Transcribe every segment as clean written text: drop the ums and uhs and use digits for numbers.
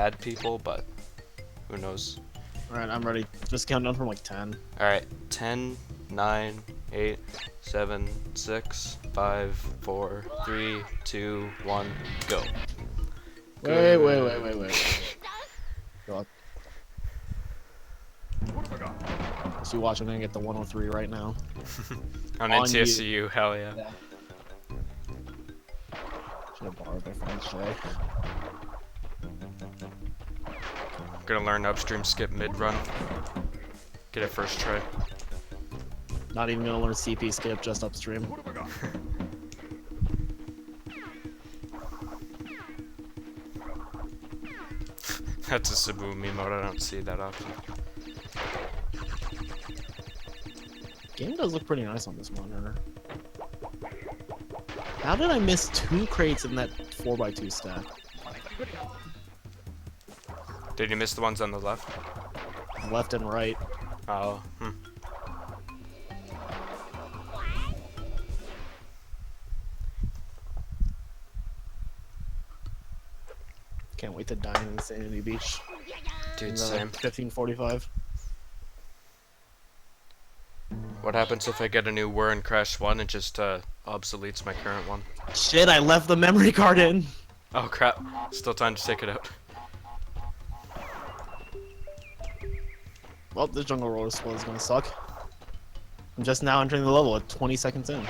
bad people, but who knows. Alright, I'm ready. Just count down from like 10. Alright, 10, 9, 8, 7, 6, 5, 4, 3, 2, 1, go. Wait. God. So you watch, I'm gonna get the 103 right now. On On NTSU, hell yeah. Should have borrowed my friend's Shay. Gonna learn upstream skip mid-run. Get it first try. Not even gonna learn CP skip, just upstream. That's a Sabu mode, I don't see that often. Game does look pretty nice on this monitor. How did I miss 2 crates in that 4x2 stack? Did you miss the ones on the left? Left and right. Oh, Can't wait to die in Insanity Beach. Dude, same. 1545. What happens if I get a new Whir and Crash 1 and just obsoletes my current one? Shit, I left the memory card in! Oh crap, still time to take it out. Well, this jungle roller split is gonna suck. I'm just now entering the level at 20 seconds in.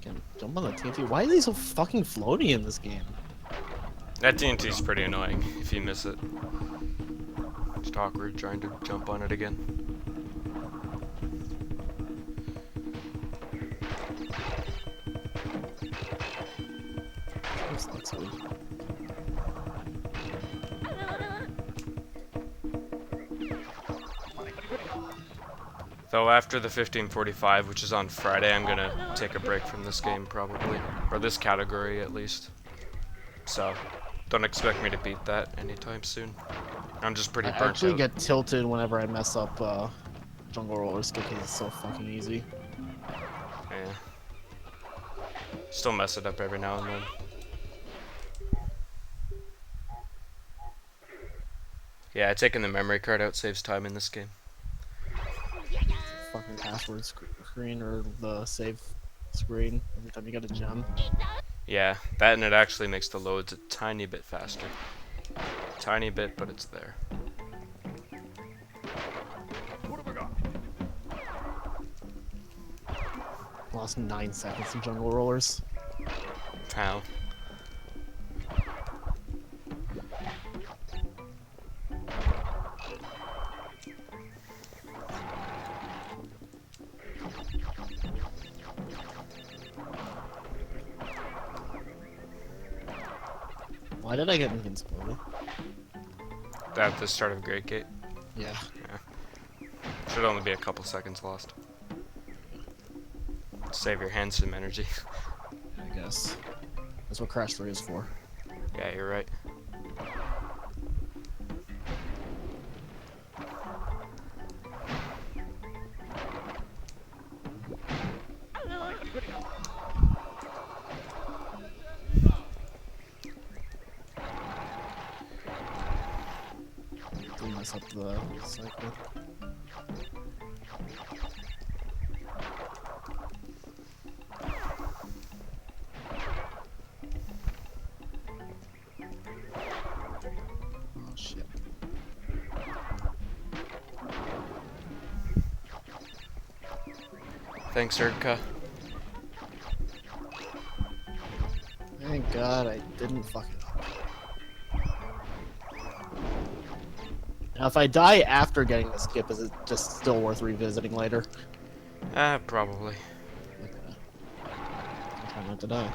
Can jump on the TNT. Why are they so fucking floaty in this game? That TNT's pretty annoying if you miss it. Just awkward trying to jump on it again. That's good. Though after the 1545, which is on Friday, I'm gonna take a break from this game probably. Or this category at least. So, don't expect me to beat that anytime soon. I'm just pretty burnt out. I actually get tilted whenever I mess up jungle roller skip because it's so fucking easy. Yeah. Still mess it up every now and then. Yeah, taking the memory card out saves time in this game. Fucking password screen or the save screen every time you get a gem. Yeah, that and it actually makes the loads a tiny bit faster. Tiny bit, but it's there. Lost 9 seconds in jungle rollers. How? Why did I get invincibility? At the start of Great Gate. Yeah. Should only be a couple seconds lost. Save your hands some energy. I guess. That's what Crash 3 is for. Yeah, you're right. Didn't mess up the cycle. Oh shit. Thanks, Erdka. Thank God I didn't fuck it up. Now, if I die after getting the skip, is it just still worth revisiting later? Probably. Okay. I'm trying not to die.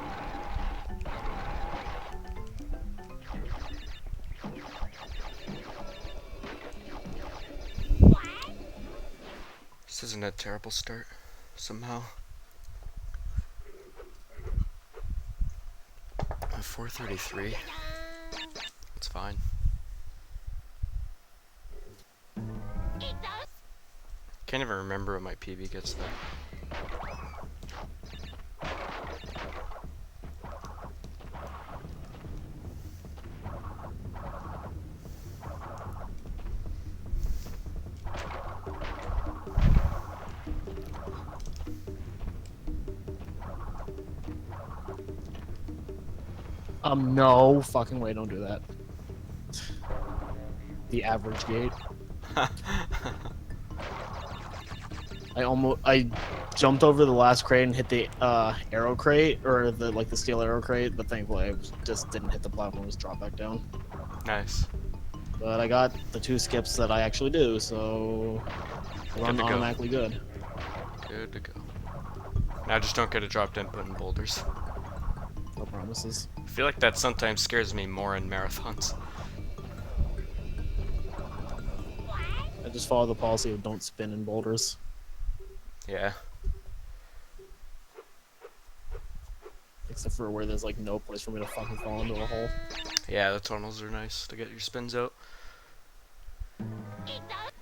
This isn't a terrible start, somehow. 433. It's fine. Can't even remember what my PB gets there. No fucking way, don't do that. The average gate. I jumped over the last crate and hit the arrow crate, or the steel arrow crate, but thankfully I just didn't hit the platform, just dropped back down. Nice. But I got the 2 skips that I actually do, so Good run to go. automatically good. Good to go. Now just don't get a dropped input in boulders. No promises. I feel like that sometimes scares me more in marathons. I just follow the policy of don't spin in boulders. Yeah. Except for where there's like no place for me to fucking fall into a hole. Yeah, the tunnels are nice to get your spins out.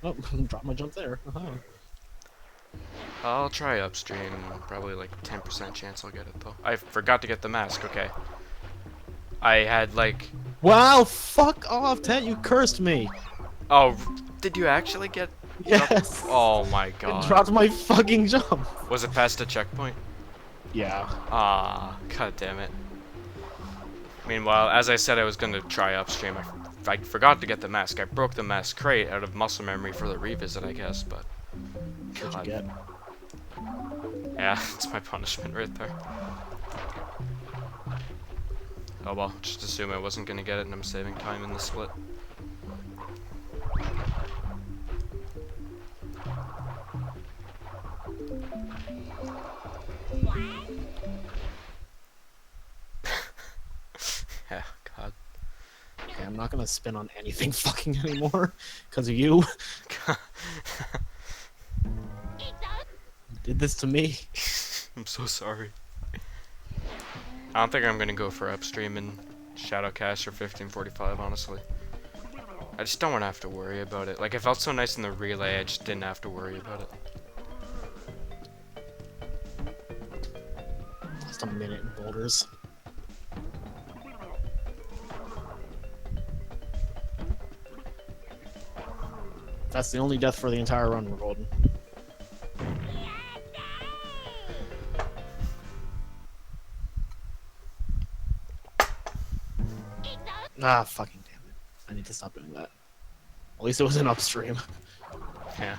Oh, drop my jump there. I'll try upstream. Probably like 10% chance I'll get it though. I forgot to get the mask. Okay. I had like. Wow, fuck off, Ted, you cursed me. Oh, did you actually get? Yes. Oh my It god. dropped my fucking jump. Was it past a checkpoint? Yeah. Ah, god damn it. Meanwhile, as I said I was gonna try upstream, I forgot to get the mask. I broke the mask crate out of muscle memory for the revisit, I guess, but. What'd you God. get? Yeah, it's my punishment right there. Oh well, just assume I wasn't gonna get it and I'm saving time in the split. Yeah, god. Okay, I'm not gonna spin on anything fucking anymore because of you. You did this to me. I'm so sorry. I don't think I'm gonna go for upstream in Shadow Cache or 1545, honestly. I just don't want to have to worry about it. Like, it felt so nice in the relay, I just didn't have to worry about it. Just a minute in boulders. That's the only death for the entire run, we're golden. Ah, fucking damn it. I need to stop doing that. At least it was an upstream. Yeah.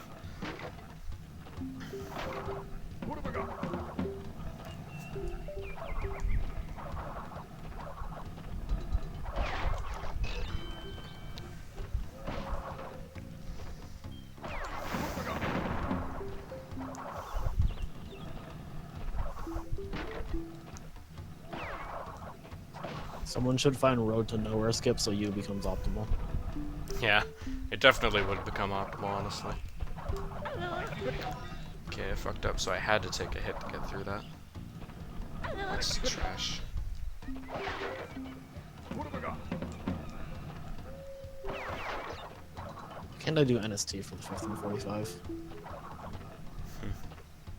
Someone should find Road to Nowhere skip so U becomes optimal. Yeah, it definitely would become optimal, honestly. Okay, I fucked up, so I had to take a hit to get through that. That's trash. Can't I do NST for the 1545?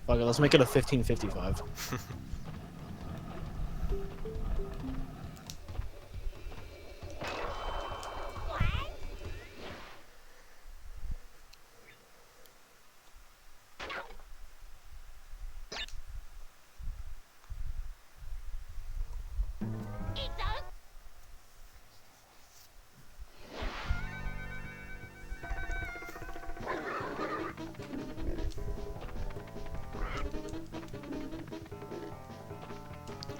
Fuck it, let's make it a 1555.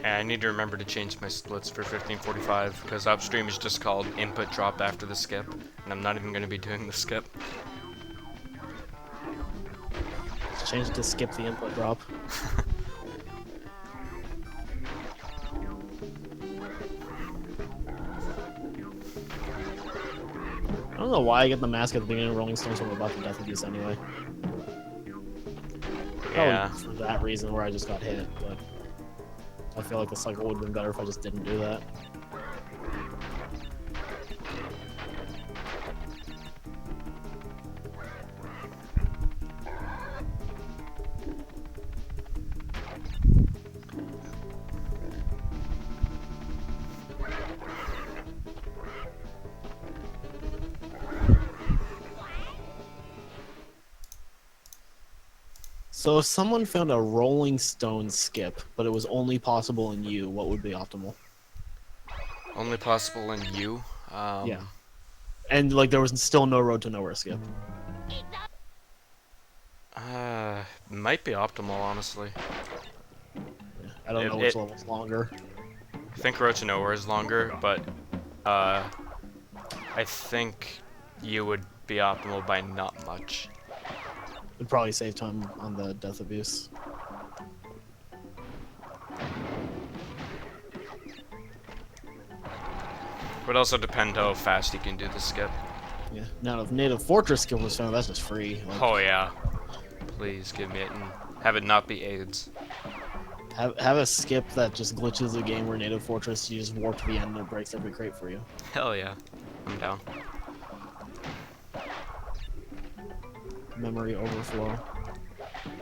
And I need to remember to change my splits for 1545, because upstream is just called input drop after the skip, and I'm not even going to be doing the skip. Let's change it to skip the input drop. I don't know why I get the mask at the beginning of Rolling Stones when I'm about to death abuse anyway. Yeah. Probably for that reason where I just got hit, but I feel like the cycle would have been better if I just didn't do that. So if someone found a Rolling Stone skip, but it was only possible in U, what would be optimal? Only possible in U. Yeah. And like there was still no Road to Nowhere skip. Might be optimal, honestly. Yeah. I don't know which It level's longer. I think Road to Nowhere is longer, but uh, I think U would be optimal by not much. It'd probably save time on the Death Abuse. Would also depend how fast you can do the skip. Yeah. Now if Native Fortress skip was found, that's just free. Like, Oh yeah. Please give me it and have it not be AIDS. have a skip that just glitches the game where Native Fortress you just warp to the end and it breaks every crate for you. Hell yeah. I'm down. Memory overflow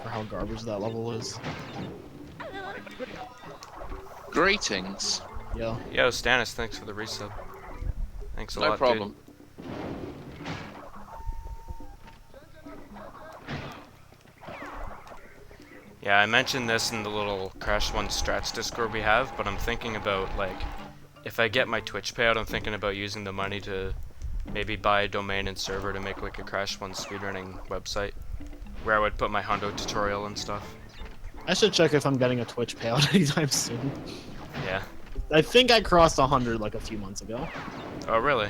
for how garbage that level is. Greetings. Yeah. Yo, Stannis, thanks for the resub. Thanks a No lot, problem. dude. Yeah, I mentioned this in the little Crash 1 strats Discord we have, but I'm thinking about, like, if I get my Twitch payout, I'm thinking about using the money to maybe buy a domain and server to make, like, a Crash 1 speedrunning website, where I would put my Hundo tutorial and stuff. I should check if I'm getting a Twitch payout anytime soon. Yeah. I think I crossed 100 like a few months ago. Oh, really?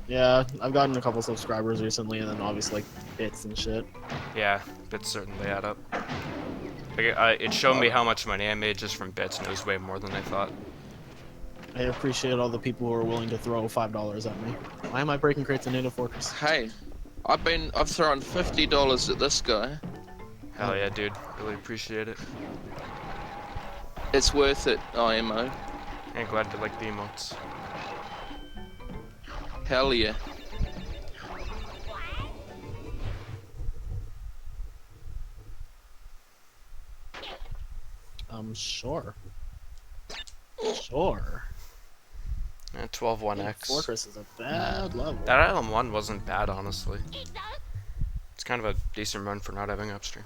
Yeah, I've gotten a couple subscribers recently, and then obviously like bits and shit. Yeah, bits certainly add up. Like, it showed me how much money I made just from bits, and it was way more than I thought. I appreciate all the people who are willing to throw $5 at me. Why am I breaking crates in Native Fortress? Hey, I've thrown $50 at this guy. Hell yeah, dude. Really appreciate it. It's worth it, IMO. And glad to like the emotes. Hell yeah. Sure. Sure. And 12-1X. Fortress is a bad level. That Island 1 wasn't bad, honestly. It's kind of a decent run for not having upstream.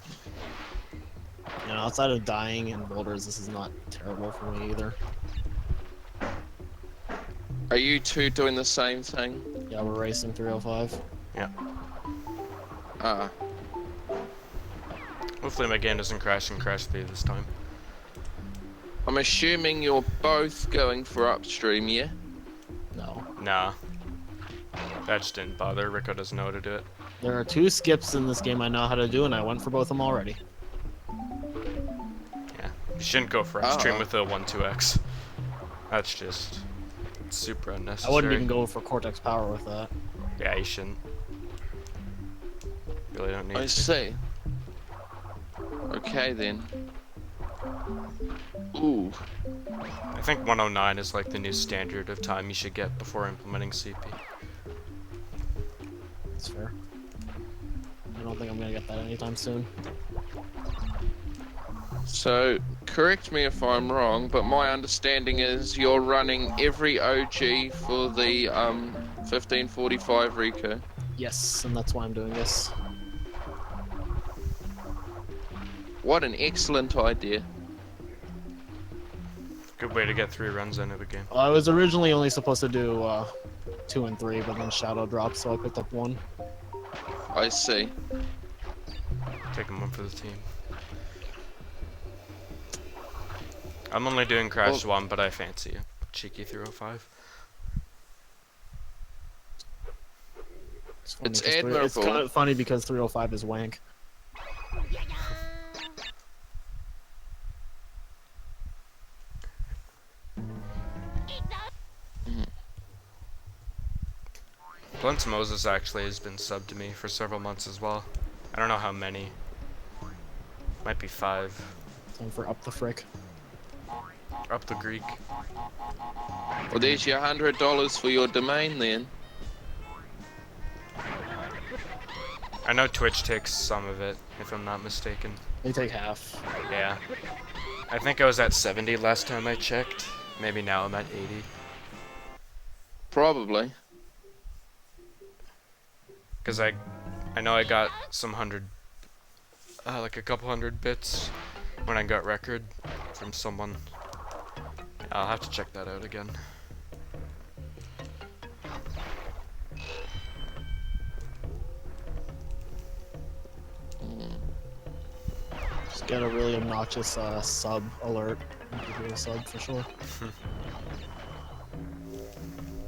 You know, outside of dying and boulders, this is not terrible for me either. Are you two doing the same thing? Yeah, we're racing 305. Yeah. Ah, Hopefully my game doesn't crash in Crash 3 this time. I'm assuming you're both going for upstream, yeah? No. Nah. That just didn't bother. Rico doesn't know how to do it. There are 2 skips in this game I know how to do, and I went for both of them already. Yeah. You shouldn't go for upstream with a 1-2X. That's just super unnecessary. I wouldn't even go for Cortex Power with that. Yeah, you shouldn't. Really don't need I to. see. Okay then. Ooh. I think 109 is like the new standard of time you should get before implementing CP. That's fair. I don't think I'm gonna get that anytime soon. So, correct me if I'm wrong, but my understanding is you're running every OG for the 1545 Rico. Yes, and that's why I'm doing this. What an excellent idea. Good way to get 3 runs into the game. Well, I was originally only supposed to do 2 and 3, but then Shadow dropped, so I picked up 1. I see. Taking one for the team. I'm only doing Crash 1, but I fancy it. Cheeky 305. It's funny It's 'cause admirable. It's kind of funny because 305 is wank. Blunts Moses actually has been subbed to me for several months as well. I don't know how many. Might be 5. Time for Up the Frick. Up the Greek. Well, there's your $100 for your domain then. I know Twitch takes some of it, if I'm not mistaken. They take half. Yeah. I think I was at 70 last time I checked. Maybe now I'm at 80. Probably. Because I know I got some like a couple hundred bits when I got record from someone. I'll have to check that out again. get a really obnoxious sub alert. Give you a sub for sure.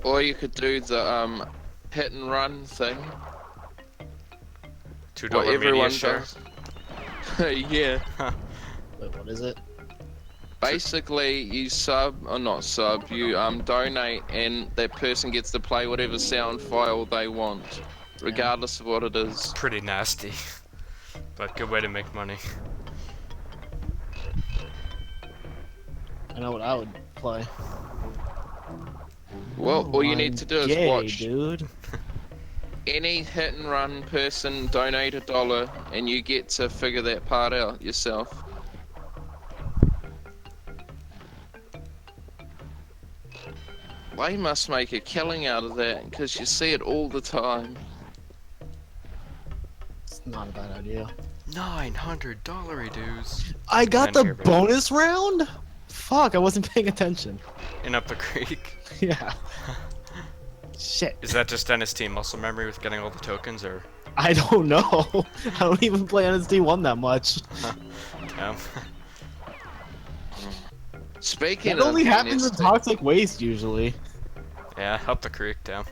Or you could do the hit and run thing. $2 What media everyone share. does. Yeah. Wait, what is it? Basically, you sub, or not sub, you donate, and that person gets to play whatever sound file they want, regardless of what it is. Pretty nasty, but good way to make money. I know what I would play. Well, all you I'm need to do is gay, watch dude. any hit and run person donate $1, and you get to figure that part out yourself. They must make a killing out of that, because you see it all the time. It's not a bad idea. $900 dues. I got the here, baby. bonus round? Fuck, I wasn't paying attention. In Up the Creek. Yeah. Shit. Is that just NST muscle memory with getting all the tokens, or? I don't know. I don't even play NSD1 that much. Damn. Speaking It of only happens in NST, Toxic Waste usually. Yeah, Up the Creek, damn.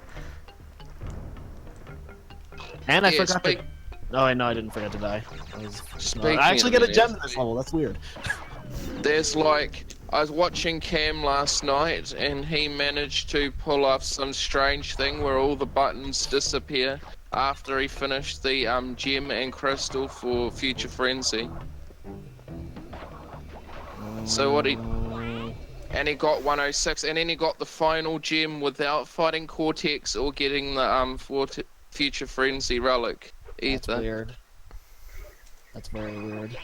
And I Yeah, forgot to. Oh, wait, no, I didn't forget to die. Speaking I actually of get a gem in NSD. this level. That's weird. There's like, I was watching Cam last night, and he managed to pull off some strange thing where all the buttons disappear after he finished the gem and crystal for Future Frenzy. So what he and he got 106, and then he got the final gem without fighting Cortex or getting the Future Frenzy relic That's either. weird. That's very weird.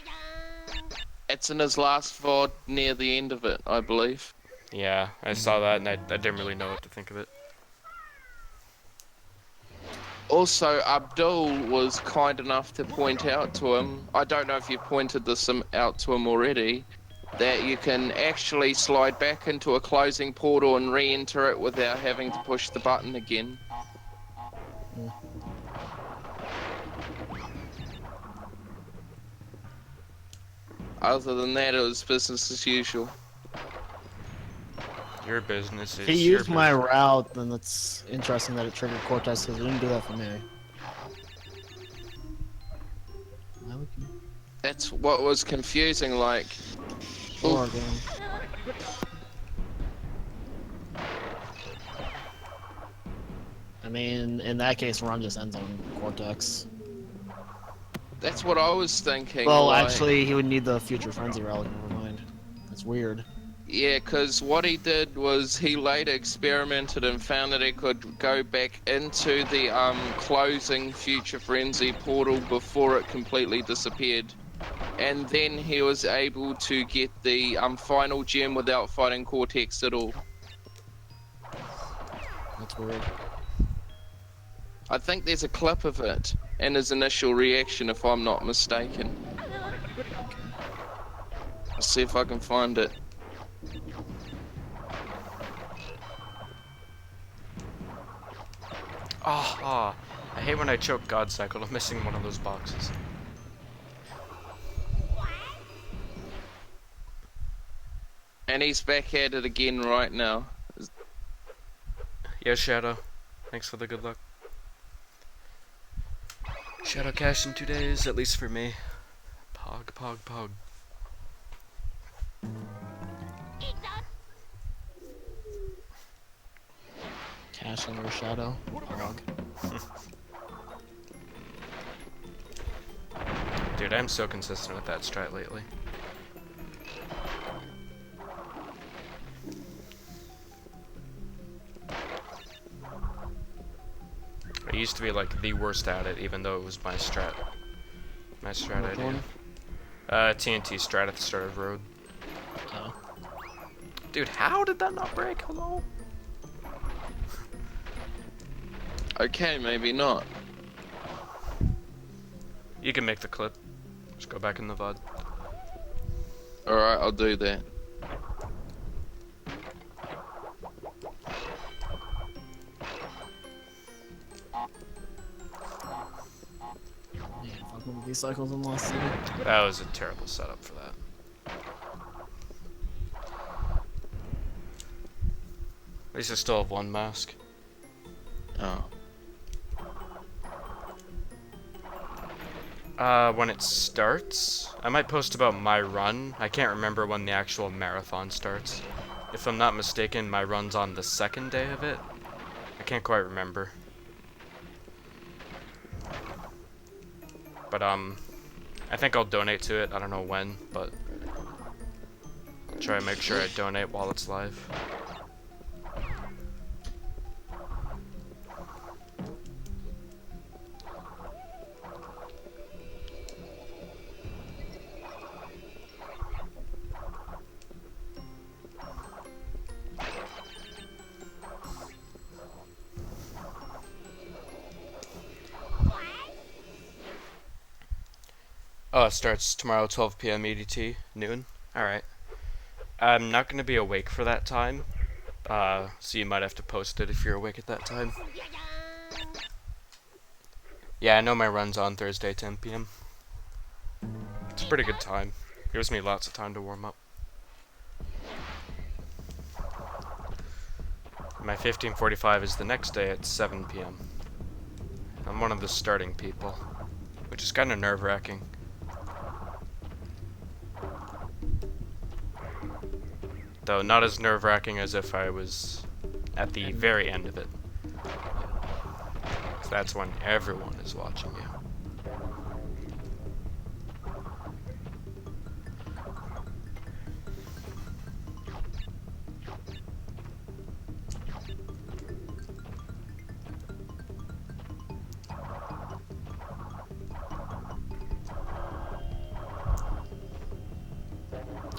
It's in his last VOD near the end of it, I believe. Yeah, I saw that and I didn't really know what to think of it. Also, Abdul was kind enough to point out to him, I don't know if you pointed this out to him already, that you can actually slide back into a closing portal and re-enter it without having to push the button again. Other than that, it was business as usual. Your business is He your used my business. route, and it's interesting that it triggered Cortex because it didn't do that for me. Why would you? That's what was confusing, like... Or Oof. game. I mean, in that case, run just ends on Cortex. That's what I was thinking. Well, like, actually, he would need the Future Frenzy relic. Never mind. That's weird. Yeah, because what he did was he later experimented and found that he could go back into the closing Future Frenzy portal before it completely disappeared. And then he was able to get the final gem without fighting Cortex at all. That's weird. I think there's a clip of it and his initial reaction, if I'm not mistaken. I'll see if I can find it. Ah, I hate when I choke God Cycle. I'm missing one of those boxes. And he's back at it again right now. Yeah, Shadow. Thanks for the good luck. Shadow cash in 2 days, at least for me. Pog, pog, pog. Cash in your shadow. Log. Dude, I'm so consistent with that strat lately. I used to be like the worst at it, even though it was my strat. My strat Which idea. one? TNT strat at the start of road. Oh. Dude, how did that not break? Hello? Okay, maybe not. You can make the clip. Just go back in the VOD. Alright, I'll do that. Man, These cycles in Lost City. That was a terrible setup for that. At least I still have one mask. Oh. When it starts, I might post about my run. I can't remember when the actual marathon starts. If I'm not mistaken, my run's on the second day of it. I can't quite remember. But, I think I'll donate to it. I don't know when, but I'll try and make sure I donate while it's live. Oh, it starts tomorrow, 12 p.m. EDT, noon. Alright. I'm not going to be awake for that time, so you might have to post it if you're awake at that time. Yeah, I know my run's on Thursday, 10 p.m. It's a pretty good time. Gives me lots of time to warm up. My 15:45 is the next day at 7 p.m. I'm one of the starting people, which is kind of nerve-wracking. Though not as nerve-wracking as if I was at the very end of it. So that's when everyone is watching you.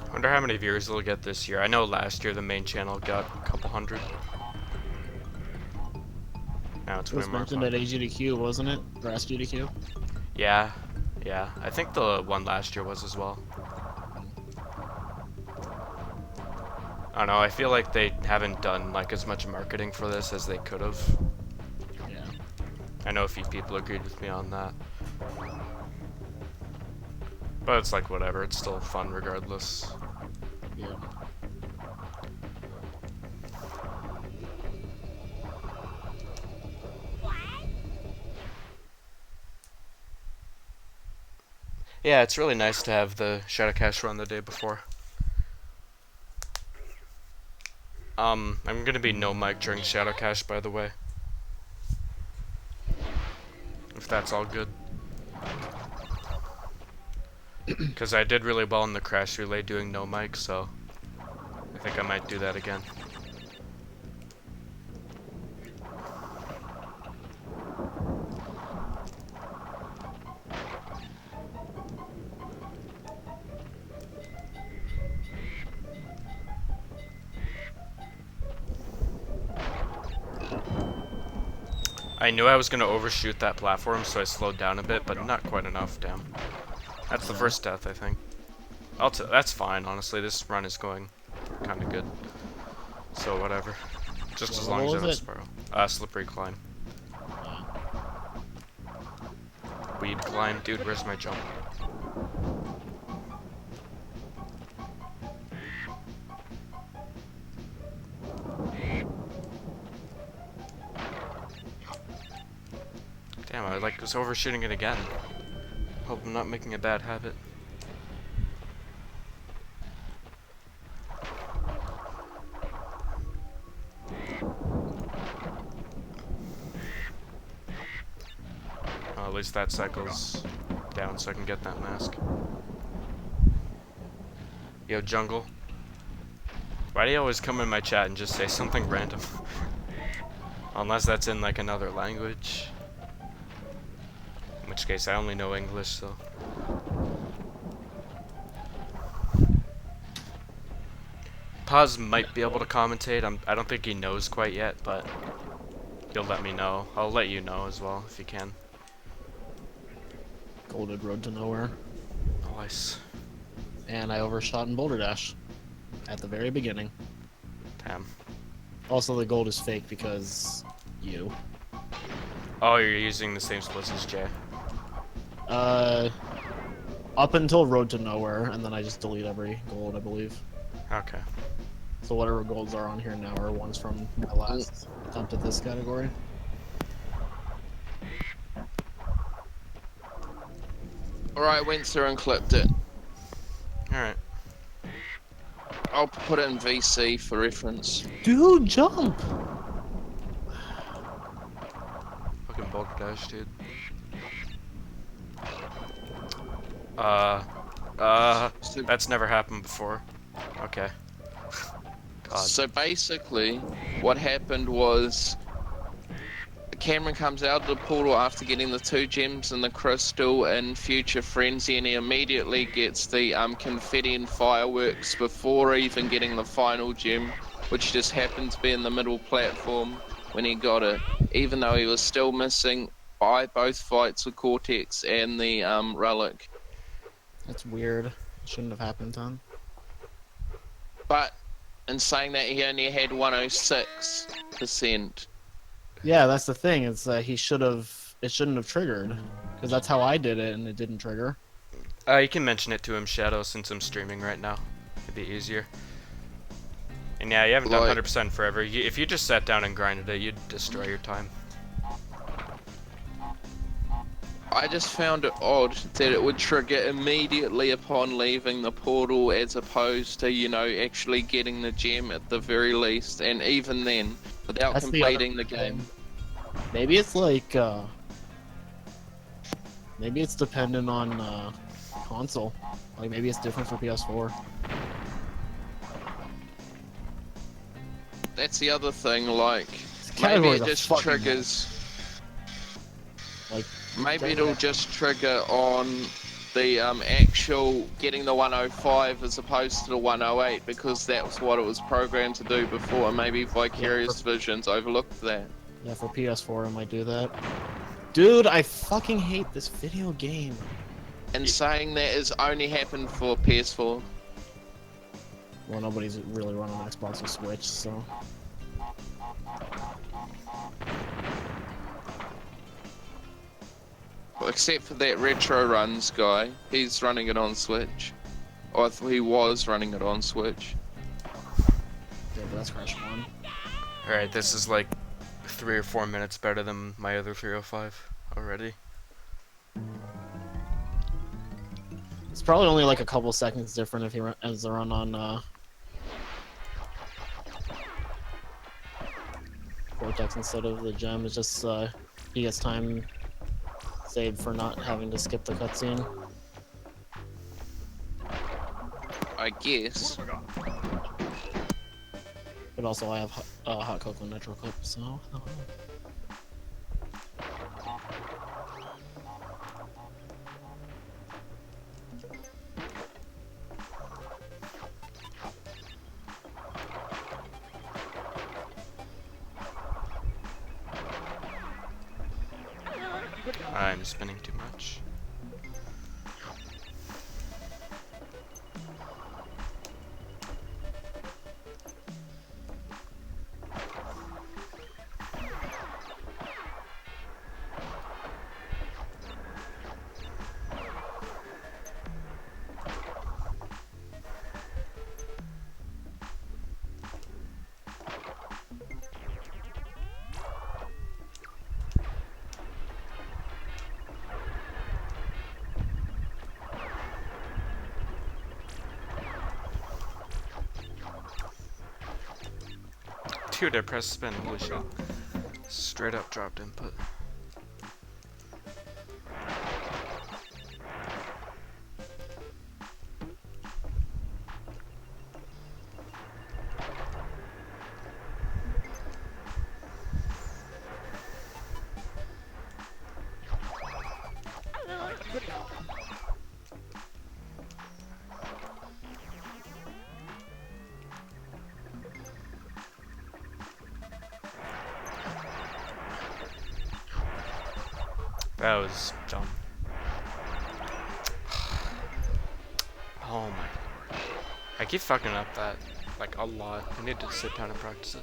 I wonder how many viewers it'll get this year. I know last year the main channel got a couple hundred. Now it's It way was more mentioned at fun. AGDQ, wasn't it? Or SGDQ? Yeah, yeah. I think the one last year was as well. I don't know, I feel like they haven't done like as much marketing for this as they could have. Yeah. I know a few people agreed with me on that. But it's like whatever, it's still fun regardless. Yeah. Yeah, it's really nice to have the Shadow Cache run the day before. I'm gonna be no mic during Shadow Cache, by the way. If that's all good. Because I did really well in the Crash Relay doing no mic, so I think I might do that again. I knew I was going to overshoot that platform, so I slowed down a bit, but not quite enough, damn. That's the first death, I think. That's fine, honestly. This run is going kind of good. So, whatever. Just as long as I have a Sparrow. Slippery Climb. Weed Climb. Dude, where's my jump? Damn, I was overshooting it again. Hope I'm not making a bad habit. At least that cycle's down so I can get that mask. Yo, Jungle. Why do you always come in my chat and just say something random? Unless that's in like another language. In which case I only know English, so. Paz might be able to commentate. I don't think he knows quite yet, but he'll let me know. I'll let you know as well if you can. Golden Road to Nowhere. Nice. And I overshot in Boulder Dash at the very beginning. Damn. Also, the gold is fake because you. Oh, you're using the same splits as Jay. Up until Road to Nowhere, and then I just delete every gold, I believe. Okay. So whatever golds are on here now are ones from my last attempt at this category. Alright, went through and clipped it. Alright. I'll put it in VC for reference. Dude, jump! Fucking boulder dash, dude. So, That's never happened before. Okay. God. so basically, what happened was Cameron comes out of the portal after getting the 2 gems and the crystal in Future Frenzy, and he immediately gets the confetti and fireworks before even getting the final gem, which just happened to be in the middle platform when he got it, even though he was still missing by both fights with Cortex and the relic. That's weird. It shouldn't have happened, Tom. But in saying that, he only had 106%. Yeah, that's the thing. It's he should have. It shouldn't have triggered, because that's how I did it, and it didn't trigger. You can mention it to him, Shadow, since I'm streaming right now. It'd be easier. And yeah, you haven't done Like- 100% forever. If you just sat down and grinded it, you'd destroy your time. I just found it odd that it would trigger immediately upon leaving the portal as opposed to, you know, actually getting the gem at the very least, and even then, without That's the completing other the game. Maybe it's like. Maybe it's dependent on console. Like maybe it's different for PS4. That's the other thing, like, maybe category's it a just fucking triggers, Like maybe it'll just trigger on the actual getting the 105 as opposed to the 108, because that's what it was programmed to do before, and maybe Vicarious Visions overlooked that. yeah, for PS4 I might do that. Dude, I fucking hate this video game. And saying that has only happened for PS4. Well, nobody's really running Xbox or Switch, so. Well, except for that Retro Runs guy, he's running it on Switch. Or he was running it on Switch. Yeah, but that's Crash 1. Alright, this is like 3 or 4 minutes better than my other 305 already. It's probably only like a couple seconds different if he ends the run on Cortex instead of the gem. It's just he gets time saved for not having to skip the cutscene. I guess. But also I have Hot Cocoa Nitro Clip, so. I'm spinning too much. Dude, I pressed spin, holy shit. Straight up dropped input. That was dumb. Oh my lord. I keep fucking up that, like, a lot. I need to sit down and practice it.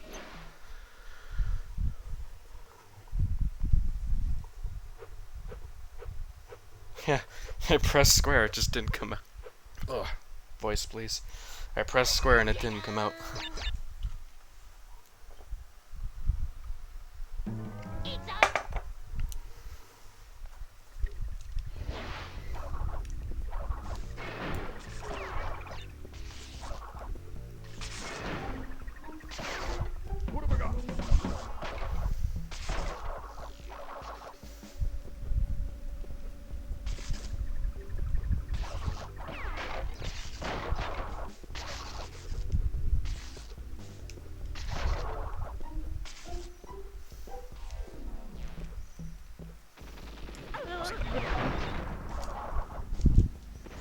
Yeah, I pressed square, it just didn't come out. Ugh. Voice, please. I pressed square and it didn't come out.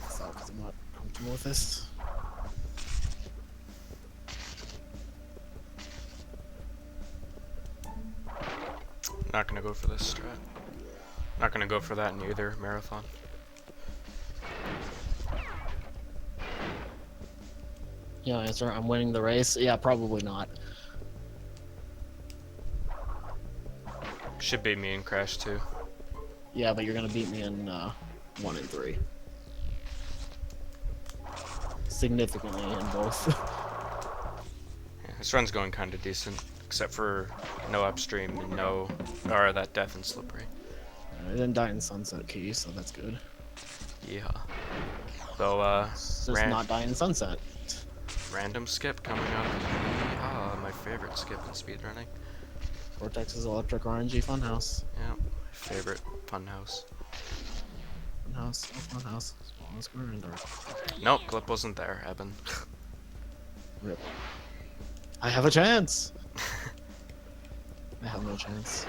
So, because I'm not comfortable with this. Not gonna go for this strat. Not gonna go for that in either marathon. Yeah, answer. I'm winning the race. Yeah, probably not. Should beat me in Crash too. Yeah, but you're gonna beat me in 1 and 3. Significantly in both. Yeah, this run's going kind of decent, except for no upstream and no, or that death and slippery. I didn't die in Sunset Key, so that's good. Yeah. So It's just not die in Sunset. random skip coming up. My favorite skip in speedrunning. Vortex's Electric RNG Funhouse. Yeah, my favorite funhouse. Funhouse, oh Funhouse. Small square and dark. Nope, clip wasn't there, Eben. Rip. I have a chance! I have no chance.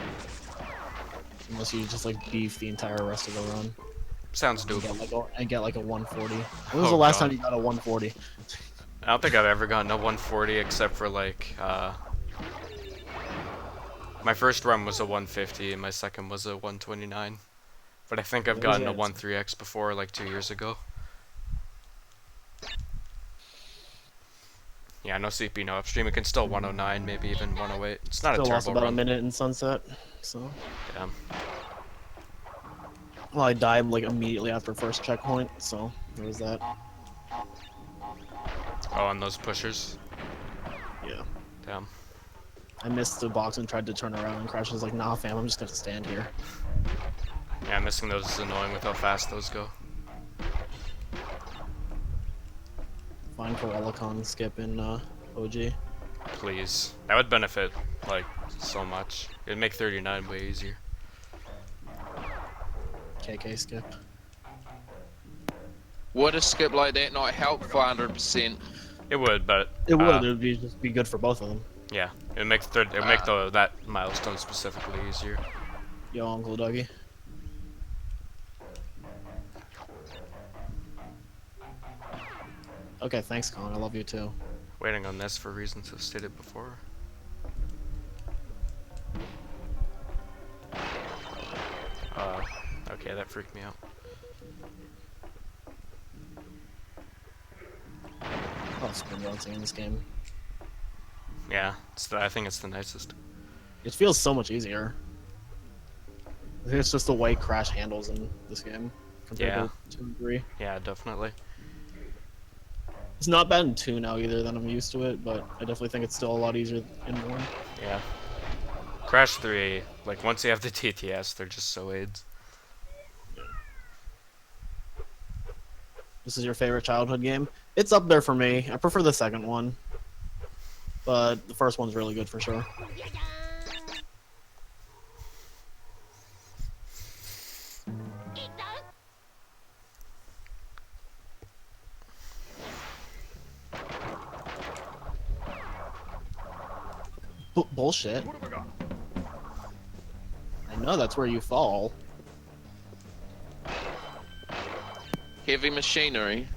Unless you just like beef the entire rest of the run. Sounds And doable. get like a 140. When was Oh, the last God. time you got a 140? I don't think I've ever gotten a 140 except for like, my first run was a 150 and my second was a 129. But I think I've What was gotten a the 1.3x before, like 2 years ago. Yeah, no CP, no upstream. It can still 109, maybe even 108. It's not Still a lost terrible about a run. minute in Sunset, so. Damn. Well, I died like immediately after first checkpoint, so there was that. Oh, and those pushers. Yeah. Damn. I missed the box and tried to turn around and Crash was like, nah fam, I'm just gonna stand here. Yeah, missing those is annoying with how fast those go. Fine Corellicon skip in OG. Please. That would benefit, like, so much. It'd make 39 way easier. KK skip. Would a skip like that not help 400%? It would, but It would, it would be just be good for both of them. yeah, it'd make that milestone specifically easier. Yo, Uncle Dougie. Okay, thanks, Con. I love you too. Waiting on this for reasons I've stated before. Okay, that freaked me out. Oh, spin bouncing in this game. Yeah, I think it's the nicest. It feels so much easier. I think it's just the way Crash handles in this game compared Yeah. to 2 and 3. Yeah, definitely. It's not bad in 2 now either, then I'm used to it, but I definitely think it's still a lot easier in 1. Yeah. Crash 3, like, once you have the TTS, they're just so aids. This is your favorite childhood game? It's up there for me. I prefer the second one. But the first one's really good for sure. Bullshit. I know that's where you fall. Heavy machinery.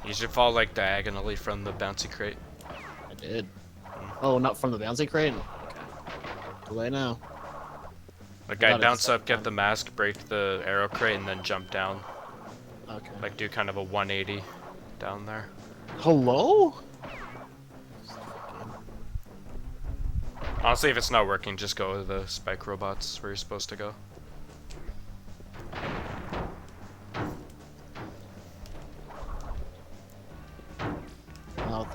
You should fall, like, diagonally from the bouncy crate. I did. Oh, not from the bouncy crate? Okay. Too late now. The guy Got it bounce the up, second get the mask, break the arrow crate, and then jump down. Okay. Like, do kind of a 180 down there. Hello? Honestly, if it's not working, just go to the spike robots where you're supposed to go.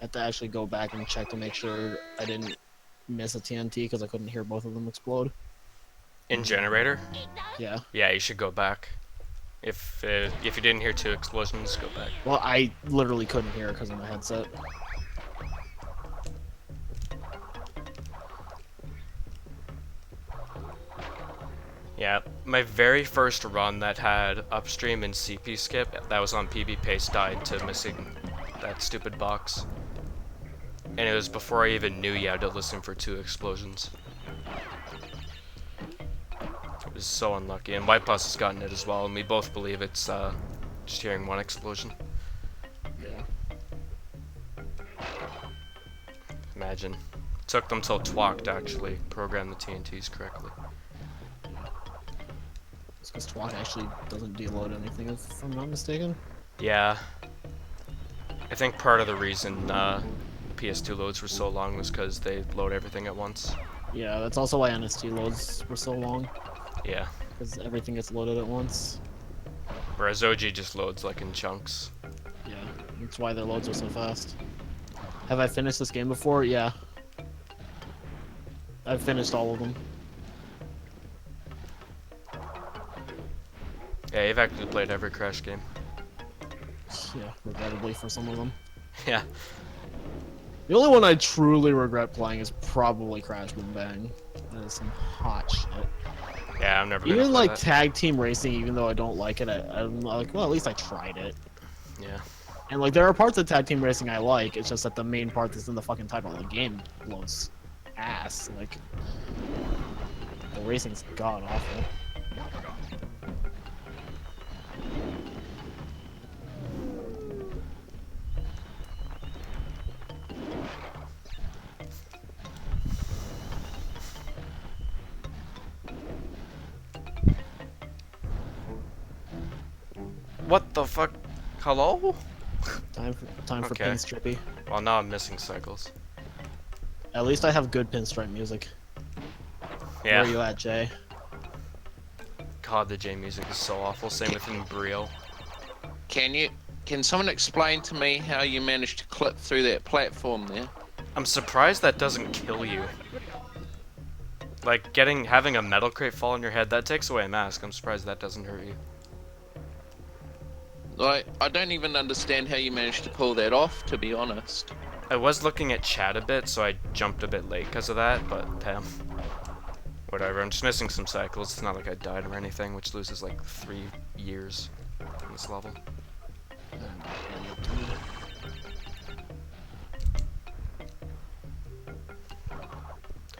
I had to actually go back and check to make sure I didn't miss a TNT because I couldn't hear both of them explode. In generator? Yeah. Yeah, you should go back. If you didn't hear 2 explosions, go back. Well, I literally couldn't hear it because of my headset. Yeah, my very first run that had upstream and CP skip, that was on PB Pace, died to missing that stupid box. And it was before I even knew you had to listen for 2 explosions. It was so unlucky, and White Plus has gotten it as well, and we both believe it's just hearing 1 explosion. Yeah. Imagine. It took them till TWAC to actually program the TNTs correctly. It's because TWAC actually doesn't deload anything, if I'm not mistaken. Yeah. I think part of the reason PS2 loads were so long was because they load everything at once. Yeah, that's also why NST loads were so long, Yeah. because everything gets loaded at once. Whereas OG just loads like in chunks. Yeah, that's why their loads are so fast. Have I finished this game before? Yeah. I've finished all of them. Yeah, you've actually played every Crash game. Yeah, regrettably for some of them. Yeah. The only one I truly regret playing is probably Crash Boom Bang. That is some hot shit. Yeah, I'm never gonna Even play like that. tag team racing, even though I don't like it, I'm like, well, at least I tried it. Yeah. And like, there are parts of tag team racing I like. It's just that the main part that's in the fucking title of the game blows ass. Like, the racing's god awful. What the fuck? Hello? Time for Okay. pinstrippy. Well, now I'm missing cycles. At least I have good pinstripe music. Yeah. Where are you at, Jay? God, the J music is so awful. Same with Embryo. Can someone explain to me how you managed to clip through that platform there? I'm surprised that doesn't kill you. Like, having a metal crate fall on your head, that takes away a mask. I'm surprised that doesn't hurt you. Like, I don't even understand how you managed to pull that off, to be honest. I was looking at chat a bit, so I jumped a bit late because of that, but damn. Whatever, I'm just missing some cycles. It's not like I died or anything, which loses like 3 years on this level.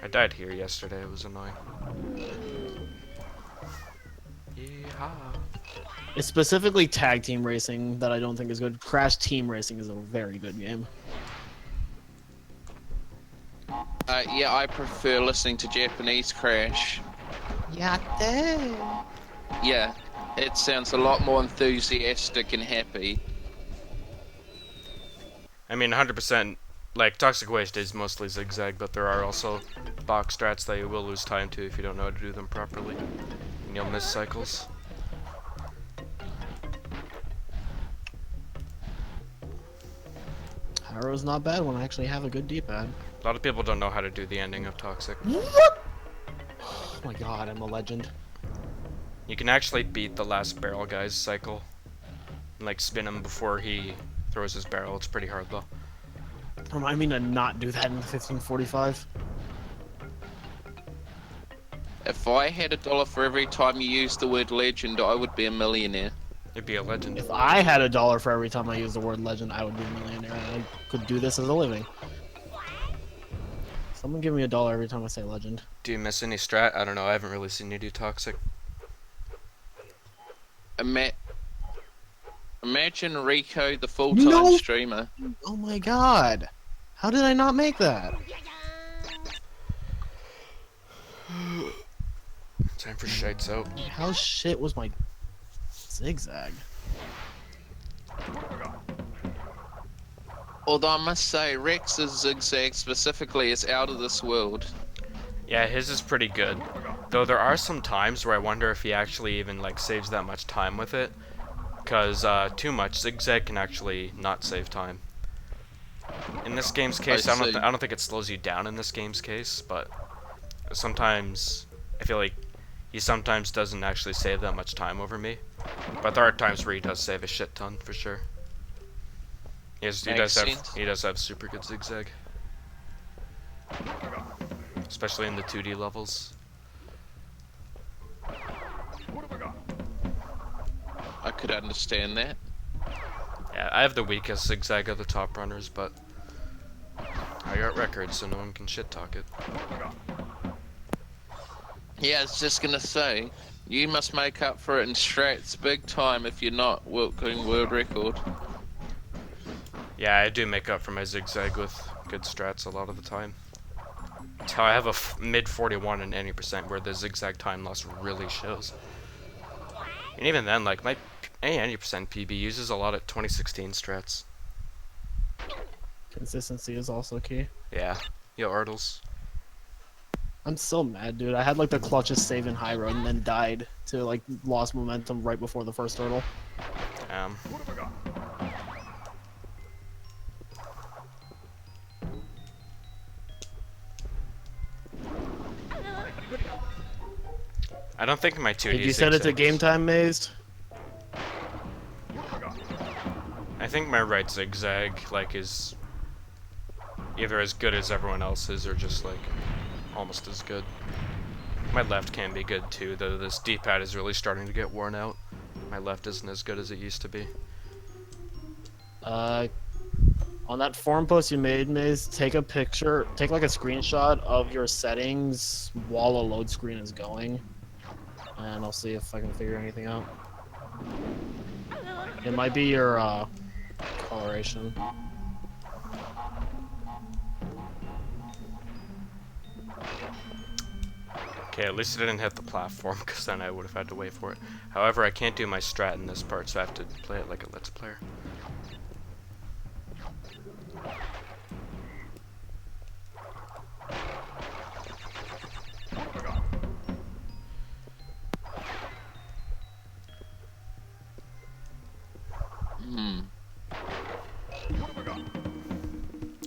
I died here yesterday, it was annoying. Yeehaw. It's specifically tag team racing that I don't think is good. Crash Team Racing is a very good game. Yeah, I prefer listening to Japanese Crash. Yatte! Yeah, it sounds a lot more enthusiastic and happy. I mean, 100%, like, Toxic Waste is mostly zigzag, but there are also box strats that you will lose time to if you don't know how to do them properly. And you'll miss cycles. Harrow's not bad when I actually have a good D-pad. A lot of people don't know how to do the ending of Toxic. What? Oh my god, I'm a legend. You can actually beat the last barrel guy's cycle. And, like, spin him before he throws his barrel. It's pretty hard, though. Remind me to not do that in 1545. If I had $1 for every time you used the word legend, I would be a millionaire. You'd be a legend. If I had $1 for every time I used the word legend, I would be a millionaire and I could do this as a living. Someone give me $1 every time I say legend. Do you miss any strat? I don't know, I haven't really seen you do Toxic. Imagine Rico, the full-time No! streamer. Oh my god. How did I not make that? Time for shites out. How shit was my zigzag? Although I must say, Rex's zigzag specifically is out of this world. Yeah, his is pretty good. Though there are some times where I wonder if he actually even, like, saves that much time with it. Because too much zigzag can actually not save time. In this game's case, I see. don't think it slows you down in this game's case, but sometimes I feel like he sometimes doesn't actually save that much time over me. But there are times where he does save a shit ton for sure. Makes sense. He does have super good zigzag, especially in the 2D levels. I could understand that. Yeah, I have the weakest zigzag of the top runners, but I got records, so no one can shit talk it. Yeah, I was just gonna say, you must make up for it in strats big time if you're not going world record. Yeah, I do make up for my zigzag with good strats a lot of the time. That's how I have a mid 41 in any percent where the zigzag time loss really shows. And even then, like, my any percent PB uses a lot of 2016 strats. Consistency is also key. Yeah. Yo, Artles. I'm so mad, dude. I had like the clutchest save in high road and then died to like lost momentum right before the first hurdle. I don't think my 2D Did you send it to zigzags- game time, Mazed? I think my right zigzag, like, is either as good as everyone else's or just, like, almost as good. My left can be good too, though this D-pad is really starting to get worn out. My left isn't as good as it used to be. On that forum post you made, Maze, take a picture, take like a screenshot of your settings while a load screen is going, and I'll see if I can figure anything out. It might be your coloration. Okay, at least it didn't hit the platform, because then I would have had to wait for it. However, I can't do my strat in this part, so I have to play it like a Let's Player.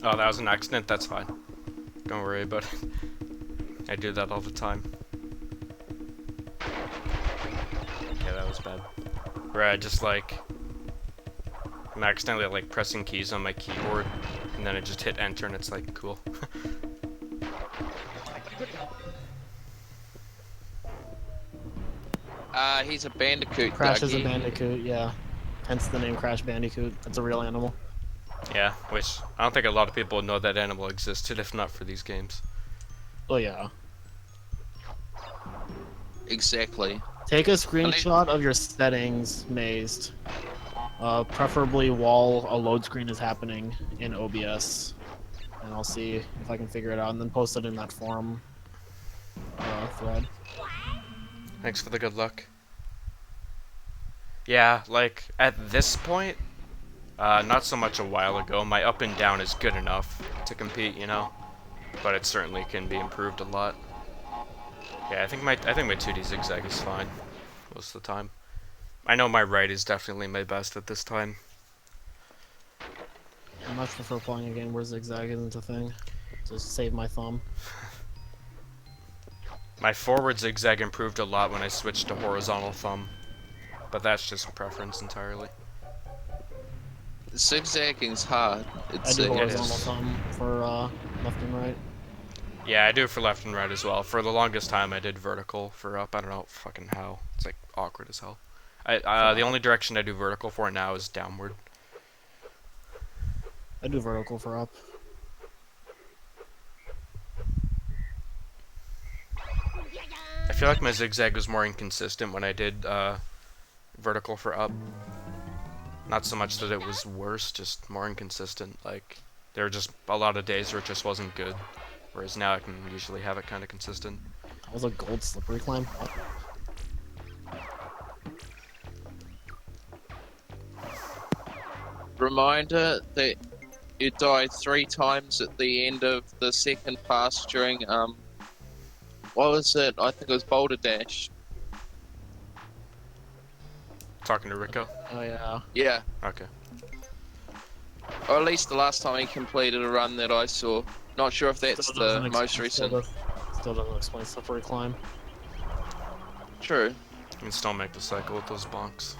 Oh, that was an accident? That's fine. Don't worry about it. I do that all the time. Okay, that was bad. Where I just like... I'm accidentally like pressing keys on my keyboard, and then I just hit enter and it's like, cool. He's a bandicoot. Crash is a Dougie. bandicoot, yeah. Hence the name Crash Bandicoot. It's a real animal. Yeah, which I don't think a lot of people know that animal existed if not for these games. Oh yeah. Exactly. Take a screenshot of your settings, Mazed. Preferably while a load screen is happening in OBS. And I'll see if I can figure it out and then post it in that forum thread. Thanks for the good luck. Yeah, like, at this point, not so much a while ago, my up and down is good enough to compete, you know? But it certainly can be improved a lot. Yeah, I think my 2D zigzag is fine most of the time. I know my right is definitely my best at this time. I much prefer playing a game where zigzag isn't a thing. Just save my thumb. My forward zigzag improved a lot when I switched to horizontal thumb. But that's just preference entirely. Zigzagging's hard. I It's do it horizontal is. thumb for left and right. Yeah, I do it for left and right as well. For the longest time, I did vertical for up. I don't know fucking how. It's like awkward as hell. The only direction I do vertical for now is downward. I do vertical for up. I feel like my zigzag was more inconsistent when I did vertical for up. Not so much that it was worse, just more inconsistent. Like, there were just a lot of days where it just wasn't good. Whereas now I can usually have it kind of consistent. That was a gold slippery climb. What? Reminder that you died 3 times at the end of the second pass during what was it? I think it was Boulder Dash. Talking to Rico? Oh yeah. Yeah. Okay. Or at least the last time he completed a run that I saw. Not sure if that's Still the doesn't most recent. Still doesn't explain slippery climb. True. You can still make the cycle with those bonks.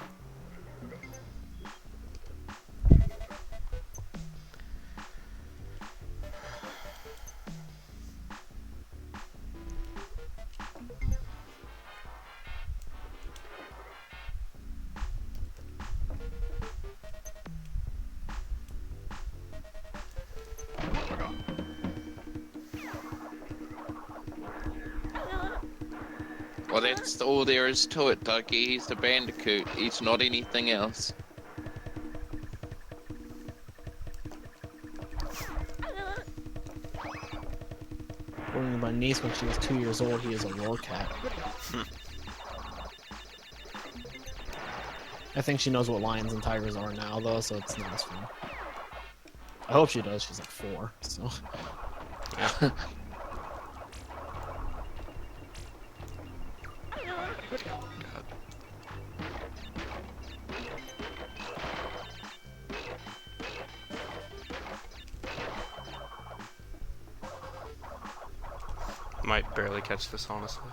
Well, that's all there is to it, Ducky. He's the bandicoot. He's not anything else. According to my niece, when she was 2 years old, he is a roarcat. I think she knows what lions and tigers are now, though, so it's not as fun. I hope she does. She's like 4, so. Yeah. Might barely catch this, honestly.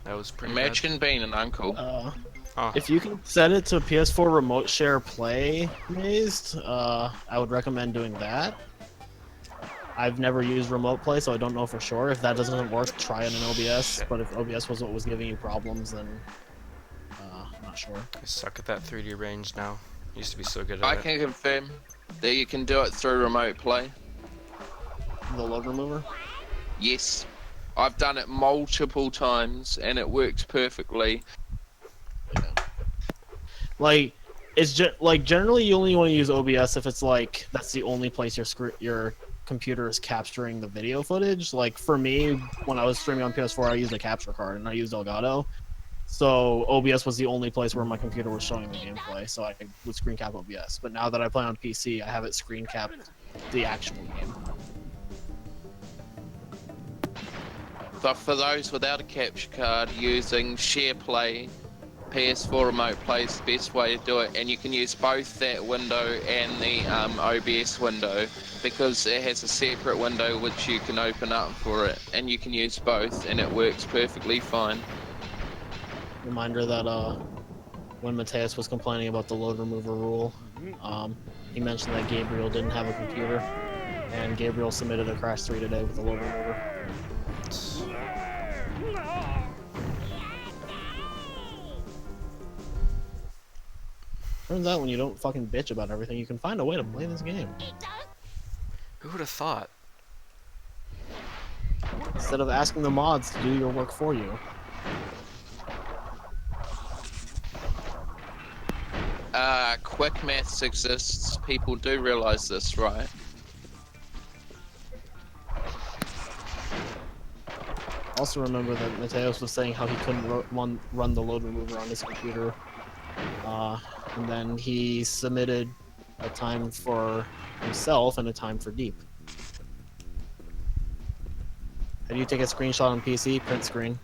That was pretty Imagine being an uncle. bad. Oh, If you can set it to PS4 Remote Share Play, Mazed, I would recommend doing that. I've never used Remote Play, so I don't know for sure. If that doesn't work, try it in OBS. Shit. But if OBS was what was giving you problems, then I'm not sure. I suck at that 3D range now. Used to be so good at I it. can confirm that you can do it through remote play. The load remover? Yes. I've done it multiple times and it works perfectly. Like, it's like generally you only want to use OBS if it's like that's the only place your computer is capturing the video footage. Like for me, when I was streaming on PS4, I used a capture card and I used Elgato. So OBS was the only place where my computer was showing the gameplay, so I would screen cap OBS. But now that I play on PC, I have it screen capped the actual game. But for those without a capture card, using SharePlay, PS4 Remote Play is the best way to do it, and you can use both that window and the OBS window, because it has a separate window which you can open up for it, and you can use both, and it works perfectly fine. Reminder that when Mateus was complaining about the load remover rule, he mentioned that Gabriel didn't have a computer, and Gabriel submitted a Crash 3 today with the load remover. Turns out when you don't fucking bitch about everything, you can find a way to play this game. Who would have thought? Instead of asking the mods to do your work for you. Quick maths exists. People do realize this, right? Also remember that Mateus was saying how he couldn't run the load remover on his computer. And then he submitted a time for himself and a time for Deep. How do you take a screenshot on PC? Print screen.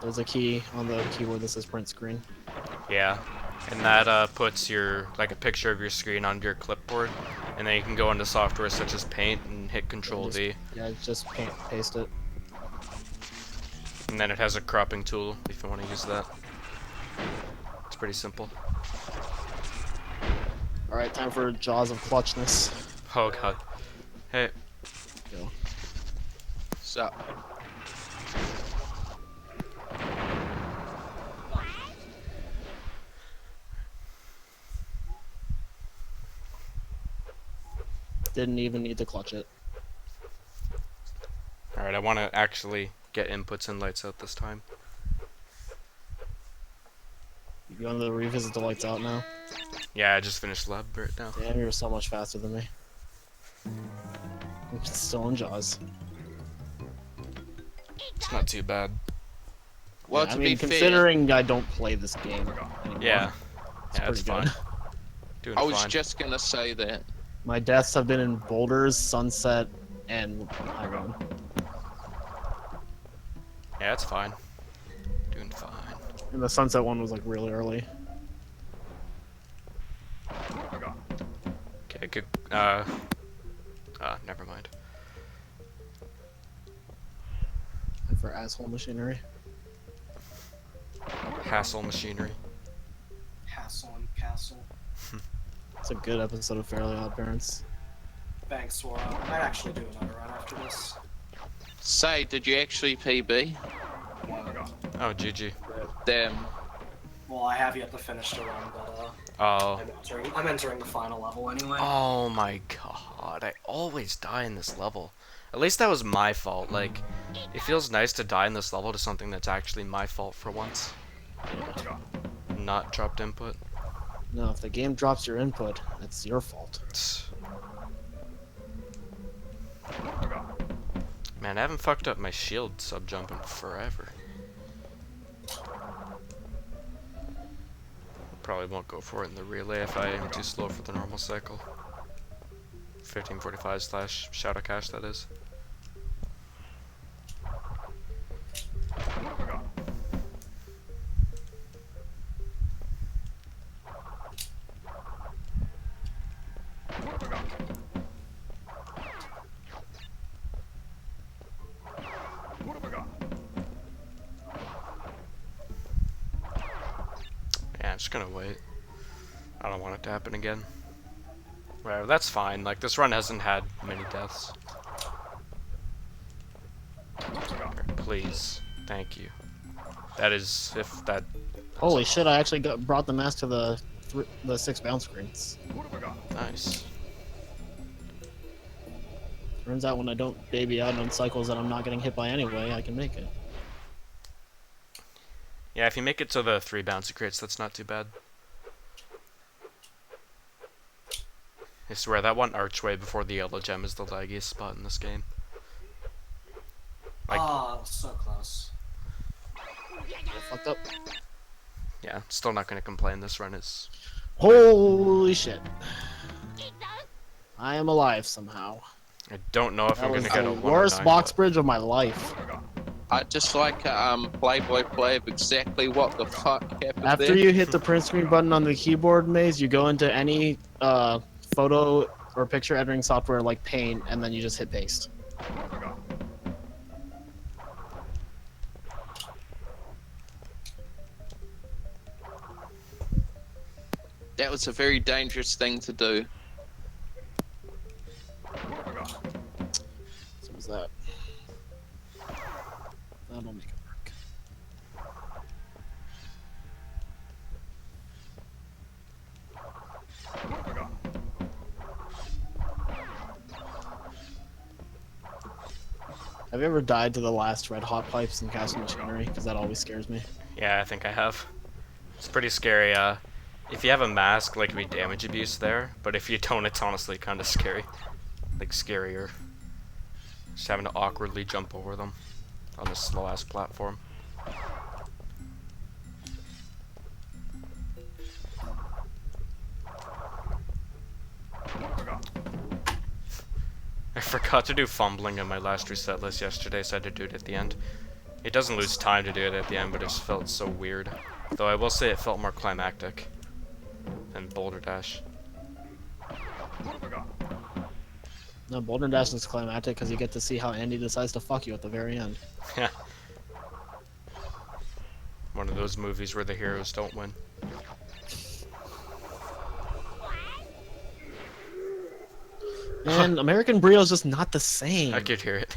There's a key on the keyboard that says print screen. Yeah, and that puts your like a picture of your screen onto your clipboard, and then you can go into software such as Paint and hit Control D, Yeah, just paste it. and then it has a cropping tool if you want to use that. It's pretty simple. Alright, time for Jaws of Clutchness. Oh god. Hey, Go. So, Didn't even need to clutch it. alright, I want to actually get inputs and lights out this time. You want to revisit the lights out now? Yeah, I just finished lab right now. Damn, you're so much faster than me. I'm still in Jaws. It's not too bad. well, Yeah, to I mean, be fair, considering I don't play this game anymore, Yeah, it's yeah, it's pretty good. fine. Doing I was fine. just gonna say that. My deaths have been in Boulders, Sunset, and Iron. Yeah, it's fine. Doing fine. And the Sunset one was like really early. Okay, good. Never mind. For asshole machinery. Hassle machinery. Hassle and Castle. It's a good episode of Fairly Odd Parents. Thanks, Sora. I might actually do another run after this. Say, did you actually PB? Oh, GG. Damn. Well, I have yet to finish the run, but Oh. I'm entering the final level anyway. Oh my god, I always die in this level. At least that was my fault. Like, it feels nice to die in this level to something that's actually my fault for once. Not dropped input. No, if the game drops your input, it's your fault. Man, I haven't fucked up my shield sub jump in forever. Probably won't go for it in the relay if I am too slow for the normal cycle. 1545 / Shadow Cache, that is. Yeah, I'm just gonna wait. I don't want it to happen again. Whatever, that's fine. Like, this run hasn't had many deaths. Please. Thank you. That is, if that... Holy shit! I actually brought the mask to the 6 bounce screens. Nice. Turns out when I don't baby out on cycles that I'm not getting hit by anyway, I can make it. Yeah, if you make it to the 3 bouncy crates, that's not too bad. I swear, that one archway before the yellow gem is the laggiest spot in this game. Like, So close. I fucked up. yeah, still not gonna complain. This run is... Holy shit! I am alive somehow. I don't know if That I'm was gonna get a the 1 worst or 9, box but- bridge of my life. I just like play of exactly what the fuck happened After there. you hit the print screen button on the keyboard maze, you go into any photo or picture editing software like Paint, and then you just hit paste. That was a very dangerous thing to do. So was that. That'll make it work. Have you ever died to the last red hot pipes in Castle Machinery? Because that always scares me. Yeah, I think I have. It's pretty scary. If you have a mask, like, it'd be damage abuse there, but if you don't, it's honestly kind of scary. Like, scarier. Just having to awkwardly jump over them on this slow-ass platform. I forgot to do fumbling in my last reset list yesterday, so I had to do it at the end. It doesn't lose time to do it at the end, but it just felt so weird. Though I will say it felt more climactic than Boulder Dash. No, Boulder Dash is climactic because you get to see how Andy decides to fuck you at the very end. Yeah. One of those movies where the heroes don't win. Man, American Brio's just not the same. I could hear it.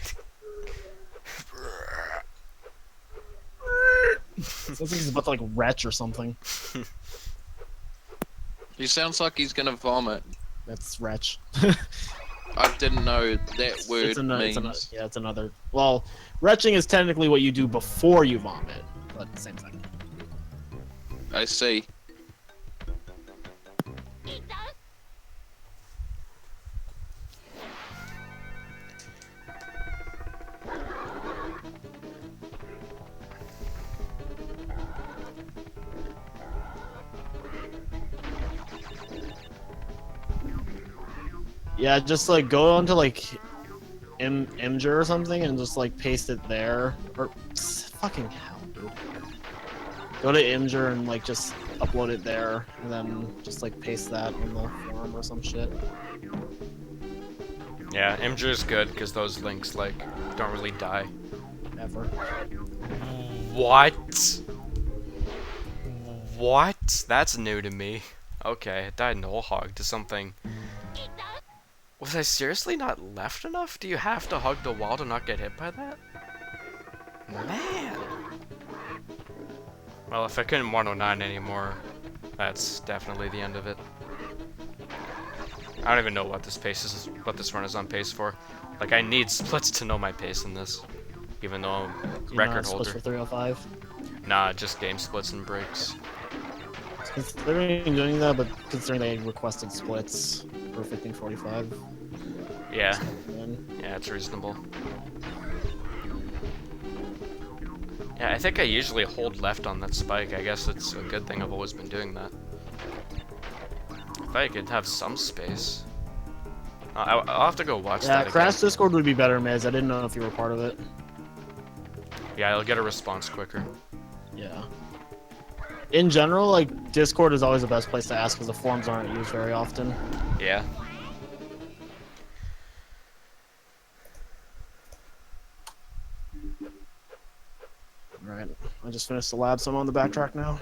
Sounds like he's about to like retch or something. He sounds like he's gonna vomit. That's retch. I didn't know that word means. It's another. Well, retching is technically what you do before you vomit, but same thing. I see. Yeah, just like go onto like Imgur or something and just like paste it there. Or fucking hell, dude. Go to Imgur and like just upload it there, and then just like paste that on the forum or some shit. Yeah, Imdur's good because those links like don't really die. Ever. What? What? That's new to me. Okay, it died null hog to something. Was I seriously not left enough? Do you have to hug the wall to not get hit by that? Man. Well, if I couldn't 109 anymore, that's definitely the end of it. I don't even know what this run is on pace for. Like, I need splits to know my pace in this, even though I'm You record know, splits holder. for 305. Nah, just game splits and breaks. Considering doing that, but considering they requested splits for 1545. Yeah, Then yeah, it's reasonable. Yeah, I think I usually hold left on that spike. I guess it's a good thing I've always been doing that. If I could have some space. I'll have to go watch that again. Crash Discord would be better, Miz. I didn't know if you were part of it. Yeah, I'll get a response quicker. Yeah. In general, like, Discord is always the best place to ask because the forums aren't used very often. Yeah. Alright, I just finished the lab, so I'm on the backtrack now.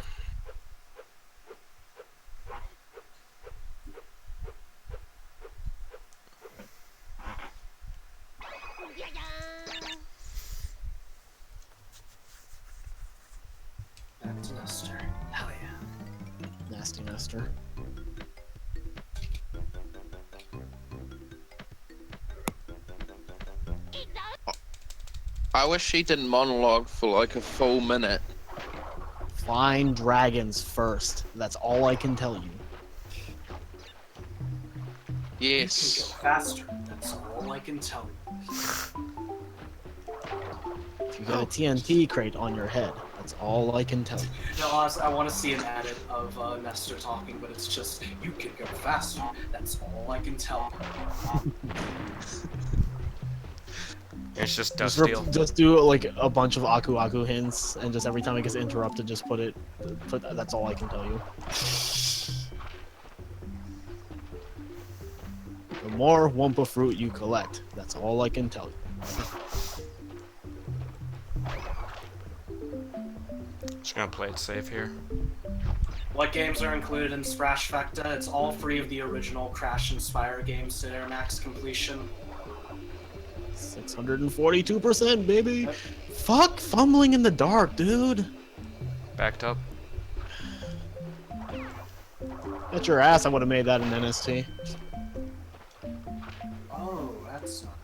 Back to Nestor. Hell yeah. Nasty Nestor. I wish he didn't monologue for like a full minute. Find dragons first. That's all I can tell you. You can Yes. go faster. That's all I can tell you. If you got a TNT crate on your head, that's all I can tell you. No, honestly, I want to see an edit of Nestor talking, but it's just, you can go faster. That's all I can tell you. It's just dust steel. Just do like a bunch of Aku Aku hints, and just every time it gets interrupted, just put that's all I can tell you. The more Wumpa fruit you collect, that's all I can tell you. Just gonna play it safe here. What games are included in Trifecta? It's all 3 of the original Crash and Spire games to their max completion. 642%, baby. Fuck fumbling in the dark, dude. Backed up. Bet your ass I would have made that in NST. Oh, that's not...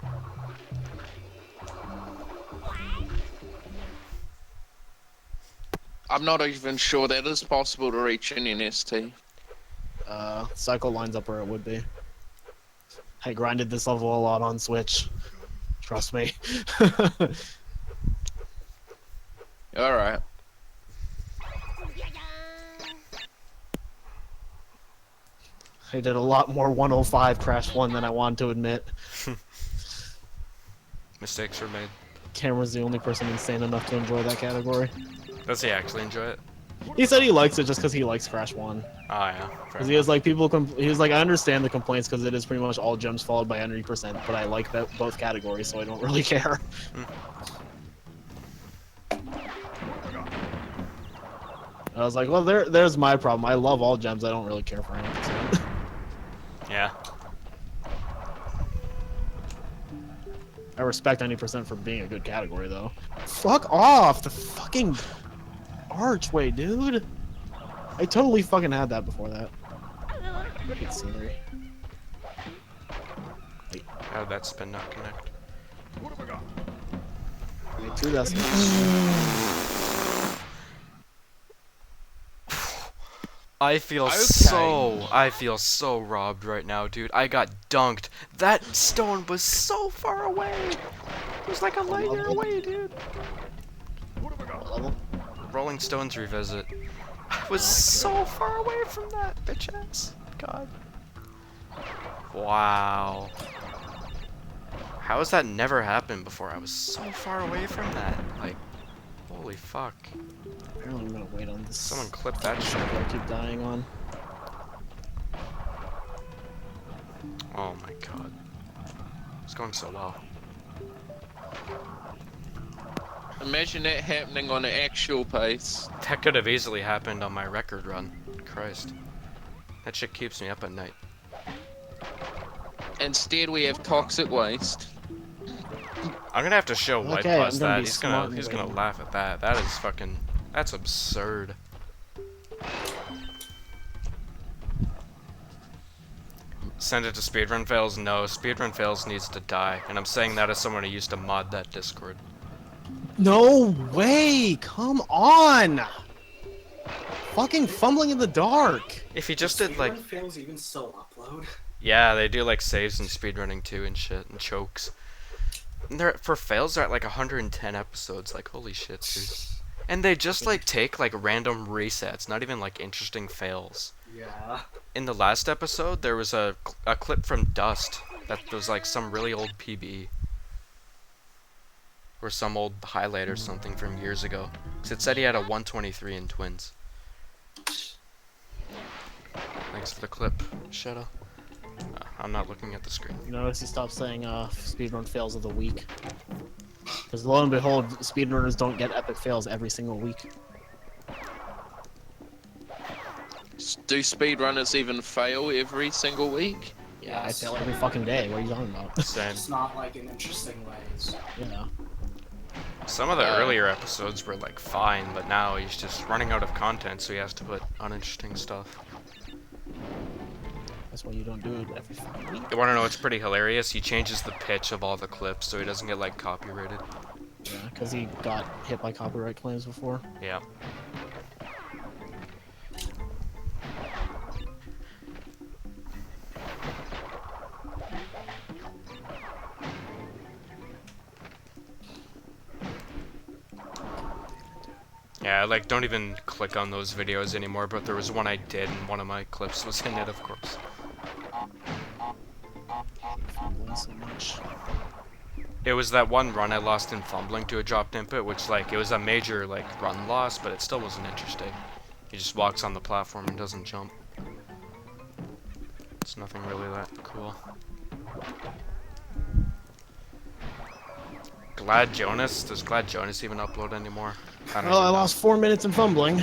I'm not even sure that is possible to reach in NST. Cycle lines up where it would be. I grinded this level a lot on Switch. Trust me. Alright. I did a lot more 105 Crash 1 than I wanted to admit. Mistakes were made. Cameron's the only person insane enough to enjoy that category. Does he actually enjoy it? He said he likes it just because he likes Crash 1. Ah, yeah. Fair Because he was like, he was like, I understand the complaints because it is pretty much all gems followed by 100%, but I like both categories, so I don't really care. I was like, well, there's my problem. I love all gems. I don't really care for 100%. Yeah. I respect 90% for being a good category, though. Fuck off! The fucking archway, dude! I totally fucking had that before that. I hate scenery. How did that spin not connect? Wait, 2 decimals. I feel so robbed right now, dude. I got dunked. That stone was so far away. It was like a light year away, dude. What level? Rolling Stones revisit. I was so far away from that, bitch ass. God. Wow. How has that never happened before? I was so far away from that. Like, holy fuck. Apparently I'm gonna wait on this. Someone clip that shit. I keep dying on. Oh my god. It's going so well. Imagine that happening on an actual pace. That could have easily happened on my record run. Christ. That shit keeps me up at night. Instead, we have toxic waste. I'm gonna have to show White Okay, Plus I'm gonna that. be He's smart gonna and gonna wait. laugh at that. That is fucking. That's absurd. Send it to Speedrun Fails? No, Speedrun Fails needs to die. And I'm saying that as someone who used to mod that Discord. No way! Come on! Fucking fumbling in the dark. If he just did like. Speedrun fails even still upload. Yeah, they do like saves and speedrunning too and shit and chokes. And they're for fails they're at like 110 episodes, like holy shit, dude. And they just like take like random resets, not even like interesting fails. Yeah. In the last episode, there was a clip from Dust that was like some really old PB. Or some old highlight or something from years ago. 'Cause it said he had a 123 in twins. Thanks for the clip, Shadow. I'm not looking at the screen. Notice he stopped saying speedrun fails of the week. Because lo and behold, speedrunners don't get epic fails every single week. Do speedrunners even fail every single week? Yeah, I Yes. fail every fucking day. What are you talking about? Same. It's not like in interesting ways. Yeah. Some of the earlier episodes were like fine, but now he's just running out of content, so he has to put uninteresting stuff. That's why you don't do it every fucking week. You wanna know what's pretty hilarious? He changes the pitch of all the clips so he doesn't get like copyrighted. Yeah, because he got hit by copyright claims before. Yeah. Yeah, like, don't even click on those videos anymore, but there was one I did, and one of my clips was in it, of course. Fumbling so much. It was that one run I lost in fumbling to a dropped input, which, like, it was a major, like, run loss, but it still wasn't interesting. He just walks on the platform and doesn't jump. It's nothing really that cool. Glad Jonas? Does Glad Jonas even upload anymore? I don't Well, I even know. lost 4 minutes in fumbling.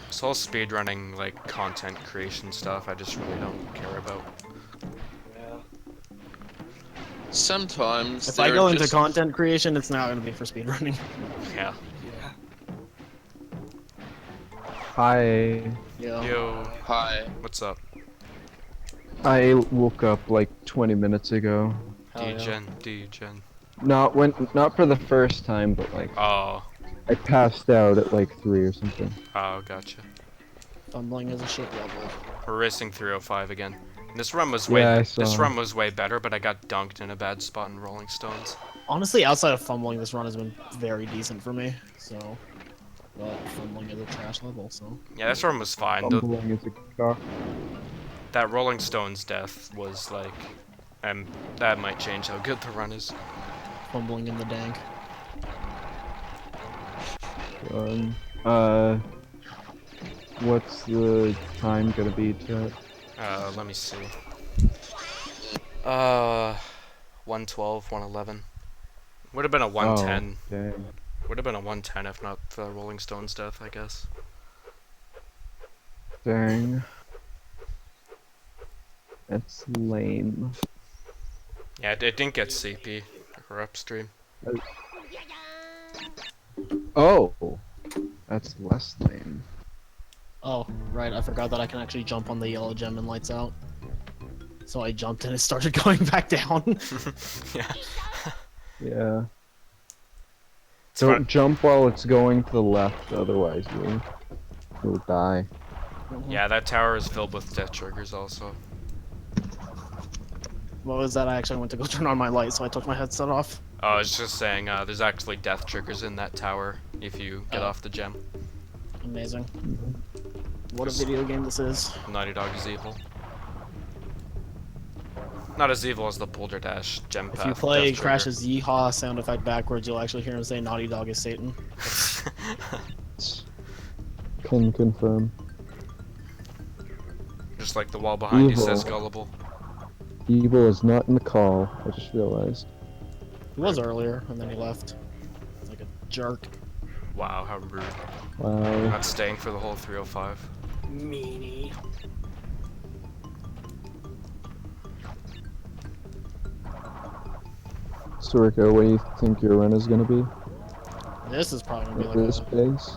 This whole speedrunning, like, content creation stuff, I just really don't care about. Yeah. Sometimes If I go into content creation, it's not going to be for speedrunning. Yeah. Yeah. Hi. Yeah. Yo, Hi. what's up? I woke up like 20 minutes ago. Hell yeah. D-Gen. Not for the first time, but like Oh, I passed out at like 3 or something. oh, gotcha. Fumbling is a shit level. We're racing 305 again. This run was Yeah, I way saw. way better, but I got dunked in a bad spot in Rolling Stones. Honestly, outside of fumbling, this run has been very decent for me. So, but fumbling is a trash level. So Yeah, this run was fine. Fumbling is a cock. That Rolling Stones death was like, that might change how good the run is. fumbling in the dank. What's the time gonna be to it? Let me see. 112, 111. Would have been a 110. Oh, dang. Would have been a 110 if not for the Rolling Stones death, I guess. Dang. That's lame. Yeah, it didn't get CP or upstream. Oh! That's less lame. Oh, right. I forgot that I can actually jump on the yellow gem and lights out. So I jumped and it started going back down. Yeah. Yeah. It's Don't fun. jump while it's going to the left, otherwise you'll die. Yeah, that tower is filled with death triggers also. What was that? I actually went to go turn on my light, so I took my headset off. Oh, I was just saying, there's actually death triggers in that tower if you get Oh. off the gem. Amazing. What a video game this is. Naughty Dog is evil. Not as evil as the Boulder Dash gem path. If you play death trigger. Crash's yeehaw sound effect backwards, you'll actually hear him say Naughty Dog is Satan. Can confirm. Just like the wall behind you Evil. says gullible. Evil is not in the call. I just realized. He was earlier, and then he left. Like a jerk. Wow, how rude. Wow. Not staying for the whole 305. Meanie. Sorika, what do you think your run is gonna be? This is probably gonna be At like this a pace?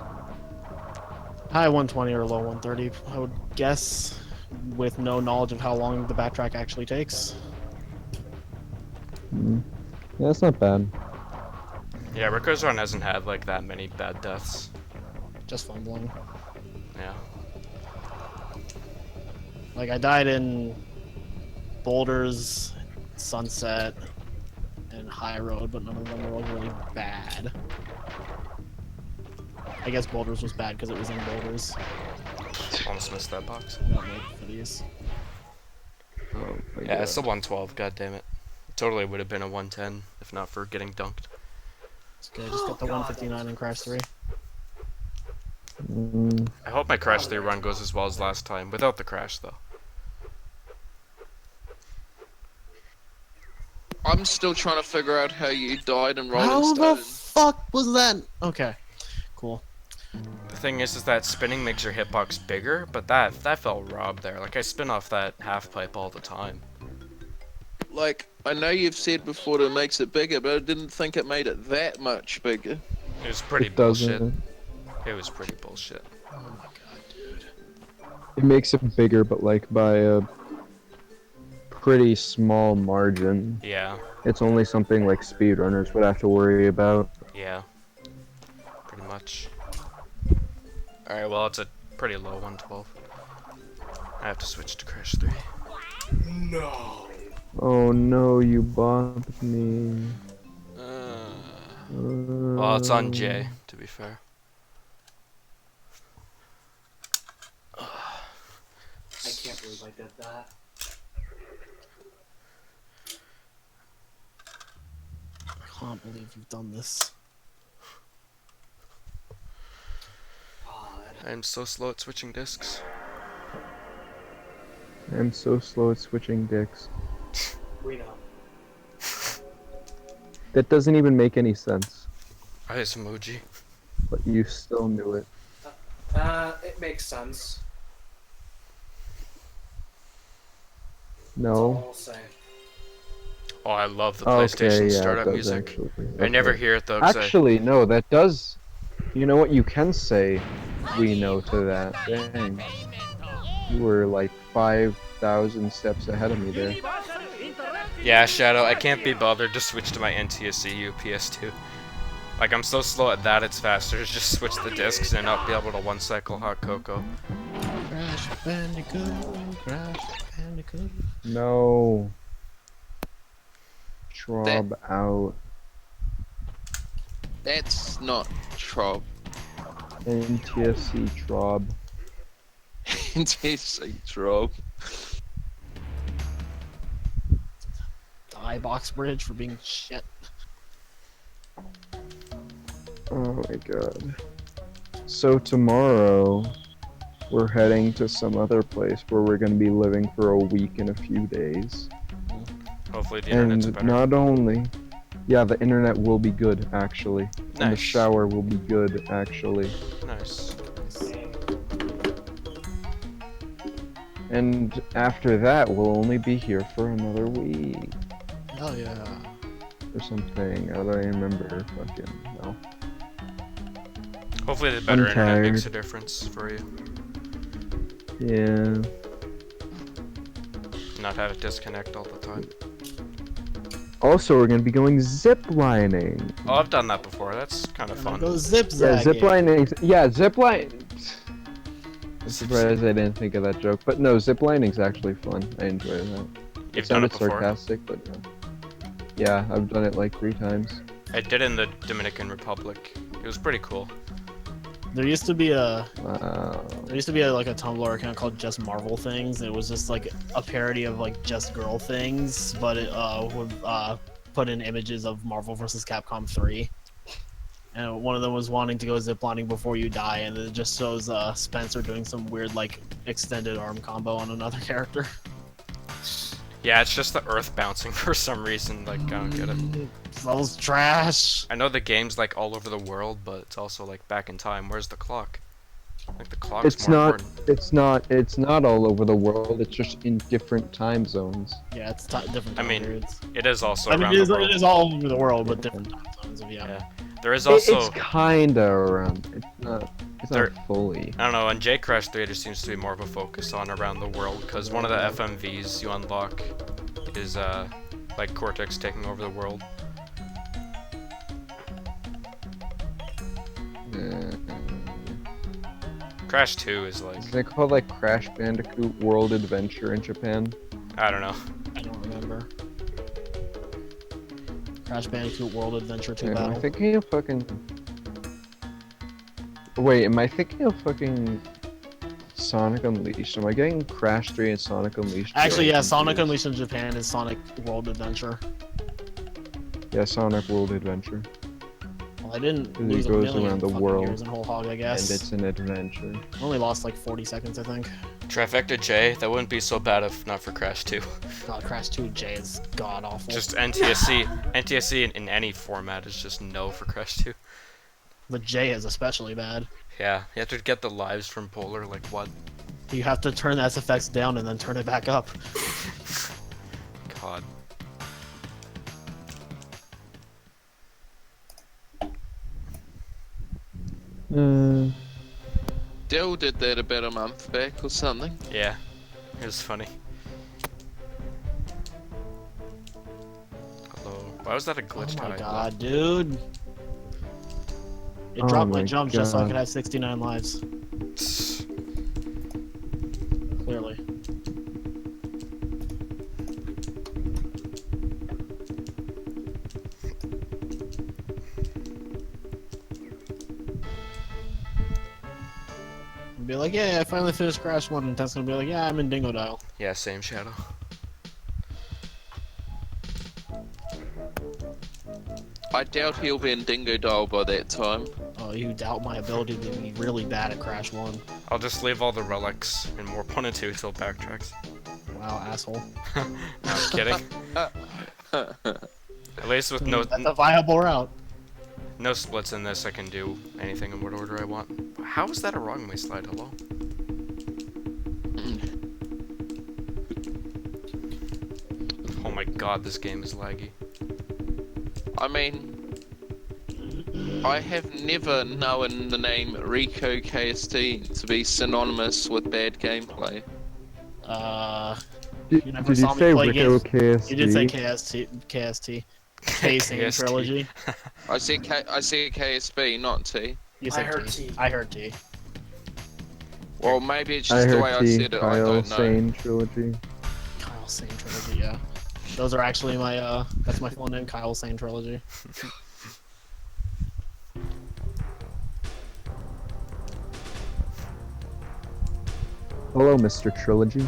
high 120 or low 130, I would guess, with no knowledge of how long the backtrack actually takes. Hmm. Yeah, that's not bad. Yeah, Rico's run hasn't had like that many bad deaths. Just fumbling. Yeah. Like, I died in Boulders, Sunset, and High Road, but none of them were really bad. I guess Boulders was bad because it was in Boulders. Almost missed that box. Not made for these. Oh my Yeah, god. it's a 112, god damn it. Totally would have been a 110 if not for getting dunked. It's good. Just got the 159 in Crash 3. Mm, I hope my Crash 3 run goes as well as last time, without the crash though. I'm still trying to figure out how you died in Rolling How Stone. the fuck was that? Okay, cool. The thing is that spinning makes your hitbox bigger, but that felt robbed there. Like I spin off that half pipe all the time. Like, I know you've said before that it makes it bigger, but I didn't think it made it that much bigger. It was pretty it bullshit. doesn't. It was pretty bullshit. Oh my god, dude. It makes it bigger, but like by a pretty small margin. Yeah, It's only something like speedrunners would have to worry about. yeah. Pretty much. Alright, well it's a pretty low 112. I have to switch to Crash 3. No. Oh no, you bopped me. Well, it's on J, to be fair. I can't believe I did that. I can't believe you've done this. God. I'm so slow at switching discs. I'm so slow at switching dicks. We know. That doesn't even make any sense, Ice emoji. but you still knew it. It makes sense. That's No. all I'll say. Oh, I love the Okay, PlayStation yeah, it startup does music. actually. I never Okay. hear it though, 'cause Actually, no, that does. You know what? You can say we know to that. Dang. You were like 5,000 steps ahead of me there. yeah, Shadow, I can't be bothered to switch to my NTSC PS2. Like, I'm so slow at that, it's faster to just switch the discs and not be able to one-cycle Hot Cocoa. Crash Bandicoot, Crash Bandicoot. No. Trob out. That's not Trob. NTSC Trob. NTSC Trob. The iBox bridge for being shit. Oh my god. So tomorrow, we're heading to some other place where we're gonna be living for a week and a few days. Hopefully the internet's And better. not only, yeah, the internet will be good actually, and the Nice. shower will be good actually. Nice. And after that, we'll only be here for another week Hell yeah. or something. I don't remember. Fucking no. Hopefully the better I'm internet makes a tired. difference for you. Yeah. Not have it disconnect all the time. Also, we're gonna be going zip lining. Oh, I've done that before. That's kind of And fun. go zip Yeah, zagging. zip lining. Yeah, zip line. I'm surprised I didn't think of that joke, but no, zip lining's actually fun. I enjoy that. You've It done sounded it before. sarcastic, but no. Yeah, I've done it like 3 times. I did it in the Dominican Republic. It was pretty cool. There used to be a Wow. like a Tumblr account called Just Marvel Things. And it was just like a parody of like Just Girl Things, but it would put in images of Marvel vs. Capcom 3. And one of them was wanting to go ziplining before you die, and it just shows Spencer doing some weird like extended arm combo on another character. Yeah, it's just the Earth bouncing for some reason. Like, I don't get it. This level's trash. I know the game's like all over the world, but it's also like back in time. Where's the clock? Like the clock's It's more not. important. It's not all over the world. It's just in different time zones. Yeah, it's different I time mean, periods. It is also I mean, around it is, the world. it is all over the world, but different time zones. Yeah. Yeah. There is also It's kinda around. It's not. It's There- not fully. I don't know. In J Crash 3, there seems to be more of a focus on around the world because one of the FMVs you unlock is like Cortex taking over the world. Crash 2 is like Is it called like Crash Bandicoot World Adventure in Japan? I don't know. I don't remember. Crash Bandicoot World Adventure 2 Am I Battle. thinking of fucking? Wait, am I thinking of fucking Sonic Unleashed? Am I getting Crash 3 and Sonic Unleashed? Actually, yeah, confused? Sonic Unleashed in Japan is Sonic World Adventure. Yeah, Sonic World Adventure, Well, I didn't He lose a goes million around the fucking world, years in whole hog, I and guess. it's an adventure. I only lost like 40 seconds, I think. Trifecta J, that wouldn't be so bad if not for Crash 2. God, Crash 2 J is god awful. Just NTSC in any format is just no for Crash 2. The J is especially bad. Yeah, you have to get the lives from Polar, like what? You have to turn the SFX down and then turn it back up. God. Dill did that about a month back or something. Yeah, it was funny. Hello. Why was that a glitch? Oh my tile? god, dude. It Oh dropped my my jump just so I God. could have 69 lives. Clearly. Be like, yeah, I finally finished Crash 1, and Tess gonna be like, yeah, I'm in Dingo Dial. Yeah, same Shadow. I doubt he'll be in Dingo Dial by that time. Oh, you doubt my ability to be really bad at Crash 1. I'll just leave all the relics in Warp 1 and 2 till it backtracks. Wow, asshole. I'm kidding. At least with That's a viable route. no splits in this, I can do anything in what order I want. How is that a wrong way slide? Hello? Oh my god, this game is laggy. I mean, I have never known the name Rico KST to be synonymous with bad gameplay. Did, You never did you saw me say play Rico games. KSD? You did say KST. K-Sane KST. Trilogy. I said KSB, not T. You I said heard T. T. I heard T. Well, maybe it's I just the heard way I T. said it. I Kyle don't know. Sane Trilogy. Kyle Sane Trilogy, yeah. Those are actually my, that's my full name, Kyle Sane Trilogy. Hello, Mr. Trilogy.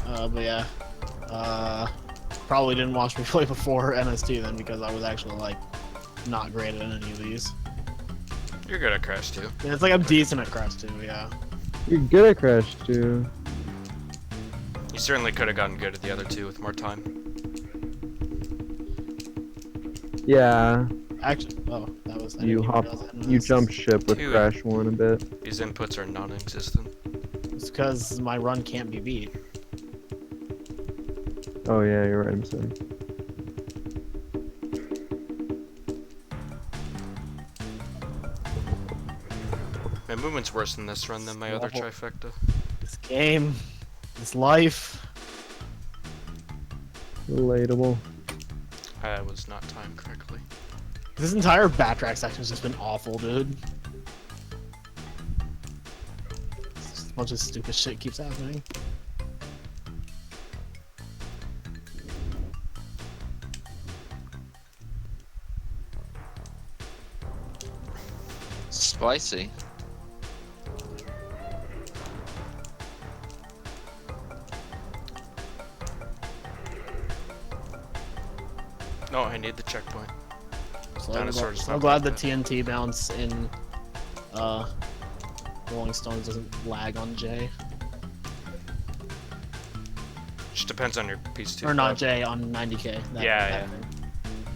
But yeah. Probably didn't watch me play before NST then because I was actually, like, not great at any of these. You're good at Crash 2. Yeah, it's like I'm decent at Crash 2, yeah. You're good at Crash 2. You certainly could have gotten good at the other two with more time. Yeah, Actually, oh, that was... I you didn't even hop, realize I had you this. jumped ship with Dude. Crash 1 a bit. These inputs are non-existent. It's because my run can't be beat. Oh yeah, you're right, I'm sorry. My movement's worse in this run than my other Level. trifecta. This game, this life. Relatable. I was not timed correctly. This entire backtrack section's just been awful, dude. Just a bunch of stupid shit keeps happening. Spicy. No, I need the checkpoint. So Dinosaurs I'm not glad the like that. TNT bounce in Rolling Stones doesn't lag on J. Just depends on your PC. Or not J, on 90K. Yeah. thing.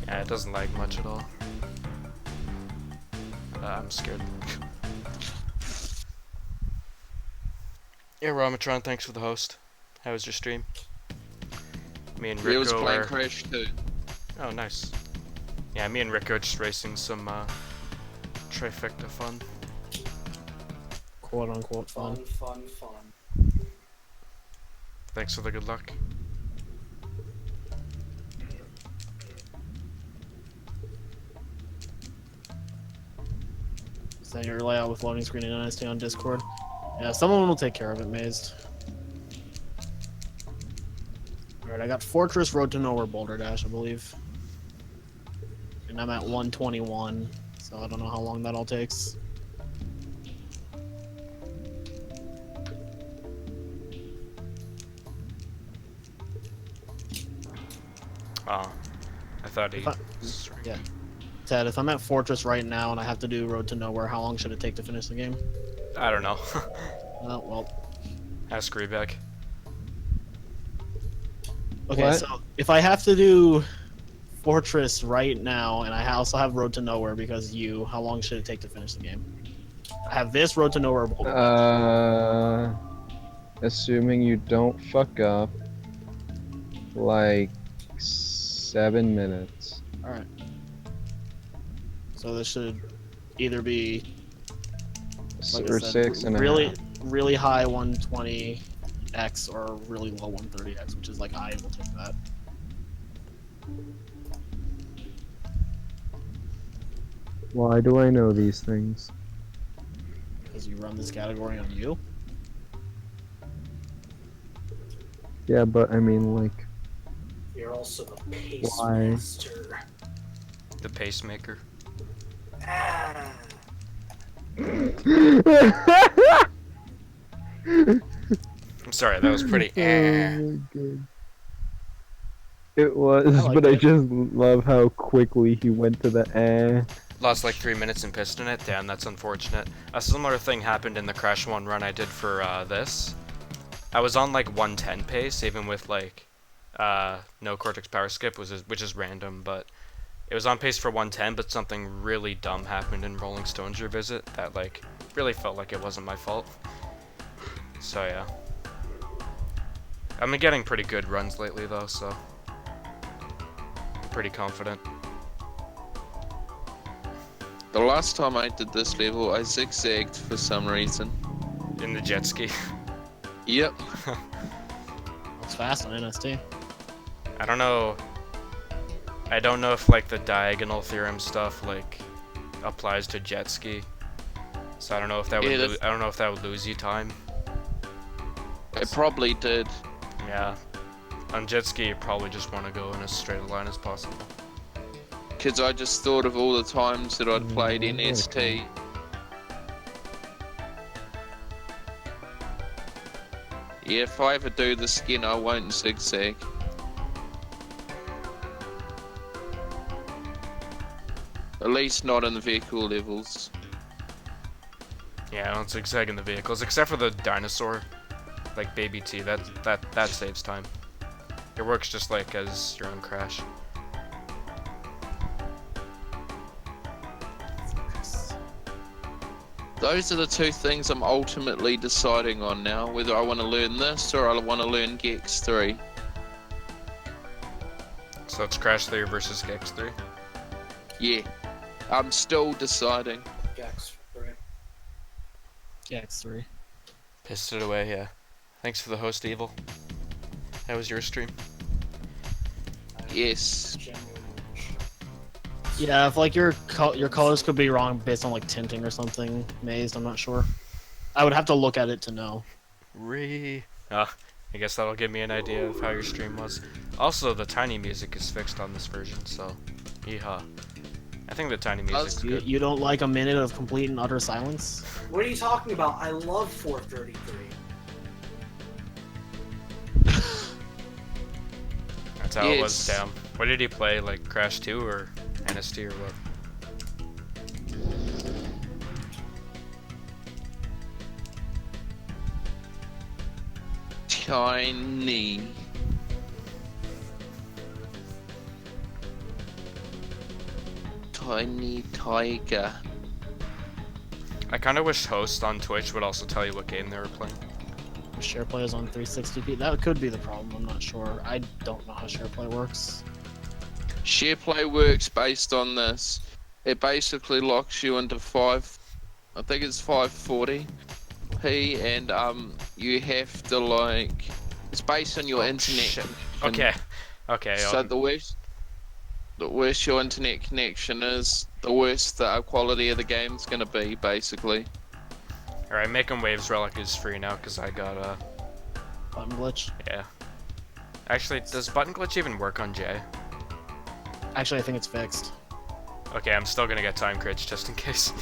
Yeah, it doesn't lag much at all. I'm scared. Yeah, Ramatron, thanks for the host. How was your stream? Me and He was Rico playing are... Crash too. Oh, nice. Yeah, me and Rico are just racing some Trifecta fun. Quote unquote Fun, fun. fun, fun. Thanks for the good luck. Is that your layout with loading screen and NST on Discord? Yeah, someone will take care of it, Mazed. Alright, I got Fortress Road to Nowhere Boulder Dash, I believe. And I'm at 121, so I don't know how long that all takes. Oh, I thought he... If I- Yeah. Ted, if I'm at Fortress right now and I have to do Road to Nowhere, how long should it take to finish the game? I don't know. Oh, well. Ask Rebeck. Okay, What? so if I have to do Fortress right now, and I also have Road to Nowhere because how long should it take to finish the game? I have this Road to Nowhere Boulder Dash. Assuming you don't fuck up, like 7 minutes. Alright. So this should either be like I Or said, 6 and a really, half. really high 120x or really low 130x, which is like I will take that. Why do I know these things? Because you run this category on you. Yeah, but I mean, like, You're also the pace Why? master. The pacemaker. Ah. I'm sorry, that was pretty It was, I liked but I it. just love how quickly he went to the Lost like 3 minutes in piston it. Damn, that's unfortunate. A similar thing happened in the Crash 1 run I did for this. I was on like 110 pace, even with like no Cortex power skip, which is random, but it was on pace for 110, but something really dumb happened in Rolling Stones Revisit that like really felt like it wasn't my fault. So yeah. I've been getting pretty good runs lately though, so I'm pretty confident. The last time I did this level, I zigzagged for some reason. In the jet ski. Yep. It's fast on NST. I don't know. I don't know if like the diagonal theorem stuff like applies to jet ski. So I don't know if that would Yeah, I don't know if that would lose you time. It probably did. Yeah. On jet ski you probably just want to go in as straight a line as possible. Because I just thought of all the times that I'd played in ST. Yeah, if I ever do the skin, I won't zigzag. At least not in the vehicle levels. Yeah, I don't zigzag in the vehicles except for the dinosaur, like Baby T. That saves time. It works just like as your own Crash. Those are the two things I'm ultimately deciding on now, whether I want to learn this or I want to learn Gex 3. So it's Crash 3 versus Gex 3. Yeah, I'm still deciding. Gex 3. Yeah, X3. Pissed it away, yeah. Thanks for the host, Evil. How was your stream? Yes. Genuine. Yeah, if like your colors could be wrong based on like tinting or something, Mazed, I'm not sure. I would have to look at it to know. I guess that'll give me an idea of how your stream was. Also, the tiny music is fixed on this version, so yeehaw. I think the tiny music's You, good. you don't like a minute of complete and utter silence? What are you talking about? I love 433. That's how it was, Yes. damn. What did he play, like Crash 2 or NST or what? Tiny. Tiny tiger. I kind of wish host on Twitch would also tell you what game they were playing. Share play is on 360p. That could be the problem. I'm not sure. I don't know how share play works. SharePlay works based on this. It basically locks you into I think it's 540p, and you have to like. It's based on your internet. Shit. connection. Okay. So the worse your internet connection is, the worse the quality of the game's gonna be, basically. Alright, Making Waves Relic is free now because I got Button glitch. yeah. Actually, does button glitch even work on J? Actually, I think it's fixed. Okay, I'm still gonna get time crits just in case.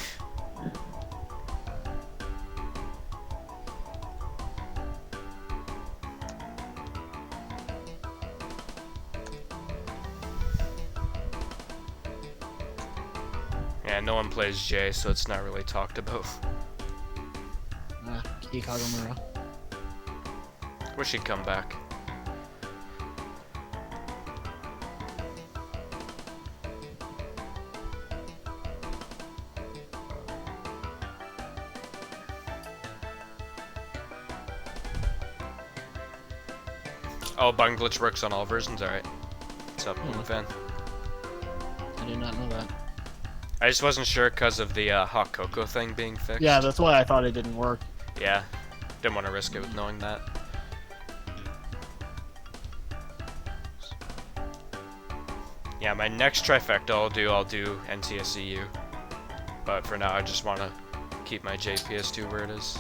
Yeah, no one plays J, so it's not really talked about. Key Kagomura. Wish he'd come back. Oh, button glitch works on all versions? Alright. What's up, Moon fan? I did not know that. I just wasn't sure because of the hot cocoa thing being fixed. Yeah, that's why I thought it didn't work. Yeah. Didn't want to risk it with knowing that. Yeah, my next trifecta I'll do NTSEU. But for now, I just want to keep my JPS2 where it is.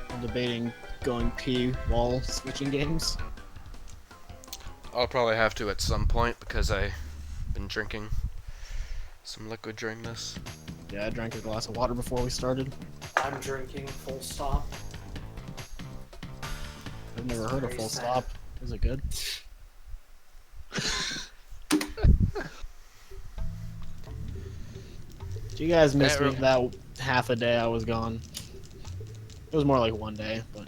I'm debating going P while switching games. I'll probably have to at some point because I've been drinking some liquid during this. Yeah, I drank a glass of water before we started. I'm drinking full stop. I've never heard of Very full sad. stop. Is it good? Do you guys miss me that half a day I was gone? It was more like one day, but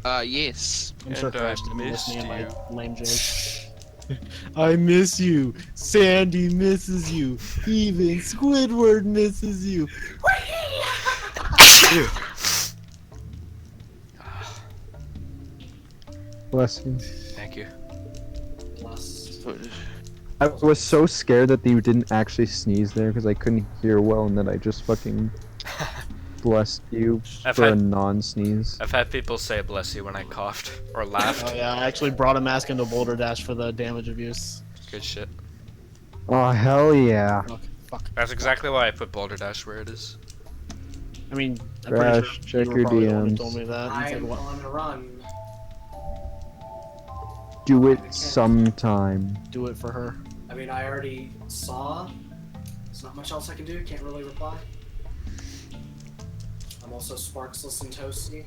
yeah. Yes. I'm sure And I Crash didn't miss missed me and my you. lame jokes. I miss you. Sandy misses you. Even Squidward misses you. Bless you. Thank you. Plus, I was so scared that you didn't actually sneeze there because I couldn't hear well, and then I just fucking blessed you I've for a had- non-sneeze. I've had people say bless you when I coughed or laughed. Oh yeah, I actually brought a mask into Boulder Dash for the damage abuse. Good shit. Oh hell yeah! Fuck. That's exactly why I put Boulder Dash where it is. I mean, I'm Crash, pretty sure check you were your probably the one who DMs. told me that. You said I'm what? on a run. Do it sometime. Do it for her. I mean, I already saw. There's not much else I can do. Can't really reply. I'm also sparksless and toasty.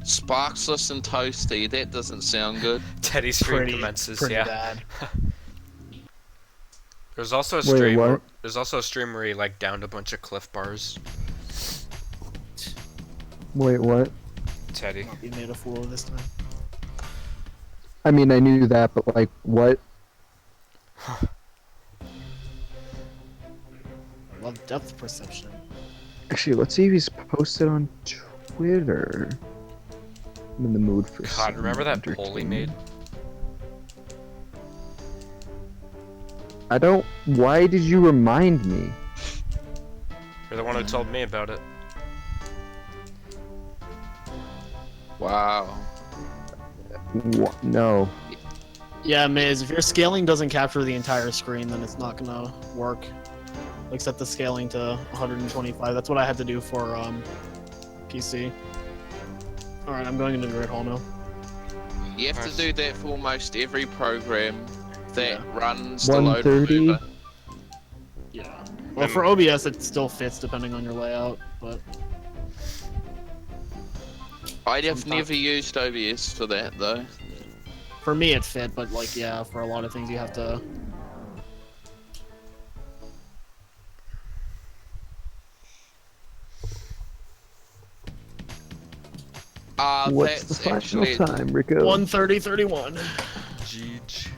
Sparksless and toasty. That doesn't sound good. Teddy stream commences. Pretty Yeah. bad. There's also a Wait, stream. what? There's also a stream where he like downed a bunch of Cliff Bars. Wait, what? Teddy. You made a fool of this time. I mean, I knew that, but like, what? I love depth perception. Actually, let's see if he's posted on Twitter. I'm in the mood for God, some remember that poll he made? entertainment. I don't. Why did you remind me? You're the one who told me about it. Wow. No. Yeah, Miz, if your scaling doesn't capture the entire screen, then it's not gonna work. Like, set the scaling to 125. That's what I had to do for PC. Alright, I'm going into Great Hall now. You have Nice. to do that for almost every program that Yeah. runs the load 130? remover. Yeah. Well, for OBS, it still fits depending on your layout, but I have Sometimes. never used OBS for that though. For me, it fit, but like, yeah, for a lot of things, you have to. What's the That's final actually time, Rico? 1:30:31. Jeej.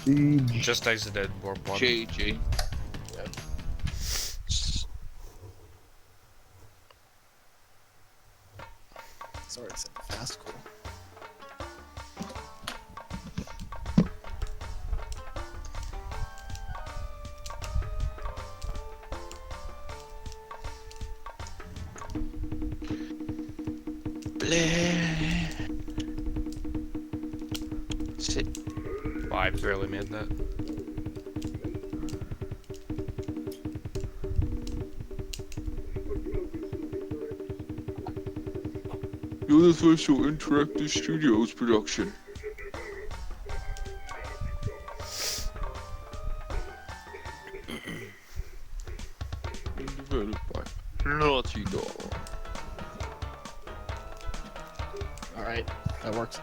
Siege. Just exited warp 1. GG. Sorry, I said fast. Cool. Sit. Well, I barely made that. Universal Interactive Studios production. Developed by Naughty Dog. All right, that works.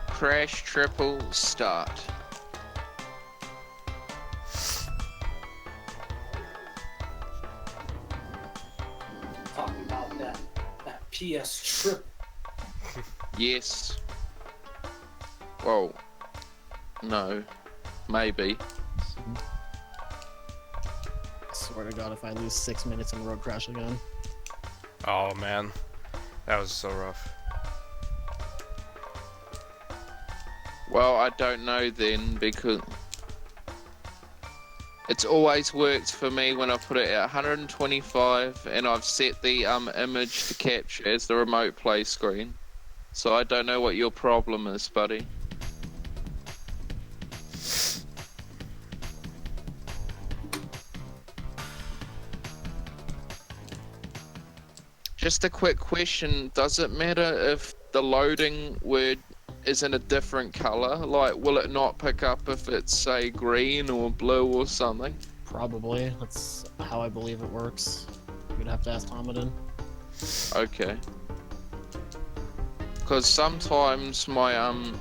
Crash triple start. Talking about that PS trip. Yes. Whoa. No. Maybe. I swear to God, if I lose 6 minutes in road crash again. Oh man, that was so rough. Well, I don't know then, because it's always worked for me when I put it at 125 and I've set the image to capture as the remote play screen. So I don't know what your problem is, buddy. Just a quick question, does it matter if the loading word is in a different color? Like, will it not pick up if it's, say, green or blue or something? Probably. That's how I believe it works. You'd have to ask Hamadin. Okay. Because sometimes my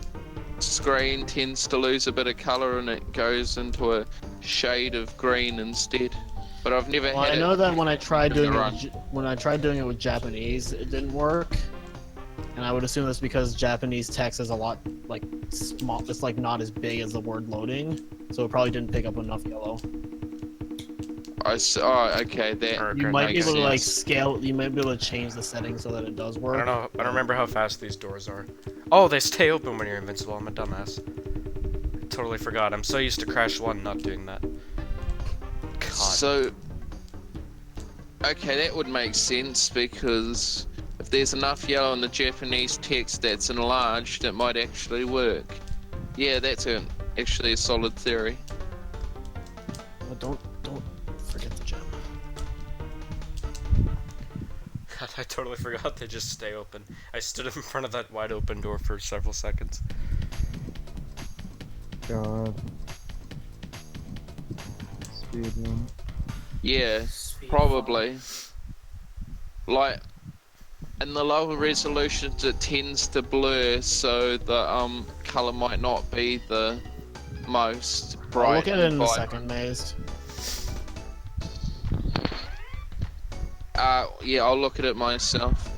screen tends to lose a bit of color and it goes into a shade of green instead. But I've never Well, had I it. know that when I tried in the doing run. when I tried doing it with Japanese, it didn't work. And I would assume that's because Japanese text is a lot like small. It's like not as big as the word loading, so it probably didn't pick up enough yellow. Oh, okay. That Or You Okay, might be makes able to like sense. scale. You might be able to change the settings so that it does work. I don't know. I don't remember how fast these doors are. Oh, they stay open when you're invincible. I'm a dumbass. Totally forgot. I'm so used to Crash 1 not doing that. God. So, okay, that would make sense because if there's enough yellow in the Japanese text that's enlarged, it might actually work. Yeah, that's actually a solid theory. But don't forget the gem. God, I totally forgot they just stay open. I stood in front of that wide open door for several seconds. God. Speedrun. Yeah, Speed probably. Like, in the lower resolutions, it tends to blur, so the color might not be the most I'll bright. look at it and in a vibrant. second, Mazed. Yeah, I'll look at it myself.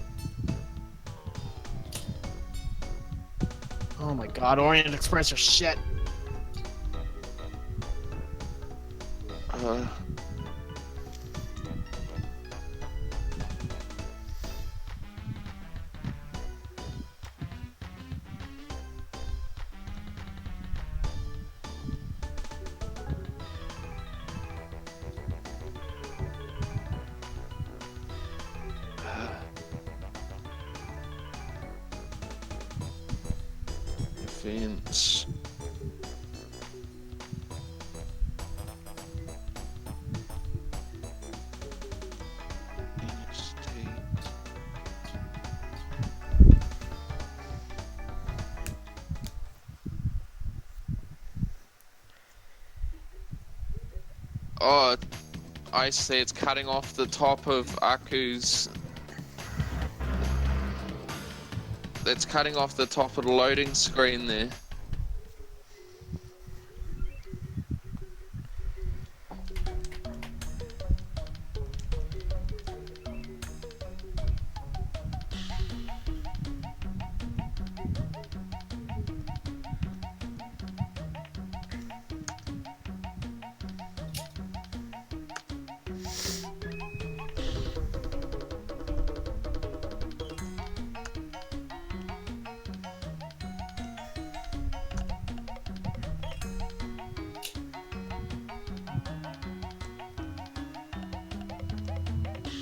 Oh my God, Orient Express are shit. Uh, Defense. Oh, I see. It's cutting off the top of Aku's That's cutting off the top of the loading screen there.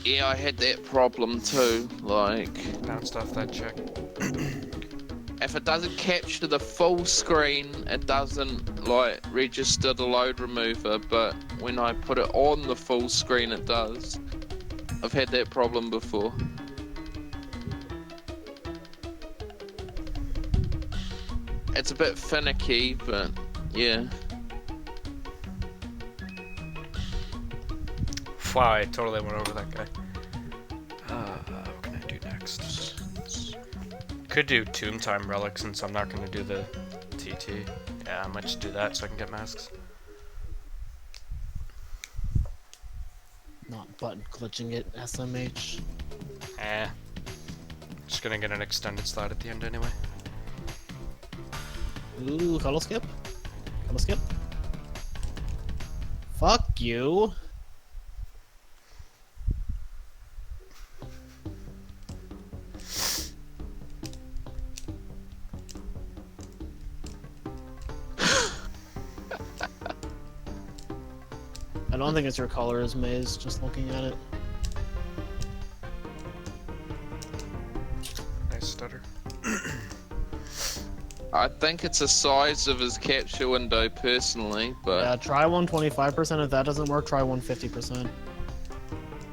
Yeah, I had that problem too. Like, Bounced off that check. if it doesn't capture the full screen, it doesn't like register the load remover, but when I put it on the full screen, it does. I've had that problem before. It's a bit finicky, but yeah. Wow, I totally went over that guy. What can I do next? Could do Tomb Time Relic since I'm not going to do the TT. Yeah, I might just do that so I can get masks. Not button glitching it, SMH. Just gonna get an extended slide at the end anyway. Ooh, cuddle skip? Cuddle skip? Fuck you! I don't think it's your colors, Maze, just looking at it. Nice stutter. I think it's the size of his capture window personally, but Yeah, try 125%. If that doesn't work, try 150%.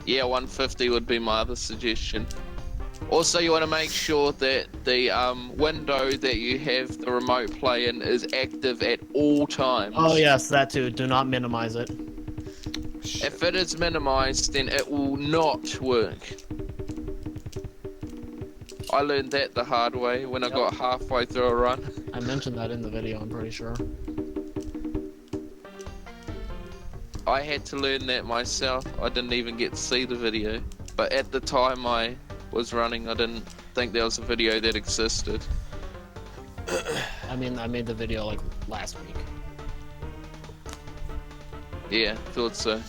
yeah, 150 would be my other suggestion. Also, you want to make sure that the window that you have the remote play in is active at all times. Oh yes, that too. Do not minimize it. If it is minimized, then it will not work. I learned that the hard way when I got halfway through a run. I mentioned that in the video, I'm pretty sure. I had to learn that myself. I didn't even get to see the video. But at the time I was running, I didn't think there was a video that existed. I mean, I made the video like last week. Yeah, thought so.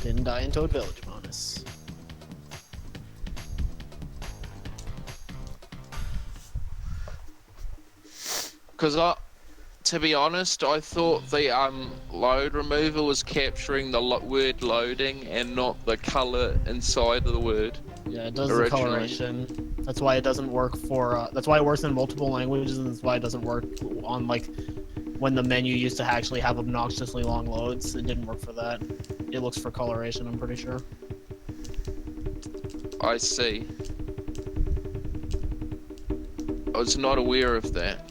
Didn't die in Toad Village, bonus. Because to be honest, I thought the load remover was capturing the word loading and not the color inside of the word. Yeah, it does Originally. the coloration. That's why it doesn't work for. That's why it works in multiple languages, and that's why it doesn't work on like when the menu used to actually have obnoxiously long loads. It didn't work for that. It looks for coloration, I'm pretty sure. I see. I was not aware of that.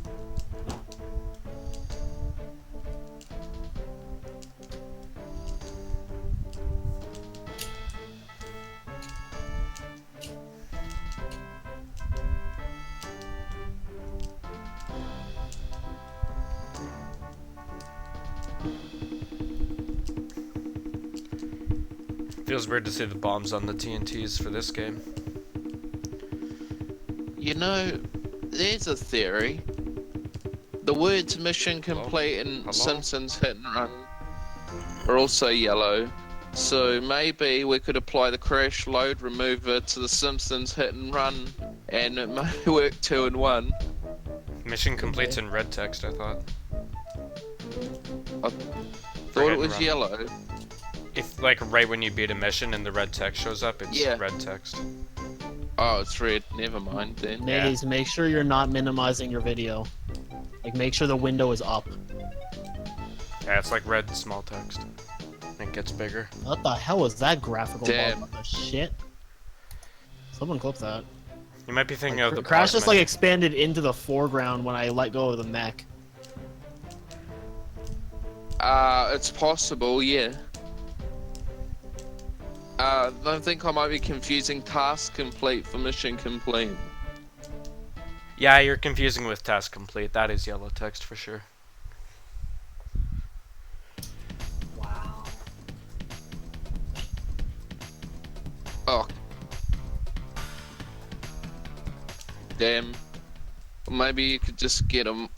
Feels weird to see the bombs on the TNTs for this game. You know, there's a theory. The words mission complete and Hello? Simpsons hit and run are also yellow. So maybe we could apply the crash load remover to the Simpsons hit and run and it might work 2 in 1. Mission completes in red text, I thought. I For thought hit it and was run. yellow. If, like, right when you beat a mission and the red text shows up, it's Yeah. red text. Oh, it's red. Never mind then. Maze, make sure you're not minimizing your video. Like, make sure the window is up. Yeah, it's like red small text. And it gets bigger. What the hell was that graphical Damn. bug? What the shit? Someone clip that. You might be thinking Like, of the Crash pause just like menu. expanded into the foreground when I let go of the mech. It's possible, yeah. I think I might be confusing task complete for mission complete. Yeah, you're confusing with task complete. That is yellow text for sure. Wow. Oh. Damn. Maybe you could just get them,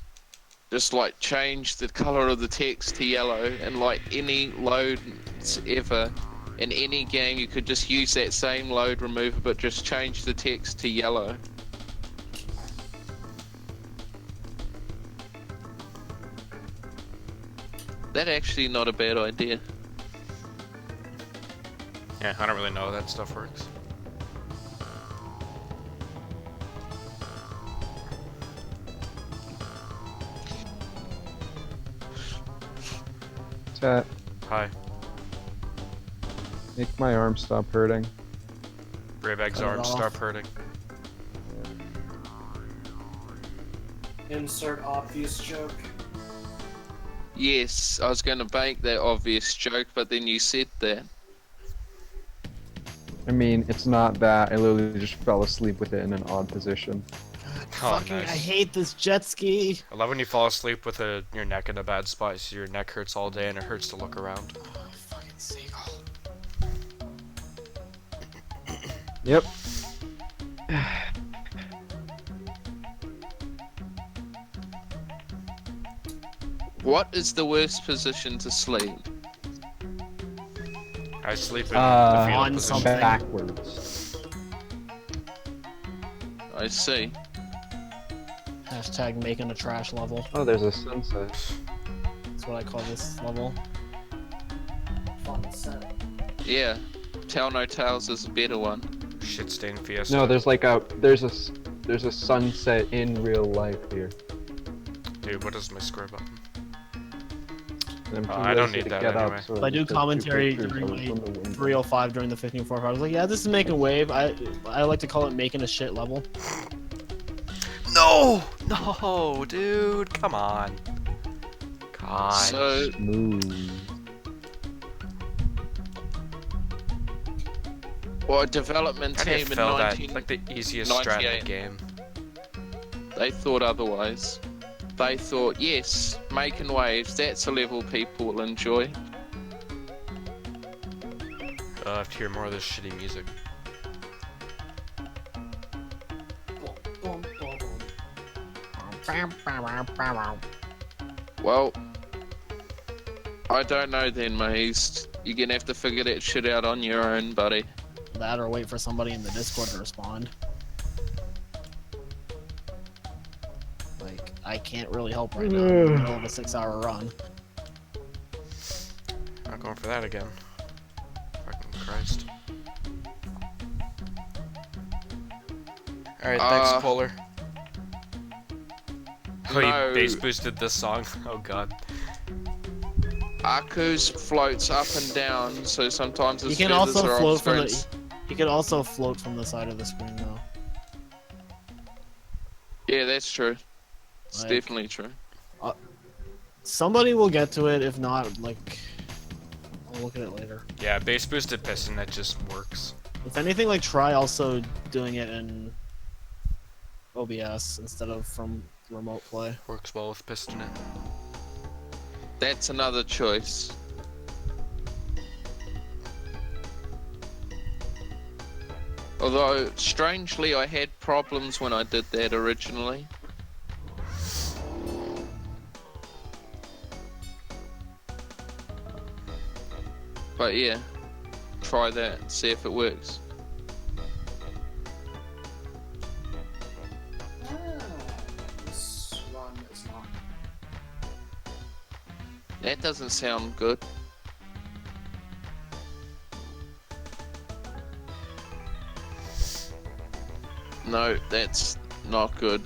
just like change the color of the text to yellow, and like any loads ever in any game, you could just use that same load remover, but just change the text to yellow. That actually not a bad idea. Yeah, I don't really know how that stuff works. Tat, Hi. make my arm stop hurting. Brave Cut it arms off. stop hurting. Insert obvious joke. Yes, I was going to make that obvious joke, but then you said that. I mean, it's not that. I literally just fell asleep with it in an odd position. Oh, Fucking, I nice. hate this jet ski. I love when you fall asleep with your neck in a bad spot, so your neck hurts all day and it hurts to look around. Oh, fucking seagull. Yep. What is the worst position to sleep? I sleep in the on fetal position. something. Backwards. I see. Hashtag making a trash level. Oh, there's a sunset. That's what I call this level. Fun set. Yeah, Tell No Tales is a better one. Shit stain fiesta. No, there's a sunset in real life here. Dude, what is my square button? And I'm too I don't lazy need to that get up, anyway. so If I do just took two commentary pictures during of it my from the window. 305 during the 1545, I was like, yeah, this is making wave. I like to call it making a shit level. No! No, dude, come on. God. So, Smooth. well, a development How do you team in fail that? 19... Like the easiest strat in 98. the game. They thought otherwise. They thought, yes, making waves, that's a level people will enjoy. I have to hear more of this shitty music. Boom, boom, boom. Well, I don't know then, Maze. You're gonna have to figure that shit out on your own, buddy. That or wait for somebody in the Discord to respond. Like, I can't really help right now. I'm in the middle of a 6-hour run. Not going for that again. Fucking Christ. Alright, thanks, Polar. Oh, no. you bass boosted this song? Oh god. Aku's floats up and down, so sometimes his He can feathers also are float off from the. screen. He could also float from the side of the screen, though. Yeah, that's true. It's Like- definitely true. Somebody will get to it. If not, like, I'll look at it later. Yeah, bass boosted piston, that just works. If anything, like, try also doing it in OBS instead of from remote play. Works well with piston in. That's another choice. Although, strangely, I had problems when I did that originally. But yeah, try that, see if it works. This run is not. That doesn't sound good. No, that's not good.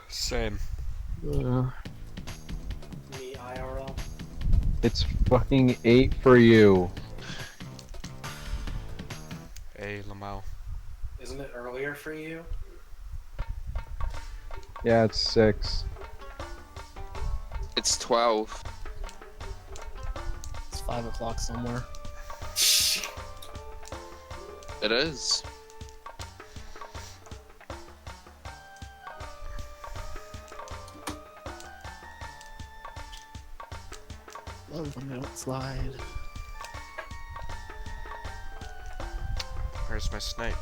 Same. Uh, Me IRL. it's fucking 8 for you. Hey, Lamau. Isn't it earlier for you? Yeah, it's 6. It's 12. It's 5 o'clock somewhere. It is. Love when they don't slide. Where's my snipe?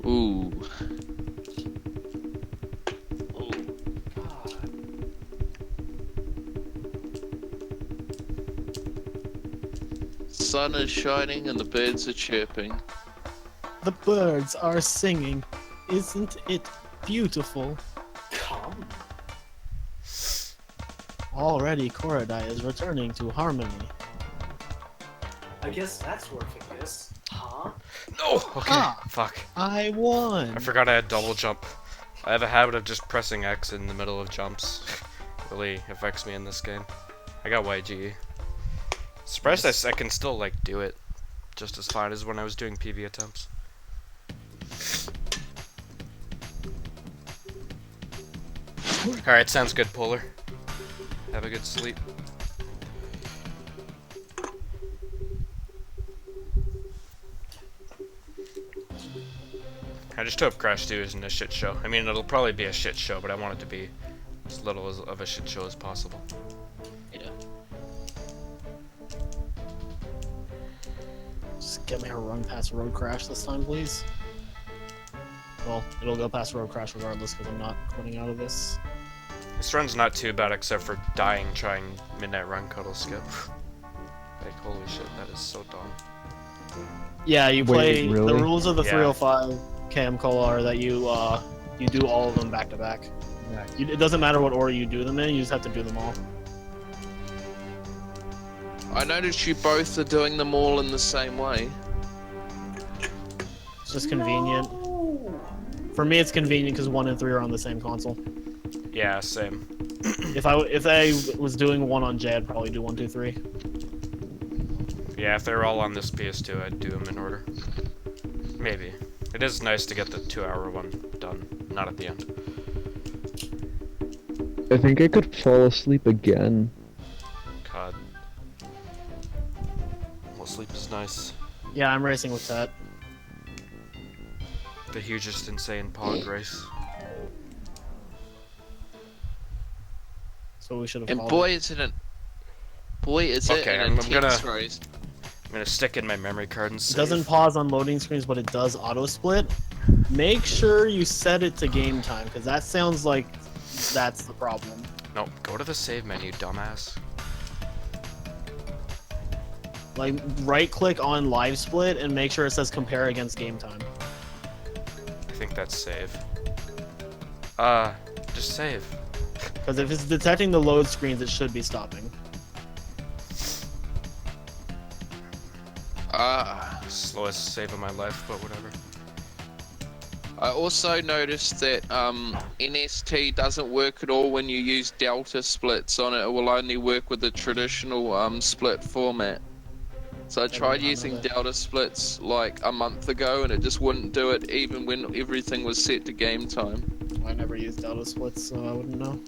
Ooh. God. Sun is shining and the birds are chirping. The birds are singing. Isn't it beautiful? Come. Already, Korodai is returning to harmony. I guess that's worth a guess. Huh? No! Okay, Ah. fuck. I won! I forgot I had double jump. I have a habit of just pressing X in the middle of jumps. Really affects me in this game. I got YG. Surprised Nice. I can still, like, do it just as fine as when I was doing PV attempts. Alright, sounds good, Polar. Have a good sleep. I just hope Crash 2 isn't a shit show. I mean, it'll probably be a shit show, but I want it to be as little of a shit show as possible. Yeah. Just get me a run past Road Crash this time, please. Well, it'll go past Road Crash regardless because I'm not quitting out of this. This run's not too bad except for dying trying Midnight Run Cuddle Skip. Like, holy shit, that is so dumb. Yeah, you play Wait, really? the rules of the Yeah. 305 Cam Cola are that you do all of them back to back. It doesn't matter what order you do them in, you just have to do them all. I noticed you both are doing them all in the same way. It's just convenient. No! For me, it's convenient because 1 and 3 are on the same console. Yeah, same. If I was doing one on J, I'd probably do 1, 2, 3. Yeah, if they're all on this PS2, I'd do them in order. Maybe. It is nice to get the 2-hour one done, not at the end. I think I could fall asleep again. God. Well, sleep is nice. Yeah, I'm racing with that. The hugest insane pog race. So we should have. And called boy, it. is it an... Boy, is it Okay, an I'm intense gonna- race. I'm gonna stick in my memory card and It save. doesn't pause on loading screens, but it does auto split. Make sure you set it to game time, because that sounds like that's the problem. No, go to the save menu, dumbass. Like, right-click on live split and make sure it says compare against game time. I think that's save. Just save. Because if it's detecting the load screens, it should be stopping. Slowest save of my life, but whatever. I also noticed that NST doesn't work at all when you use delta splits on it. It will only work with the traditional split format. So I tried using delta splits like a month ago and it just wouldn't do it even when everything was set to game time. I never used delta splits, so I wouldn't know.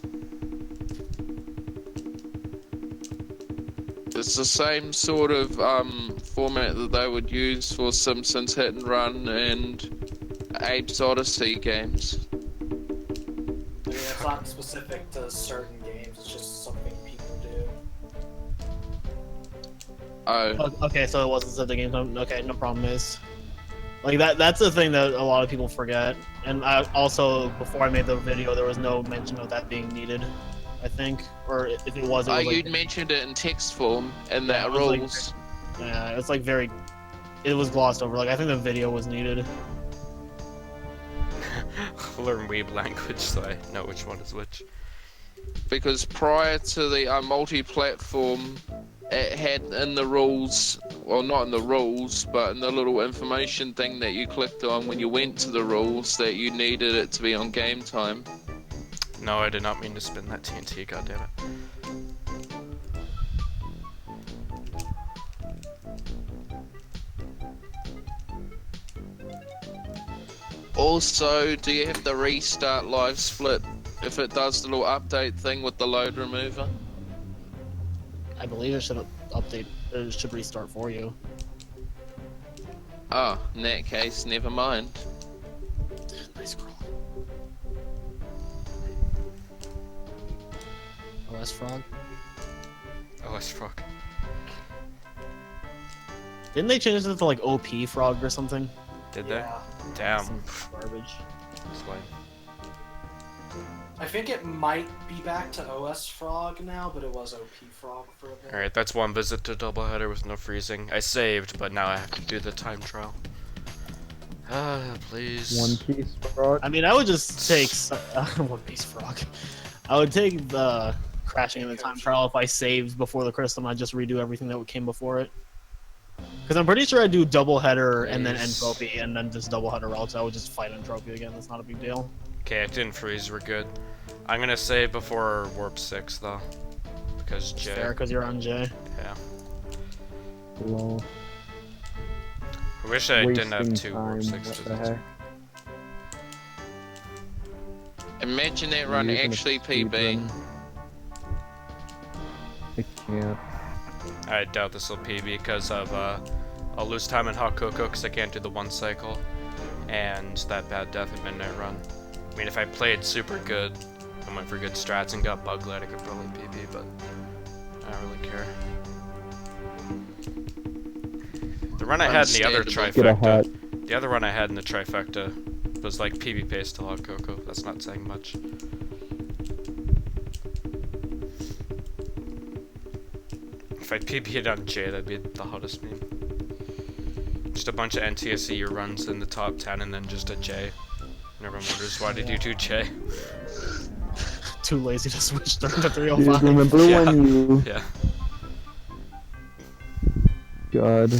It's the same sort of format that they would use for Simpsons Hit and Run and Abe's Odyssey games. I mean, it's not specific to certain games, it's just something people do. Oh, Okay, so it wasn't set to game time. Okay, no problem is. Like, that's the thing that a lot of people forget. And I also, before I made the video, there was no mention of that being needed, I think. Or if it was, it was you'd like, mentioned it in text form in Yeah, that it was like- rules. yeah, it's like very, it was glossed over. Like, I think the video was needed. Learn Weeb language so I know which one is which. because prior to the multi-platform, it had in the rules, well, not in the rules, but in the little information thing that you clicked on when you went to the rules, that you needed it to be on game time. No, I did not mean to spin that TNT, goddammit. Also, do you have the restart live split if it does the little update thing with the load remover? I believe it should update. It should restart for you. Oh, in that case, never mind. Nice scroll. OS Frog. Oh, that's fuck. Didn't they change it to like OP Frog or something? Did Yeah. they? Damn. Some garbage. That's lame. I think it might be back to OS Frog now, but it was OP Frog for a bit. Alright, that's one visit to doubleheader with no freezing. I saved, but now I have to do the time trial. Ah, please. One Piece Frog. I mean, I would just take One Piece Frog. I would take the crashing in the time trial if I saved before the crystal and I just redo everything that came before it. Because I'm pretty sure I do double header and then entropy and then just double header routes. I would just fight entropy again. That's not a big deal. Okay, it didn't freeze, we're good. I'm gonna save before warp 6 though. Because It's J. fair because you're on J. Yeah. Lol. I wish I didn't have Wasting 2 warp time, 6 what the visits. heck? Imagine that run You're gonna actually speed PB. run. I can't. I doubt this will PB because of I'll lose time in Hot Cocoa because I can't do the 1 cycle. And that bad death at midnight run. I mean, if I played super good and went for good strats and got bug light, I could probably PB, but I don't really care. The run I had in the other Understandable. Get a hat. trifecta, the other run I had in the trifecta was like PB pace to Hot Cocoa. That's not saying much. If I PB'd on J, that'd be the hottest meme. Just a bunch of NTSE runs in the top 10 and then just a J. And everyone wonders why did you do J? Too lazy to switch to Dude, 305. remember Yeah. when you... Yeah. God.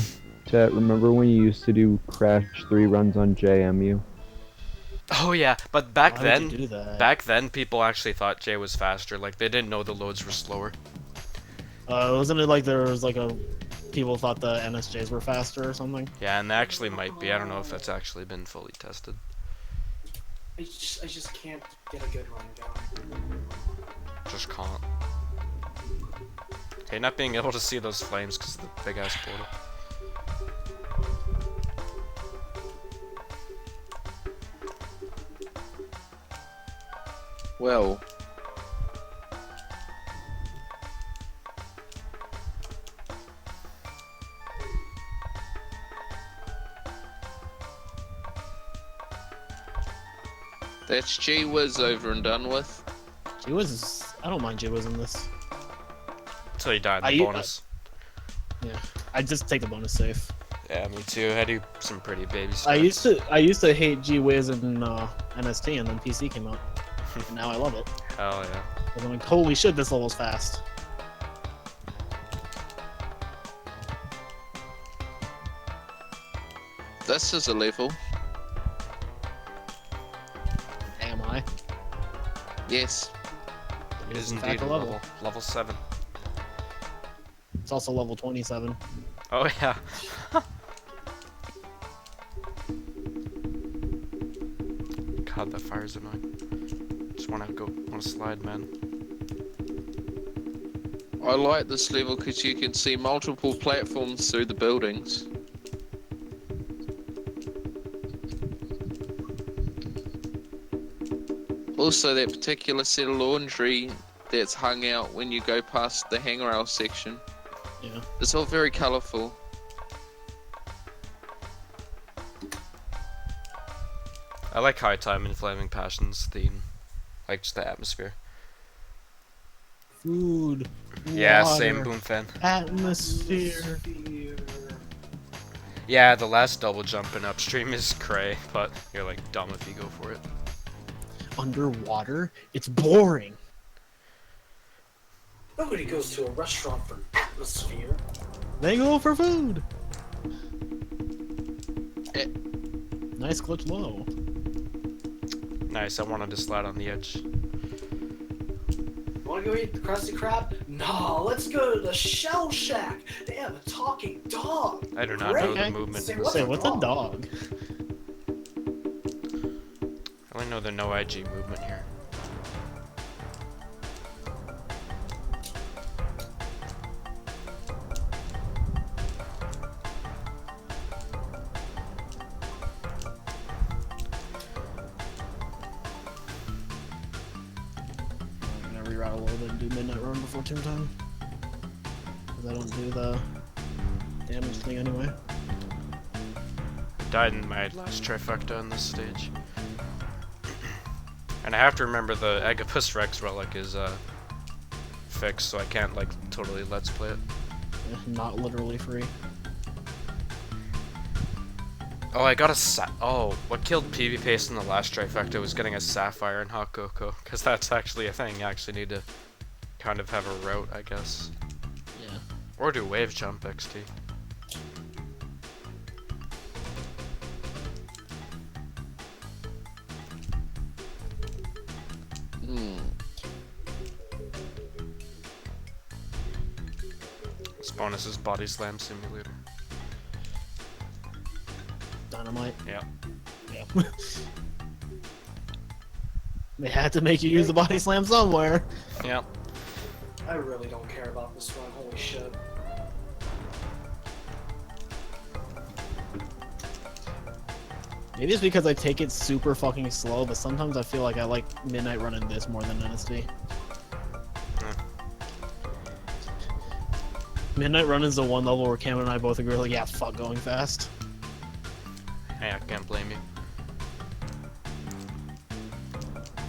Chat, remember when you used to do Crash 3 runs on JMU? Oh yeah, but back Why would you then, do that? back then people actually thought J was faster. Like they didn't know the loads were slower. Wasn't it like there was like a people thought the NSJs were faster or something? Yeah, and they actually might be. I don't know if that's actually been fully tested. I just can't get a good run going. Just can't. Okay, not being able to see those flames because of the big ass portal. Well, that's Gee Whiz over and done with. G-Wiz I don't mind G-Wiz in this. Until you die in the I- bonus. Yeah, I just take the bonus safe. Yeah, me too. I do some pretty baby steps. I used to hate G-Wiz in NST and then PC came out. And now I love it. Hell yeah. 'Cause I'm like, holy shit, this level's fast. This is a level. Am I? Yes. It is in indeed fact a level. Level 7. It's also level 27. Oh yeah. God, that fire's annoying. Just wanna slide, man. I like this level because you can see multiple platforms through the buildings. Also, that particular set of laundry that's hung out when you go past the handrail section. Yeah. It's all very colourful. I like High Time and Flaming Passions theme. Like just the atmosphere. Food. Yeah, water, same boom fan. Atmosphere. Yeah, the last double jump in upstream is cray, but you're like dumb if you go for it. Underwater? It's boring. Nobody goes to a restaurant for atmosphere. They go for food. Eh. Nice glitch low. Nice, I wanted to slide on the edge. Wanna go eat the Krusty Krab? No, let's go to the Shell Shack. They have a talking dog. I do not Great. know the Okay. movement Say in this what? Say, one. what's a dog? I only know the no IG movement here. I'm gonna reroute a little bit and do Midnight Run before tomb time. Because I don't do the damage thing anyway. Died in my last trifecta on this stage. And I have to remember the Agapus Rex relic is fixed, so I can't like totally let's play it. Yeah, not literally free. Oh, I got a oh, what killed PV Pace in the last trifecta was getting a Sapphire and Hot Cocoa, because that's actually a thing. You actually need to kind of have a route, I guess. Yeah. Or do Wave Jump XT. This bonus is Body Slam Simulator. Dynamite. Yeah. Yeah. They had to make you use the body slam somewhere. Yeah. I really don't care about this one. Holy shit. Maybe it's because I take it super fucking slow, but sometimes I feel like I like Midnight running this more than NSD. Midnight Run is the one level where Cam and I both agree, like, yeah, fuck going fast. Hey, I can't blame you.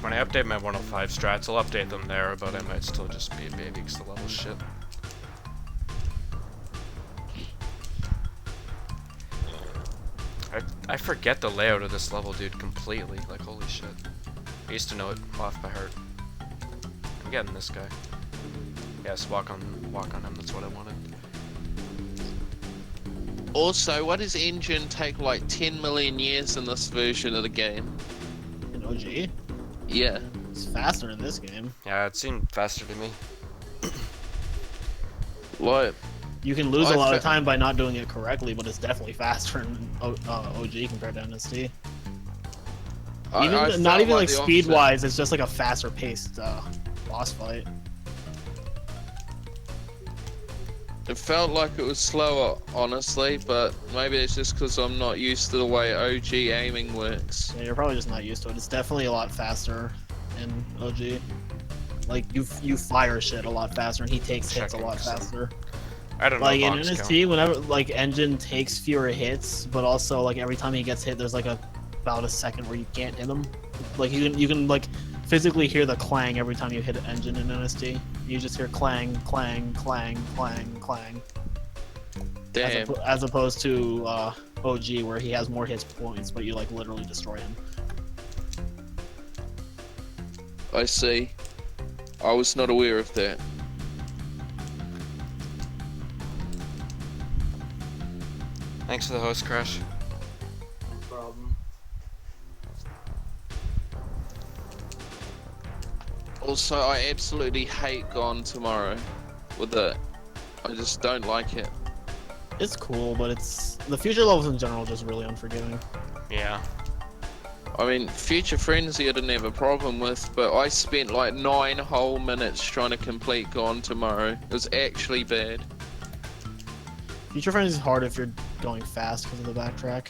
When I update my 105 strats, I'll update them there, but I might still just be a baby because the level's shit. I forget the layout of this level, dude, completely. Like, holy shit. I used to know it off by heart. I'm getting this guy. Yes, walk on him, that's what I wanted. Also, why does engine take like 10 million years in this version of the game? In OG, Yeah. it's faster in this game. Yeah, it seemed faster to me. Like, You can lose I a lot of fe- time by not doing it correctly, but it's definitely faster in OG compared to NSD. Even I not felt even like the speed opposite. wise, it's just like a faster paced boss fight. It felt like it was slower, honestly, but maybe it's just because I'm not used to the way OG aiming works. Yeah, you're probably just not used to it. It's definitely a lot faster in OG. Like you fire shit a lot faster, and he takes hits a Checking lot some- faster. I don't know. Like in box NST, whenever like Engine takes fewer hits, but also like every time he gets hit, there's like about a second where you can't hit him. Like you can like physically hear the clang every time you hit an Engine in NST. You just hear clang, clang, clang, clang, clang. Damn. As opposed to OG, where he has more hit points, but you like literally destroy him. I see. I was not aware of that. Thanks for the host crash. No problem. Also, I absolutely hate Gone Tomorrow with it. I just don't like it. It's cool, but it's the future levels in general just really unforgiving. Yeah. I mean, Future Frenzy I didn't have a problem with, but I spent like 9 whole minutes trying to complete Gone Tomorrow. It was actually bad. Future Friends is hard if you're going fast because of the backtrack.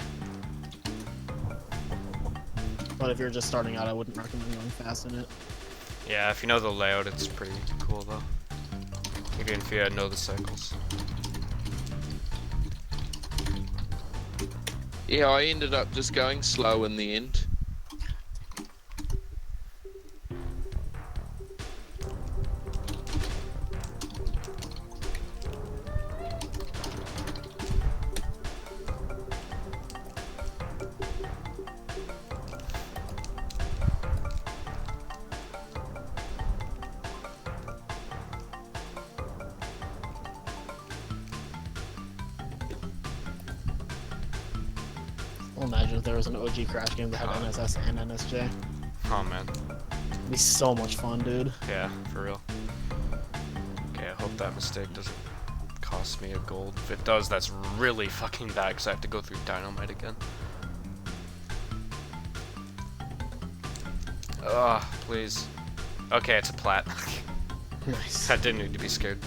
But if you're just starting out, I wouldn't recommend going fast in it. Yeah, if you know the layout, it's pretty cool though. Even if you know the cycles. Yeah, I ended up just going slow in the end. Well, imagine if there was an OG Crash game that had NSS and NSJ. Oh man. It'd be so much fun, dude. Yeah, for real. Okay, I hope that mistake doesn't cost me a gold. If it does, that's really fucking bad because I have to go through Dynamite again. Ugh, please. Okay, it's a plat. Nice. I didn't need to be scared.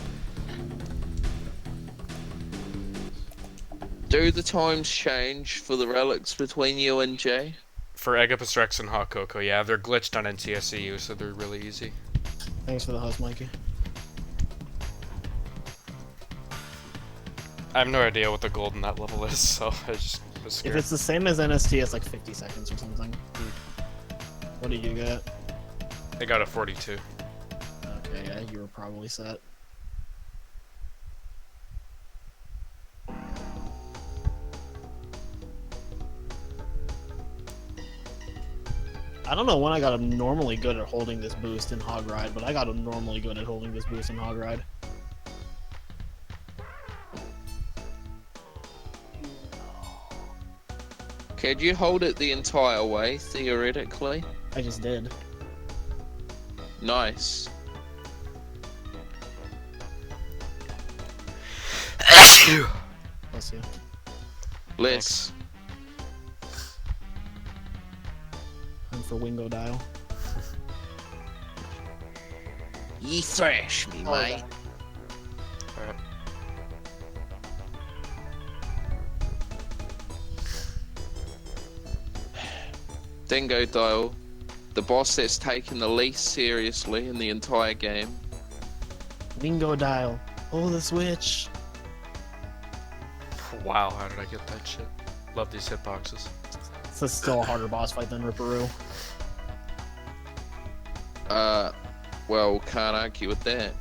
Do the times change for the relics between you and Jay? For Egapus Rex and Hot Cocoa, yeah, they're glitched on NTSCU, so they're really easy. Thanks for the host, Mikey. I have no idea what the gold in that level is, so I just was If scared. it's the same as NST, it's like 50 seconds or something. What did you get? I got a 42. Okay, yeah, you were probably set. I don't know when I got abnormally good at holding this boost in Hog Ride, but I got abnormally good at holding this boost in Hog Ride. Could you hold it the entire way, theoretically? I just did. Nice. Bless you. Let's. I'm for Wingo Dial. Ye thrash me, mate. Alright. Dingo Dial, the boss that's taken the least seriously in the entire game. Wingo Dial. Pull the switch. Wow, how did I get that shit? Love these hitboxes. This is still a harder boss fight than Ripperoo. Well, can't argue with that.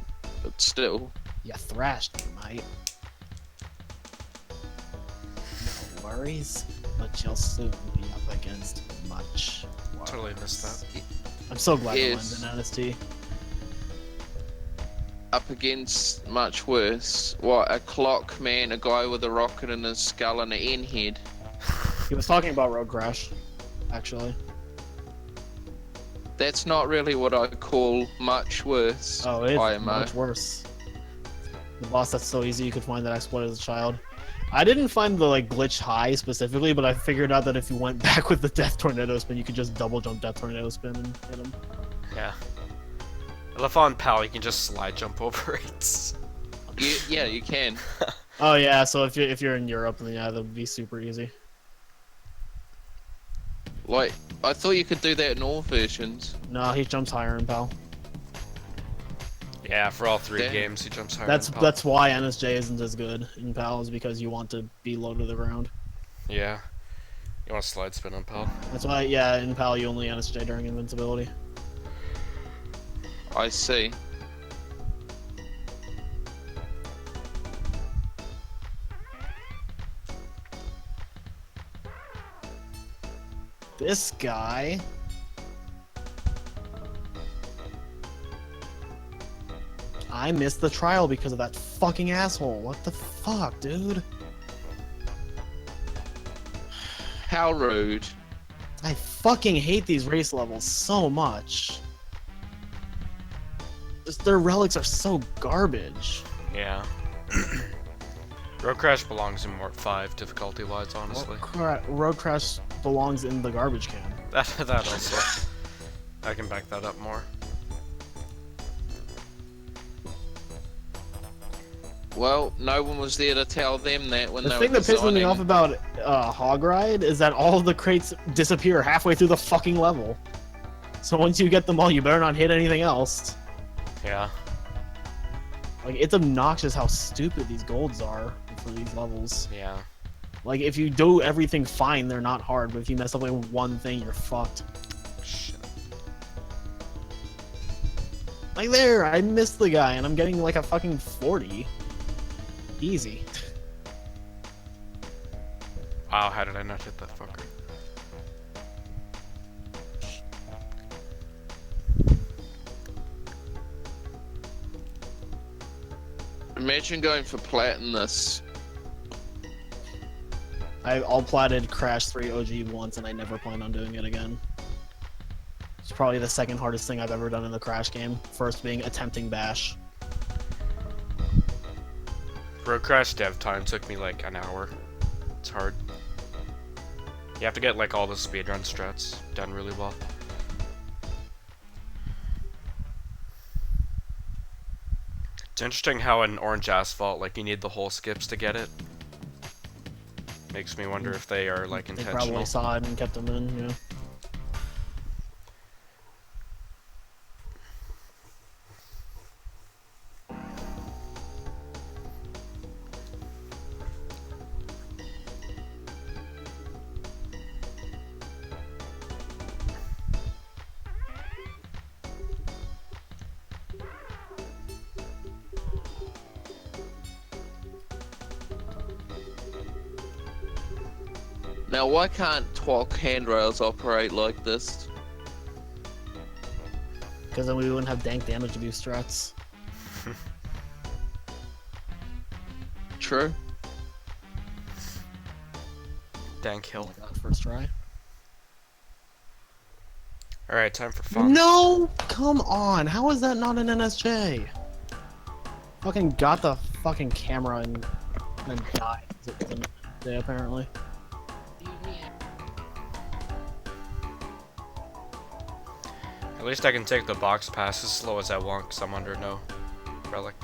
But still. You thrashed me, mate. No worries, but you'll soon be up against much worse. Totally missed that. I'm so glad the Yes. line's in NST. Up against much worse. What, a clock man, a guy with a rocket in his skull and an N head. He was talking about Road Crash, actually. That's not really what I call much worse. Oh, it's IMO. much worse. The boss that's so easy you could find that exploit as a child. I didn't find the like glitch high specifically, but I figured out that if you went back with the Death Tornado Spin, you could just double jump Death Tornado Spin and hit him. Yeah. I love on PAL, you can just slide jump over it. Yeah, you can. Oh yeah, so if you're in Europe, then yeah, that would be super easy. Like, I thought you could do that in all versions. No, he jumps higher in PAL. Yeah, for all three Damn. games, he jumps higher That's than PAL. that's why NSJ isn't as good in PAL, is because you want to be low to the ground. Yeah. You want to slide spin on PAL? That's why, yeah, in PAL you only NSJ during invincibility. I see. This guy. I missed the trial because of that fucking asshole. What the fuck, dude? How rude. I fucking hate these race levels so much. Just their relics are so garbage. Yeah. Road Crash belongs in Mort 5 difficulty-wise, honestly. Road Crash belongs in the garbage can. That also. I can back that up more. Well, no one was there to tell them that when The they thing were that pisses me designing. off about Hog Ride is that all of the crates disappear halfway through the fucking level. So once you get them all, you better not hit anything else. Yeah. Like, it's obnoxious how stupid these golds are for these levels. Yeah. Like, if you do everything fine, they're not hard, but if you mess up like one thing, you're fucked. Shit. Like, there, I missed the guy, and I'm getting like a fucking 40. Easy. Wow, how did I not hit that fucker? Imagine going for plat in this. I all-platted Crash 3 OG once, and I never plan on doing it again. It's probably the second hardest thing I've ever done in the Crash game. First being attempting Bash. For a Crash dev time took me like an hour. It's hard. You have to get like all the speedrun strats done really well. It's interesting how in Orange Asphalt, like, you need the whole skips to get it. Makes me wonder if they are like They intentional. probably saw it and kept them in, yeah. Now, why can't TWOC handrails operate like this? Because then we wouldn't have dank damage to do strats. True. Dank hill. First try. Alright, time for fun. No! Come on! How is that not an NSJ? Fucking got the fucking camera and then died. It was an NSJ apparently. At least I can take the box pass as slow as I want because I'm under no relic.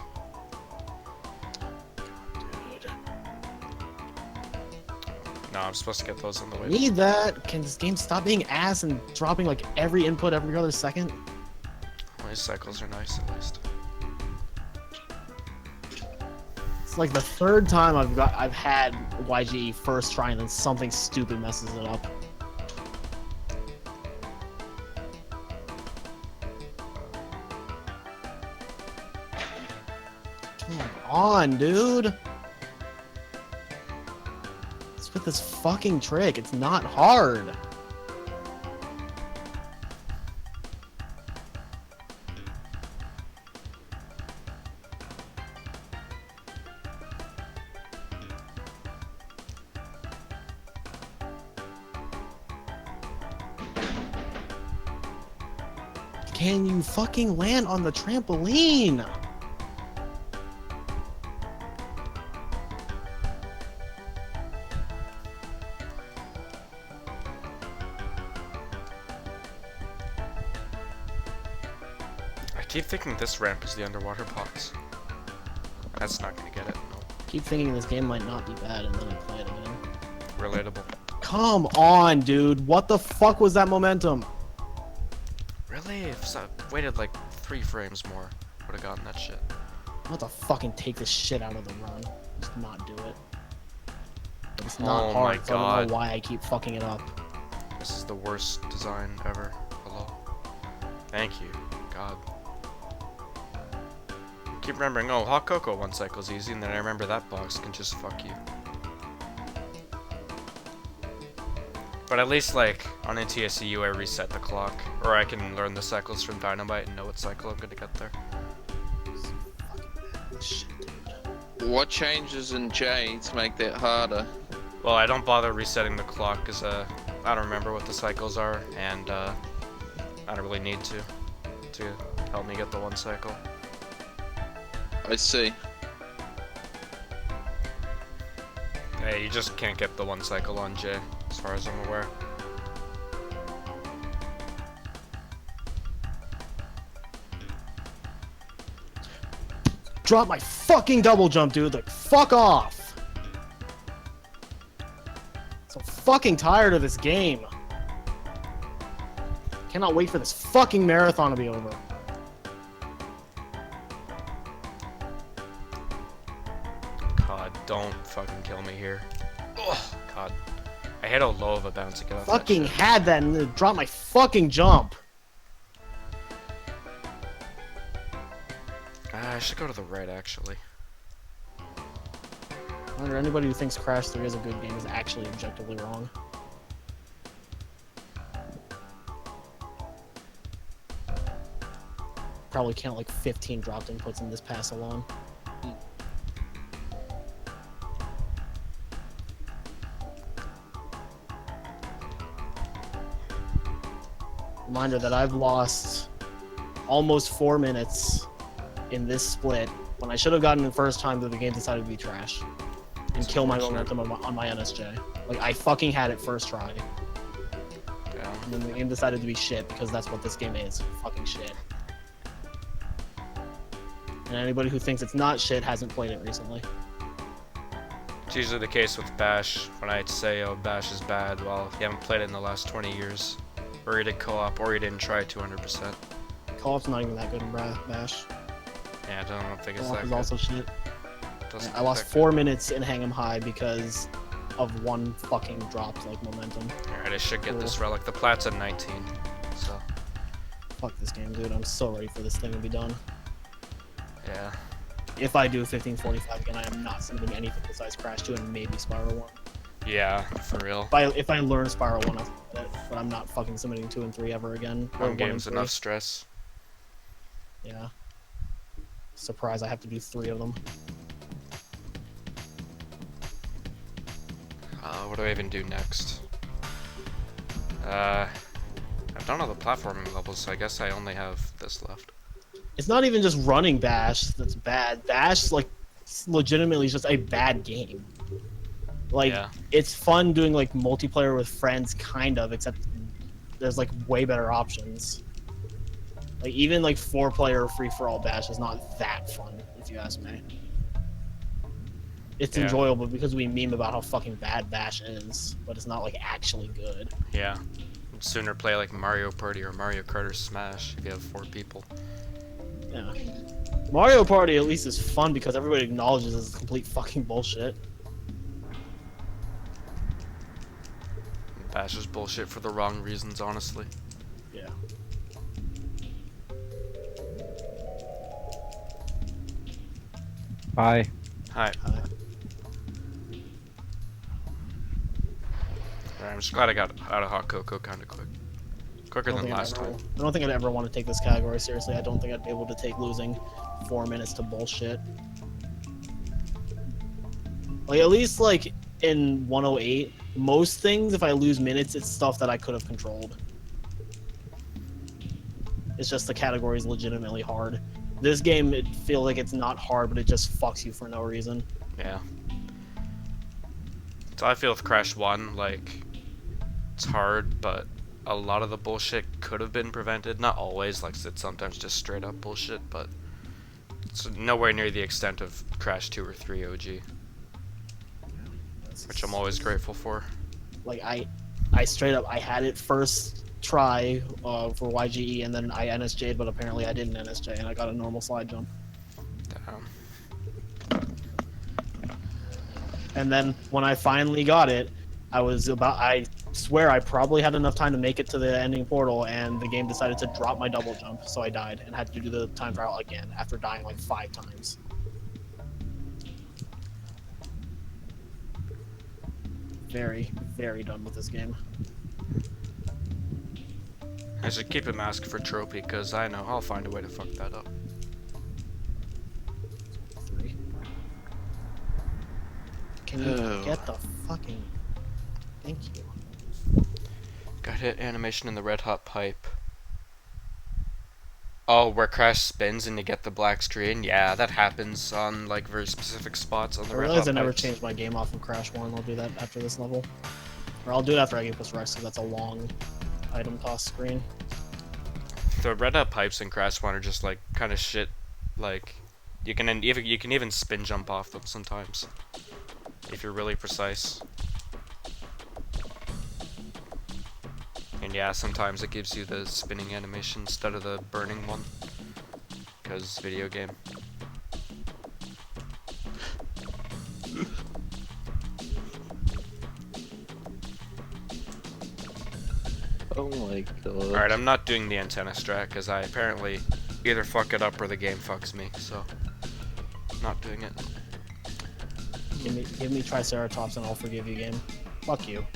No, I'm supposed to get those on the way. Need that! Can this game stop being ass and dropping like every input every other second? Well, these cycles are nice at least. It's like the third time I've had YG first try and then something stupid messes it up. Come on, dude! It's with this fucking trick. It's not hard. Can you fucking land on the trampoline? I keep thinking this ramp is the underwater box. That's not gonna get it. No. Keep thinking this game might not be bad and then I play it again. Relatable. Come on, dude. What the fuck was that momentum? Really? If I waited like 3 frames more, would have gotten that shit. I'm about to fucking take this shit out of the run. Just not do it. But it's not Oh hard, my so I don't God. know why I keep fucking it up. This is the worst design ever. Hello. Thank you. God. I keep remembering, oh, hot cocoa one cycle's easy, and then I remember that box can just fuck you. But at least, like, on NTSCU I reset the clock, or I can learn the cycles from Dynamite and know what cycle I'm gonna get there. Shit, dude. What changes in J to make that harder? Well, I don't bother resetting the clock, because, I don't remember what the cycles are, and, I don't really need to help me get the one cycle. I see. Hey, you just can't get the one cycle on J, as far as I'm aware. Drop my fucking double jump, dude. Like, fuck off. So fucking tired of this game. Cannot wait for this fucking marathon to be over. God, don't fucking kill me here. Ugh, God. I hit a low of a bounce to get off that Fucking shit. had that and it dropped my fucking jump. I should go to the right, actually. I wonder anybody who thinks Crash 3 is a good game is actually objectively wrong. Probably count like 15 dropped inputs in this pass alone. Reminder that I've lost almost 4 minutes in this split when I should have gotten it the first time that the game decided to be trash and kill my momentum on my NSJ. Like, I fucking had it first try. Yeah. And then the game decided to be shit because that's what this game is. Fucking shit. And anybody who thinks it's not shit hasn't played it recently. It's usually the case with Bash. When I say, oh, Bash is bad, well, you haven't played it in the last 20 years. Or you did co-op, or you didn't try it 200%. Co-op's not even that good in Bash. Yeah, I don't think it's Co-op that is good. also shit. Doesn't I lost look that 4 minutes in Hang 'em High because of one fucking drop, like, momentum. good. Alright, I should get this relic. The plat's at 19, so Fuck this game, dude. I'm so ready for this thing to be done. yeah. If I do 1545 again, I am not submitting anything besides Crash 2 and maybe Spiral 1. Yeah, for real. If I learn Spiral 1, I'll submit it, but I'm not fucking submitting 2 and 3 ever again. Or One 1 game's and 3. enough stress. Yeah. Surprise, I have to do 3 of them. What do I even do next? I've done all the platforming levels, so I guess I only have this left. It's not even just running Bash that's bad. Bash, like, legitimately is just a bad game. Like, Yeah. it's fun doing, like, multiplayer with friends, kind of, except there's, like, way better options. Like, even, like, 4-player free-for-all Bash is not that fun, if you ask me. It's Yeah. enjoyable because we meme about how fucking bad Bash is, but it's not, like, actually good. Yeah. I'd sooner play like Mario Party or Mario Kart or Smash if you have 4 people. Yeah. Mario Party at least is fun because everybody acknowledges it's complete fucking bullshit. Bash is bullshit for the wrong reasons, honestly. Yeah. Hi. Hi. Alright, I'm just glad I got out of hot cocoa kind of quick. Quicker than last time. I don't think I'd ever want to take this category seriously. I don't think I'd be able to take losing 4 minutes to bullshit. Like, at least, like, in 108, most things, if I lose minutes, it's stuff that I could have controlled. It's just the category is legitimately hard. This game, it feels like it's not hard, but it just fucks you for no reason. Yeah. So I feel with Crash 1, like, it's hard, but a lot of the bullshit could have been prevented. Not always, like it's sometimes just straight up bullshit, but it's nowhere near the extent of Crash 2 or 3 OG, which I'm always grateful for. Like, I straight up, I had it first try for YGE, and then I NSJ'd, but apparently I didn't NSJ, and I got a normal slide jump. Damn. And then when I finally got it, I swear I probably had enough time to make it to the ending portal, and the game decided to drop my double jump, so I died and had to do the time trial again after dying like 5 times. Very, very done with this game. I should keep a mask for trophy, because I know I'll find a way to fuck that up. 3. Can you get the fucking... Thank you. Got hit animation in the red hot pipe. Oh, where Crash spins and you get the black screen? Yeah, that happens on like very specific spots on the I red hot realize I never pipes. changed my game off of Crash 1. I'll do that after this level. Or I'll do it after I get plus Rex, because that's a long item toss screen. The red hot pipes in Crash 1 are just like kind of shit. Like you can even spin jump off them sometimes if you're really precise. And yeah, sometimes it gives you the spinning animation instead of the burning one, because video game. Oh my god. Alright, I'm not doing the antenna strat, because I apparently either fuck it up or the game fucks me, so not doing it. Give me Triceratops and I'll forgive you, game. Fuck you.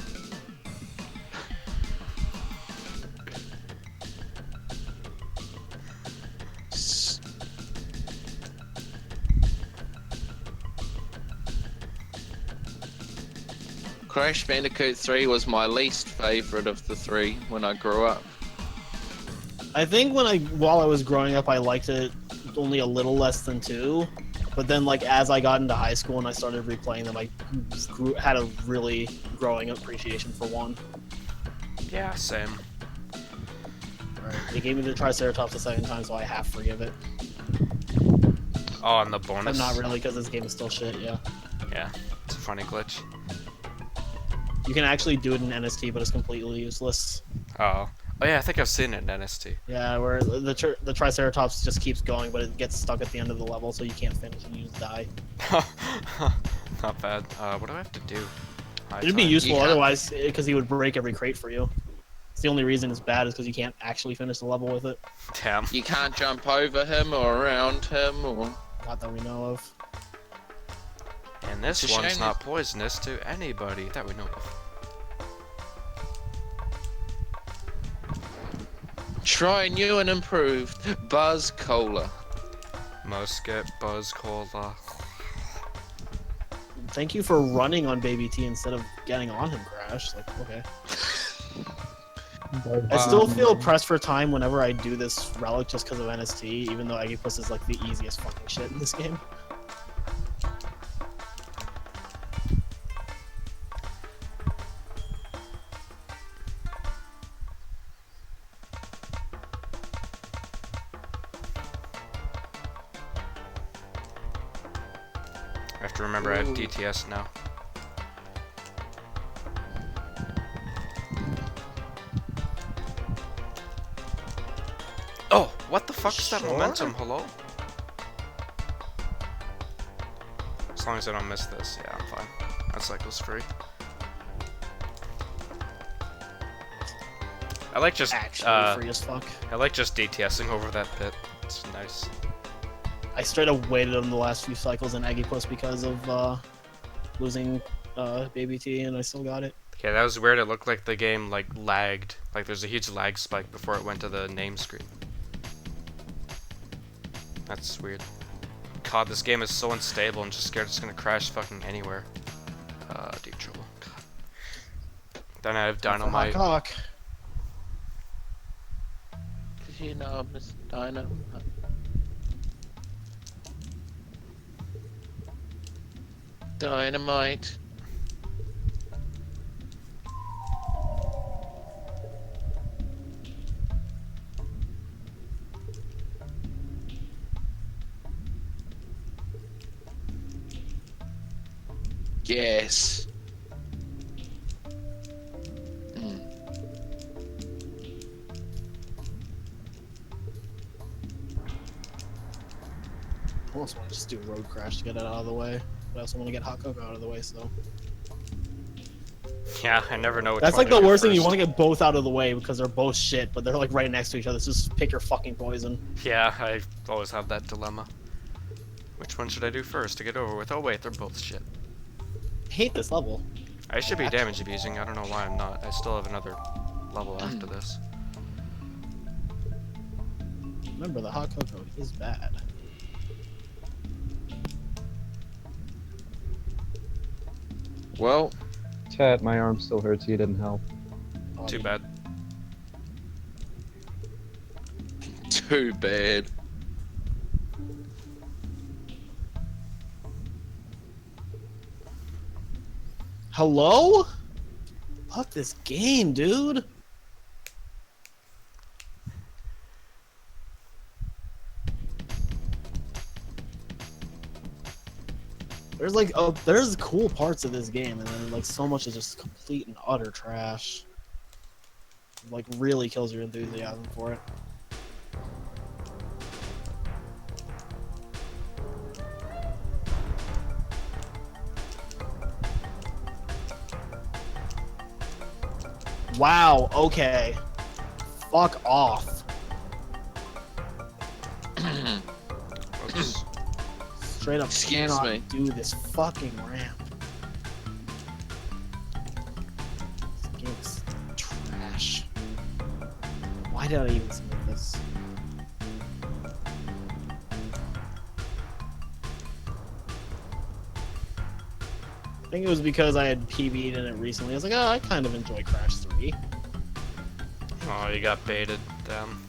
Crash Bandicoot 3 was my least favourite of the 3 when I grew up. I think while I was growing up, I liked it only a little less than 2, but then like as I got into high school and I started replaying them, I had a really growing appreciation for 1. Yeah, same. Right. They gave me the Triceratops a second time, so I half forgive it. Oh, and the But bonus. not really, because this game is still shit. Yeah. Yeah, it's a funny glitch. You can actually do it in NST, but it's completely useless. Oh. Oh yeah, I think I've seen it in NST. Yeah, where the Triceratops just keeps going, but it gets stuck at the end of the level, so you can't finish and you just die. Not bad. What do I have to do? It'd be time. useful Yeah. otherwise, because he would break every crate for you. It's the only reason it's bad is because you can't actually finish the level with it. Damn. You can't jump over him or around him or... Not that we know of. And this It's a one's shame not poisonous to anybody that we know of. Try new and improved Buzz Cola. Musket, Buzz Cola. Thank you for running on Baby T instead of getting on him, Crash. Like, okay. I still feel pressed for time whenever I do this relic just because of NST, even though Aegipus is like the easiest fucking shit in this game. I have to remember I have Ooh. DTS now. Oh, what the fuck is that Sure. momentum? Hello? As long as I don't miss this, yeah, I'm fine. That cycle's free. I like just Actually, free as fuck. I like just DTSing over that pit. It's nice. I straight up waited on the last few cycles in Aegipus because of losing Baby T, and I still got it. Yeah, that was weird. It looked like the game like lagged. Like there's a huge lag spike before it went to the name screen. That's weird. God, this game is so unstable and just scared it's gonna crash fucking anywhere. Deep trouble. God. Then I have dynamite. Cock. Cause you know, Miss Dino. Dynamite. Yes. I also want to just do Road Crash to get it out of the way. But I also want to get Hot Cocoa out of the way, so. Yeah, I never know which That's one like to the do worst thing. You first. want to get both out of the way because they're both shit, but they're like right next to each other. So just pick your fucking poison. Yeah, I always have that dilemma. Which one should I do first to get over with? Oh wait, they're both shit. I hate this level. I should be damage abusing. I don't know why I'm not. I still have another level after this. Remember, the Hot Cocoa is bad. Well, Tat, my arm still hurts. You didn't help. Too bad. too bad. Hello? Fuck this game, dude. There's like there's cool parts of this game, and then like so much is just complete and utter trash. Like really kills your enthusiasm for it. Wow, okay. Fuck off. Oops. Straight up Excuse cannot me. do this fucking ramp. This game is trash. Why did I even submit this? I think it was because I had PB'd in it recently. I was like, oh, I kind of enjoy Crash 3. Oh, you got baited. Damn.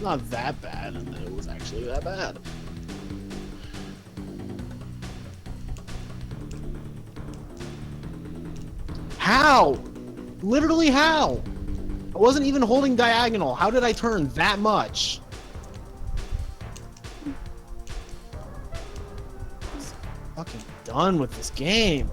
not that bad, and then it was actually that bad. How? Literally how? I wasn't even holding diagonal. How did I turn that much? I'm fucking done with this game.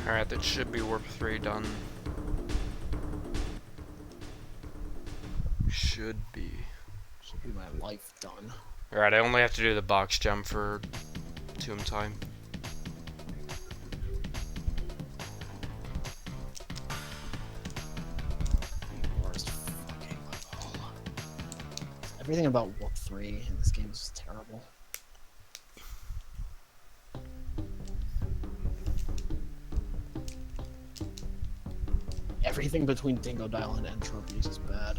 Alright, that should be warp 3 done. Should be. Should be my life done. Alright, I only have to do the box jump for tomb time. Worst fucking level. Everything about warp 3 in this game is just terrible. Everything between Dingo Dial and Entropy is just bad.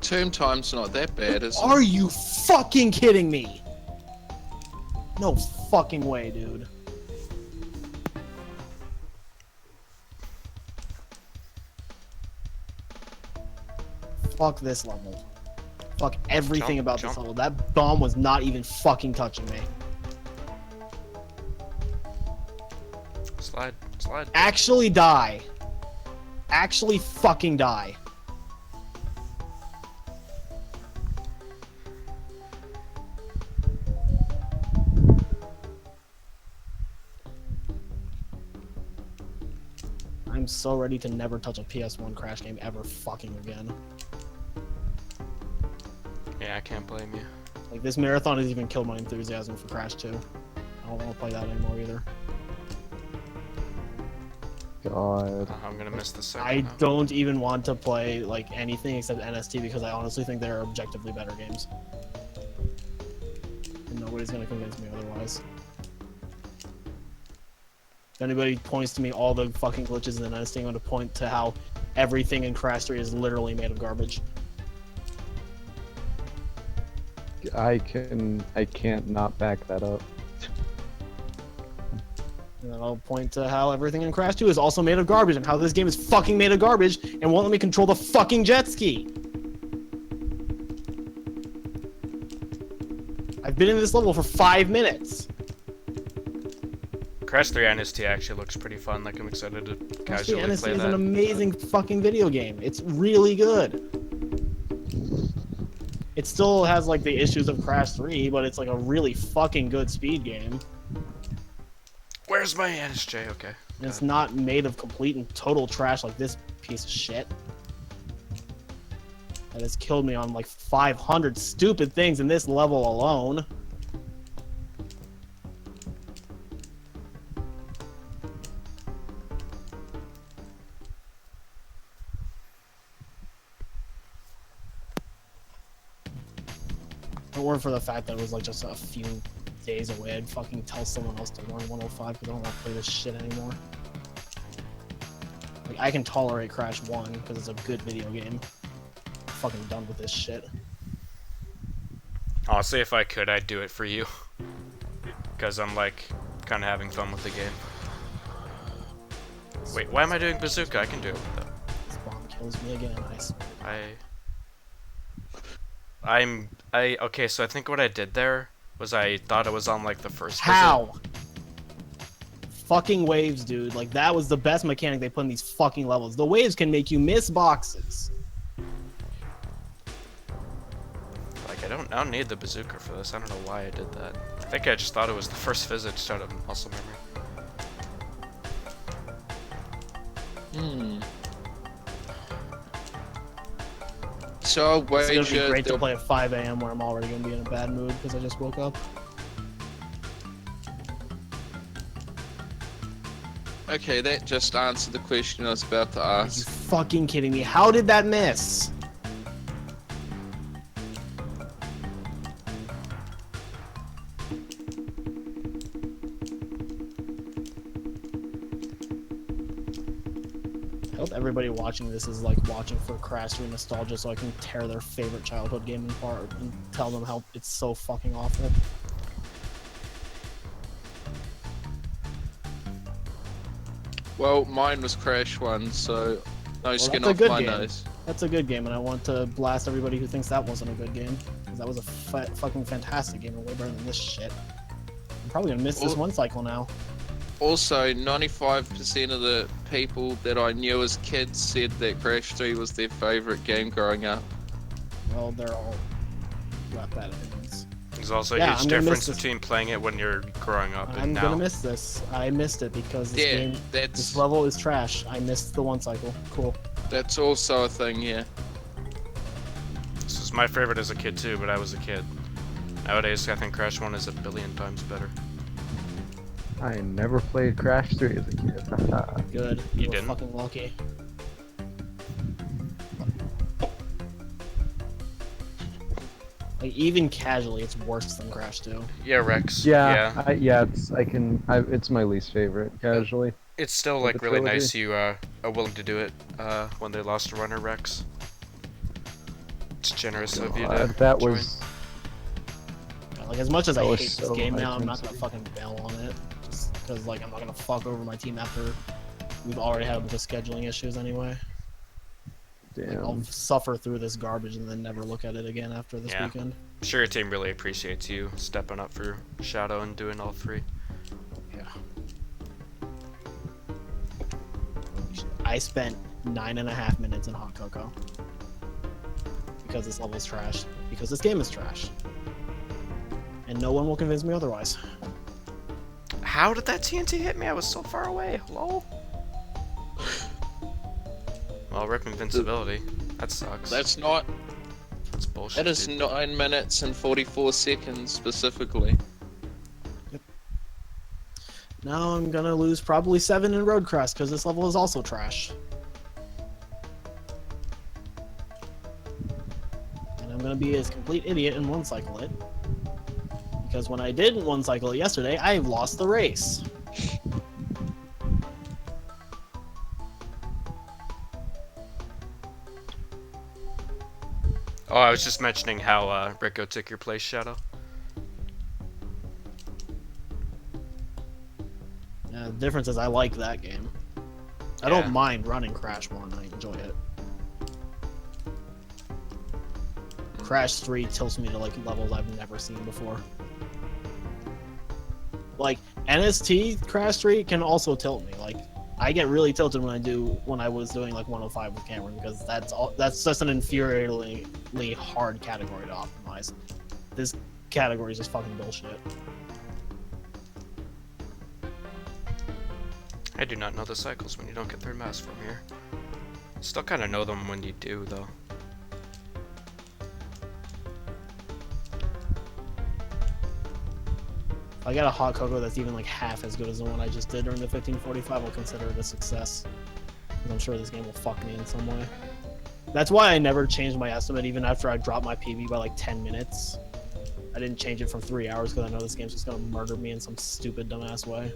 Tomb time's not that bad, is it? Are you fucking kidding me? No fucking way, dude. Fuck this level. Fuck everything Jump, about jump. this level. That bomb was not even fucking touching me. Slide, slide. Actually die. Actually fucking die. I'm so ready to never touch a PS1 Crash game ever fucking again. Yeah, I can't blame you. Like, this marathon has even killed my enthusiasm for Crash 2. I don't want to play that anymore either. God. I'm gonna miss the second. I now. don't even want to play, like, anything except NST because I honestly think they're objectively better games. And nobody's gonna convince me otherwise. If anybody points to me all the fucking glitches in the NST, I'm going to point to how everything in Crash 3 is literally made of garbage. I can't not back that up. And then I'll point to how everything in Crash 2 is also made of garbage and how this game is fucking made of garbage and won't let me control the fucking jet ski. I've been in this level for 5 minutes. Crash 3 NST actually looks pretty fun. Like, I'm excited to Crash 3 casually NST play is that. an amazing fucking video game. It's really good. It still has like the issues of Crash 3, but it's like a really fucking good speed game. Where's my NSJ? Okay. And it's not made of complete and total trash like this piece of shit. That has killed me on like 500 stupid things in this level alone. If it weren't for the fact that it was like just a few days away, I'd fucking tell someone else to learn 105 because I don't want to play this shit anymore. Like, I can tolerate Crash 1 because it's a good video game. I'm fucking done with this shit. Honestly, if I could, I'd do it for you. Because I'm, like, kind of having fun with the game. Wait, why am I doing bazooka? I can do it with that. This bomb kills me again. I swear. Okay, so I think what I did there was I thought it was on, like, the first visit. How? Fucking waves, dude. Like, that was the best mechanic they put in these fucking levels. The waves can make you miss boxes. Like, I don't need the bazooka for this. I don't know why I did that. I think I just thought it was the first visit just out of muscle memory. So It's gonna be wager great to the- play at 5 a.m. where I'm already gonna be in a bad mood because I just woke up. Okay, that just answered the question I was about to Are you ask. fucking kidding me? How did that miss? hope everybody watching this is like watching for Crash 3 nostalgia so I can tear their favorite childhood game apart and tell them how it's so fucking awful. Well, mine was Crash 1, so no skin that's a off good my game. nose. That's a good game, and I want to blast everybody who thinks that wasn't a good game. Because that was a fucking fantastic game and way better than this shit. I'm probably gonna miss this one cycle now. Also, 95% of the people that I knew as kids said that Crash 3 was their favourite game growing up. Well, they're all got bad opinions. There's also Yeah, a huge I'm gonna difference miss this. between playing it when you're growing up I'm and now. gonna miss this. I missed it because this game, this that's level is trash. I missed the one cycle. Cool. that's also a thing, yeah. This is my favorite as a kid too, but I was a kid. Nowadays, I think Crash 1 is a billion times better. I never played Crash 3 as a kid. Good. You were didn't? fucking lucky. Like even casually, it's worse than Crash 2. Yeah, Rex. yeah, it's my least favorite, casually. It's still With like the really trilogy. nice you are willing to do it when they lost a runner, Rex. It's generous of you to That join. was... Like as much as I That hate was this so game now, I'm hype not gonna fucking bail on it. Just because like I'm not gonna fuck over my team after we've already had a bunch of scheduling issues anyway. Like, I'll Damn. suffer through this garbage and then never look at it again after this Yeah. weekend. I'm sure your team really appreciates you stepping up for Shadow and doing all three. Yeah. I spent 9.5 minutes in hot cocoa. Because this level is trash. Because this game is trash. And no one will convince me otherwise. How did that TNT hit me? I was so far away. Hello? Well, rip invincibility. That sucks. That's not. That's bullshit. That is dude. 9 minutes and 44 seconds specifically. Now I'm gonna lose probably 7 in Roadcrest because this level is also trash. And I'm gonna be a complete idiot and one cycle it. Because when I didn't one cycle it yesterday, I lost the race. Oh, I was just mentioning how Rico took your place, Shadow. The difference is I like that game. I Yeah. don't mind running Crash 1, I enjoy it. Crash 3 tilts me to like levels I've never seen before. Like NST Crash 3 can also tilt me. Like I get really tilted when I was doing like 105 with Cameron because that's just an infuriatingly hard category to optimize. This category is just fucking bullshit. I do not know the cycles when you don't get third mass from here. Still kind of know them when you do, though. If I get a hot cocoa that's even like half as good as the one I just did during the 1545, I'll consider it a success. 'Cause I'm sure this game will fuck me in some way. That's why I never changed my estimate even after I dropped my PB by like 10 minutes. I didn't change it from 3 hours because I know this game's just gonna murder me in some stupid dumbass way.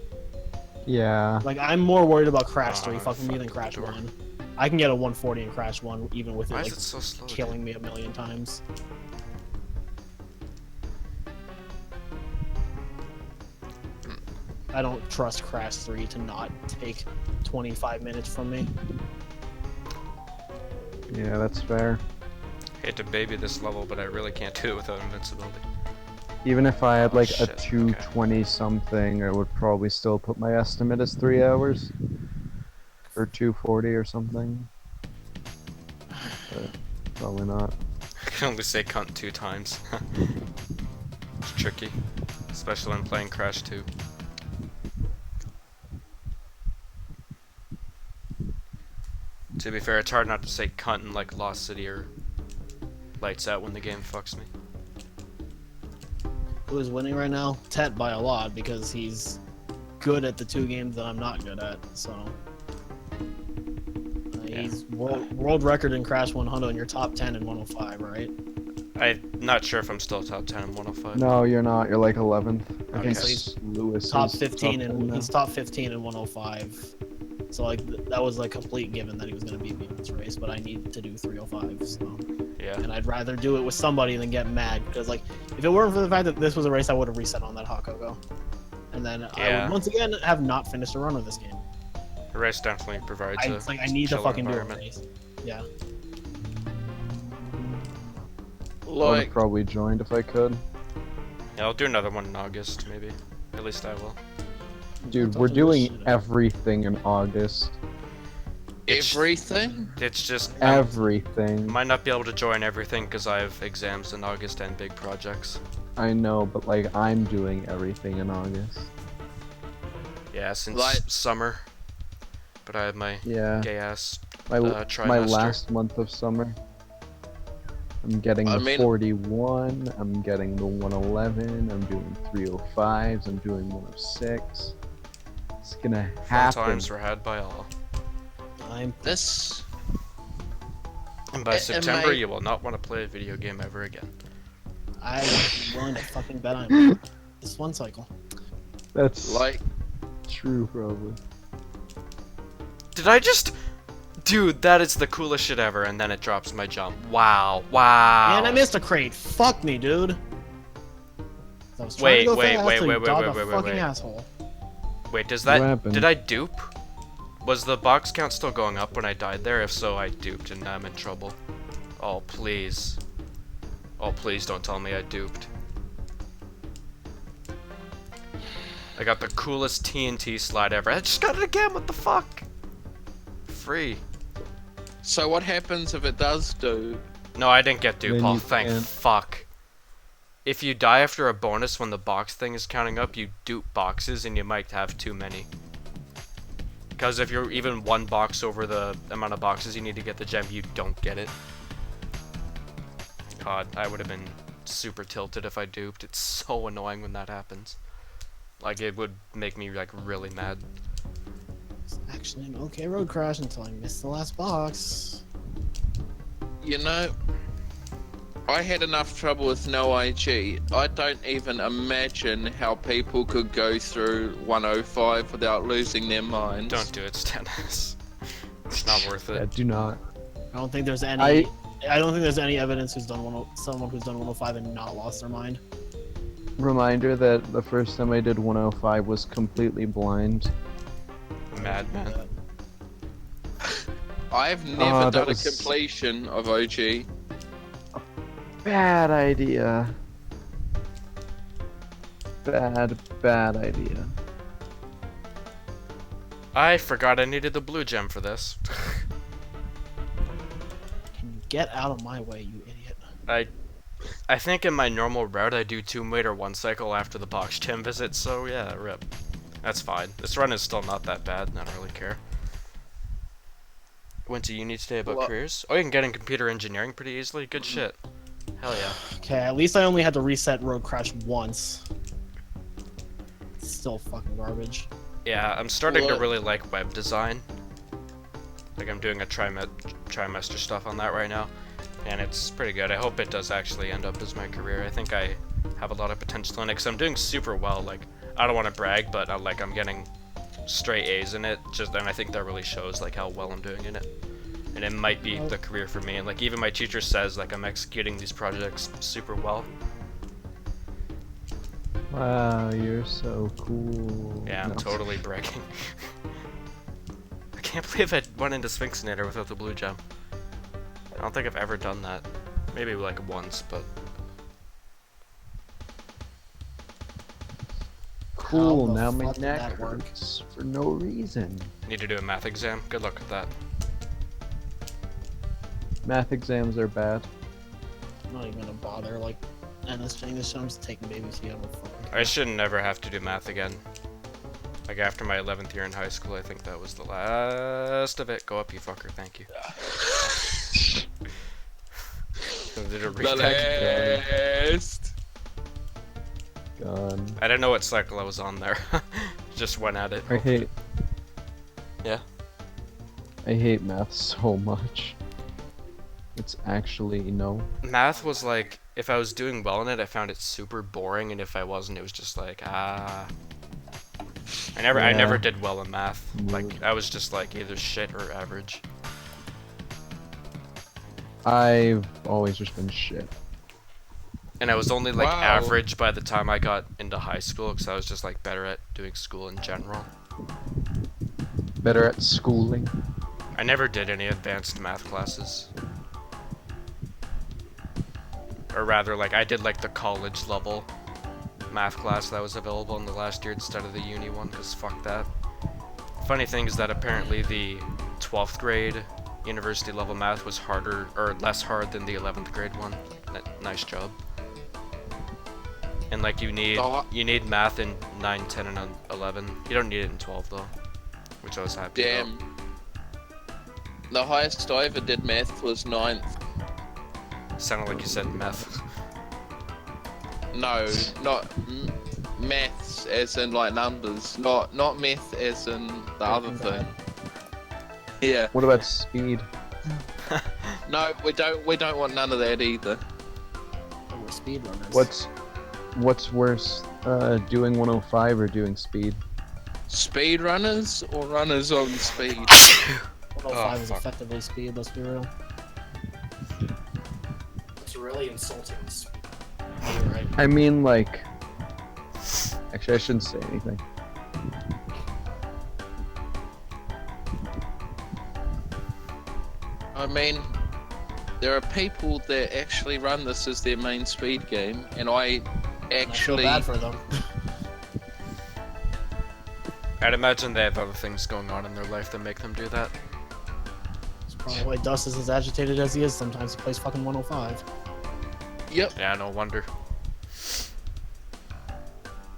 Yeah. Like I'm more worried about Crash 3 Oh, fucking me fuck than the Crash door. 1. I can get a 140 in Crash 1 even with it Why like is it so slow? dude? killing me a million times. I don't trust Crash 3 to not take 25 minutes from me. Yeah, that's fair. Hate to baby this level, but I really can't do it without invincibility. Even if I had Oh, like shit, a okay. 220 something, I would probably still put my estimate as 3 hours. Or 240 or something. But probably not. I can only say cunt 2 times. It's tricky, especially when playing Crash 2. To be fair, it's hard not to say cunt in like Lost City or Lights Out when the game fucks me. Who is winning right now? Tet by a lot because he's good at the 2 games that I'm not good at. So Yeah. he's world record in Crash 100 and you're top 10 in 105, right? I'm not sure if I'm still top 10 in 105. No, you're not. You're like 11th. I Okay, think so he's Lewis Top is 15 top and 10 now. he's top 15 in 105. So like that was like complete given that he was gonna beat me in this race, but I need to do 305. So Yeah. and I'd rather do it with somebody than get mad because like if it weren't for the fact that this was a race, I would have reset on that Hakogo, and then I Yeah. would once again have not finished a run of this game. The race definitely provides I a it's like I need to chiller fucking do a environment. race. Yeah. I would have Like, probably joined if I could. Yeah, I'll do another one in August, maybe. At least I will. Dude, That's we're all this doing shit. everything in August. everything? It's just Everything. might not be able to join everything because I have exams in August and big projects. I know, but like I'm doing everything in August. Yeah, since Like- summer. But I have my Yeah. gay ass My trimester. last month of summer. I'm getting I the mean- 41. I'm getting the 111. I'm doing 305s. I'm doing 106. It's gonna Fun happen. times were had by all. I'm This. And by Am September, I- you will not want to play a video game ever again. I'm willing to fucking bet I'm this one cycle. That's Like, true, probably. Did I just... Dude, that is the coolest shit ever, and then it drops my jump. Wow, wow. And I missed a crate. Fuck me, dude. I was trying Wait, to go wait, fast wait, till wait, you wait, dog wait, a wait, wait, fucking wait. asshole. Wait, does What that... happened? Did I dupe? Was the box count still going up when I died there? If so, I duped and I'm in trouble. Oh, please. Oh, please don't tell me I duped. I got the coolest TNT slide ever. I just got it again, what the fuck? Free. so what happens if it does do? No, I didn't get dupe, Then Paul. you Thank can't- fuck. If you die after a bonus when the box thing is counting up, you dupe boxes and you might have too many. Because if you're even one box over the amount of boxes you need to get the gem, you don't get it. God, I would have been super tilted if I duped. It's so annoying when that happens. Like, it would make me, like, really mad. It's actually an okay road crash until I missed the last box. You know, I had enough trouble with no IG. I don't even imagine how people could go through 105 without losing their minds. Don't do it, Stannis. It's not worth Yeah, it. do not. I don't think there's any. I don't think there's any evidence who's done someone who's done 105 and not lost their mind. Reminder that the first time I did 105 was completely blind. Madman. I've never that done was- a completion of OG. Bad idea. Bad idea. I forgot I needed the blue gem for this. Can you get out of my way, you idiot? I think in my normal route I do Tomb Raider 1 cycle after the box gem visit, so yeah, rip. That's fine. This run is still not that bad, and I don't really care. Went to uni today about Well- careers. Oh, you can get in computer engineering pretty easily? Good shit. Hell yeah. Okay, at least I only had to reset road crash once. It's still fucking garbage. Yeah, I'm starting to What? really like web design. Like, I'm doing a trimester stuff on that right now, and it's pretty good. I hope it does actually end up as my career. I think I have a lot of potential in it, because I'm doing super well. Like, I don't want to brag, but I'm getting straight A's in it, and I think that really shows, like, how well I'm doing in it. And it might be the career for me, and, like, even my teacher says, like, I'm executing these projects super well. Wow, you're so cool. Yeah, I'm No. totally bragging. I can't believe I went into Sphinxinator without the blue gem. I don't think I've ever done that. Maybe like once, but Cool, How the now my fuck did neck that work? hurts for no reason. need to do a math exam. Good luck with that. Math exams are bad. I'm not even gonna bother, like, and this thing, I'm just taking babies here. I should never have to do math again. Like after my 11th year in high school, I think that was the last of it. Go up, you fucker. Thank you. Did a The retake. last. God. I didn't know what cycle I was on there. Just went at it. I hate. Yeah. I hate math so much. It's actually Math was like, if I was doing well in it, I found it super boring, and if I wasn't, it was just like, I never Yeah. did well in math. Like I was just like either shit or average. I've always just been shit. And I was only like Wow. average by the time I got into high school because I was just like better at doing school in general. Better at schooling. I never did any advanced math classes. Or rather, like I did like the college level math class that was available in the last year instead of the uni one, because fuck that. Funny thing is that apparently the 12th grade university level math was harder, or less hard than the 11th grade one. Nice job. And like you need math in 9, 10, and 11. You don't need it in 12 though, which I was happy about. Damn. The highest I ever did math was 9th. Sounded like you said meth. No, not maths as in like numbers. Not meth as in the other thing. Yeah. What about speed? No, we don't want none of that either. Oh, we're speedrunners. What's worse, doing 105 or doing speed? Speed runners or runners on speed? 105 is fuck. effectively speed, let's be real. It's really insulting. You're right. I mean, like... Actually, I shouldn't say anything. I mean, there are people that actually run this as their main speed game, and I I feel actually bad for them. I'd imagine they have other things going on in their life that make them do that. That's probably why Dust is as agitated as he is sometimes. He plays fucking 105. Yep. Yeah, no wonder.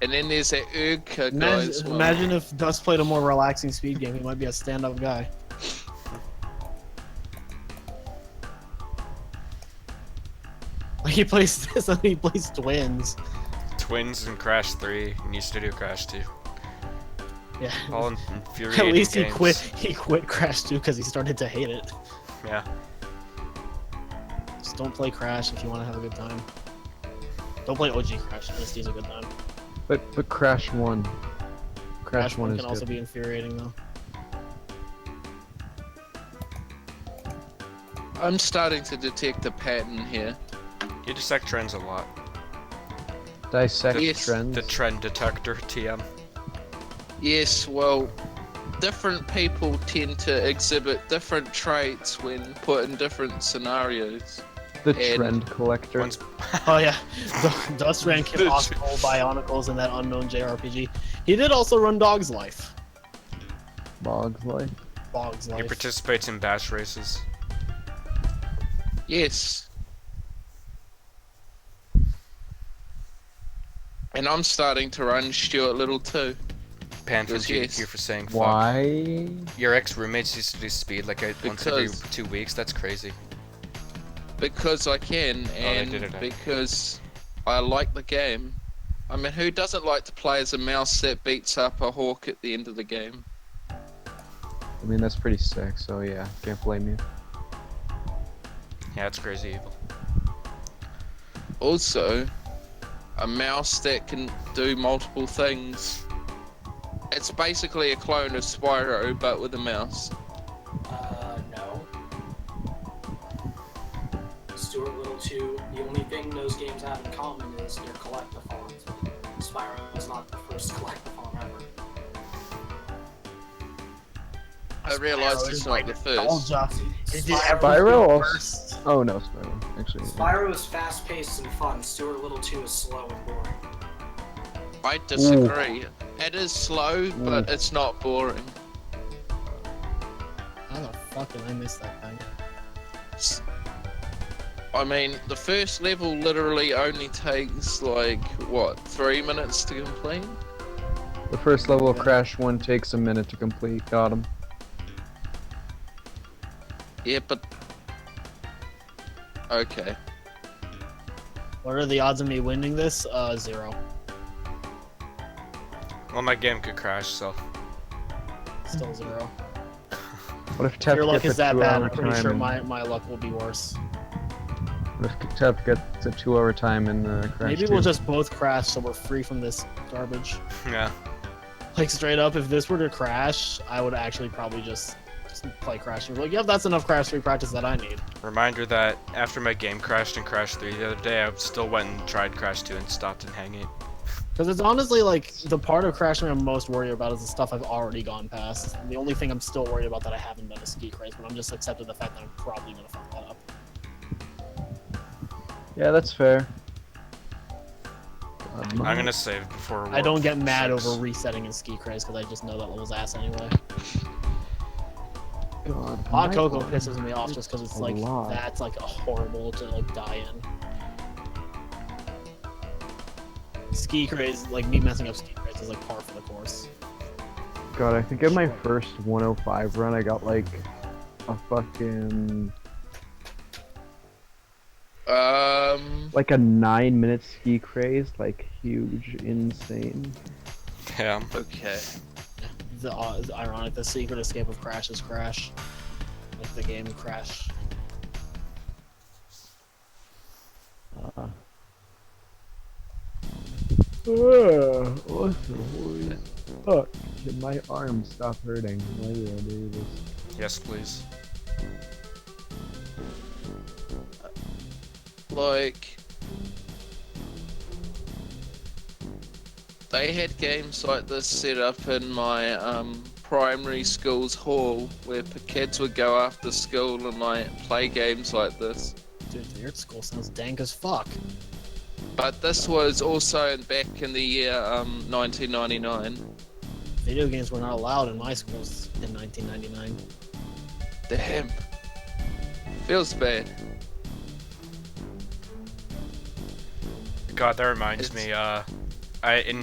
And then there's that Urka guy as well. Imagine if Dust played a more relaxing speed game. He might be a stand-up guy. Like he plays this and he plays Twins. Twins and Crash 3, and used to do Crash 2. Yeah. All infuriating At least he games. quit Crash 2 because he started to hate it. Yeah. Just don't play Crash if you want to have a good time. Don't play OG Crash. Honesty's a good time. But Crash 1. Crash 1 is can also good. be infuriating though. I'm starting to detect a pattern here. You dissect trends a lot. Dissect Yes. trends. The trend detector, TM. Yes, well, different people tend to exhibit different traits when put in different scenarios. The and- trend collector. One's Oh yeah, Dust ran Kid Hospital Bionicles in that unknown JRPG. He did also run Dog's Life. Bog's life. Dog's he Life. participates in bash races. Yes. And I'm starting to run Stuart Little too. Panther, Yes. thank you for saying fuck. Why? Your ex-roommates used to do speed like once every Because- 2 weeks. That's crazy. Because I can, they and did it, eh? because I like the game. I mean, who doesn't like to play as a mouse that beats up a hawk at the end of the game? I mean, that's pretty sick, so yeah, can't blame you. Yeah, it's crazy evil. Also, a mouse that can do multiple things. It's basically a clone of Spyro, but with a mouse. No. Stuart Little 2, the only thing those games have in common is they're collectathons. Spyro is not the first collectathon ever. I realized it's not the All first. jobs. It did Spyro- everything Spyro also- first. Oh no, Spyro. Actually. Spyro is fast-paced and fun. Stuart Little 2 is slow and boring. I disagree. It is slow, but it's not boring. How the fuck did I miss that thing? I mean, the first level literally only takes like, what, 3 minutes to complete? The first level of Crash 1 takes a minute to complete. Got him. Yeah, but... Okay. What are the odds of me winning this? 0. Well, my game could crash, so Still 0. What if If Tef your luck gets is a that bad, 2-hour I'm pretty time sure in- my luck will be worse. What if Tef gets a 2-hour time in Crash Maybe 2? we'll just both crash so we're free from this garbage. yeah. Like straight up, if this were to crash, I would actually probably just play Crash 3. Like, yep, that's enough Crash 3 practice that I need. Reminder that after my game crashed in Crash 3 the other day, I still went and tried Crash 2 and stopped in Hanging. Because it's honestly like the part of Crash 3 I'm most worried about is the stuff I've already gone past. And the only thing I'm still worried about that I haven't done is ski craze, but I'm just accepting the fact that I'm probably gonna fuck that up. Yeah, that's fair. I'm gonna save before. I don't get mad 6. over resetting in ski craze because I just know that level's ass anyway. God, Hot my Cocoa arm pisses me off just because it's a like lot. that's like a horrible to like die in. Ski craze, like me messing up ski craze is like par for the course. God, I think in my first 105 run, I got like a fucking like a 9-minute ski craze, like huge, insane. Yeah. Okay. The ironic, the secret escape of Crash is Crash, like the game Crash. Fuck, can my arm stop hurting while you do this? Yes, please. Like, they had games like this set up in my primary school's hall where kids would go after school and like play games like this. Dude, your school sounds dank as fuck. But this was also back in the year 1999. Video games were not allowed in my schools in 1999. Damn. Feels bad. God, that reminds me. In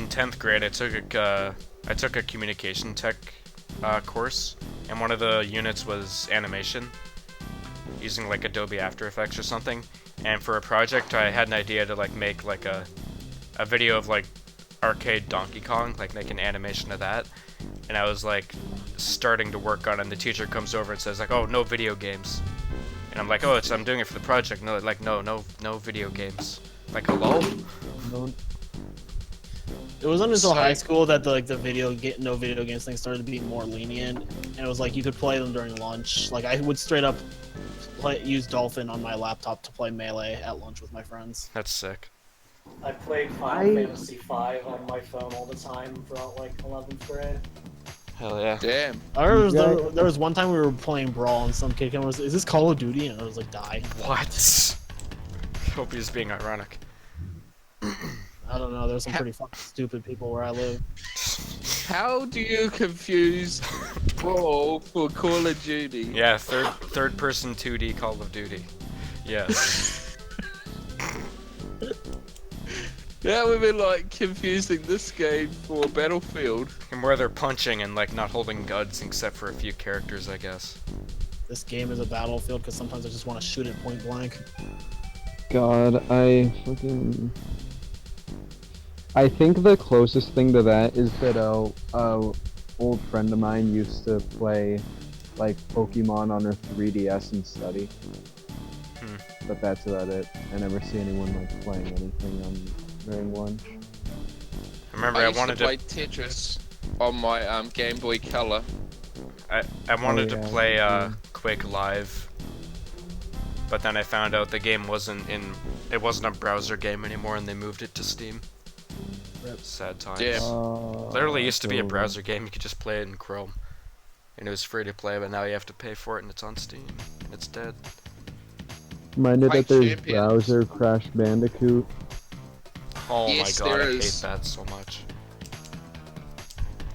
10th grade, I took a communication tech course, and one of the units was animation, using like Adobe After Effects or something. And for a project, I had an idea to like make like a video of like arcade Donkey Kong, like make an animation of that. And I was like starting to work on it, and the teacher comes over and says like, "Oh, no video games." And I'm like, "Oh, I'm doing it for the project." No, like no video games. Like, hello? It wasn't until So- high school that the no video games thing started to be more lenient, and it was like you could play them during lunch. Like I would straight up use Dolphin on my laptop to play Melee at lunch with my friends. That's sick. I played Final Fantasy V on my phone all the time throughout like 11th grade. Hell yeah. Damn. I remember there was one time we were playing Brawl and some kid came over and was, "Is this Call of Duty?" And I was like, "Die." What? Hope he's being ironic. I don't know. There's some pretty fucking stupid people where I live. How do you confuse Brawl for Call of Duty? Yeah, third person 2D Call of Duty. Yes. That would be like confusing this game for Battlefield. And where they're punching and like not holding guns except for a few characters, I guess. This game is a battlefield because sometimes I just want to shoot it point blank. God, I think the closest thing to that is that a old friend of mine used to play like Pokemon on her 3DS and study. But that's about it. I never see anyone like playing anything during lunch. I remember I I used wanted to play Tetris on my Game Boy Color. I wanted Oh, to yeah, play yeah. Quake Live, but then I found out the game wasn't a browser game anymore, and they moved it to Steam. Sad times. Damn. Literally used to be a so- browser game. You could just play it in Chrome, and it was free to play. But now you have to pay for it, and it's on Steam, and it's dead. Reminded Quite that there's champions. browser Crash Bandicoot. Oh Yes, my god, there I hate is. that so much.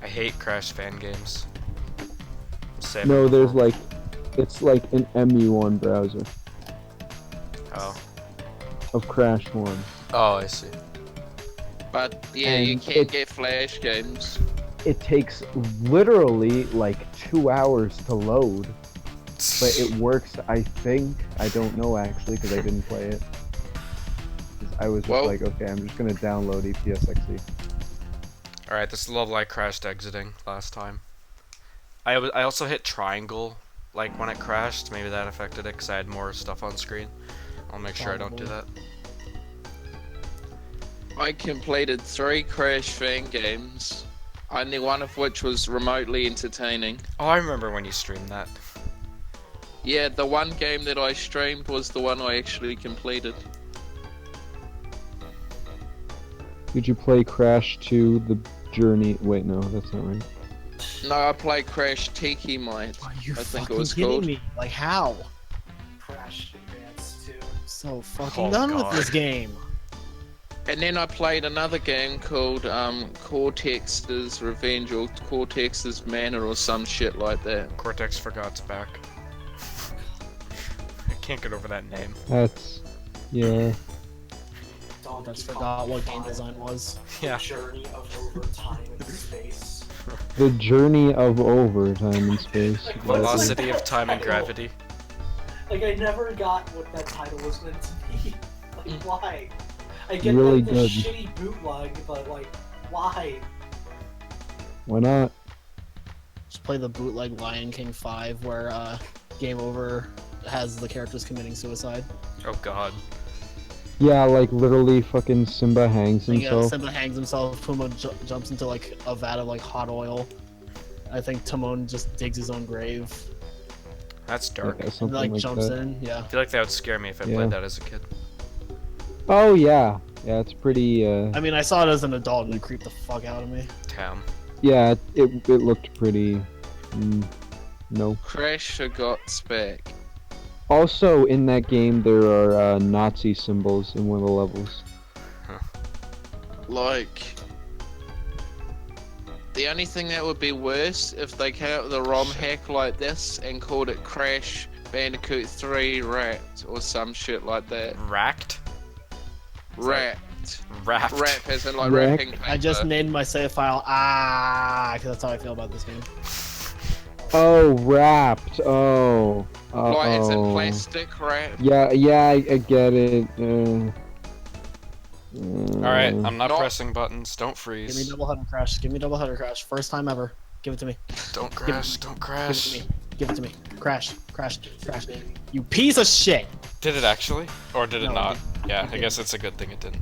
I hate Crash fan games. I'm saving No, it there's for- like, it's like an MU1 browser Oh. of Crash 1. Oh, I see. But yeah, you And can't it- get Flash games. It takes literally like 2 hours to load, but it works, I think. I don't know actually, because I didn't play it. 'Cause I was just Well- like, okay, I'm just gonna download EPSXE. Alright, this is the level I crashed exiting last time. I also hit triangle, like, when it crashed. Maybe that affected it, because I had more stuff on screen. I'll make sure I don't do that. I completed 3 Crash fan games. Only one of which was remotely entertaining. Oh, I remember when you streamed that. Yeah, the one game that I streamed was the one I actually completed. Did you play Crash 2, The Journey? Wait, no, that's not right. No, I played Crash Tiki Might. Are you I think it fucking was kidding called. me? Like how? Crash Advance 2. So fucking Oh, done God. with this game. And then I played another game called Cortex's Revenge or Cortex's Manor or some shit like that. Cortex Forgot's back. I can't get over that name. That's... yeah. Donkey Just Kong forgot what game 5, design was. Yeah. Journey of Over Time and Space. The Journey of Over Time and Space. Like, That's- Velocity of Time and Gravity. Like, I never got what that title was meant to be. Like, why? I get Really the good. shitty bootleg, but like, why? Why not? Just play the bootleg Lion King 5 where Game Over has the characters committing suicide. Oh god. Yeah, like literally fucking Simba hangs I think, himself. Simba hangs himself, Puma jumps into like a vat of like hot oil. I think Timon just digs his own grave That's dark. Yeah, and something like like jumps that. in. Yeah. I feel like that would scare me if I Yeah. played that as a kid. Oh yeah, yeah, it's pretty. I mean, I saw it as an adult and it creeped the fuck out of me. Damn. Yeah, it looked pretty. No. Crash Forgot's back. Also, in that game, there are Nazi symbols in one of the levels. Like, the only thing that would be worse if they came up with a ROM hack like this and called it Crash Bandicoot 3 Wrapped or some shit like that. Racked? Wrapped. Wrapped. Wrap as in like Wrapped. wrapping paper. I just named my save file because that's how I feel about this game. Oh, wrapped. Oh. Like it's in Uh-oh. plastic wrap. Yeah, yeah, I get it. Alright, I'm not No. pressing buttons. Don't Give me freeze. double header crash. Give me double header crash. First time ever. Give it to me. Don't crash. Don't Give it crash. to me. Give it to me. Crash. Crash. Crash. You piece of shit. Did it actually? Or did it No, not? it Yeah, I didn't. guess it's a good thing it didn't.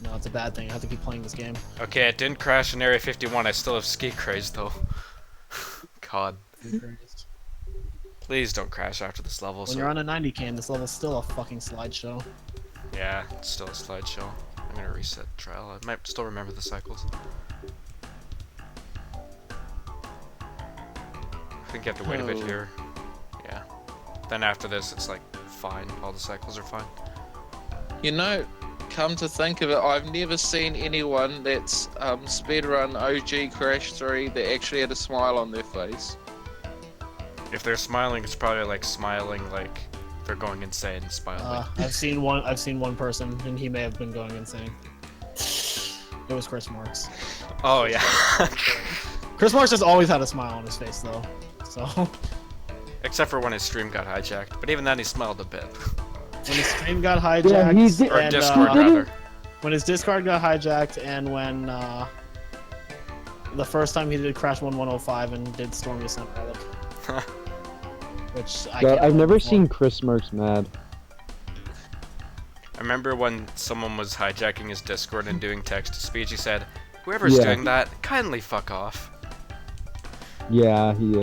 No, it's a bad thing. I have to keep playing this game. Okay, it didn't crash in Area 51. I still have ski craze though. God. Please don't crash after this level. When you're on a 90 cam, this level's still a fucking slideshow. Yeah, it's still a slideshow. I'm gonna reset trial. I might still remember the cycles. I think you have to wait a bit Oh. here. Yeah. Then after this, it's like fine. All the cycles are fine. You know, come to think of it, I've never seen anyone that's speedrun OG Crash 3 that actually had a smile on their face. If they're smiling, it's probably like smiling like they're going insane, smiling. I've seen one person, and he may have been going insane. It was Chris Marks. Oh yeah. Chris Marks has always had a smile on his face, though. So Except for when his stream got hijacked. But even then, he smiled a bit. when his stream got hijacked, Yeah, he did- Or and, Discord he didn't- rather. when his Discord got hijacked, and when the first time he did Crash 1105 and did Storm Descent Relic, which I God, can't I've vote never for. seen Chris Marks mad. I remember when someone was hijacking his Discord and doing text to speech. He said, "Whoever's Yeah. doing that, kindly fuck off. Yeah, he.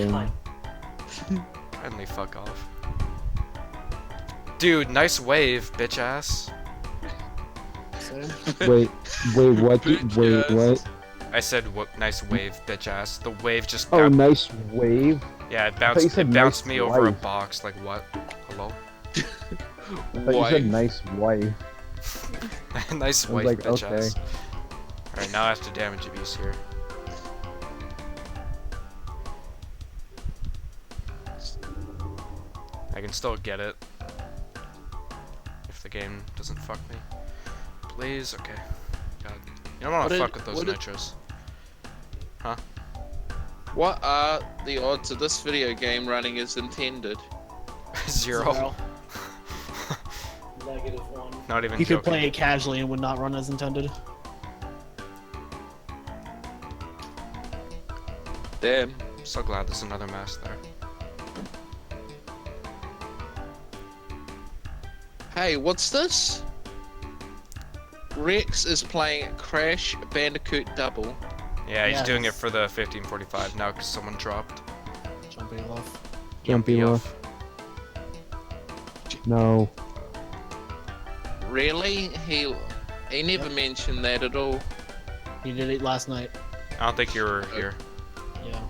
Kindly fuck off." Dude, nice wave, bitch ass. Same. Wait, what? Wait, what? I said, nice wave, bitch ass. The wave just Oh, bounced. nice wave. Yeah, it thought bounced. you said It bounced nice me over a wife. box. Like what? Hello? I thought you said nice wife. Nice I was wave, like, bitch okay. ass. All right, now I have to damage abuse here. I can still get it if the game doesn't fuck me. Please, okay. God, you don't want What to did- fuck with those what did- nitros. What are the odds of this video game running as intended? Zero. -1. Not even He could joking. play it casually and would not run as intended. Damn. So glad there's another mask there. Hey, what's this? Rex is playing Crash Bandicoot Double. Yeah, he's Yeah, doing it he's- for the 1545 now because someone dropped. Jumping off. Jumpy off. No. Really? He never Yep. mentioned that at all. He did it last night. I don't think you were here. Yeah.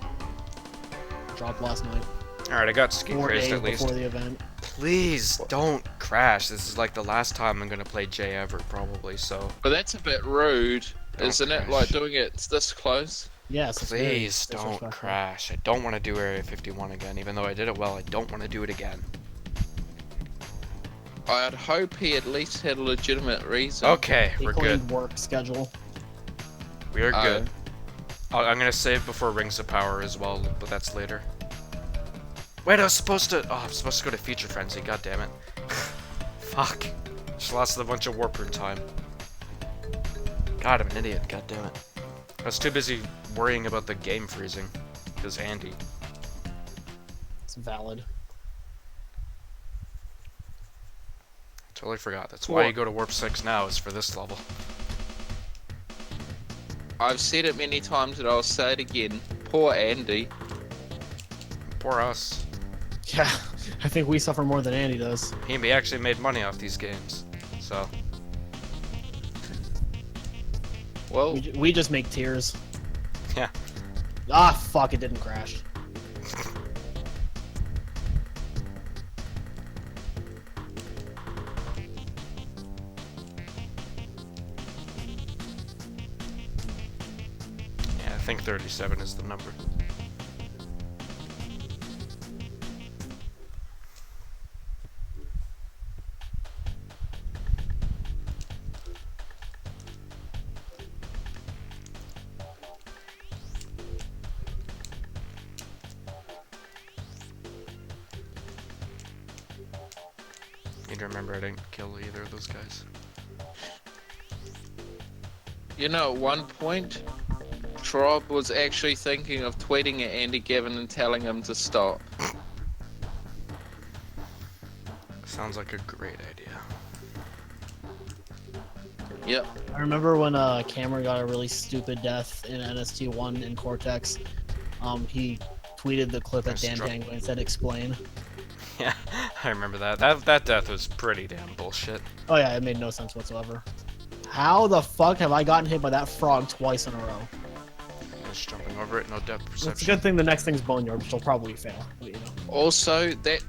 Dropped last night. Alright, I got ski 4 crazed days at least. before the event. Please don't crash. This is like the last time I'm gonna play J ever, probably. So But that's a bit rude, Don't isn't it? crash. Like doing it this close. Yes. it's very please don't disrespectful. crash. I don't want to do Area 51 again, even though I did it well. I don't want to do it again. I'd hope he at least had a legitimate reason. Okay, He we're claimed good. work schedule. We are Oh. good. I'm gonna save before Rings of Power as well, but that's later. Wait, I'm supposed to go to Feature Frenzy. God damn it. Fuck. Just lost a bunch of warp room time. God, I'm an idiot. God damn it. I was too busy worrying about the game freezing. Because Andy. It's valid. Totally forgot. That's why you go to Warp 6 now, is for this level. I've said it many times and I'll say it again. Poor Andy. Poor us. Yeah, I think we suffer more than Andy does. He actually made money off these games. So, Well, We just make tears. yeah. Ah, fuck! It didn't crash. Yeah, I think 37 is the number. Need to remember I didn't kill either of those guys. you know, at one point, Trob was actually thinking of tweeting at Andy Gavin and telling him to stop. Sounds like a great idea. Yep. I remember when Cameron got a really stupid death in NST1 in Cortex. He tweeted the clip at Dan Struck. Tango and said explain. Yeah, I remember that. That death was pretty damn bullshit. Oh yeah, it made no sense whatsoever. How the fuck have I gotten hit by that frog twice in a row? Just jumping over it, no depth It's a perception. good thing the next thing's Boneyard, which will probably fail. But, you know. Also, that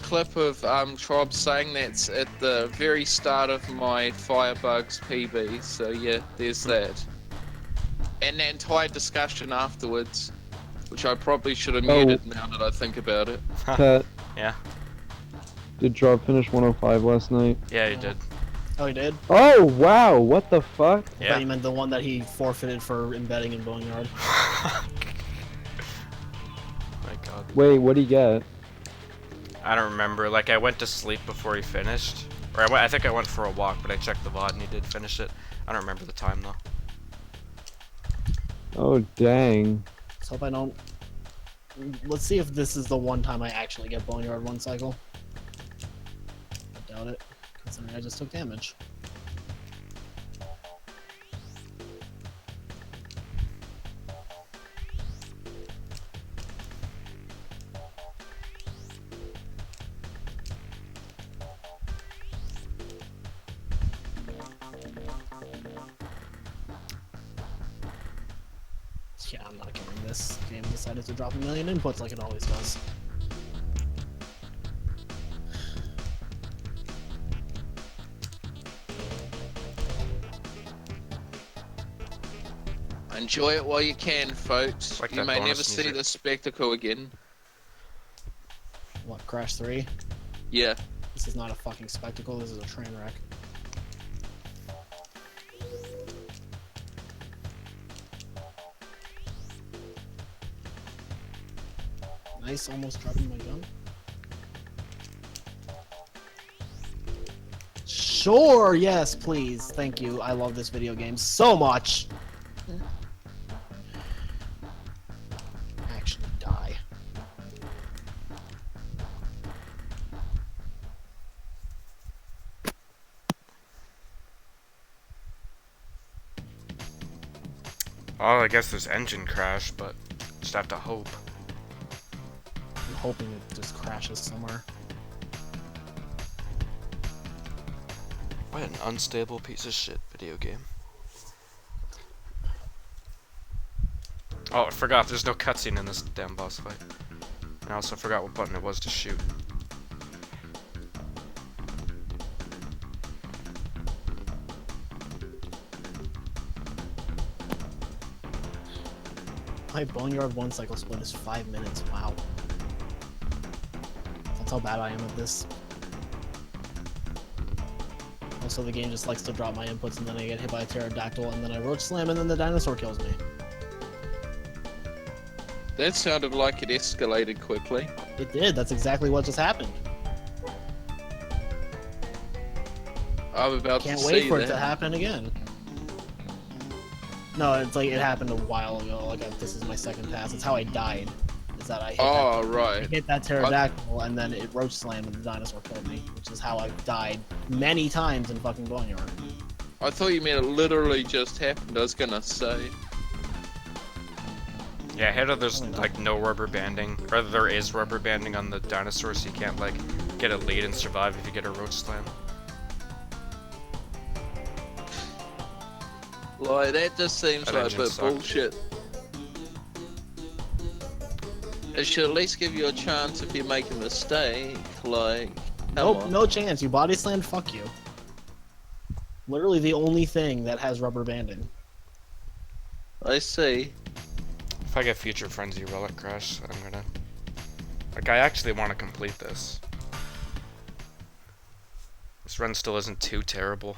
clip of Trob saying that's at the very start of my Firebugs PB, so yeah, there's that. And the entire discussion afterwards, which I probably should have muted now that I think about it. Pat, Yeah, did Drop finish 105 last night? yeah, you did. Oh, he did? Oh, wow, what the fuck? I Yeah. thought you meant the one that he forfeited for embedding in Boneyard. My god. Wait, what'd he get? I don't remember. Like, I went to sleep before he finished. Or I think I went for a walk, but I checked the VOD and he did finish it. I don't remember the time, though. Oh, dang. Let's hope I don't... Let's see if this is the one time I actually get Boneyard one cycle. I doubt it, considering I just took damage. Yeah, I'm not kidding. This game decided to drop 1,000,000 inputs like it always does. Enjoy it while you can, folks. Like You that may bonus never see music. this spectacle again. What, Crash 3? Yeah. This is not a fucking spectacle, this is a train wreck. Nice, almost dropping my gun. Sure, yes, please. Thank you. I love this video game so much. Actually die. Well, I guess there's engine crash, but just have to hope. I'm hoping it just crashes somewhere. What an unstable piece of shit video game. Oh, I forgot, there's no cutscene in this damn boss fight. I also forgot what button it was to shoot. My Boneyard 1 cycle split is 5 minutes. Wow. That's how bad I am at this. Also, the game just likes to drop my inputs and then I get hit by a pterodactyl and then I roach slam and then the dinosaur kills me. That sounded like it escalated quickly. It did. That's exactly what just happened. I'm about Can't to wait see for that. it to happen again. No, it's like it happened a while ago. Like this is my second pass. It's how I died. Is that I hit Oh, I right. hit that pterodactyl and then it roach slammed and the dinosaur killed me, which is how I've died many times in fucking Boneyard. I thought you meant it literally just happened. I was gonna say. Yeah, I hate how there's like no rubber banding, or there is rubber banding on the dinosaur, so you can't like get a lead and survive if you get a roach slam. Like, that just seems That like a engine bit sucked. bullshit. It should at least give you a chance if you make a mistake. Like, come Nope, on. no chance. You body slammed, fuck you. Literally the only thing that has rubber banding. I see. If I get Future Frenzy Relic Crash, I'm gonna... Like, I actually want to complete this. This run still isn't too terrible.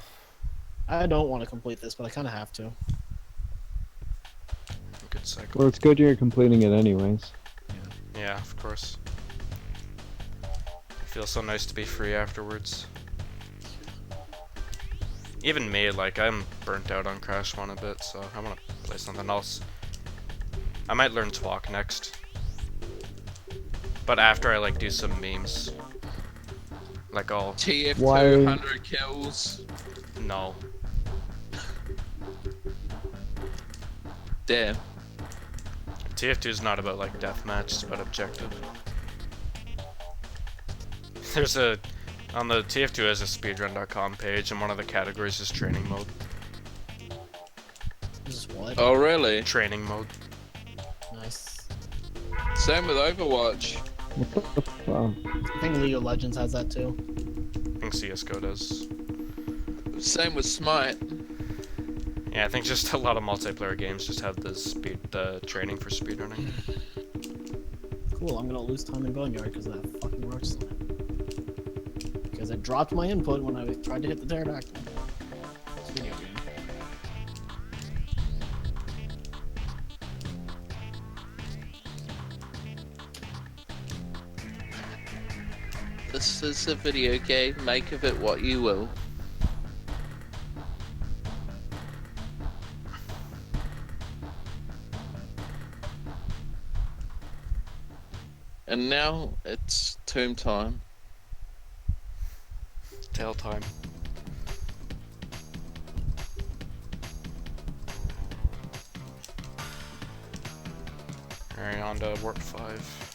I don't want to complete this, but I kind of have to. Good cycle. Well, it's good you're completing it anyways. Yeah, of course. It feels so nice to be free afterwards. Even me, like, I'm burnt out on Crash 1 a bit, so I want to play something else. I might learn Twalk next. But after I, like, do some memes. Like, I'll... TF Why- 200 kills. No. Damn. TF2 is not about, like, deathmatch, it's about objective. There's a... On the TF2 has a speedrun.com page, and one of the categories is training mode. This is what? Oh, really? Training mode. Nice. Same with Overwatch. What the fuck? I think League of Legends has that too. I think CSGO does. Same with Smite. Yeah, I think just a lot of multiplayer games just have the training for speedrunning. Cool, I'm gonna lose time in Boneyard because of that fucking roach slam. Because it dropped my input when I tried to hit the pterodactyl. It's a video game. This is a video game. Make of it what you will. And now it's tomb time. Tail time. Alright, on to Warp 5.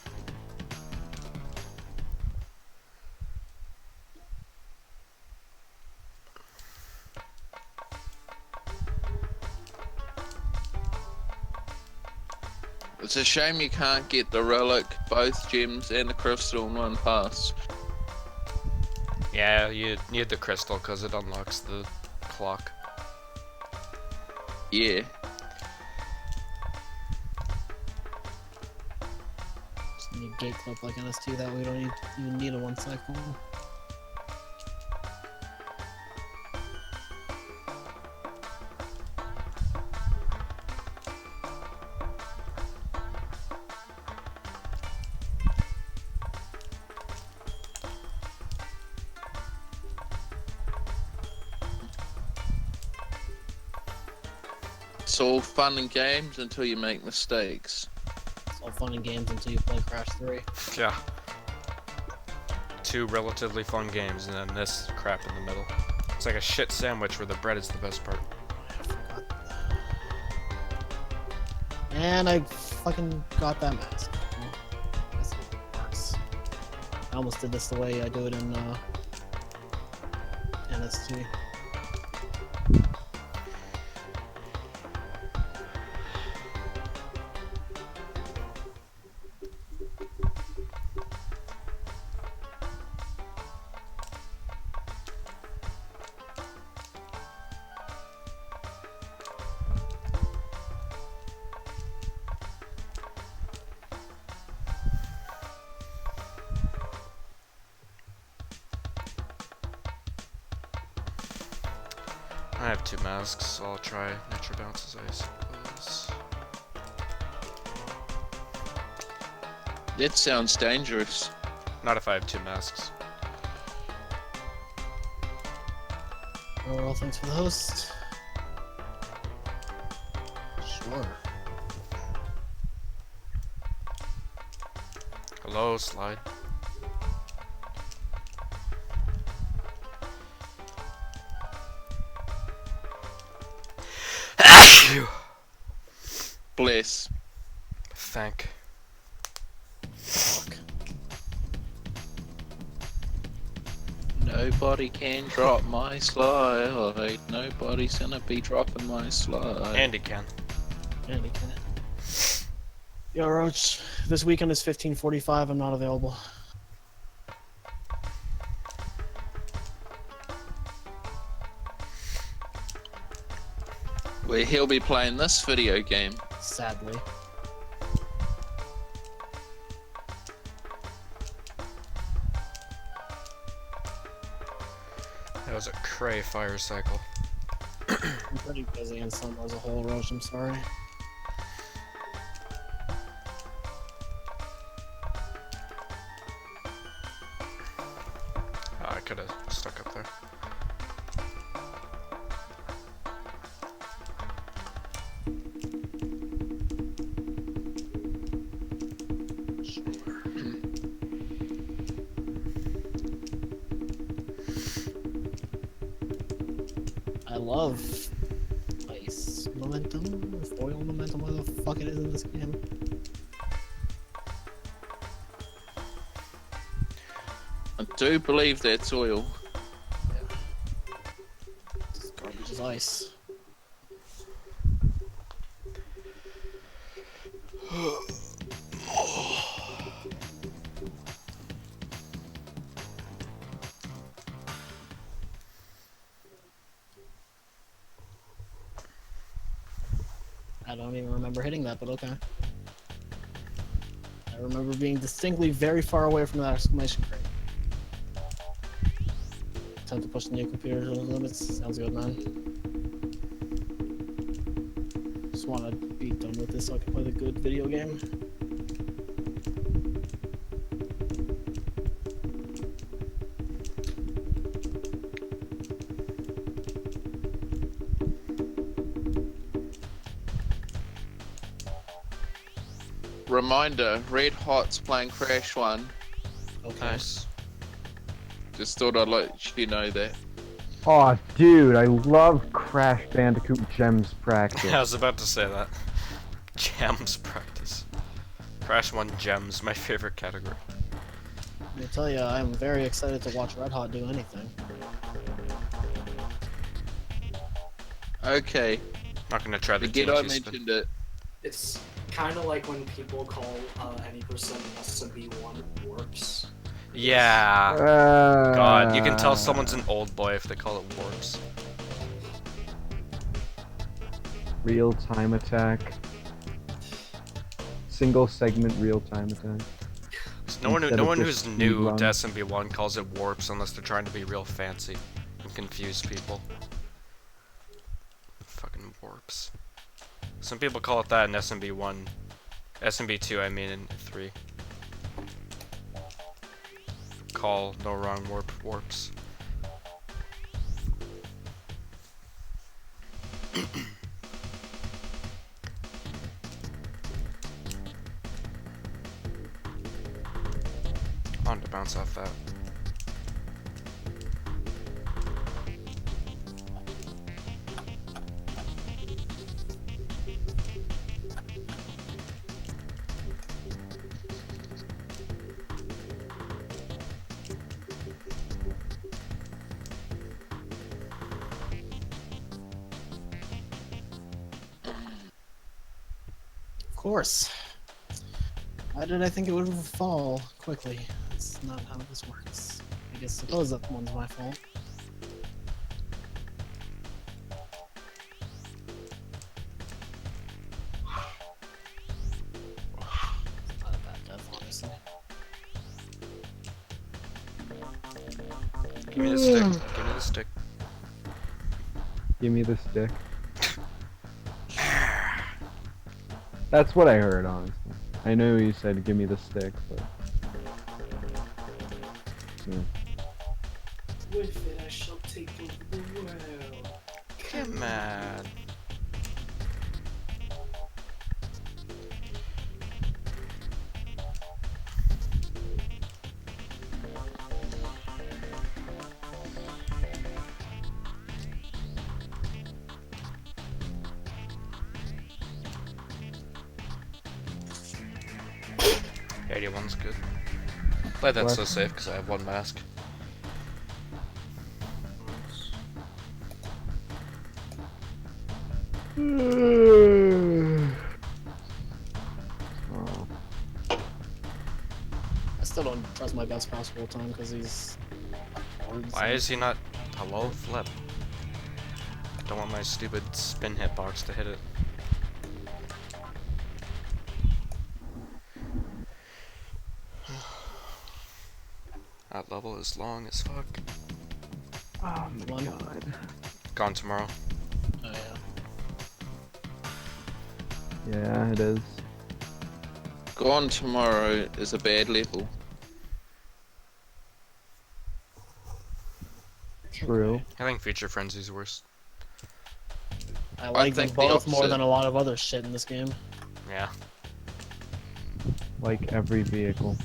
It's a shame you can't get the relic, both gems, and the crystal in one pass. Yeah, you need the crystal because it unlocks the clock. Yeah. Just need a gate clip like NS2, that way we don't even need a one cycle. It's all fun and games until you make mistakes. It's all fun and games until you play Crash 3. Yeah. Two relatively fun games and then this crap in the middle. It's like a shit sandwich where the bread is the best part. I forgot. And I fucking got that mask. Let's see if it works. I almost did this the way I do it in NST. I have 2 masks, so I'll try nature bounces, I suppose. That sounds dangerous. Not if I have 2 masks. Oh, well, thanks for the host. Sure. Hello, slide. Bless. Thank. Fuck. Nobody can drop my slide. Nobody's gonna be dropping my slide. Andy can. And he can. Yo, Roach, this weekend is 15:45. I'm not available. Where he'll be playing this video game. Sadly. That was a cray fire cycle. I'm pretty busy in summer as a whole, Roach. I'm sorry. Oh, I could have stuck up there. I love ice momentum, or foil momentum, whatever the fuck it is in this game. I do believe that's oil. This garbage is ice. I don't even remember hitting that, but okay. I remember being distinctly very far away from that exclamation crate. Time to push the new computer to the limits. Sounds good, man. Just want to be done with this so I can play the good video game. Reminder, Red Hot's playing Crash 1. Okay. Nice. Just thought I'd let you know that. Oh, dude, I love Crash Bandicoot Gems practice. I was about to say that. Gems practice. Crash 1 gems, my favorite category. Let me tell you, I'm very excited to watch Red Hot do anything. Okay, Not gonna try the forget I TNT spin. mentioned it. It's kind of like when people call any percent SMB1 warps. Yeah. God, you can tell someone's an old boy if they call it warps. Real-time attack. Single segment real-time attack. No one, Instead no of one just who's new speed to run. SMB1 calls it warps unless they're trying to be real fancy and confuse people. Fucking warps. Some people call it that in SMB1. SMB2, I mean, in 3. Call no wrong warps. On to bounce off that. course. Why did I think it would fall quickly? That's not how this works. I suppose that one's my fault. Not a bad death, honestly. Give me the stick. Give me the stick. Give me the stick. That's what I heard, honestly. I know you said give me the stick, but yeah. With it, I shall take over the world. Come on. One's good. But that's so safe because I have one mask. Oh. I still don't trust my best possible time because he's. Why is he not? Hello, flip. Don't want my stupid spin hitbox to hit it. That level is long as fuck. Oh my One. god. Gone tomorrow. Oh yeah. Yeah, it is. Gone Tomorrow is a bad level. True. I think Future Frenzy's worse. I like them think the both more opposite. than a lot of other shit in this game. Yeah. Like every vehicle.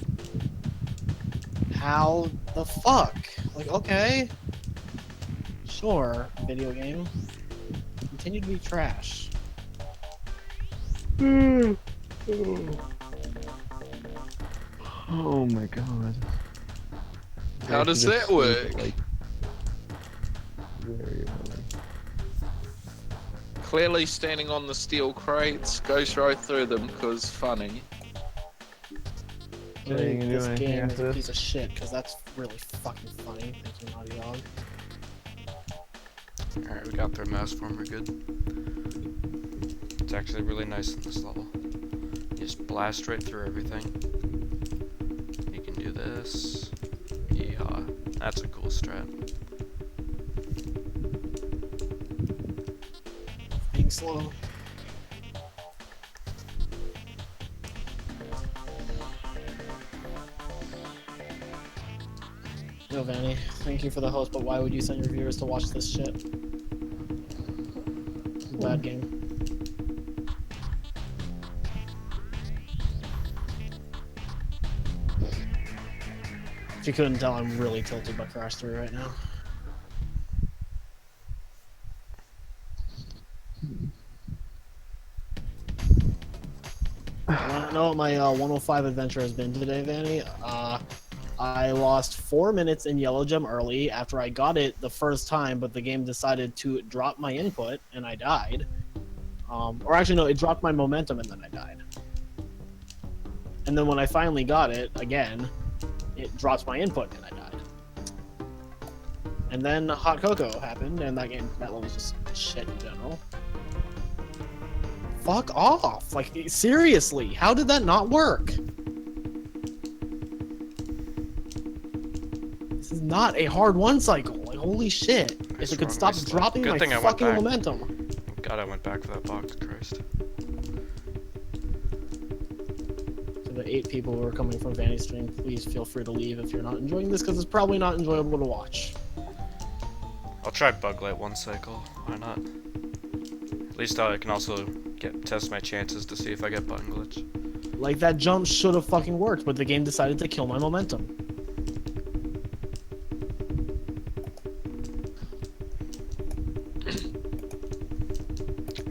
How the fuck? Like, okay. Sure, video game. Continue to be trash. Oh my god. How I does should just that work? sleep, like, very early. Clearly standing on the steel crates goes right through them because funny. So you Really, can this do anything game is after a this? piece of shit because that's really fucking funny. Thank you, Naughty Dog. Alright, we got their mass form, we're good. It's actually really nice in this level. You just blast right through everything. You can do this. Yeehaw. That's a cool strat. Being slow. Yo, Vanny, thank you for the host, but why would you send your viewers to watch this shit? It's a bad game. If you couldn't tell, I'm really tilted by Crash 3 right now. I want to know what my 105 adventure has been today, Vanny. I lost 4 minutes in Yellow Gem early after I got it the first time, but the game decided to drop my input and I died. Or actually, no, it dropped my momentum and then I died. And then when I finally got it again, it drops my input and I died. And then Hot Cocoa happened, and that level was just shit in general. Fuck off! Like, seriously, how did that not work? This is not a hard one cycle. Like, holy shit! If it could stop dropping Good my thing I went fucking back. momentum. God, I went back for that box, Christ. To the 8 people who are coming from Vanny's stream, please feel free to leave if you're not enjoying this, because it's probably not enjoyable to watch. I'll try Bug Light one cycle. Why not? At least I can also test my chances to see if I get button glitch. Like, that jump should have fucking worked, but the game decided to kill my momentum.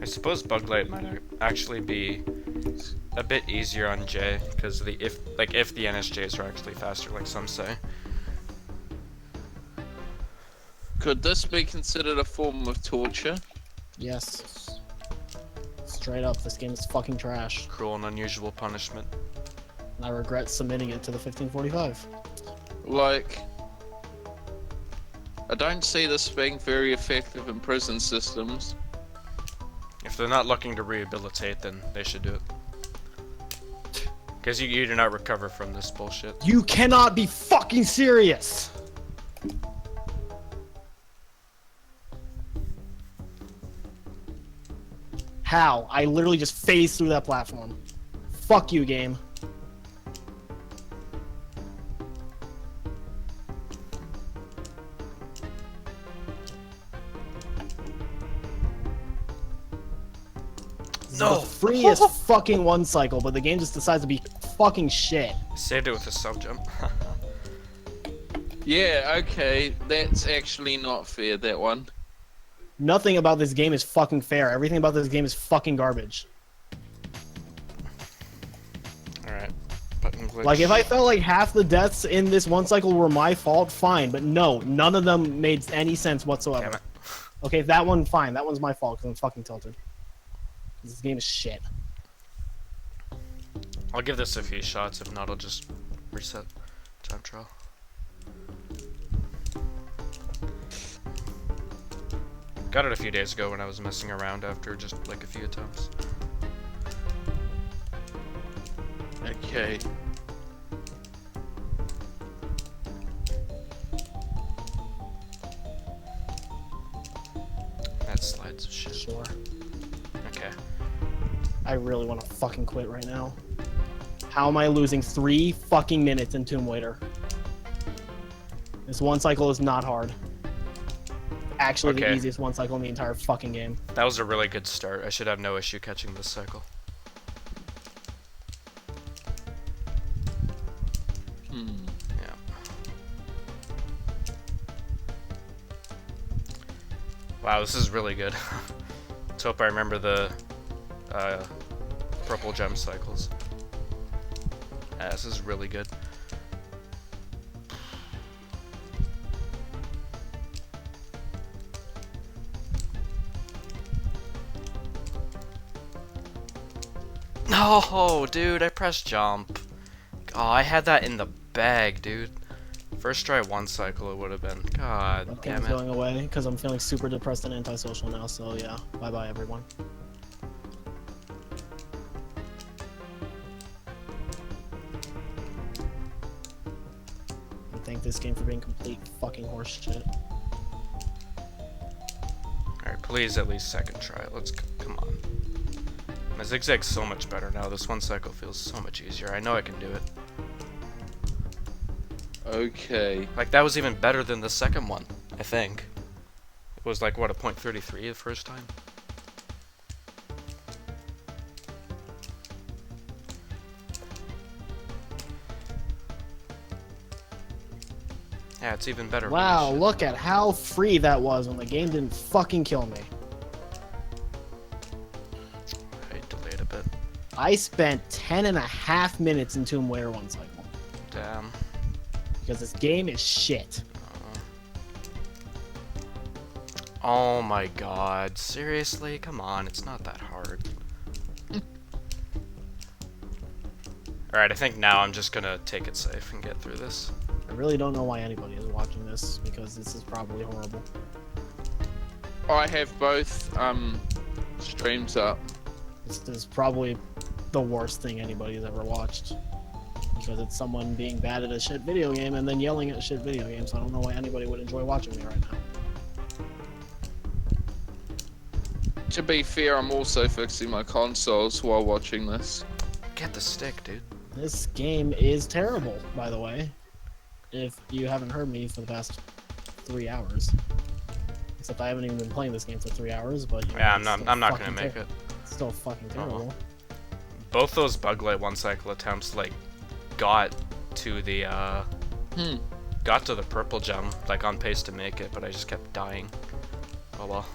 I suppose Bug Light might actually be a bit easier on J, because if the NSJs are actually faster, like some say. Could this be considered a form of torture? Yes. It's Straight up, this game is fucking trash. Cruel and unusual punishment. And I regret submitting it to the 1545. Like, I don't see this being very effective in prison systems. If they're not looking to rehabilitate, then they should do it. Because you do not recover from this bullshit. You cannot be fucking serious! How? I literally just phased through that platform. Fuck you, game. No. The freest fucking one cycle, but the game just decides to be fucking shit. Saved it with a sub jump. Yeah, okay, that's actually not fair, that one. Nothing about this game is fucking fair. Everything about this game is fucking garbage. Alright. Button glitch. Like, if I felt like half the deaths in this one cycle were my fault, fine. But no, none of them made any sense whatsoever. Damn it. Okay, that one, fine. That one's my fault because I'm fucking tilted. This game is shit. I'll give this a few shots, if not I'll just reset time trial. Got it a few days ago when I was messing around after just like a few attempts. Okay. That slides of shit. Sure. Okay. I really want to fucking quit right now. How am I losing 3 fucking minutes in Tomb Waiter? This one cycle is not hard. Actually, the Okay. easiest one cycle in the entire fucking game. That was a really good start. I should have no issue catching this cycle. Yeah. Wow, this is really good. Let's hope I remember the purple gem cycles. Yeah, this is really good. No, dude, I pressed jump. Oh, I had that in the bag, dude. First try one cycle it would have been. God Okay, damn I'm it. going away because I'm feeling super depressed and antisocial now. So yeah, bye bye everyone. I thank this game for being complete fucking horseshit. Alright, please at least second try. Let's come on. My zigzag's so much better now. This one cycle feels so much easier. I know I can do it. Okay. Like, that was even better than the second one, I think. It was like, what, a .33 the first time? Yeah, it's even better. Holy Wow, shit. look at how free that was when the game didn't fucking kill me. I delayed a bit. I spent 10.5 minutes in Tomb Waiter one cycle Damn. because this game is shit. Oh my god. Seriously? Come on, it's not that hard. Alright, I think now I'm just gonna take it safe and get through this. I really don't know why anybody is watching this because this is probably horrible. I have both streams up. This is probably the worst thing anybody's ever watched because it's someone being bad at a shit video game and then yelling at a shit video game. So I don't know why anybody would enjoy watching me right now. To be fair, I'm also fixing my consoles while watching this. Get the stick, dude. This game is terrible, by the way. If you haven't heard me for the past 3 hours. Except I haven't even been playing this game for 3 hours, but you know, Yeah, it's still I'm not gonna fucking make it. It's still fucking terrible. Both those bug light one cycle attempts like got to the got to the purple gem, like on pace to make it, but I just kept dying. Oh well.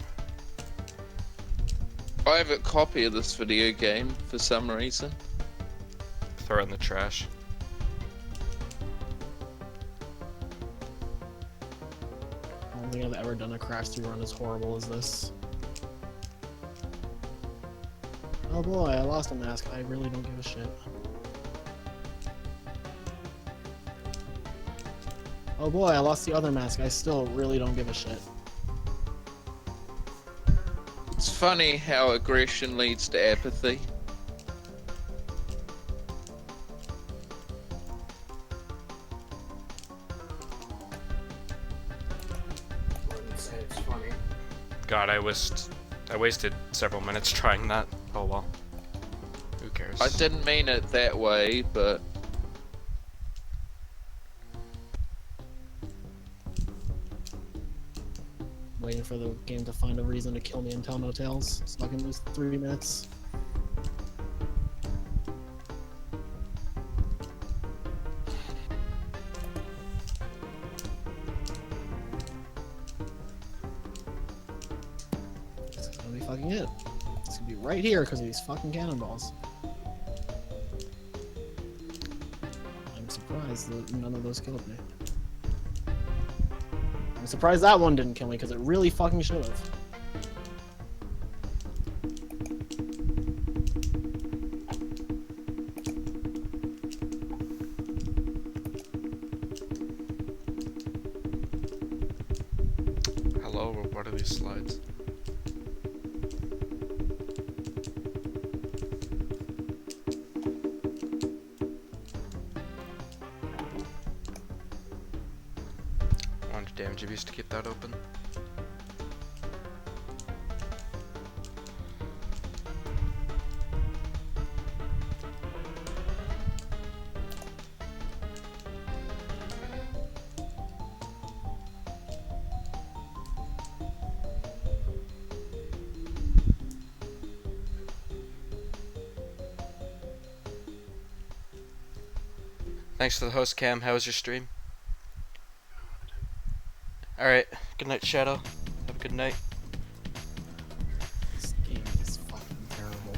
I have a copy of this video game for some reason. Throw it in the trash. I don't think I've ever done a crash through run as horrible as this. Oh boy, I lost a mask. I really don't give a shit. Oh boy, I lost the other mask. I still really don't give a shit. It's funny how aggression leads to apathy. I wouldn't say it's funny. God, I wasted several minutes trying that. Oh well. Who cares? I didn't mean it that way, but Waiting for the game to find a reason to kill me and tell no tales, so I can lose 3 minutes. This is gonna be fucking it. It's gonna be right here because of these fucking cannonballs. I'm surprised that none of those killed me. I'm surprised that one didn't kill me because it really fucking should have. Hello, what are these slides? How much damage have you used to keep that open? Thanks to the host cam. How was your stream? Alright, good night, Shadow. Have a good night. This game is fucking terrible.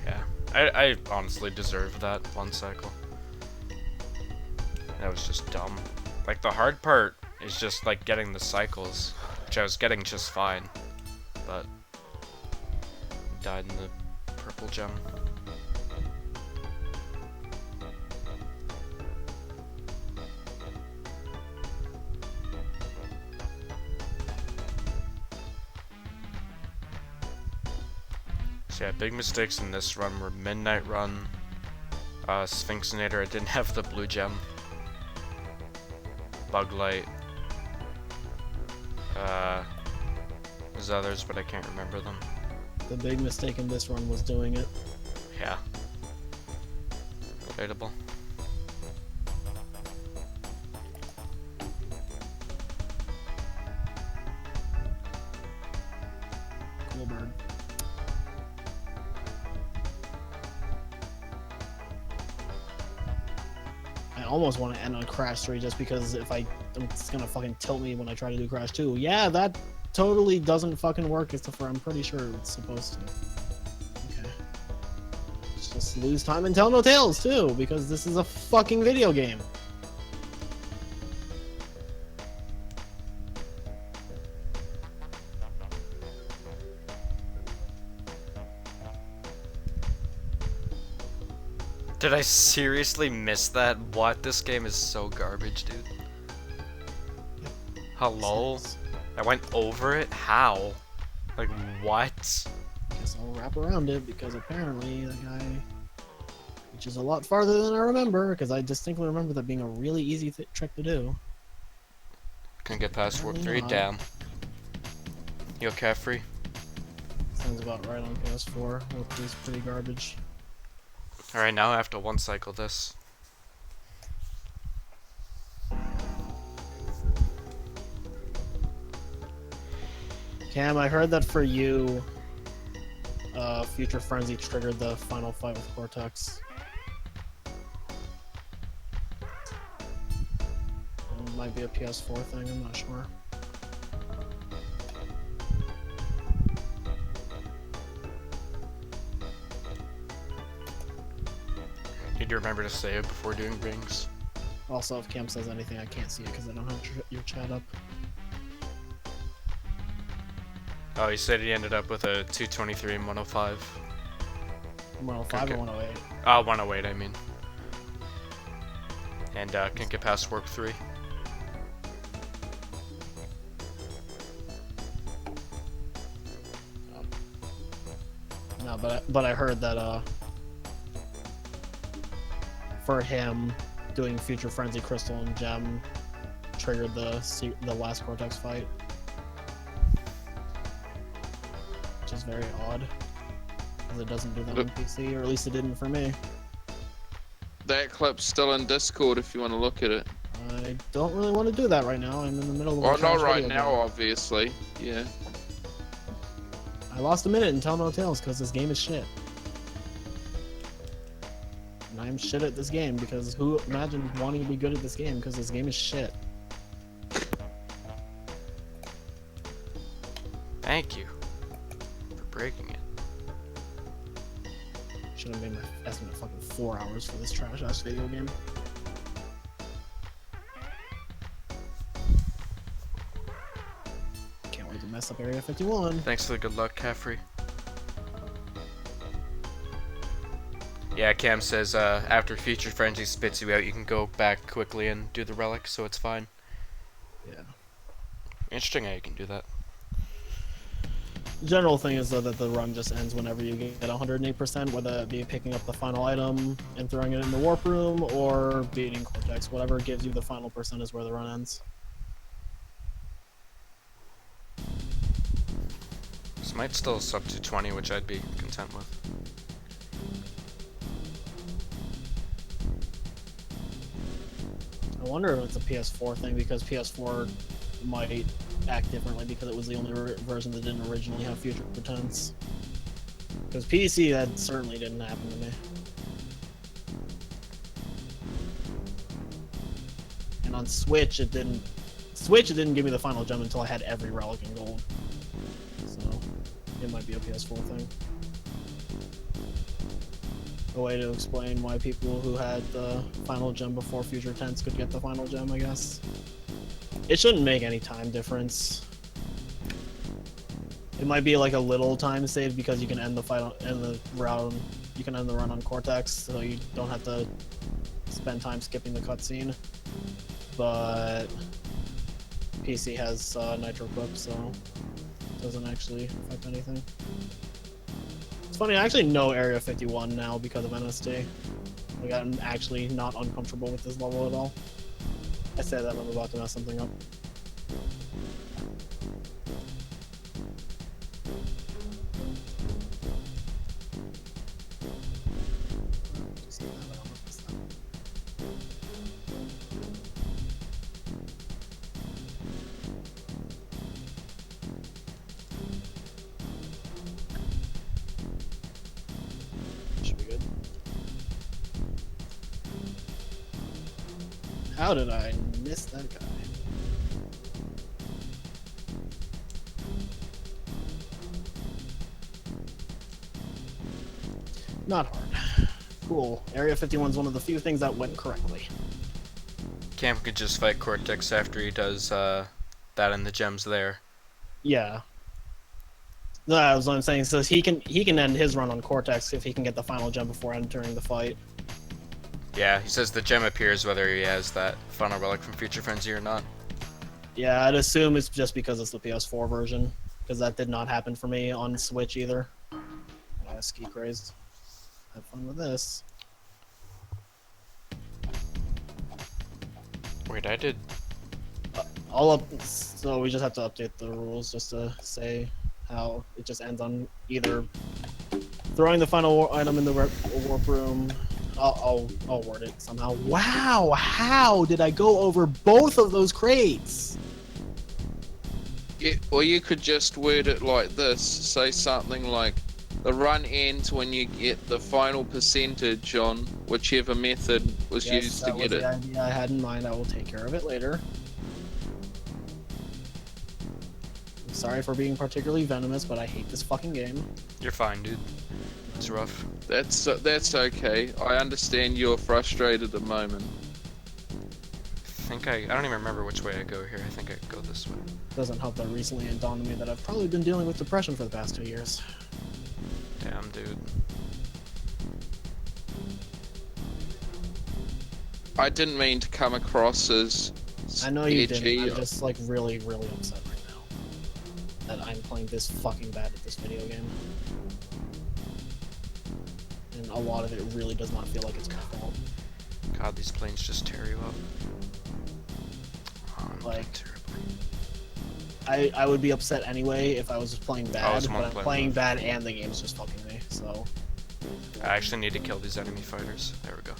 Yeah, I honestly deserved that one cycle. That was just dumb. Like, the hard part is just, like, getting the cycles, which I was getting just fine, but died in the purple gem. So yeah, big mistakes in this run were Midnight Run, Sphinxinator, I didn't have the blue gem, Bug Light, there's others, but I can't remember them. The big mistake in this run was doing it. Yeah. Relatable. Cool bird. I almost want to end on Crash 3 just because if it's gonna fucking tilt me when I try to do Crash 2. Yeah, that totally doesn't fucking work, except for I'm pretty sure it's supposed to. Okay. Let's just lose time and tell no tales too, because this is a fucking video game. Did I seriously miss that? What? This game is so garbage, dude. Hello? I went over it? How? Like, what? Guess I'll wrap around it because apparently the guy reaches a lot farther than I remember, because I distinctly remember that being a really easy trick to do. Couldn't get past warp Apparently 3, not. damn. You okay, Free? Sounds about right on PS4, which is pretty garbage. Alright, now I have to one cycle this. Cam, I heard that for you, Future Frenzy triggered the final fight with Cortex. It might be a PS4 thing, I'm not sure. You remember to save before doing rings. Also, if Cam says anything, I can't see it because I don't have your chat up. Oh, he said he ended up with a 223 and 105. 105 Okay. or 108? 108, I mean. And can't get past warp 3. No, but I heard that for him, doing Future Frenzy Crystal and Gem triggered the last Cortex fight, which is very odd because it doesn't do that on PC, or at least it didn't for me. That clip's still in Discord if you want to look at it. I don't really want to do that right now. I'm in the middle of. Well, a trash not right video now, game. obviously. Yeah. I lost a minute in Tell No Tales because this game is shit. And I'm shit at this game because who imagine wanting to be good at this game because this game is shit. Thank you for breaking it. Should have made my estimate fucking 4 hours for this trash ass video game. Can't wait to mess up Area 51. Thanks for the good luck, Caffrey. Yeah, Cam says after Future Frenzy spits you out, you can go back quickly and do the relic, so it's fine. Yeah. Interesting how you can do that. The general thing is though that the run just ends whenever you get 108%, whether it be picking up the final item and throwing it in the warp room or beating Cortex. Whatever gives you the final percent is where the run ends. This might still sub to 20, which I'd be content with. I wonder if it's a PS4 thing because PS4 might act differently because it was the only version that didn't originally have future tense. Because PC, that certainly didn't happen to me. And on Switch, it didn't. Switch, it didn't give me the final gem until I had every relic in gold. So it might be a PS4 thing. A way to explain why people who had the final gem before future tense could get the final gem, I guess. It shouldn't make any time difference. It might be like a little time save because you can end the round. You can end the run on Cortex, so you don't have to spend time skipping the cutscene. But PC has Nitro Clip, so it doesn't actually affect anything. It's funny, I actually know Area 51 now because of NST. Like, I'm actually not uncomfortable with this level at all. I say that I'm about to mess something up. Should be good. How did I miss that guy? Not hard. Cool. Area 51 is one of the few things that went correctly. Cam could just fight Cortex after he does that and the gems there. Yeah. No, that's what I'm saying. So he can end his run on Cortex if he can get the final gem before entering the fight. Yeah, he says the gem appears whether he has that final relic from Future Frenzy or not. Yeah, I'd assume it's just because it's the PS4 version, because that did not happen for me on Switch either. Yeah, ski crazed. Have fun with this. Wait, I did. So we just have to update the rules just to say how it just ends on either throwing the final item in the warp room. I'll word it somehow. Wow, how did I go over both of those crates? Yeah, or you could just word it like this. Say something like, the run ends when you get the final percentage on whichever method was used to That get was it. the idea I had in mind. I will take care of it later. I'm sorry for being particularly venomous, but I hate this fucking game. You're fine, dude. It's rough. That's okay. I understand you're frustrated at the moment. I don't even remember which way I go here. I think I go this way. Doesn't help that recently it dawned on me that I've probably been dealing with depression for the past 2 years. Damn, dude. I didn't mean to come across as I know you edgy. didn't. I'm just like really, really upset right now that I'm playing this fucking bad at this video game. And a lot of it really does not feel like it's my fault. God, these planes just tear you up. Oh, I'm Like, terribly. I would be upset anyway if I was just playing bad, it's but I'm multiplayer playing mode. bad and the game's just fucking me, so... I actually need to kill these enemy fighters. There we go.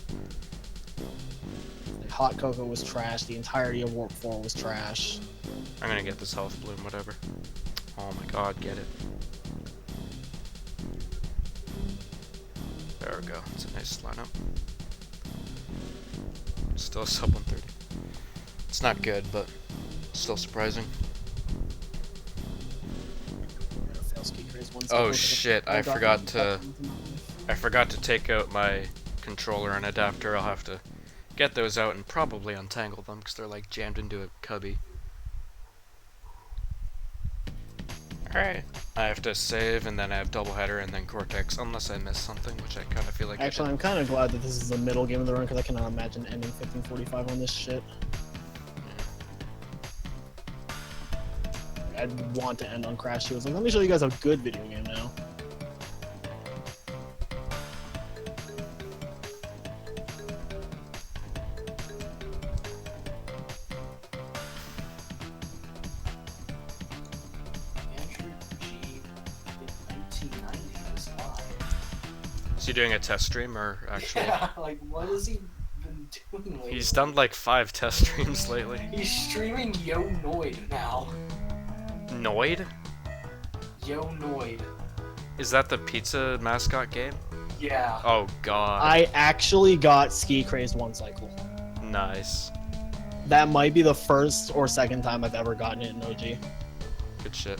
Like, Hot Cocoa was trash, the entirety of Warp 4 was trash. I'm gonna get this health bloom, whatever. Oh my god, get it. There we go. It's a nice lineup. Still sub 130. It's not good, but still surprising. I'm gonna fail Ski Craze one Oh second. shit, I forgot to take out my controller and adapter. I'll have to get those out and probably untangle them because they're like jammed into a cubby. Alright. I have to save and then I have doubleheader and then Cortex unless I miss something, which I kind of feel like Actually, I'm kind of glad that this is the middle game of the run because I cannot imagine ending 1545 on this shit. I'd want to end on Crash 2. It's like, let me show you guys a good video game now. Andrew G. 1990 was live. Is he doing a test stream or actually? Yeah, like what has he been doing lately? He's done like 5 test streams lately. He's streaming Yo Noid now. Noid? Yo Noid. Is that the pizza mascot game? Yeah. Oh god. I actually got Ski Crazed one cycle. Nice. That might be the first or second time I've ever gotten it in OG. Good shit.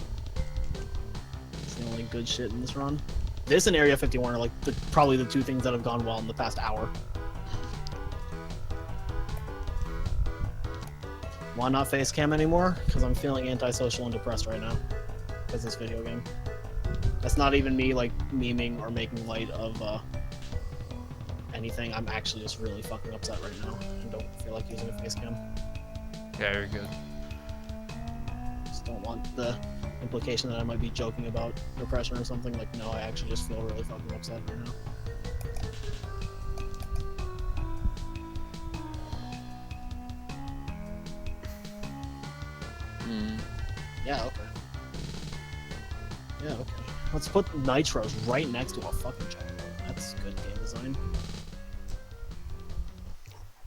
It's the only good shit in this run. This and Area 51 are like probably the two things that have gone well in the past hour. Why not face cam anymore? Because I'm feeling antisocial and depressed right now. Because this video game. That's not even me like memeing or making light of anything. I'm actually just really fucking upset right now and don't feel like using a face cam. Yeah, you're good. Just don't want the implication that I might be joking about depression or something. Like, no, I actually just feel really fucking upset right now. Yeah, okay. Yeah, okay. Let's put nitros right next to a fucking jungle. That's good game design.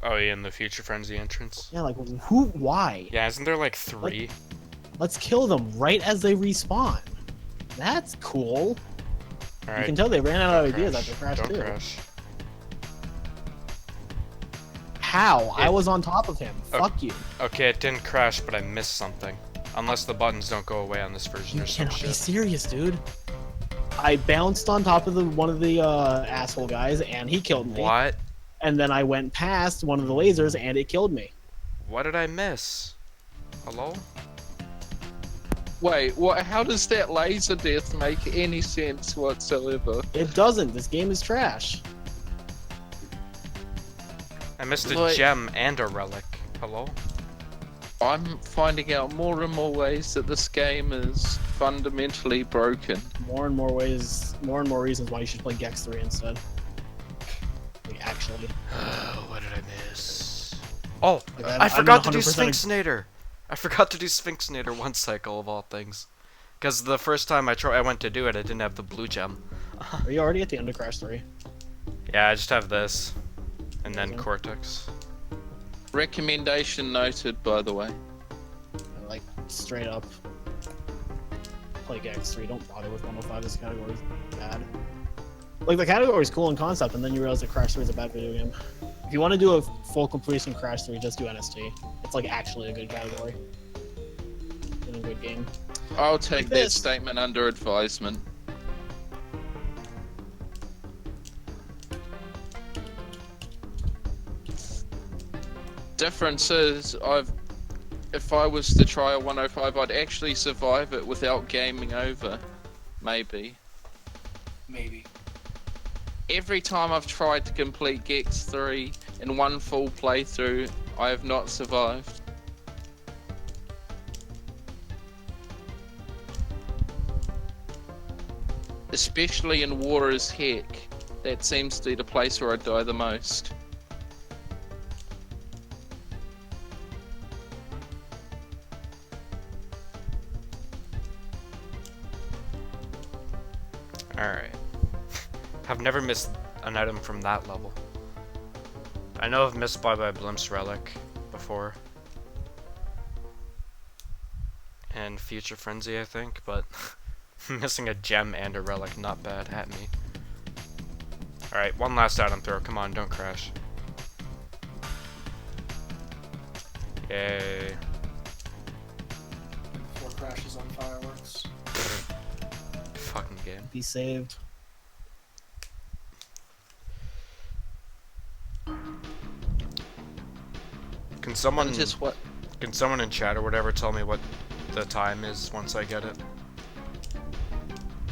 Oh, yeah, in the Future Frenzy entrance. Yeah, like, who, why? Yeah, isn't there like 3? Let's kill them right as they respawn. That's cool. You Alright. can tell they ran out of Don't ideas crash. after Crash Don't 2. crash. How? I was on top of him. Oh. Fuck you. Okay, it didn't crash, but I missed something. Unless the buttons don't go away on this version You or some cannot be shit. serious, dude. I bounced on top of one of the asshole guys, and he killed me. What? And then I went past one of the lasers, and it killed me. What did I miss? Hello? Wait, what? How does that laser death make any sense whatsoever? It doesn't. This game is trash. I missed a Like- gem and a relic. Hello? I'm finding out more and more ways that this game is fundamentally broken. More and more reasons why you should play Gex 3 instead. Like, actually. What did I miss? Oh, Like, I I'm forgot to do 100% Sphinxnator. I forgot to do Sphinxnator one cycle of all things. Because the first time I went to do it, I didn't have the blue gem. Are you already at the end of Crash 3? Yeah, I just have this. And then Amazing. Cortex. Recommendation noted, by the way. Like, straight up. Play Gex 3. Don't bother with 105. This category is bad. Like, the category is cool in concept, and then you realize that Crash 3 is a bad video game. If you want to do a full completion Crash 3, just do NST. It's, like, actually a good category. And a good game. I'll take that This- statement under advisement. Difference is, if I was to try a 105, I'd actually survive it without gaming over. Maybe. Maybe. Every time I've tried to complete Gex 3 in one full playthrough, I have not survived. Especially in War as Heck. That seems to be the place where I die the most. Alright. I've never missed an item from that level. I know I've missed by Blimp's Relic before. And Future Frenzy, I think, but missing a gem and a relic, not bad at me. Alright, one last item throw. Come on, don't crash. Yay. 4 crashes on fireworks. Fucking game. Be saved. Can someone Just what? Can someone in chat or whatever tell me what the time is once I get it?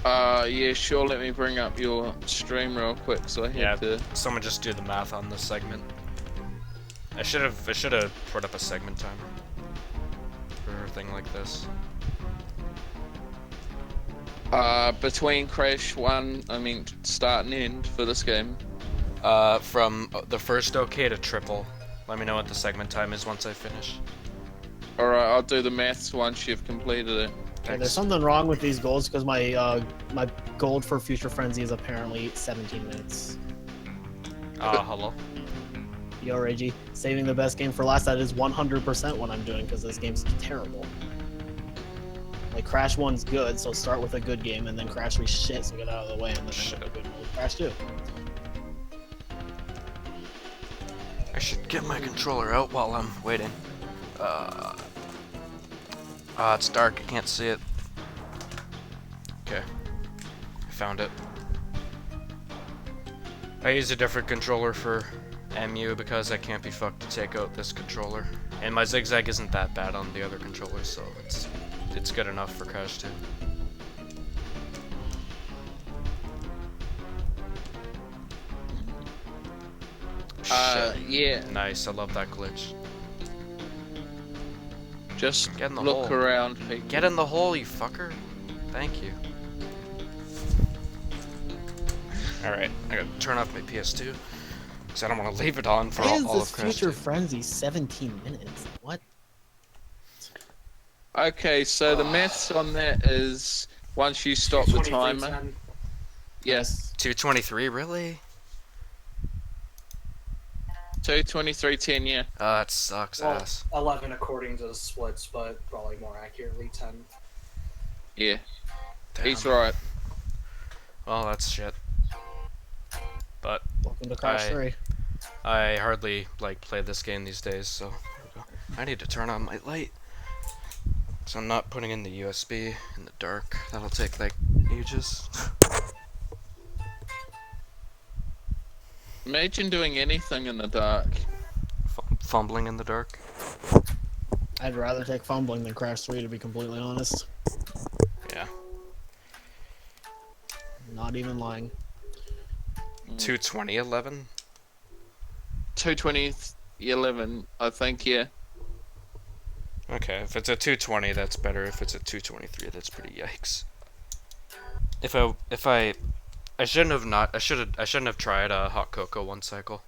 Yeah, sure. Let me bring up your stream real quick, so I Yeah. have to. Someone just do the math on this segment. I should have put up a segment timer for a thing like this. Between Crash 1, start and end for this game. From the first OK to triple. Let me know what the segment time is once I finish. Alright, I'll do the maths once you've completed it. Okay, there's something wrong with these goals because my gold for Future Frenzy is apparently 17 minutes. Hello. Yo, Reggie, saving the best game for last. That is 100% what I'm doing because this game's terrible. Like Crash 1's good, so start with a good game, and then Crash 3's shit, so get out of the way, and then end up a good one with Crash 2. I should get my controller out while I'm waiting. It's dark, I can't see it. Okay. I found it. I use a different controller for MU because I can't be fucked to take out this controller. And my zigzag isn't that bad on the other controllers, so it's good enough for Crash 2. Shit. Yeah, Nice, I love that glitch. just Get in the look hole. around, people. Get in the hole, you fucker. Thank you. Alright, I gotta turn off my PS2. Because I don't want to leave it on for Why is all this of Crash Future 2. Frenzy 17 minutes? What? Okay, so the maths on that is once you stop the 23, timer. 10. Yes, 223, really? 2:23:10. Yeah. That sucks Well, ass. 11 according to the splits, but probably more accurately 10. Yeah. Damn. He's right. Well, that's shit. But Welcome to Crash I- 3. I hardly play this game these days, so I need to turn on my light. So I'm not putting in the USB in the dark. That'll take ages. Imagine doing anything in the dark. Fumbling in the dark. I'd rather take fumbling than Crash 3, to be completely honest. Yeah. Not even lying. 22011. 2:20:11, I think. Yeah. Okay, if it's a 220, that's better. If it's a 223, that's pretty yikes. I shouldn't have tried hot cocoa one cycle.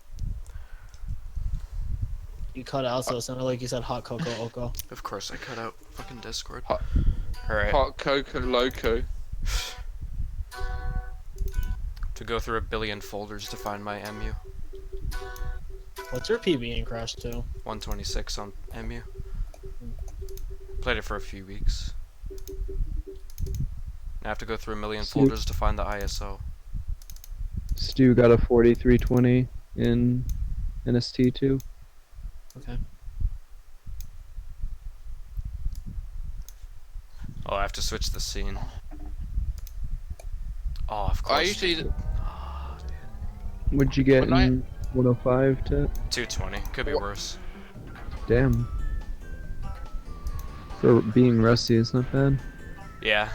You cut out, so it sounded like you said hot cocoa oko. Of course, I cut out fucking Discord. Hot- Alright, Hot Cocoa Loco. to go through a billion folders to find my MU. What's your PB in Crash 2? 126 on MU. Played it for a few weeks. I have to go through a million Stu- folders to find the ISO. Stu got a 4320 in NST2. Okay. Oh, I have to switch the scene. Oh, of course. I usually. What'd you get When I- in 105 to? 220. Could be Wha- worse. Damn. For being rusty, it's not bad. Yeah.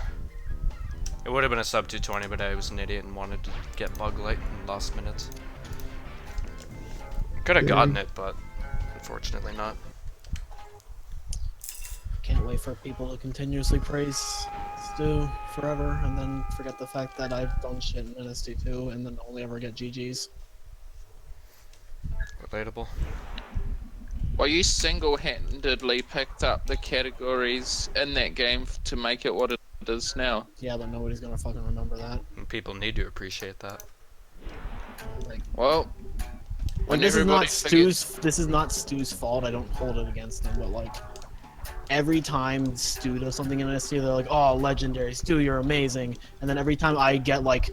It would have been a sub 220, but I was an idiot and wanted to get bug light in the last minutes. Could have gotten it, but unfortunately not. Can't wait for people to continuously praise Stu forever and then forget the fact that I've done shit in NST2 and then only ever get GGs. Relatable. Well, you single-handedly picked up the categories in that game to make it what it is now. Yeah, but nobody's gonna fucking remember that. And people need to appreciate that. Like, Well, when this is not everybody Stu's fault. I don't hold it against him, but like every time Stu does something in NST, they're like, "Oh, legendary, Stu, you're amazing." And then every time I get like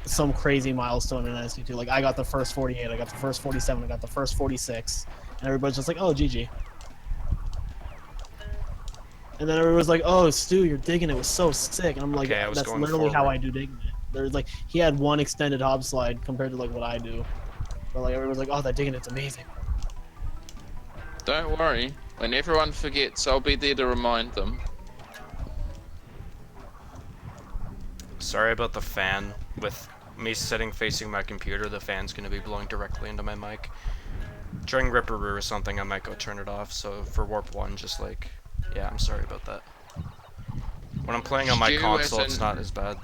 some crazy milestone in NST2, like I got the first 48, I got the first 47, I got the first 46, and everybody's just like, "Oh, GG." And then everyone's like, "Oh, Stu, you're digging it was so sick," and I'm like, Okay, I was "That's going literally how forward. I do digging it." There's like he had one extended hop slide compared to like what I do, but like everyone's like, "Oh, that digging it's amazing." Don't worry. When everyone forgets, I'll be there to remind them. Sorry about the fan. With me sitting facing my computer, the fan's gonna be blowing directly into my mic. During Ripperoo or something, I might go turn it off, so for Warp 1, just like, yeah, I'm sorry about that. When I'm playing on my Stu console, as it's in- not as bad.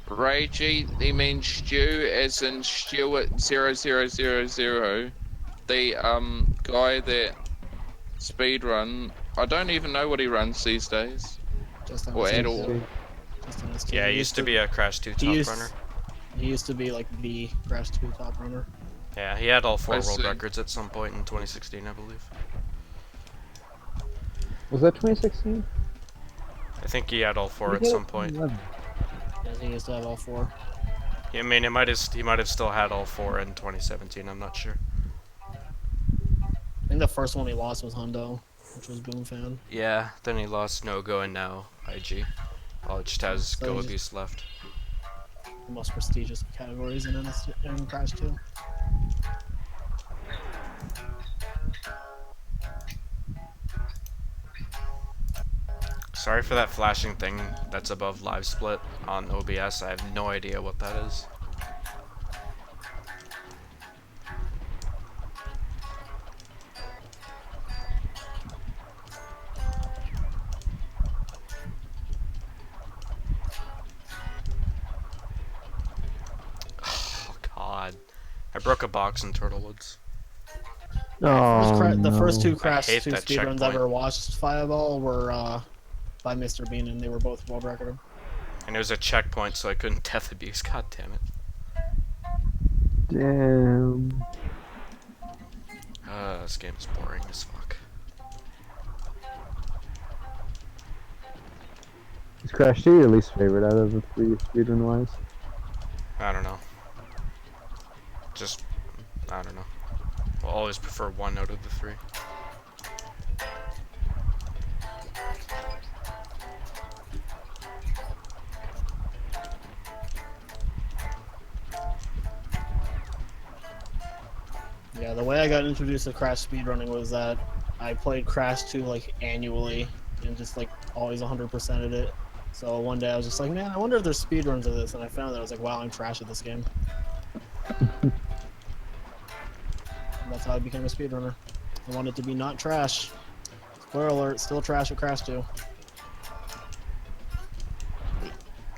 Ragey, he means Stu as in Stuart 0000. The guy that speedrun. I don't even know what he runs these days. Just Or at NST2. all. Just NST2. Yeah, he used to be a Crash 2 he top used- runner. He used to be like the Crash 2 top runner. Yeah, he had all 4 I world see. records at some point in 2016, I believe. Was that 2016? I think he had all 4 at some point. Yeah, he used to have all 4. I mean, he might have still had all 4 in 2017. I'm not sure. I think the first one he lost was Hundo, which was Boom Fan. Yeah, then he lost No Go and now IG. All it just has So Go he's- Abuse left. The most prestigious categories in Crash 2. Sorry for that flashing thing that's above live split on OBS. I have no idea what that is. Oh god. I broke a box in Turtlewoods. Oh, The first no. 2 Crash 2 hate that speedruns checkpoint. I ever watched Fireball were by Mr. Bean, and they were both world record. And it was a checkpoint, so I couldn't death abuse. God damn it. Damn. This game is boring as fuck. Is Crash 2 your least favorite out of the 3 speedrun wise? I don't know. Just, I don't know. I'll always prefer 1 out of the 3. Yeah, the way I got introduced to Crash speedrunning was that I played Crash 2 like annually and just like always 100%ed it. So one day I was just like, man, I wonder if there's speedruns of this, and I found that I was like, wow, I'm trash at this game. And that's how I became a speedrunner. I wanted to be not trash. Spoiler alert, still trash at Crash 2.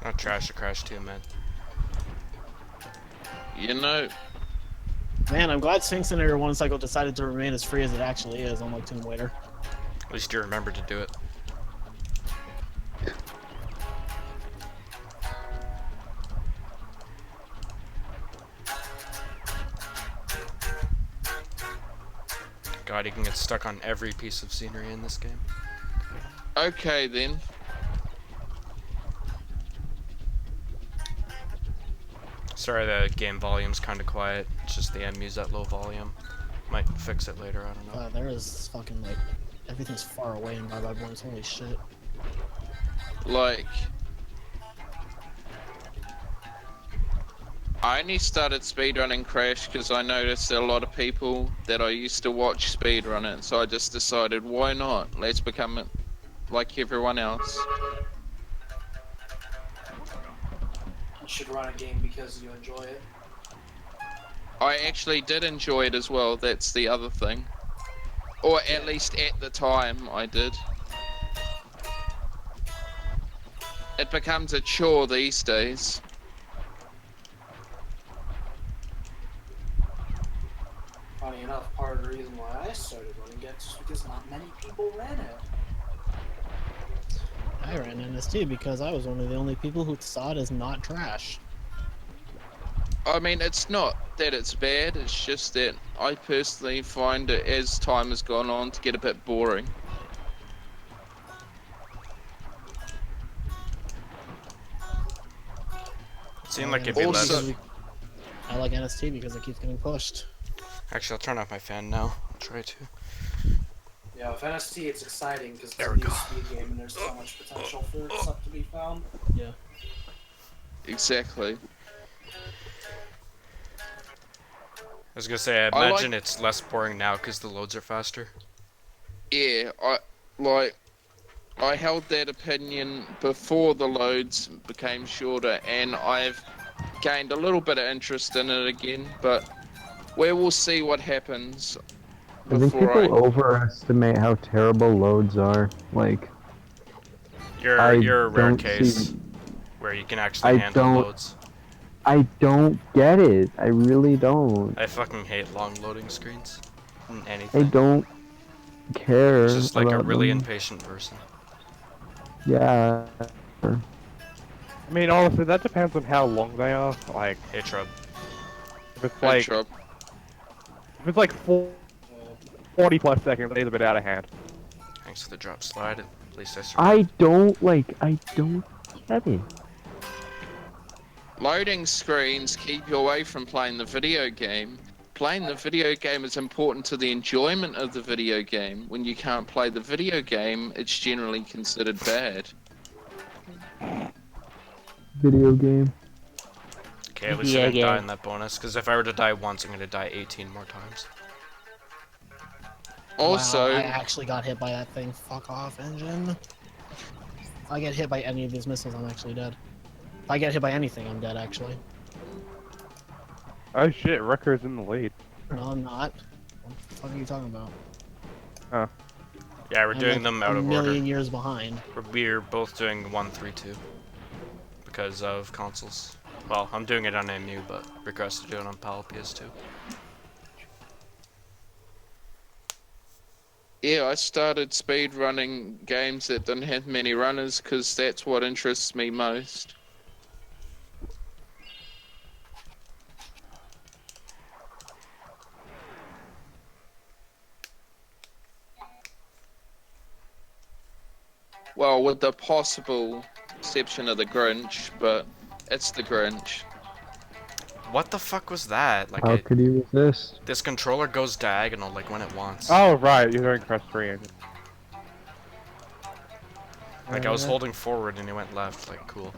Not trash or Crash 2, man. You know, Man, I'm glad Sphinx Scenario 1 Cycle decided to remain as free as it actually is, unlike Tomb Raider. At least you remember to do it. God, you can get stuck on every piece of scenery in this game. okay then. Sorry, the game volume's kind of quiet. It's just the emu's at low volume. Might fix it later, I don't know. There is fucking like everything's far away in Bye Bye Boys. Holy shit. Like, I only started speedrunning Crash because I noticed that a lot of people that I used to watch speedrun it, so I just decided, why not? Let's become it like everyone else. You should run a game because you enjoy it. I actually did enjoy it as well, that's the other thing. Or at least at the time, I did. It becomes a chore these days. Funny enough, part of the reason why I started running it is just because not many people ran it. I ran NST because I was one of the only people who saw it as not trash. I mean, it's not that it's bad, it's just that I personally find it, as time has gone on, to get a bit boring. It seemed like it'd be Also- less. I like NST because it keeps getting pushed. Actually, I'll turn off my fan now. I'll try to. Yeah, with NST it's exciting because it's There a we new go. speed game and there's so much potential for stuff to be found. Yeah. Exactly. I was gonna say, I I imagine like- it's less boring now because the loads are faster. Yeah, I held that opinion before the loads became shorter, and I've gained a little bit of interest in it again, but we will see what happens I think before people overestimate how terrible loads are. Like, I You're a rare don't case see. where you can actually I handle don't- loads. I don't get it. I really don't. I fucking hate long loading screens. In I anything. don't care. It's just like a about really them. impatient person. Yeah. I mean, honestly, that depends on how long they are. Like, Hey, Trub. if it's Hey, like, Trub. if it's like 40 plus seconds, it's a bit out of hand. Thanks for the drop slide. At least I I survived. don't get it. Loading screens keep you away from playing the video game. Playing the video game is important to the enjoyment of the video game. When you can't play the video game, it's generally considered bad. Video game. Okay, at least I Yeah, didn't die yeah. in that bonus, because if I were to die once, I'm gonna die 18 more times. Also, Wow, I actually got hit by that thing. Fuck off, engine. If I get hit by any of these missiles, I'm actually dead. If I get hit by anything, I'm dead, actually. Oh shit, Wrecker's in the lead. No, I'm not. What the fuck are you talking about? Yeah, we're I'm doing like them out a of million order. years behind. We're both doing 1, 3, 2. Because of consoles. Well, I'm doing it on MU, but Regress to do it on PAL PS2. yeah, I started speedrunning games that didn't have many runners because that's what interests me most. Well, with the possible exception of the Grinch, but it's the Grinch. What the fuck was that? Like, How could you resist? this controller goes diagonal, like, when it wants. Oh right, you're doing Crash 3 engine. Like, I was holding forward and it went left, like, cool.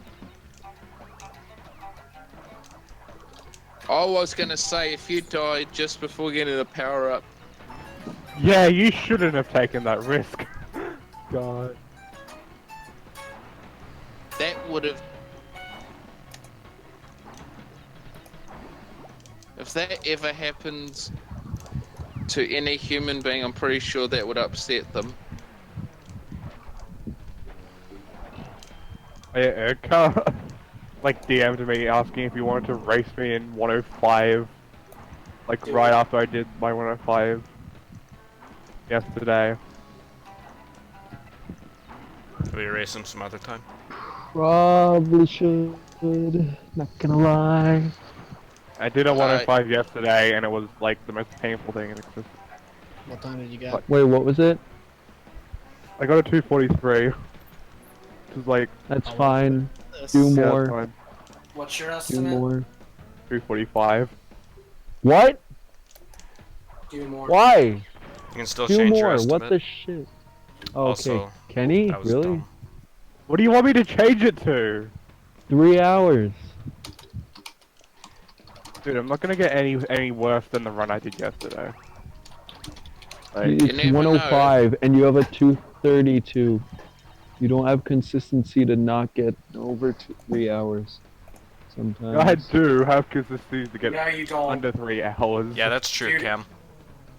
I was gonna say, if you died just before getting the power up, Yeah, you shouldn't have taken that risk. God. that would have. If that ever happens to any human being, I'm pretty sure that would upset them. Yeah, Carl, like DM'd me asking if you wanted to race me in 105, like right after I did my 105 yesterday. Should we erase him some other time? Probably should. Not gonna lie. I did a 105 yesterday, and it was like the most painful thing in existence. What time did you get? What? Wait, what was it? I got a 243. Which is like That's Oh, fine. This. Do yeah, that's more. fine. What's your Do estimate? more. 245. What? Do more. Why? You can still Do change your more. estimate. What the shit? Oh, okay. Also, Kenny? that was Really? dumb. What do you want me to change it to? 3 hours. Dude, I'm not gonna get any worse than the run I did yesterday. Like, You It's never 105 and you have a 232. You don't have consistency to not get over 3 hours sometimes. I do have consistency to get No, you don't. under 3 hours. Yeah, that's true, Dude, Cam.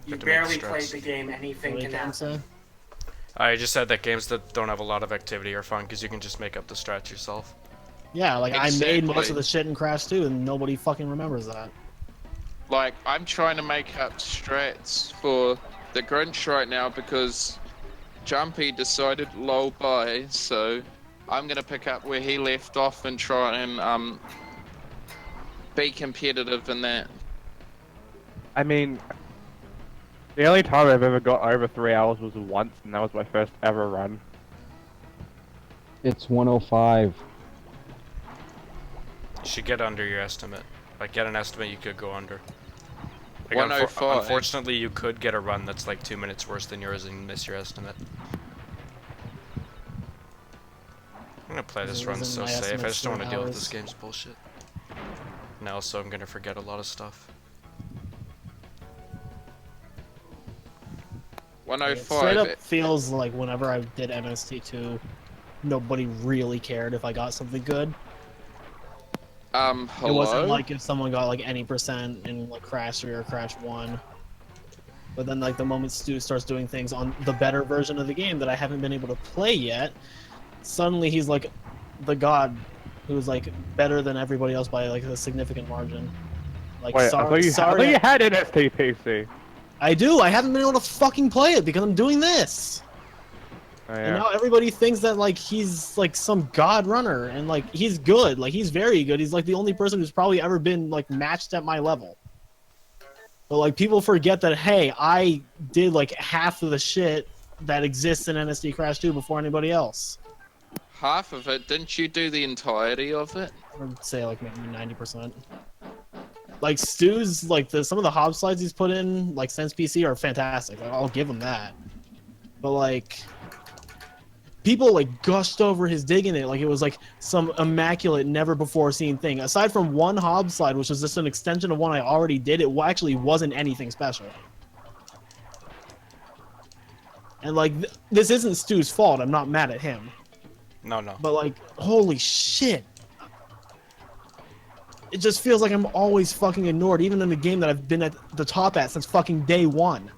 You Have to make barely strats. played the game. Anything What can did Cam happen. say? I just said that games that don't have a lot of activity are fun because you can just make up the strats yourself. Yeah, like I made most Exactly. of the shit in Crash 2, and nobody fucking remembers that. Like, I'm trying to make up strats for the Grinch right now because Jumpy decided low buy, so I'm gonna pick up where he left off and try and be competitive in that. I mean, the only time I've ever got over 3 hours was once, and that was my first ever run. It's 105. You should get under your estimate. Like, get an estimate you could go under. Like, 105. unfortunately, you could get a run that's like 2 minutes worse than yours and miss your estimate. I'm gonna play this run Isn't so my safe. I estimate just don't want to 3 deal with this hours? game's bullshit. And also, I'm gonna forget a lot of stuff. It straight 105. up feels like whenever I did MST2, nobody really cared if I got something good. It wasn't Hello? like if someone got like any percent in like Crash 3 or Crash 1. But then like the moment Stu starts doing things on the better version of the game that I haven't been able to play yet, suddenly he's like the god who's like better than everybody else by like a significant margin. Like Wait, I sorry, thought you had an STPC. I do. I haven't been able to fucking play it because I'm doing this. Oh, And yeah. now everybody thinks that like he's like some god runner and like he's good. Like he's very good. He's like the only person who's probably ever been like matched at my level. But like people forget that hey, I did like half of the shit that exists in NSD Crash 2 before anybody else. Half of it? Didn't you do the entirety of it? I would say like maybe 90%. Like Stu's like some of the hop slides he's put in like since PC are fantastic. Like, I'll give him that. But like people like gushed over his digging it like it was like some immaculate never before seen thing. Aside from one hob slide, which was just an extension of one I already did, it actually wasn't anything special. And like this isn't Stu's fault. I'm not mad at him. No, no. But like holy shit. It just feels like I'm always fucking ignored, even in a game that I've been at the top at since fucking day one.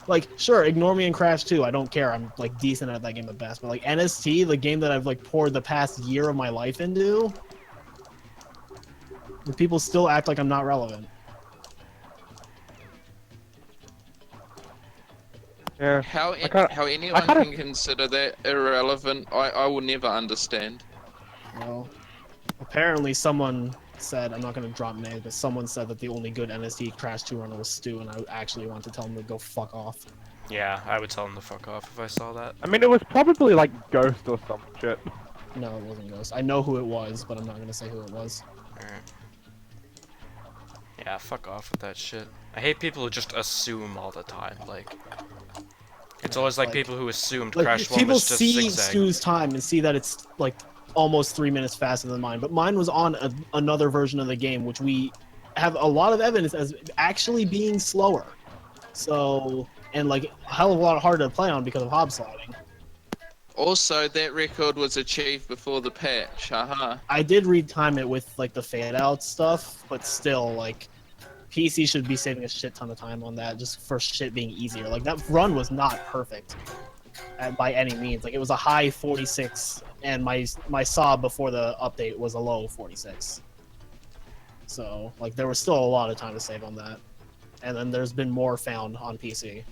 Like, sure, ignore me in Crash 2. I don't care. I'm like decent at that game at best. But like NST, the game that I've like poured the past year of my life into, the people still act like I'm not relevant. Yeah. How kinda- how anyone kinda- can consider that irrelevant, I will never understand. Well, apparently someone said, I'm not going to drop names, but someone said that the only good NST Crash 2 runner was Stu, and I actually want to tell him to go fuck off. Yeah, I would tell him to fuck off if I saw that. I mean, it was probably like Ghost or some shit. No, it wasn't Ghost. I know who it was, but I'm not going to say who it was. Alright. Yeah, fuck off with that shit. I hate people who just assume all the time. Like, it's always like people who assumed Like, Crash 1 people was just see zigzag. Stu's time and see that it's like almost 3 minutes faster than mine, but mine was on another version of the game, which we have a lot of evidence as actually being slower. So, and like a hell of a lot harder to play on because of hob sliding. Also, that record was achieved before the patch, haha. I did retime it with like the fade out stuff, but still, like PC should be saving a shit ton of time on that just for shit being easier. Like that run was not perfect by any means. Like it was a high 46, and my saw before the update was a low 46. So like there was still a lot of time to save on that, and then there's been more found on PC.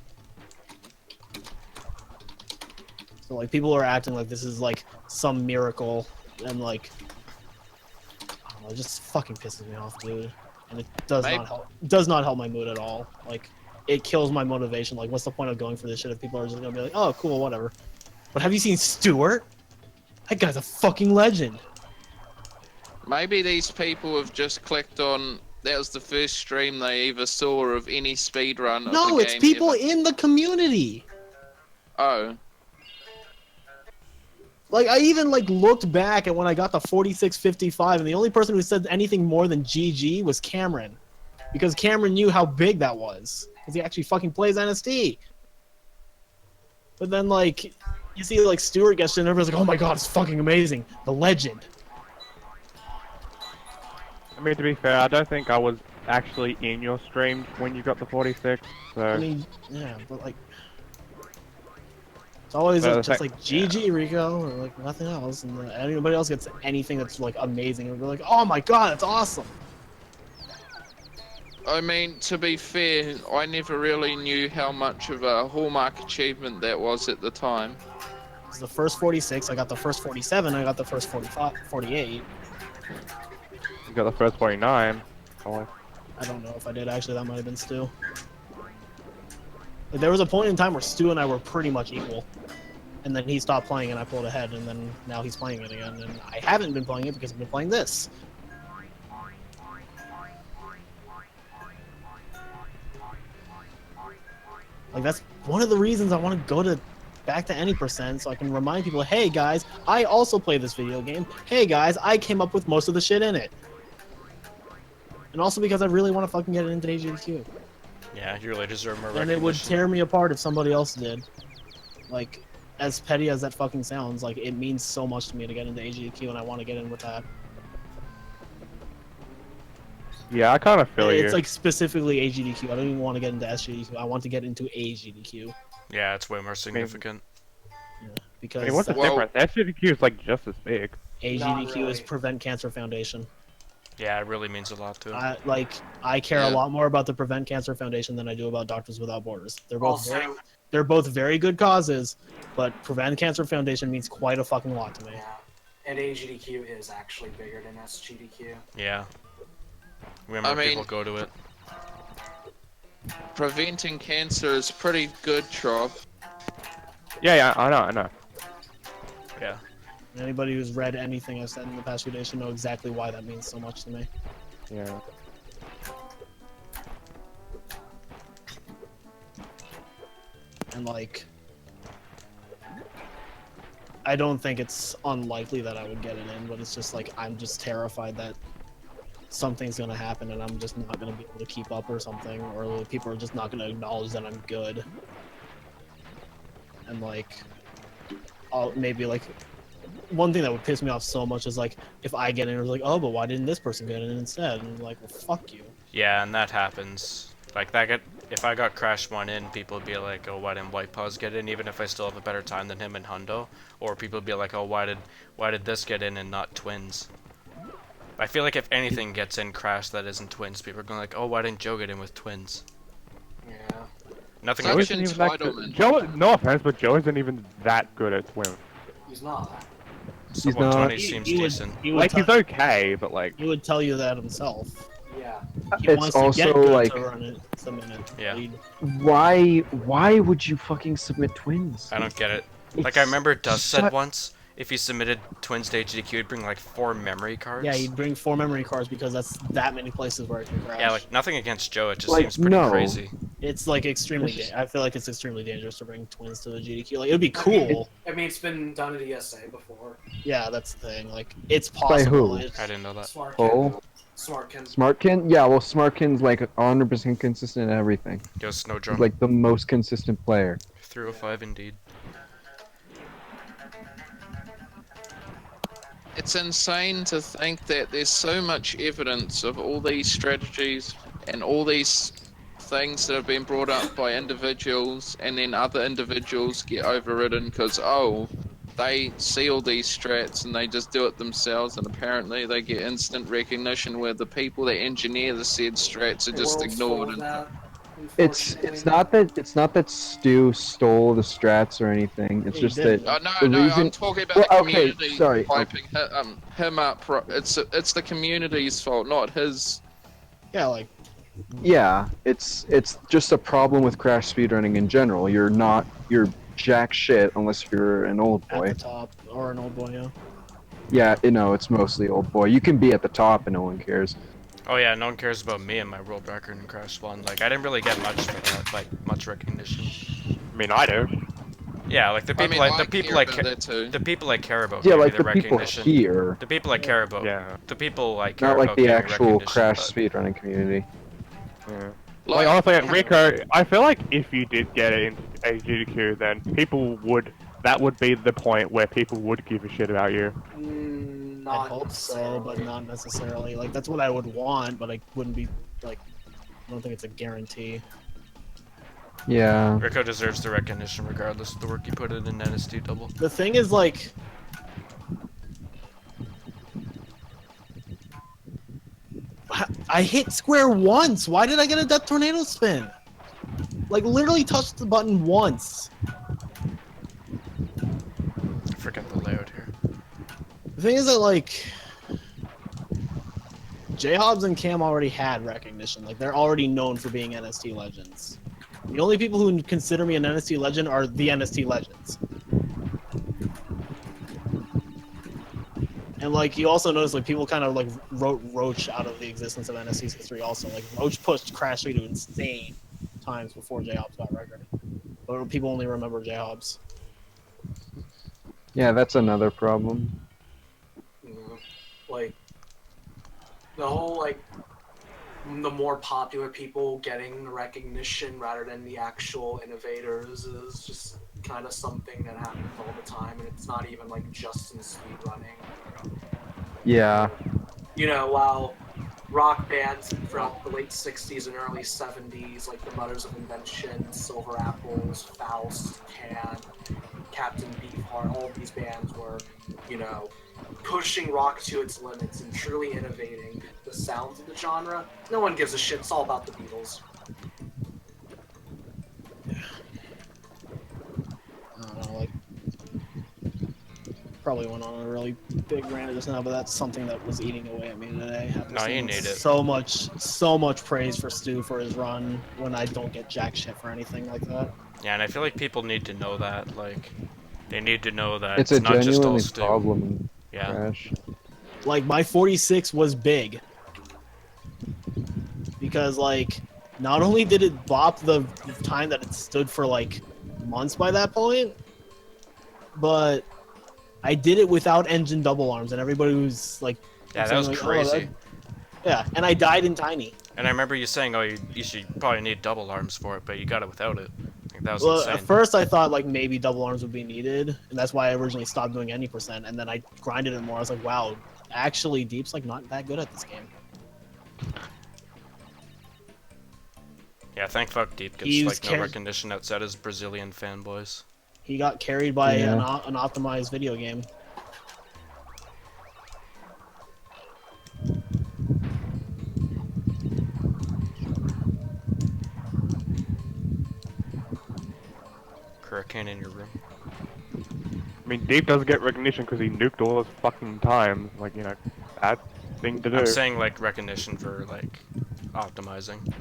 So like people are acting like this is like some miracle, and like I don't know, it just fucking pisses me off, dude. And it does Maybe- not help. Does not help my mood at all. Like it kills my motivation. Like what's the point of going for this shit if people are just gonna be like, oh cool, whatever. But have you seen Stuart? That guy's a fucking legend. Maybe these people have just clicked on. That was the first stream they ever saw of any speedrun of No, the it's game people ever. in the community. Oh, Like, I even, like, looked back at when I got the 4655, and the only person who said anything more than GG was Cameron. Because Cameron knew how big that was. Because he actually fucking plays NSD. But then, like, you see, like, Stuart gets in, and everyone's like, oh my god, it's fucking amazing. The legend. I mean, to be fair, I don't think I was actually in your stream when you got the 46. So. I mean, yeah, but, like... It's always But just the like GG Rico or like nothing else, and anybody else gets anything that's like amazing, and we're like, oh my god, that's awesome. I mean, to be fair, I never really knew how much of a hallmark achievement that was at the time. It's the first 46, I got the first 47, I got the first 45, 48. You got the first 49. Oh, I don't know if I did actually. That might have been Stu. Like, there was a point in time where Stu and I were pretty much equal, and then he stopped playing and I pulled ahead, and then now he's playing it again, and I haven't been playing it because I've been playing this. Like, that's one of the reasons I want to go to back to any percent, so I can remind people, hey guys, I also play this video game. Hey guys, I came up with most of the shit in it. And also because I really want to fucking get it into AGDQ. Yeah, you really deserve more And it would recognition. tear me apart if somebody else did. Like, as petty as that fucking sounds, like, it means so much to me to get into AGDQ, and I want to get in with that. yeah, I kind of feel you. It's like specifically AGDQ. I don't even want to get into SGDQ. I want to get into AGDQ. Yeah, it's way more significant. Yeah, I because mean, what's the Well- difference? SGDQ is like just as big. AGDQ Not is really. Prevent Cancer Foundation. Yeah, it really means a lot to him. I care Yeah. a lot more about the Prevent Cancer Foundation than I do about Doctors Without Borders. Also, They're both very good causes, but Prevent Cancer Foundation means quite a fucking lot to me. yeah, and AGDQ is actually bigger than SGDQ. Yeah. Remember, I mean- people go to it. Preventing cancer is pretty good, Trop. Yeah, I know. Yeah. Anybody who's read anything I've said in the past few days should know exactly why that means so much to me. Yeah. And like, I don't think it's unlikely that I would get it in, but it's just like, I'm just terrified that something's gonna happen and I'm just not gonna be able to keep up or something, or people are just not gonna acknowledge that I'm good. And like, I'll maybe like, one thing that would piss me off so much is like, if I get in, it's like, oh, but why didn't this person get in instead? And I'm like, well, fuck you. Yeah, and that happens. Like, if I got Crash 1 in, people would be like, oh, why didn't White Paws get in, even if I still have a better time than him and Hundo? Or people would be like, oh, why did this get in and not Twins? I feel like if anything gets in Crash that isn't Twins, people are going like, oh, why didn't Joe get in with Twins? Yeah. Nothing Such Joe against isn't even that entitlement. good. Joe, no offense, but Joe isn't even that good at swim. He's not. He's Someone not. 20 seems He would- decent. he would Like, tell- he's okay, but like, He would tell you that himself. Yeah. He It's wants to also get good like, to run it the minute. Yeah. why would you fucking submit twins? I don't get it. Like, It's I remember Dust said such- once, if he submitted Twins to HDQ, he'd bring like 4 memory cards. Yeah, he'd bring 4 memory cards because that's that many places where it can crash. Yeah, like, nothing against Joe, it just Like, seems pretty no. crazy. It's like extremely. It's just- I feel like it's extremely dangerous to bring twins to the GDQ. Like, it'd be cool. I mean, it's been done at ESA before. Yeah, that's the thing. Like, it's possible. who? It's- I didn't know that. Smart Oh, Kid. Smart Kid. Smartkin? Yeah, well, Smartkin's like 100% consistent in everything. Yo, Snowdrum. He's like the most consistent player. 305 indeed. It's insane to think that there's so much evidence of all these strategies and all these things that have been brought up by individuals, and then other individuals get overridden because, oh, they see all these strats and they just do it themselves, and apparently they get instant recognition where the people that engineer the said strats are The just world's ignored. full of And that, It's unfortunately. not that Stu stole the strats or anything. It's He just didn't. that No, The no, reason- I'm talking about Well, the okay, community sorry. hyping him up. It's the community's fault, not his. yeah, like yeah, it's just a problem with Crash speedrunning in general. You're jack shit unless you're an old at boy. the top or an old boy. Yeah. Yeah, it's mostly old boy. You can be at the top and no one cares. Oh yeah, no one cares about me and my world record in Crash 1. Like, I didn't really get much for that, like, much recognition. I mean, I do. Yeah, like the people I care about that too. the people I care about Yeah, gave me like the the people recognition. here, The people I care about. Yeah. The people I care not like about the gave me actual recognition. Crash But speedrunning community. Yeah. Like honestly, Rico, I feel like if you did get it into a GDQ, then people would. That would be the point where people would give a shit about you. Mm, I'd not hope so, but necessarily. not necessarily. Like that's what I would want, but I wouldn't be like. I don't think it's a guarantee. Yeah. Rico deserves the recognition regardless of the work he put in NST double. The thing is, like, I hit square once. Why did I get a death tornado spin? Like, literally touched the button once. Forget the layout here. The thing is that, like, J-Hobbs and Cam already had recognition. Like, they're already known for being NST legends. The only people who consider me an NST legend are the NST legends. And like you also notice, like people kind of like wrote Roach out of the existence of NST's history. Also, like Roach pushed Crash 3 to insane times before J-Hobbs got record, but people only remember J-Hobbs. Yeah, that's another problem. Like the whole like the more popular people getting the recognition rather than the actual innovators is just kind of something that happens all the time, and it's not even like just in speedrunning. Yeah. You know, while rock bands throughout the late 60s and early 70s, like the Mothers of Invention, Silver Apples, Faust, Can, Captain Beefheart, all of these bands were, you know, pushing rock to its limits and truly innovating the sounds of the genre. No one gives a shit. It's all about the Beatles. I don't know, like probably went on a really big rant just now, but that's something that was eating away at me today. After No, you seeing need it. so much praise for Stu for his run when I don't get jack shit for anything like that. Yeah, and I feel like people need to know that. Like, they need to know that It's it's a not just all genuinely Stu. problem in Yeah. Crash. Like my 46 was big because like not only did it bop the time that it stood for like months by that point, but I did it without engine double arms, and everybody was like, Yeah, that saying, was like, crazy. yeah, and I died in tiny. And I remember you saying, "Oh, you should probably need double arms for it," but you got it without it. Like, that was Well, insane. at first I thought like maybe double arms would be needed, and that's why I originally stopped doing any percent. And then I grinded it more. I was like, wow, actually, Deep's like not that good at this game. Yeah, thank fuck Deep gets He's like no recognition outside his Brazilian fanboys. He got carried by Yeah. an optimized video game. Hurricane in your room. I mean, Deep doesn't get recognition because he nuked all his fucking time. Like, you know, bad thing to do. I'm saying like recognition for like optimizing.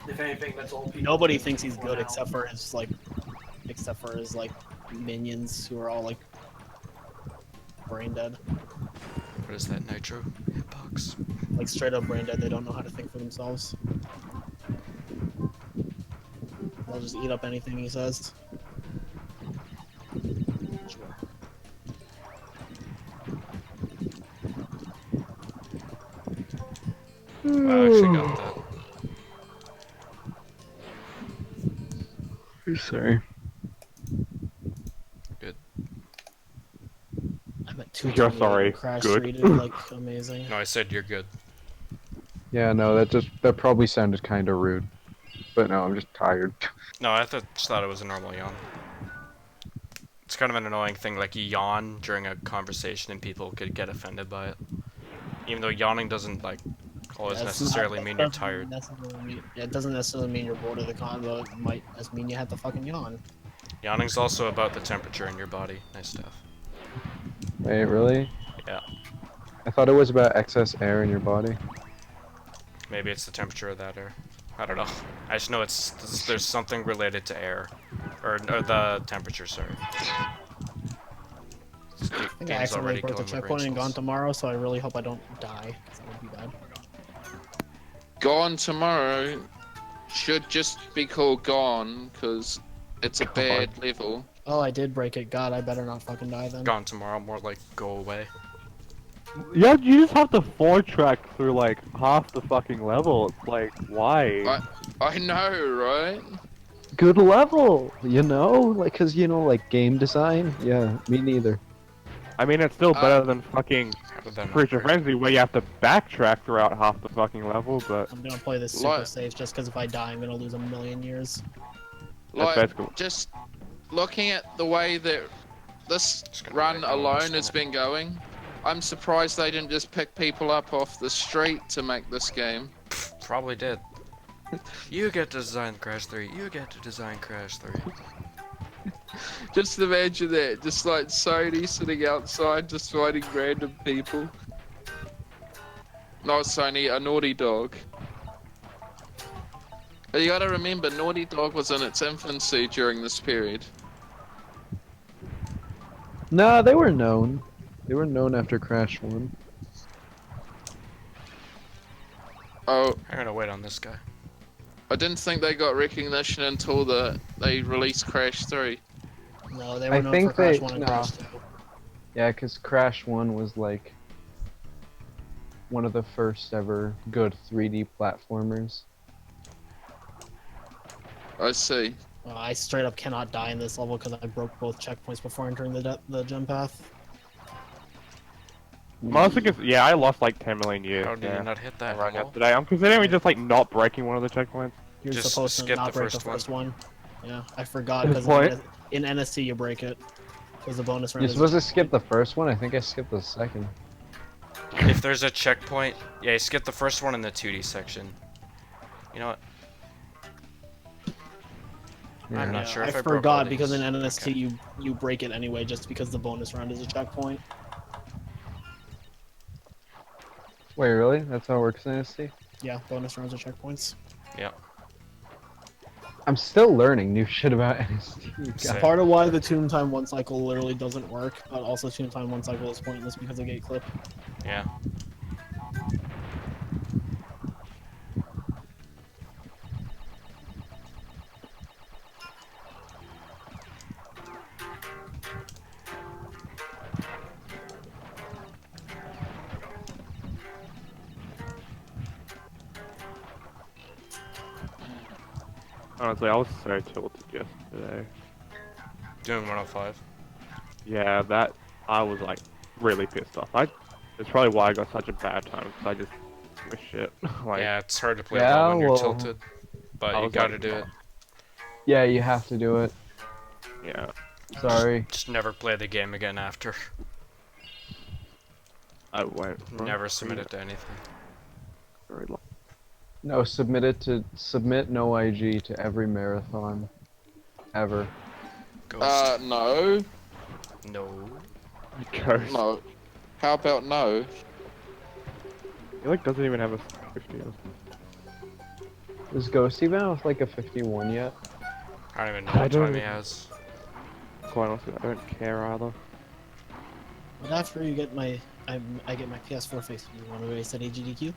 If anything, that's all people. Nobody do thinks he's good now. except for his like minions who are all like brain dead. What is that nitro hitbox? Like straight up brain dead. They don't know how to think for themselves. They'll just eat up anything he says. Sure. I actually got that. Sorry. Good. I'm at You're 228 sorry. Crash Good. 3, dude. Like amazing. No, I said you're good. Yeah, no, that probably sounded kind of rude. But no, I'm just tired. No, I just thought it was a normal yawn. It's kind of an annoying thing, like you yawn during a conversation and people could get offended by it. Even though yawning doesn't like always That's necessarily not- mean that you're doesn't tired. necessarily mean- yeah, it doesn't necessarily mean you're bored of the convo. It might just mean you had to fucking yawn. Yawning's also about the temperature in your body. Nice stuff. Wait, really? Yeah. I thought it was about excess air in your body. Maybe it's the temperature of that air. I don't know. I just know there's something related to air. Or the temperature, sorry. This I think I game's accidentally already broke the killing my brain checkpoint and gone cells. tomorrow, so I really hope I don't die, because that would be bad. Gone Tomorrow should just be called Gone because it's a bad level. Oh, I did break it. God, I better not fucking die then. Gone tomorrow, more like go away. Yeah, you just have to 4-track through like half the fucking level. It's like, why? I know, right? Good level, you know, like, cause you know, like game design. Yeah, me neither. I mean, it's still Uh, better than fucking How did that not Creature break? Frenzy where you have to backtrack throughout half the fucking level, but I'm gonna play this super Like- safe just because if I die, I'm gonna lose a million years. that's Like, cool. just looking at the way that this Just gonna run break all alone this has stuff. been going, I'm surprised they didn't just pick people up off the street to make this game. Probably did. You get to design Crash 3. You get to design Crash 3. Just imagine that, just like Sony sitting outside just fighting random people. Not Sony, a Naughty Dog. But you gotta remember, Naughty Dog was in its infancy during this period. Nah, they were known. They were known after Crash 1. Oh, I'm gonna wait on this guy. I didn't think they got recognition until they released Crash 3. No, they I were known think for Crash they- 1 and no. Crash 2. Yeah, cause Crash 1 was like one of the first ever good 3D platformers. I see. I straight up cannot die in this level because I broke both checkpoints before entering the jump path. Mostly because, yeah, I lost like 10 million years. How did yeah, you not hit that running wall? up today. I'm considering just like not breaking one of the checkpoints. You're Just supposed to skip not the break first the one. first one. Yeah, I forgot Good because point. in NST you break it. Because the bonus round You're is supposed to skip the first one? I think I skipped the second. If there's a checkpoint, yeah, you skip the first one in the 2D section. You know what? I'm not sure if I broke all forgot because in these. NST Okay. you break it anyway just because the bonus round is a checkpoint. Wait, really? That's how it works in NST? Yeah, bonus rounds are checkpoints. Yeah. I'm still learning new shit about NST. Same. Part of why the Toon Time 1 cycle literally doesn't work, but also Toon Time 1 cycle is pointless because of gate clip. Yeah. Honestly, I was so tilted yesterday. Doing 105. Yeah, that I was like really pissed off. It's probably why I got such a bad time because I just missed shit. like, Yeah, it's hard to play Yeah, well when you're well, tilted. But I you was gotta like, do it. Yeah, you have to do it. yeah. Sorry. Just never play the game again after. I went. Never submit it to anything. Very long. No, submit no IG to every marathon. Ever. Ghost. No. No. Ghost. No. How about no? He like doesn't even have a 50 or something. Is Ghost even with like a 51 yet? I don't even know I what don't time he even- has. Quite honestly, I don't care either. But after you get my I get my PS4 fixed, you want to race at AGDQ?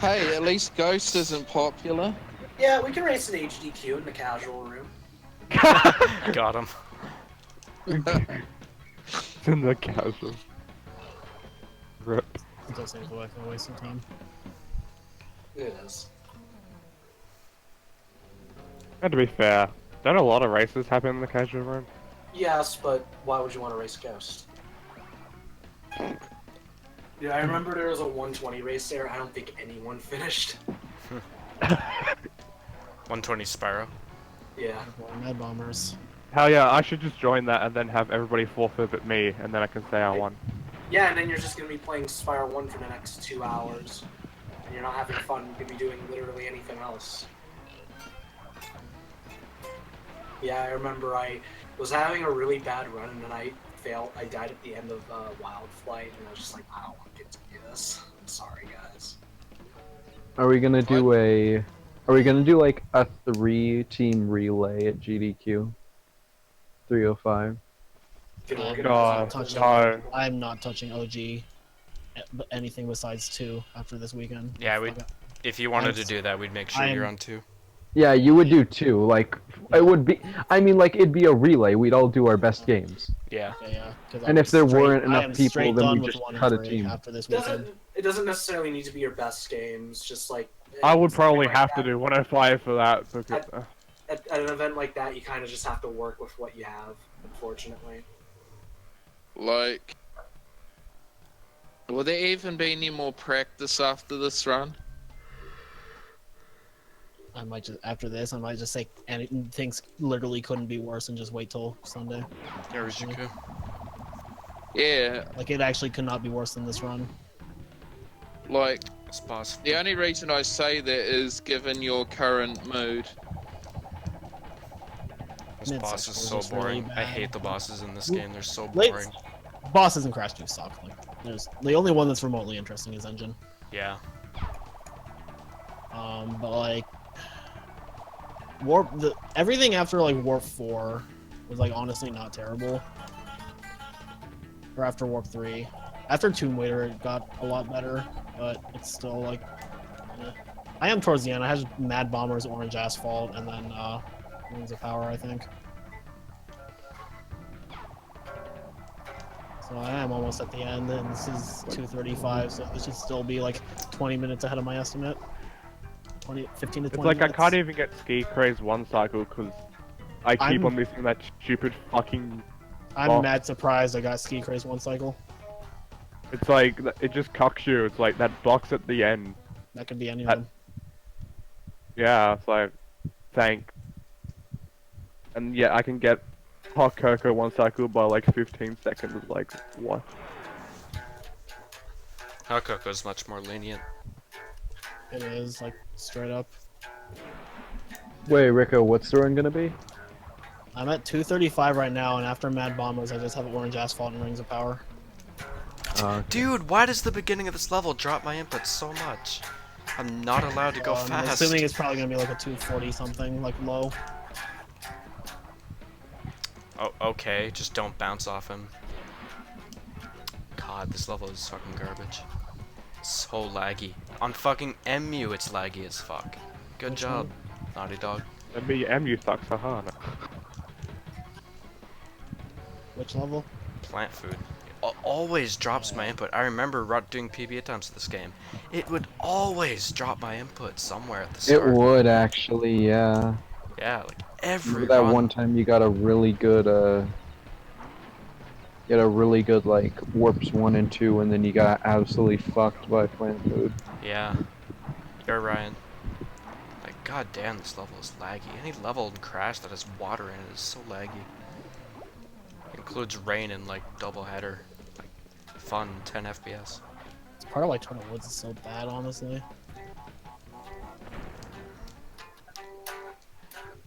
Hey, at least Ghost isn't popular. Yeah, we can race an HDQ in the casual room. Got him. It's in the casual. Rip. It does seem like a waste of time. It is. And to be fair, don't a lot of races happen in the casual room? Yes, but why would you want to race Ghost? Yeah, I remember there was a 120 race there. I don't think anyone finished. 120 Spyro. Yeah. Boy, Mad Bombers. Hell yeah, I should just join that and then have everybody forfeit but me, and then I can say I won. Yeah, and then you're just going to be playing Spyro 1 for the next 2 hours. And you're not having fun. You're going to be doing literally anything else. Yeah, I remember I was having a really bad run and then I failed. I died at the end of Wild Flight and I was just like, I don't want to continue this. I'm sorry, guys. Are we gonna do Are we gonna do like a 3-team relay at GDQ? 305. Can I'm organize God, it. touching, no. I'm not touching OG, but anything besides 2 after this weekend. Yeah, Fuck it. if you wanted to do that, we'd make sure you're I'm- on 2. Yeah, you would do 2. Like, it would be. I mean, like, it'd be a relay. We'd all do our best games. Yeah. Okay, yeah. Because And if there weren't I enough am people, straight then we done with just 1 and cut a 3 team. after this weekend. It doesn't necessarily need to be your best games. Just like I would something probably like have to that. do 105 for that because. At an event like that, you kind of just have to work with what you have. Unfortunately. Like, will there even be any more practice after this run? I might just after this, I might just say and things literally couldn't be worse and just wait till Sunday. Yeah, you could. Yeah, Like it actually could not be worse than this run. like, It's possible. the only reason I say that is given your current mood. This Mid boss is sections so is really boring. I bad. hate the bosses in this game. They're so Late- boring. Bosses in Crash 2 suck. Like, there's the only one that's remotely interesting is Engine. Yeah. But like everything after like Warp 4 was like honestly not terrible. Or after Warp 3. After Tomb Raider it got a lot better, but it's still like I am towards the end. I had Mad Bombers, Orange Asphalt, and then Wings of Power, I think. So I am almost at the end, and this is 2:35, so this should still be like 20 minutes ahead of my estimate. 15 to 20 It's like minutes. I can't even get Ski Craze 1 cycle because I keep I'm- on missing that stupid fucking. I'm Oh. mad surprised I got Ski Craze 1 cycle. It's like it just cocks you. It's like that box at the end. That could be any of That- them. Yeah, it's like, thank. And yeah, I can get Hot Cocoa 1 cycle by like 15 seconds. Like what? Hakoko is much more lenient. It is, like, straight up. Wait, Rico, what's the run gonna be? I'm at 2:35 right now, and after Mad Bombers, I just have Orange Asphalt and Rings of Power. Dude, why does the beginning of this level drop my input so much? I'm not allowed to go I'm fast. assuming it's probably gonna be like a 240 something, like low. Oh, okay. Just don't bounce off him. God, this level is fucking garbage. So laggy. On fucking MU, it's laggy as fuck. Good job, Naughty Dog. And me MU sucks, haha. Which level? Plant food. Always drops my input. I remember doing PB attempts to this game. It would always drop my input somewhere at the It start. would actually, yeah. Yeah, like every Remember that run. one time you got a really good, like, warps 1 and 2, and then you got absolutely fucked by plant food. Yeah. You're Ryan. Like, god damn, this level is laggy. Any level in Crash that has water in it is so laggy. Includes rain and, like, double header. Like, fun, 10 FPS. It's part of why Turtle Woods is so bad, honestly.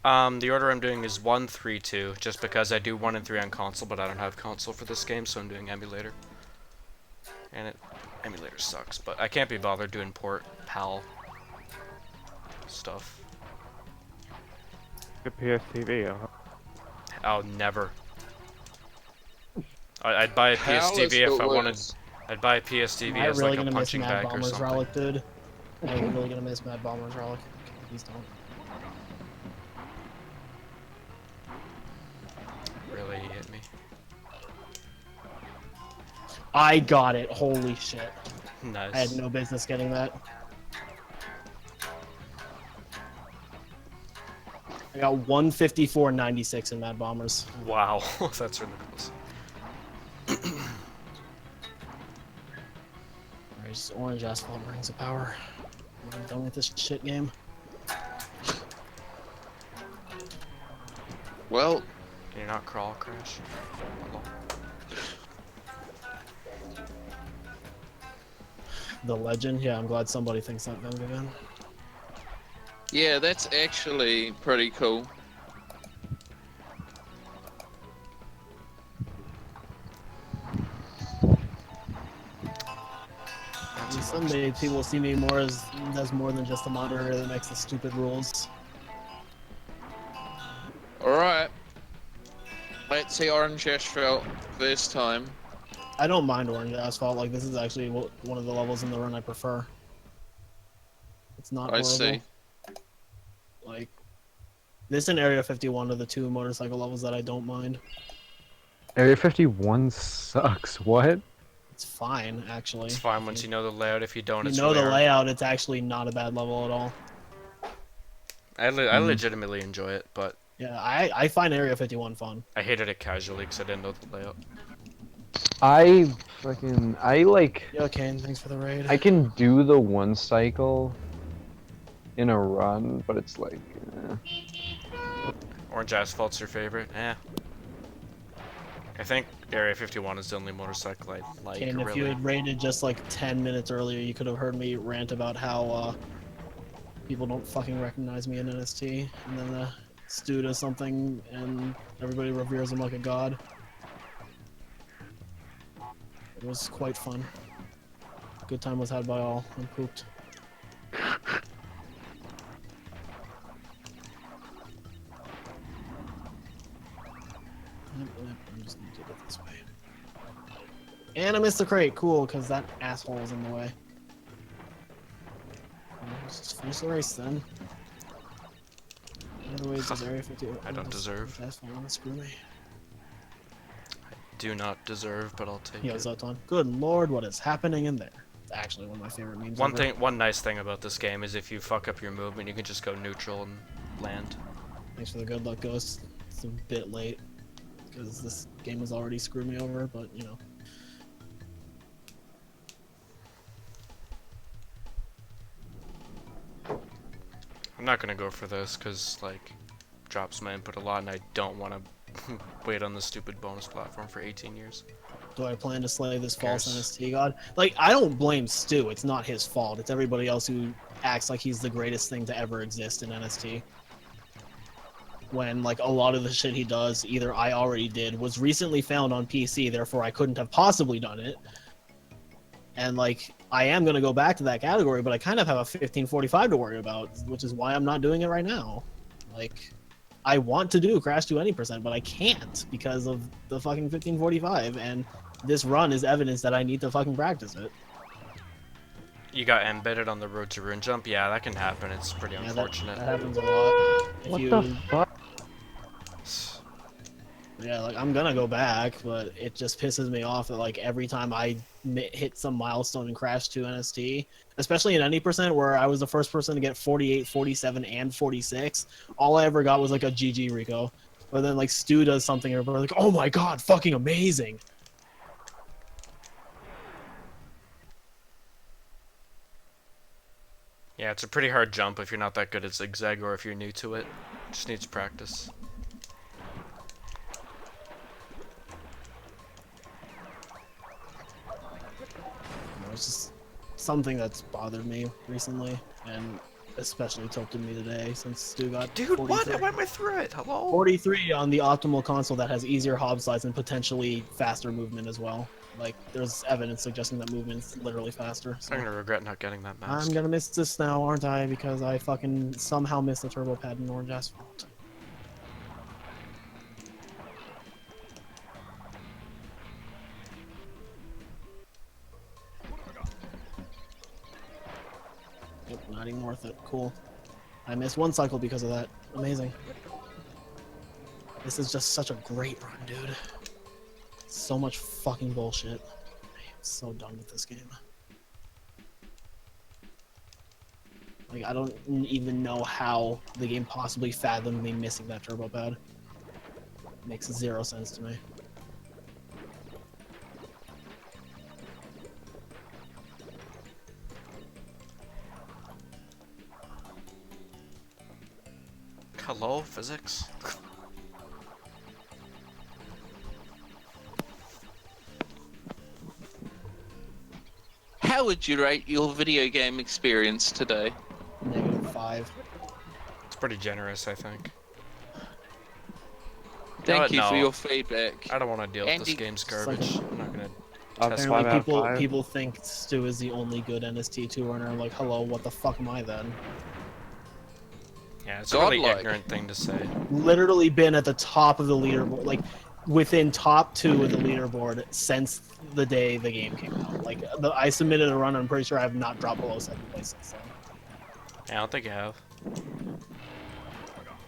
The order I'm doing is 1, 3, 2, just because I do 1 and 3 on console, but I don't have console for this game, so I'm doing emulator. And emulator sucks, but I can't be bothered doing port PAL stuff. The PSTV, Oh, never. I'd buy a How is PSTV if the I wanted. worst? I'd buy a PSTV I'm as really like a gonna miss punching Mad bag or Bombers something. Relic, dude. I'm really gonna miss Mad Bombers Relic. Please don't. Really hit me. I got it. Holy shit. Nice. I had no business getting that. I got 154.96 in Mad Bombers. Wow, that's ridiculous. There's Orange Asphalt Rings of Power. I'm done with this shit game. Well, Can you not crawl, Crash? Hello. The Legend? Yeah, I'm glad somebody thinks that Venga again. yeah, that's actually pretty cool. Someday people will see me more as more than just a moderator that makes the stupid rules. Alright. Let's see Orange Asphalt this time. I don't mind Orange Asphalt. Like, this is actually one of the levels in the run I prefer. It's not I horrible. see. Like, This and Area 51 are the two motorcycle levels that I don't mind. Area 51 sucks. What? It's fine, actually. It's fine once you know the layout. If you don't, You it's know really the hard. layout, it's actually not a bad level at all. I legitimately enjoy it, but Yeah, I find Area 51 fun. I hated it casually because I didn't know the layout. I like. Yeah, Kane, thanks for the raid. I can do the one cycle in a run, but it's like. Orange Asphalt's your favorite? Eh. I think Area 51 is the only motorcycle I like, Kane, if really. you had raided just like 10 minutes earlier, you could have heard me rant about how people don't fucking recognize me in NST, and then Stu does something and everybody reveres him like a god. It was quite fun. Good time was had by all. I'm pooped. I'm just gonna do it this way. And I missed the crate. Cool, because that asshole was in the way. Let's just finish the race then. Other ways is Area 50. I don't deserve. Asshole, screw me. Do not deserve, but I'll take Yo, it. Zoton. Good lord, what is happening in there? It's actually one of my favorite memes. ever. One nice thing about this game is if you fuck up your movement, you can just go neutral and land. Thanks for the good luck, Ghost. It's a bit late because this game has already screwed me over, but you know. I'm not gonna go for this because like drops my input a lot, and I don't want to wait on the stupid bonus platform for 18 years. Do I plan to slay this false cares? NST god? Like, I don't blame Stu. It's not his fault. It's everybody else who acts like he's the greatest thing to ever exist in NST. When, like, a lot of the shit he does, either I already did, was recently found on PC, therefore I couldn't have possibly done it. And, like, I am going to go back to that category, but I kind of have a 1545 to worry about, which is why I'm not doing it right now. Like, I want to do Crash to any percent, but I can't because of the fucking 1545, and this run is evidence that I need to fucking practice it. You got embedded on the road to ruin jump. Yeah, that can happen. It's pretty Yeah, unfortunate. that happens a lot. If What you, the fuck? yeah, like I'm gonna go back, but it just pisses me off that like every time I hit some milestone and crash to NST, especially in any percent where I was the first person to get 48, 47, and 46, all I ever got was like a GG Rico. But then like Stu does something and we're like, oh my god, fucking amazing. Yeah, it's a pretty hard jump if you're not that good at zigzag or if you're new to it. Just needs practice. It's just something that's bothered me recently, and especially tilted me today since Stu got Dude, what? 43. I went way through it. Hello? 43 on the optimal console that has easier hob slides and potentially faster movement as well. Like, there's evidence suggesting that movement's literally faster. So I'm gonna regret not getting that mask. I'm gonna miss this now, aren't I? Because I fucking somehow missed the turbo pad in Orange Asphalt. Yep, not even worth it. Cool. I missed one cycle because of that. Amazing. This is just such a great run, dude. So much fucking bullshit. I'm so done with this game. Like, I don't even know how the game possibly fathomed me missing that turbo pad. Makes zero sense to me. Hello, physics? How would you rate your video game experience today? -5. It's pretty generous, I think. Thank you for no. your feedback. I don't want to deal with this Andy- game's It's like garbage. I'm not gonna test Five Apparently, out of people five. people think Stu is the only good NST2 runner. I'm like, hello, what the fuck am I then? Yeah, it's a really Godlike. ignorant thing to say. Literally been at the top of the leaderboard, like within top 2 of the leaderboard since the day the game came out. Like, I submitted a run. I'm pretty sure I have not dropped below 2nd place since then. Yeah, I don't think I have.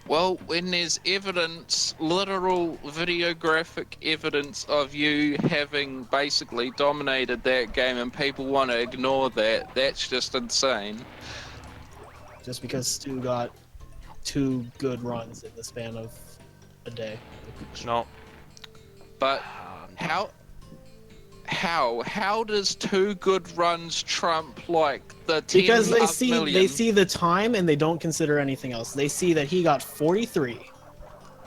Well, when there's evidence, literal videographic evidence of you having basically dominated that game and people want to ignore that, that's just insane. Just because Stu got 2 good runs in the span of a day. No. But how does 2 good runs trump like the 10 Because they half million? they see the time and they don't consider anything else. They see that he got 43,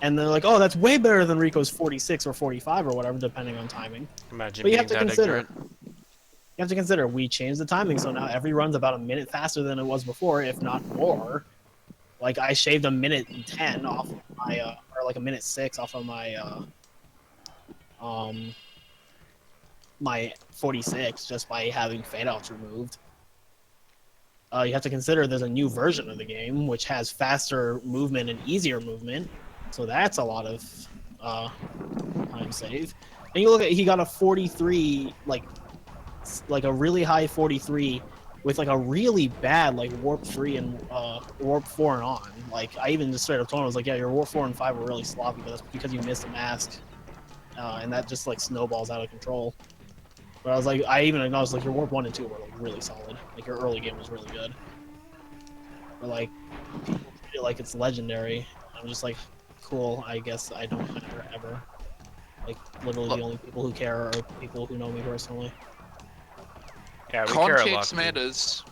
and they're like, "Oh, that's way better than Rico's 46 or 45 or whatever, depending on timing." Imagine But you being have to that consider. ignorant. You have to consider we changed the timing, so now every run's about a minute faster than it was before, if not more. Like I shaved a minute and 10 off of my, or like a minute 6 off of my, my 46 just by having fade outs removed. You have to consider there's a new version of the game which has faster movement and easier movement, so that's a lot of time save. And you look at he got a 43, like a really high 43 with like a really bad like warp 3 and warp 4 and on. Like I even just straight up told him, I was like, yeah, your warp 4 and 5 were really sloppy, but that's because you missed a mask, and that just like snowballs out of control. But I was like, I even acknowledged like your warp 1 and 2 were like really solid. Like your early game was really good. But like people treat it like it's legendary. I'm just like, cool. I guess I don't matter ever. Like literally the only people who care are people who know me personally. Yeah, we care a lot. Context Dude. matters.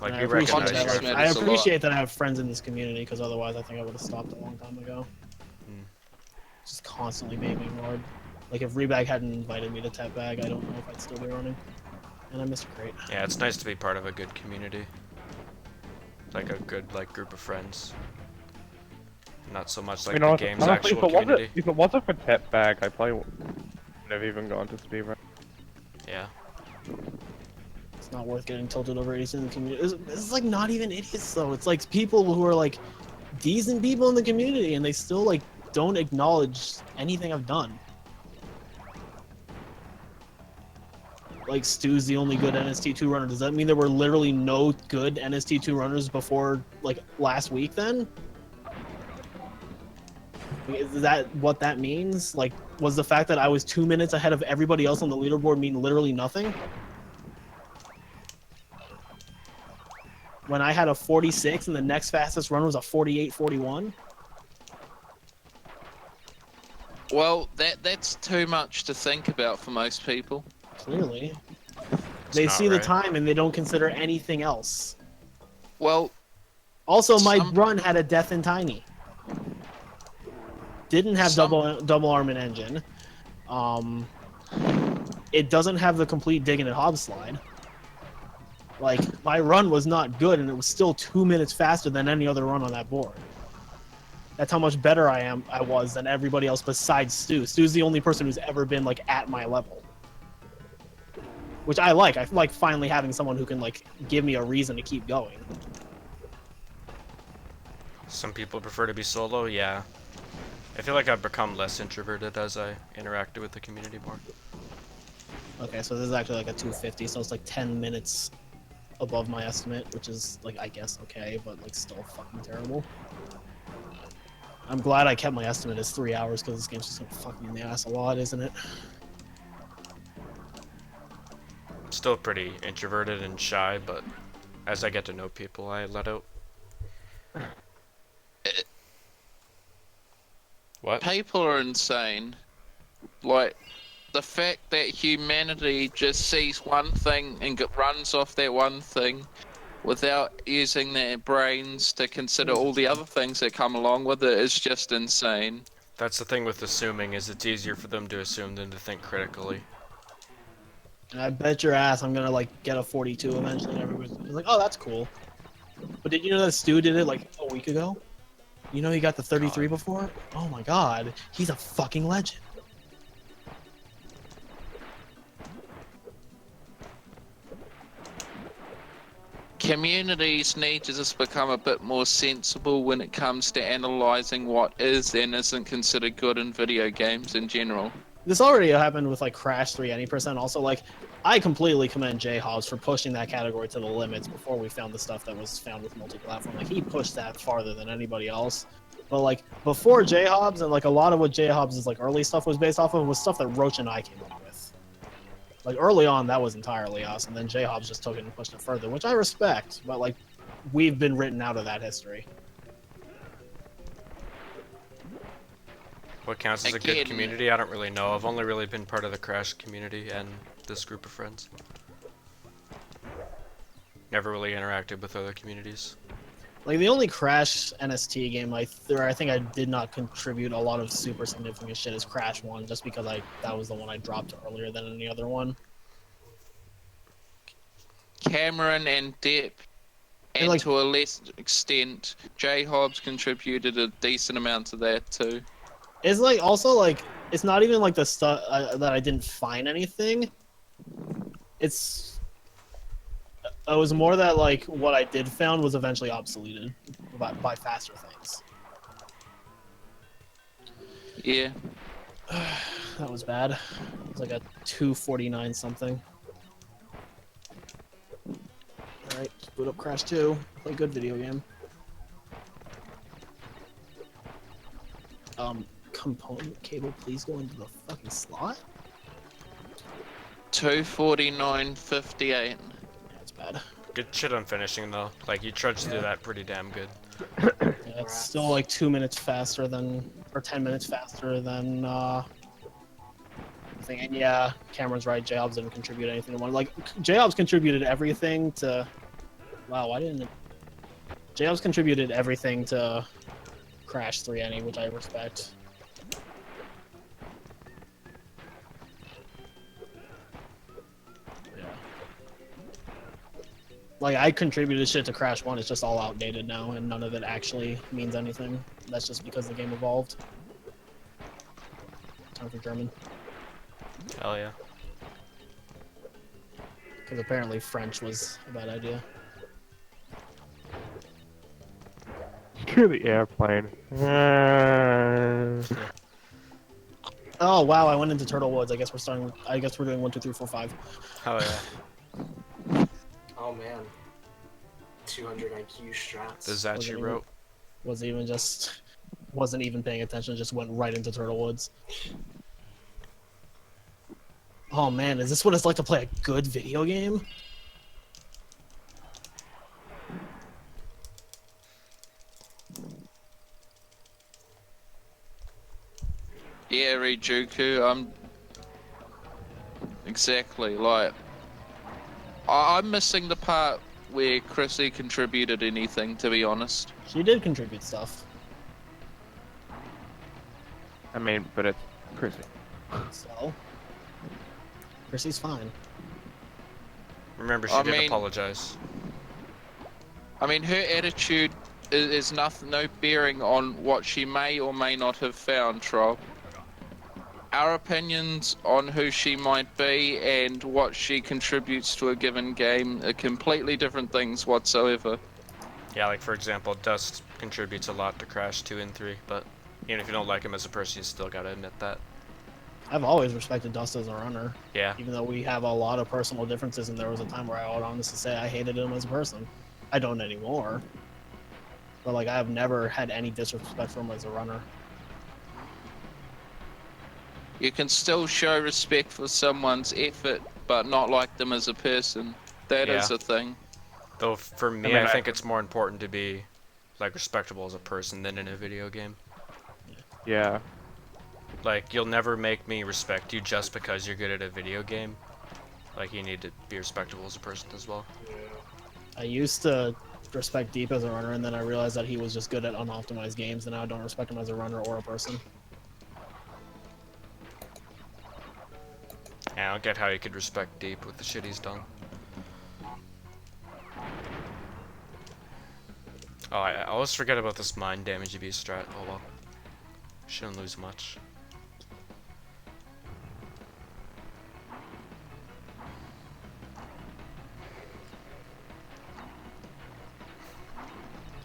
Like And we I appreciate recognize Context that. your Like, matters I a appreciate that I have friends in this community because otherwise I think I would have stopped a long time ago. Just constantly being ignored. Like if Rebag hadn't invited me to Tap Bag, I don't know if I'd still be running. And I missed a crate. Yeah, it's nice to be part of a good community. Like a good like group of friends. Not so much like You know, the game's honestly, actual community. if it wasn't for Tap Bag, I probably would never even gone to speedrun. Yeah. It's not worth getting tilted over idiots in the community. It's like not even idiots though. It's like people who are like decent people in the community and they still like don't acknowledge anything I've done. Like Stu's the only good NST2 runner. Does that mean there were literally no good NST2 runners before like last week then? Is that what that means? Like, was the fact that I was 2 minutes ahead of everybody else on the leaderboard mean literally nothing? When I had a 46 and the next fastest run was a 48-41? Well, that's too much to think about for most people. Clearly. It's They not see the right. time and they don't consider anything else. Well, Also, my Some- run had a death in Tiny. Didn't have Some- double arm and engine. It doesn't have the complete digging and hob slide. Like, my run was not good, and it was still 2 minutes faster than any other run on that board. That's how much better I was than everybody else besides Stu. Stu's the only person who's ever been like at my level. Which I like. I like finally having someone who can like give me a reason to keep going. Some people prefer to be solo, yeah. I feel like I've become less introverted as I interacted with the community more. Okay, so this is actually like a 250, so it's like 10 minutes above my estimate, which is like I guess okay, but like still fucking terrible. I'm glad I kept my estimate as 3 hours because this game's just gonna fuck me in the ass a lot, isn't it? Still pretty introverted and shy, but as I get to know people, I let out. What? people are insane. Like, the fact that humanity just sees one thing and runs off that one thing without using their brains to consider all the other things that come along with it is just insane. That's the thing with assuming, is it's easier for them to assume than to think critically. And I bet your ass I'm gonna like get a 42 eventually, and everybody's like, "Oh, that's cool." But did you know that Stu did it like a week ago? You know he got the 33 before? Oh my god, he's a fucking legend. Communities need to just become a bit more sensible when it comes to analysing what is and isn't considered good in video games in general. This already happened with like Crash 3 any percent. Also, like I completely commend J Hobbs for pushing that category to the limits before we found the stuff that was found with multi-platform. Like he pushed that farther than anybody else. But like before J Hobbs and like a lot of what J Hobbs' like early stuff was based off of was stuff that Roach and I came up with. Like early on, that was entirely us, and then J Hobbs just took it and pushed it further, which I respect. But like, we've been written out of that history. What counts as a Again- good community? I don't really know. I've only really been part of the Crash community and this group of friends. Never really interacted with other communities. Like the only Crash NST game I think I did not contribute a lot of super significant shit is Crash 1, just because that was the one I dropped earlier than any other one. Cameron and Depp, and like- to a less extent, J Hobbs contributed a decent amount to that too. It's like also like it's not even like the stuff that I didn't find anything. It was more that like what I did found was eventually obsoleted by faster things. Yeah. That was bad. It was like a 249 something. Alright, boot up Crash 2. Play a good video game. Component cable, please go into the fucking slot? 249.58. That's bad. Good shit on finishing though. Like you trudged through that pretty damn good. Yeah, it's still like 2 minutes faster than, or 10 minutes faster than, thing. And yeah, Cameron's right. J-Hobbs didn't contribute anything to one. Like, J-Hobbs contributed everything to. Wow, why didn't it? J-Hobbs contributed everything to Crash 3 Any, which I respect. Yeah. Like, I contributed shit to Crash 1, it's just all outdated now, and none of it actually means anything. That's just because the game evolved. Time for German. Hell yeah. Because apparently French was a bad idea. The airplane. Oh wow, I went into Turtle Woods. I guess we're starting. I guess we're doing 1, 2, 3, 4, 5. Hell yeah. Oh man. 200 IQ strats. Is that you wrote? Wasn't even paying attention. Just went right into Turtle Woods. Oh man, is this what it's like to play a good video game? Yeah, Rijuku, exactly, like, I'm missing the part where Chrissy contributed anything, to be honest. She did contribute stuff. I mean, but it's Chrissy. So, Chrissy's fine. Remember, she I didn't mean- apologize. I mean, her attitude is no bearing on what she may or may not have found, Trob. Our opinions on who she might be and what she contributes to a given game are completely different things whatsoever. Yeah, like for example, Dust contributes a lot to Crash 2 and 3, but even if you don't like him as a person, you still gotta admit that. I've always respected Dust as a runner, Yeah. even though we have a lot of personal differences, and there was a time where I would honestly say I hated him as a person. I don't anymore. But like, I have never had any disrespect for him as a runner. You can still show respect for someone's effort, but not like them as a person. That is Yeah. a thing. Though for me, mean, I I- think it's more important to be like respectable as a person than in a video game. Yeah. Like, you'll never make me respect you just because you're good at a video game. Like, you need to be respectable as a person as well. I used to respect Deep as a runner, and then I realized that he was just good at unoptimized games, and now I don't respect him as a runner or a person. Yeah, I don't get how you could respect Deep with the shit he's done. Oh, I always forget about this mind damage EB strat. Oh well. Shouldn't lose much.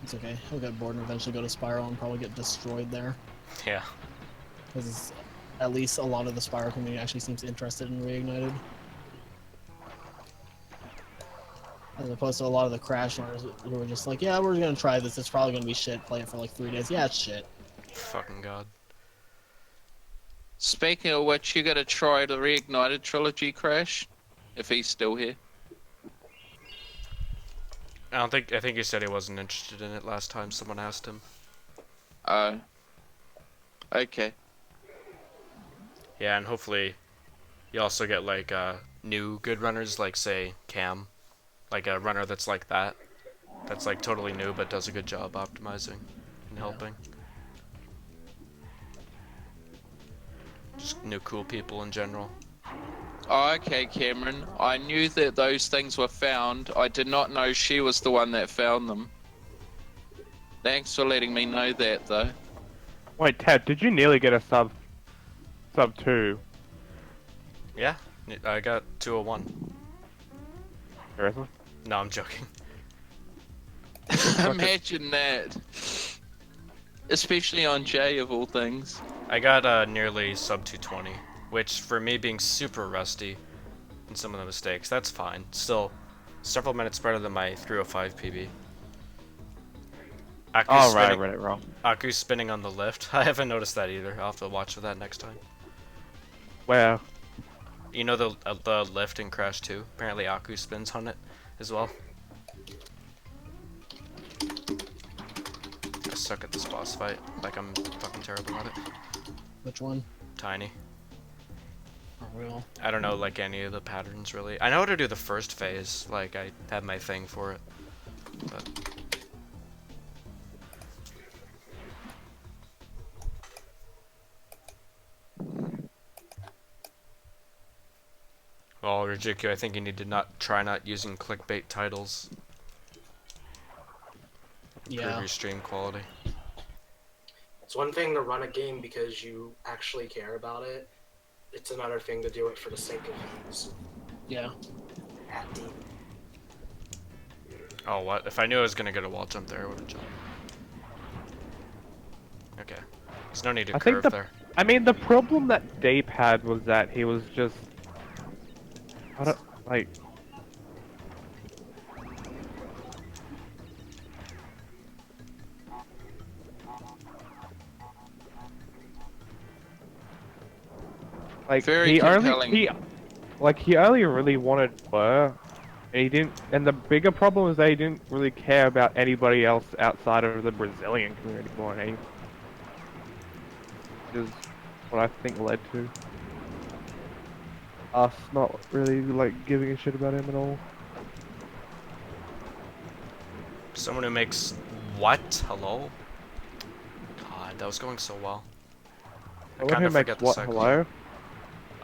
It's okay. He'll get bored and eventually go to Spiral and probably get destroyed there. Yeah. Because at least a lot of the Spiral community actually seems interested in Reignited. As opposed to a lot of the crash runners who were just like, yeah, we're gonna try this. It's probably gonna be shit. Play it for like 3 days. Yeah, it's shit. Fucking god. Speaking of which, you gotta try the Reignited trilogy, Crash, if he's still here. I think he said he wasn't interested in it last time someone asked him. Oh. Okay. Yeah, and hopefully you also get like new good runners, like say Cam, like a runner that's like that, that's like totally new but does a good job optimizing and helping. Just new cool people in general. Oh, okay, Cameron. I knew that those things were found. I did not know she was the one that found them. Thanks for letting me know that, though. Wait, Ted, did you nearly get a sub 2? Yeah, I got 201. Seriously? No, I'm joking. Imagine that. Especially on Jay, of all things. I got nearly sub 220, which for me being super rusty and some of the mistakes, that's fine. Still, several minutes better than my 305 PB. Oh, right, I read it wrong. Aku's spinning on the lift. I haven't noticed that either. I'll have to watch for that next time. Where? You know the lift in Crash 2? Apparently Aku spins on it as well. I suck at this boss fight. Like I'm fucking terrible at it. Which one? Tiny. Oh, real. I don't know like any of the patterns really. I know how to do the first phase. Like I have my thing for it. But well, Rajiku, I think you need to try not using clickbait titles. Improve Yeah. your stream quality. It's one thing to run a game because you actually care about it. It's another thing to do it for the sake of views. Yeah. At the Oh, what? If I knew I was gonna get a wall jump there, I would've jumped. Okay. There's no need to I think curve the, there. I mean, the problem that Deep had was that he was just, I don't, like, Very he compelling. he only really wanted Blur, and he didn't. And the bigger problem is that he didn't really care about anybody else outside of the Brazilian community more than anything. Which is what I think led to us not really like giving a shit about him at all. Someone who makes what? Hello? God, that was going so well. I Someone kind who of makes forget the what? cycle. Hello?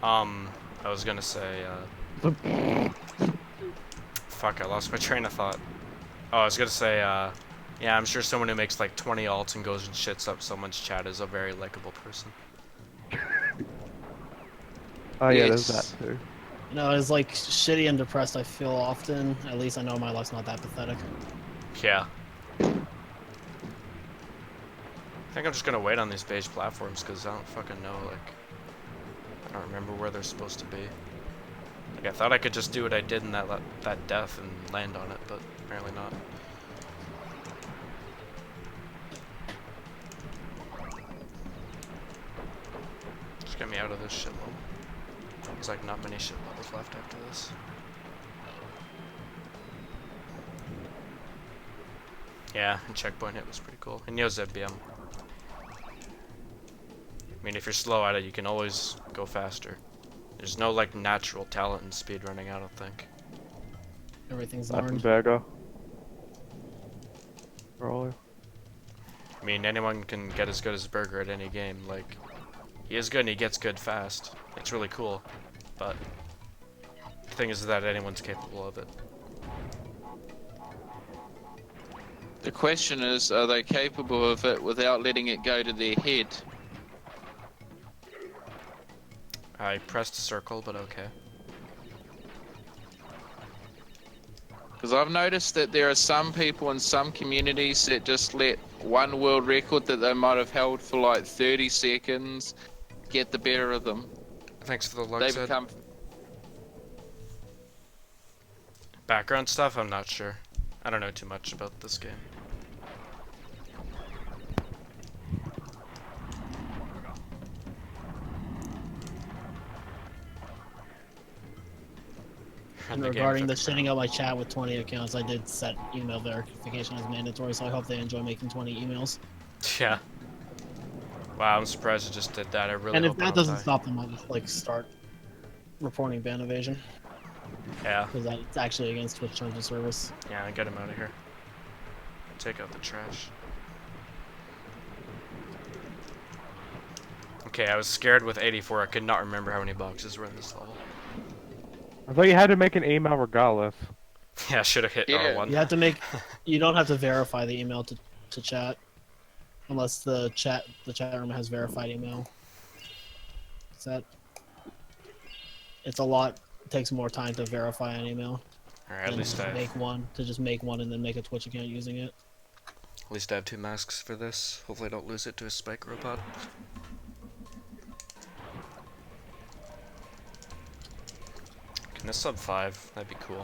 I was gonna say, fuck, I lost my train of thought. Oh, I was gonna say, yeah, I'm sure someone who makes like 20 alts and goes and shits up someone's chat is a very likable person. Oh yeah, there's Yes. that too. You know, as like shitty and depressed I feel often, at least I know my life's not that pathetic. Yeah. I think I'm just gonna wait on these beige platforms because I don't fucking know, like, I don't remember where they're supposed to be. Like, I thought I could just do what I did in that death and land on it, but apparently not. Just get me out of this shit level. There's like not many shit levels left after this. Yeah, and checkpoint hit was pretty cool. And Neo ZBM. I mean, if you're slow at it, you can always go faster. There's no like natural talent in speedrunning, I don't think. Everything's That's learned. burger. Roller. I mean, anyone can get as good as Burger at any game. Like, he is good and he gets good fast. It's really cool. But the thing is that anyone's capable of it. The question is, are they capable of it without letting it go to their head? I pressed circle, but okay. Because I've noticed that there are some people in some communities that just let one world record that they might have held for like 30 seconds get the better of them. Thanks for the luck, They Zed. become Background stuff, I'm not sure. I don't know too much about this game. And The game regarding the without the shitting out my chat with 20 accounts, I did set email verification as mandatory, so I hope they enjoy making 20 emails. Yeah. Wow, I'm surprised I just did that. I really And if hope I that don't doesn't die. stop them, I'll just like start reporting ban evasion, Yeah. because that's actually against Twitch terms of service. Yeah, get him out of here. Take out the trash. Okay, I was scared with 84. I could not remember how many boxes were in this level. I thought you had to make an email regardless. Yeah, I should have hit Yeah. R1. You have to make. You don't have to verify the email to chat, unless the chat room has verified email. Set. It's a lot. It takes more time to verify an email Alright, at than least to make one. To just make one and then make a Twitch account using it. At least I have 2 masks for this. Hopefully I don't lose it to a spike robot. Can this sub 5? That'd be cool.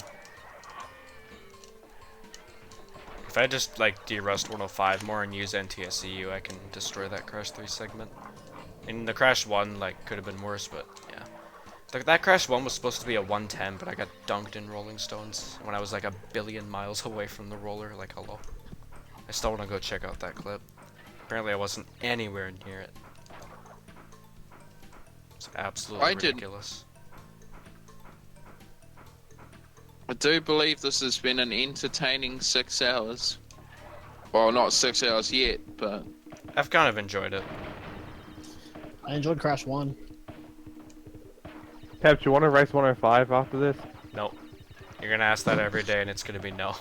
If I just like derust 105 more and use NTSCU, I can destroy that Crash 3 segment. And the Crash 1 like could have been worse, but yeah. That Crash 1 was supposed to be a 110, but I got dunked in Rolling Stones when I was like a billion miles away from the roller, like hello. I still want to go check out that clip. Apparently I wasn't anywhere near it. It's absolutely ridiculous. I do believe this has been an entertaining 6 hours. Well, not 6 hours yet, but... I've kind of enjoyed it. I enjoyed Crash 1. Pep, do you want to race 105 after this? Nope. You're gonna ask that every day and it's gonna be no.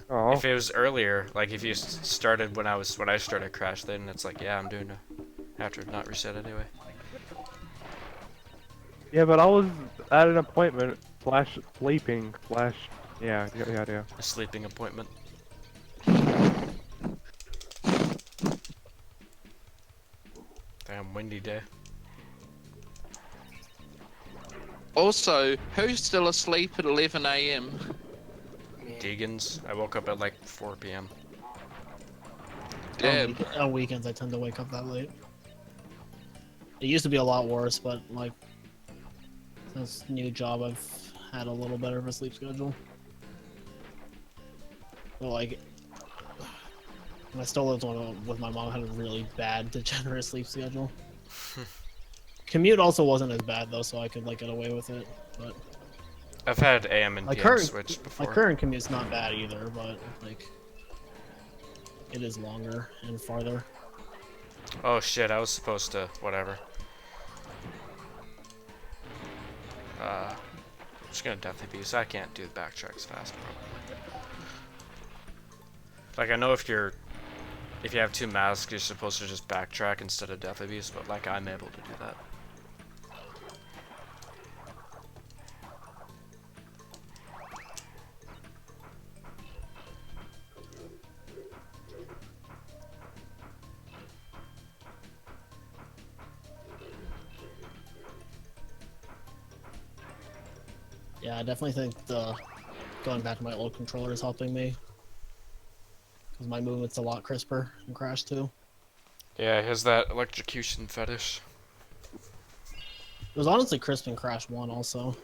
Oh. If it was earlier, like if you started when I started Crash, then it's like, yeah, I'm doing it. After not reset anyway. Yeah, but I was at an appointment, slash sleeping, slash... Yeah. A sleeping appointment. Damn windy day. Also, who's still asleep at 11 AM? Deegan's. I woke up at like 4 PM. Damn. On weekends, I tend to wake up that late. It used to be a lot worse, but like this new job, I've had a little better of a sleep schedule. But like, when I still lived with my mom, I had a really bad, degenerate sleep schedule. Commute also wasn't as bad though, so I could like get away with it. But I've had AM and my PM switched before. my current commute's not bad either, but like it is longer and farther. Oh shit, I was supposed to, whatever. I'm just gonna death abuse. I can't do backtracks fast, probably. Like, I know if you have 2 masks, you're supposed to just backtrack instead of death abuse, but like, I'm able to do that. Yeah, I definitely think going back to my old controller is helping me. Because my movement's a lot crisper in Crash 2. Yeah, he has that electrocution fetish. It was honestly crisp in Crash 1 also.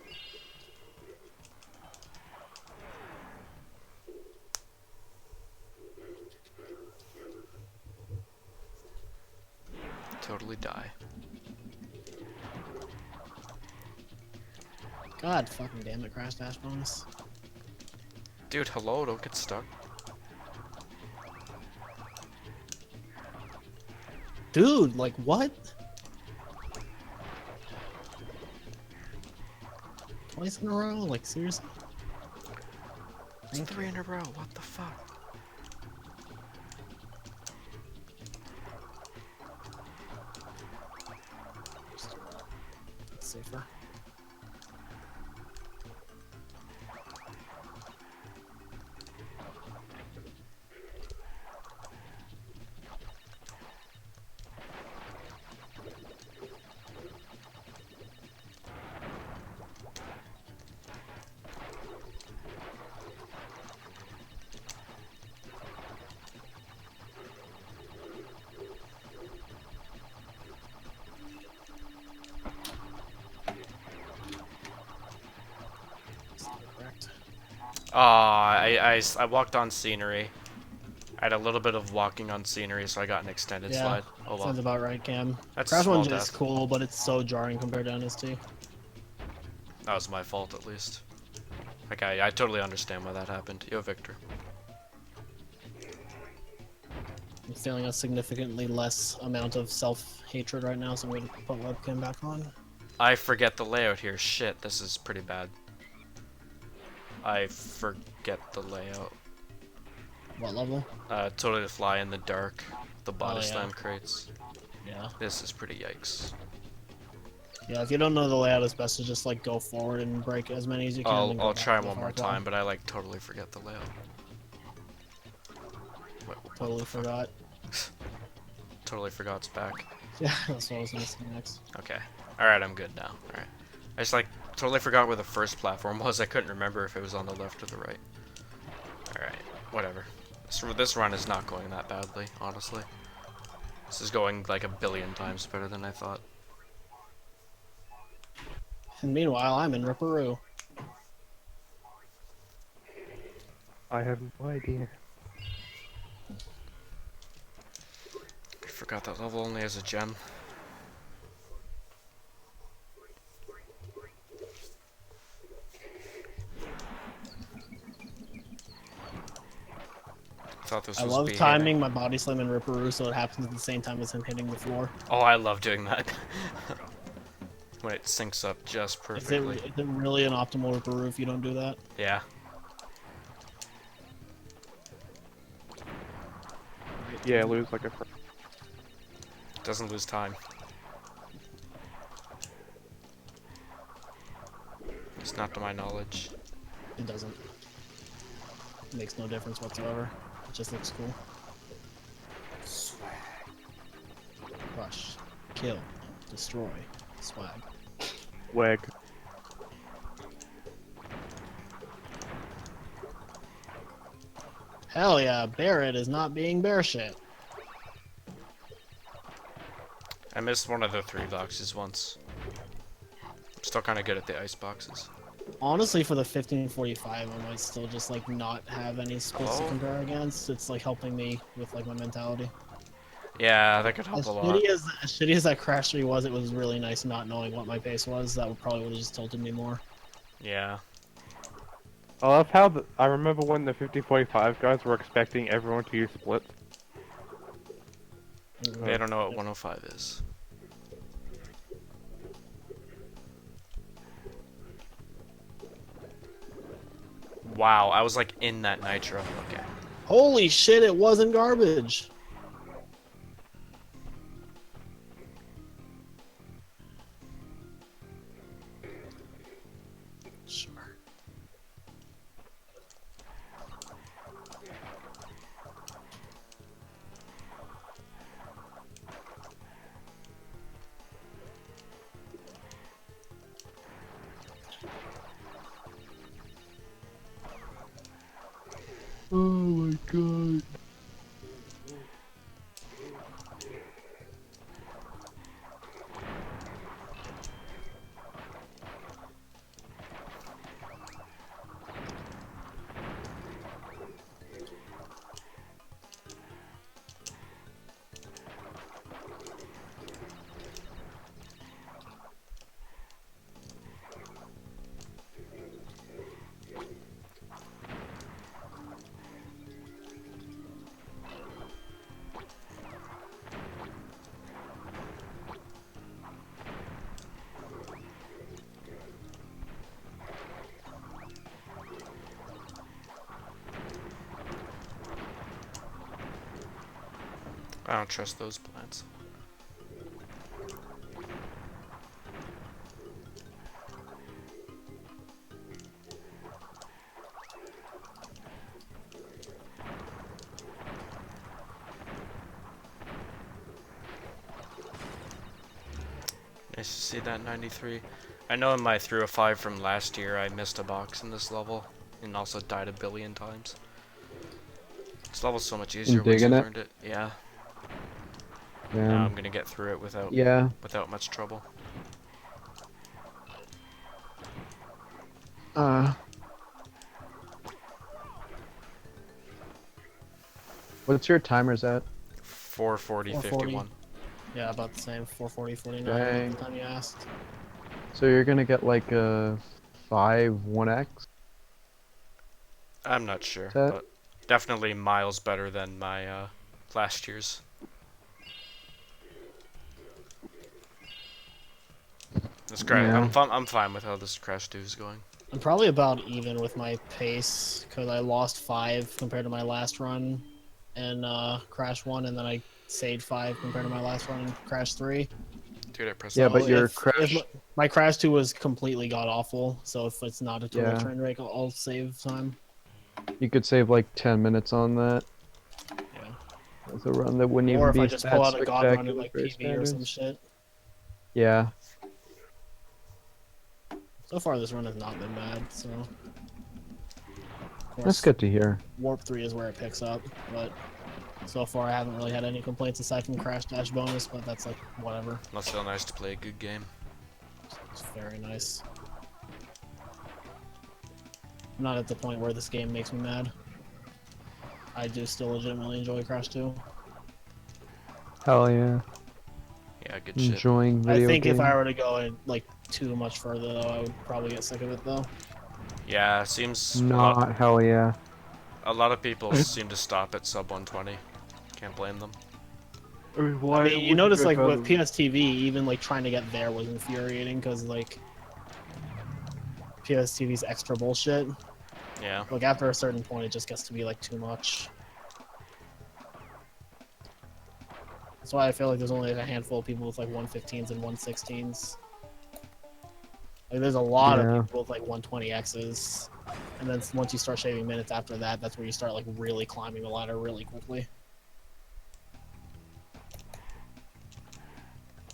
Totally die. God fucking damn it, Crash Dash bonus. Dude, hello, don't get stuck. Dude, like what? Twice in a row? Like seriously? 3 in a row, what the fuck? Safer. I walked on scenery. I had a little bit of walking on scenery, so I got an extended Yeah, slide. Oh well. sounds about right, Cam. That's a Crash small 1 is death. cool, but it's so jarring compared to NST. That was my fault, at least. Like, I totally understand why that happened. Yo, Victor. I'm feeling a significantly less amount of self-hatred right now, so I'm going to put webcam back on. I forget the layout here. Shit, this is pretty bad. I forget the layout. What level? Totally fly in the dark. The body yeah. slam crates. Yeah. This is pretty yikes. Yeah, if you don't know the layout, it's best to just like go forward and break as many as you can. then go I'll back try to the one more firefly. time, but I like totally forget the layout. What Totally the fuck? forgot. Totally forgot's back. Yeah, that's what I was gonna say next. Okay. Alright, I'm good now. Alright. I just like totally forgot where the first platform was. I couldn't remember if it was on the left or the right. Alright, whatever. This run is not going that badly, honestly. This is going like a billion times better than I thought. And meanwhile, I'm in Ripperoo. I have no idea. I forgot that level only has a gem. Thought this I was love beheading. timing my body slam in Ripperoo so it happens at the same time as him hitting the floor. Oh, I love doing that. When it syncs up just perfectly. Is it really an optimal Ripperoo if you don't do that? Yeah. Yeah, lose like a. Doesn't lose time. It's not to my knowledge. It doesn't. It makes no difference whatsoever. It just looks cool. Swag. Crush. Kill. Destroy. Swag. Weg. Hell yeah, Barrett is not being bear shit. I missed one of the 3 boxes once. I'm still kind of good at the ice boxes. Honestly, for the 1545, I might still just like not have any splits to Oh. compare against. It's like helping me with like my mentality. Yeah, that could help As a lot. shitty as that Crash 3 was, it was really nice not knowing what my pace was. That would probably have just tilted me more. Yeah. I love how I remember when the 5045 guys were expecting everyone to use splits. They don't know what 105 is. Wow, I was like in that nitro. Okay. Holy shit, it wasn't garbage. Sure. Oh my god. I don't trust those plants. Nice to see that 93. I know in my through a 5 from last year I missed a box in this level and also died a billion times. This level's so much easier once you digging it? learned it. Yeah. Yeah. Now I'm gonna get through it without Yeah. much trouble. What's your timers at? 440, 440. 51. Yeah, about the same. 440, 49 Dang. at the time you asked. So you're gonna get like a 1x I'm not sure, set? but definitely miles better than my last year's. This crash, Yeah. I'm fine with how this Crash 2 is going. I'm probably about even with my pace because I lost 5 compared to my last run in Crash 1, and then I saved 5 compared to my last run in Crash 3. Dude, I pressed Yeah, the but So your if Crash. my Crash 2 was completely god awful, so if it's not a total Yeah. train wreck, I'll save time. You could save like 10 minutes on that. Yeah. That's a run that wouldn't Or even if I be just that pull out a god run in spectacular like for PB or some standards. shit. Yeah. So far, this run has not been bad. So, of course, That's good to hear. Warp 3 is where it picks up, but so far I haven't really had any complaints aside from Crash Dash bonus, but that's like whatever. Must feel nice to play a good game. It's very nice. I'm not at the point where this game makes me mad. I do still legitimately enjoy Crash 2. Hell yeah. Yeah, good shit. Enjoying I video think if I games. were to go in, like too much further, though, I would probably get sick of it, though. Yeah, seems Not hell yeah. a lot of people seem to stop at sub 120. Can't blame them. I mean, I why mean, you would notice go like further? with PSTV, even like trying to get there was infuriating because like PSTV's extra bullshit. Yeah. Like after a certain point, it just gets to be like too much. That's why I feel like there's only like a handful of people with like 115s and 116s. Like there's a lot of Yeah. people with like 120x's, and then once you start shaving minutes after that, that's where you start like really climbing the ladder really quickly.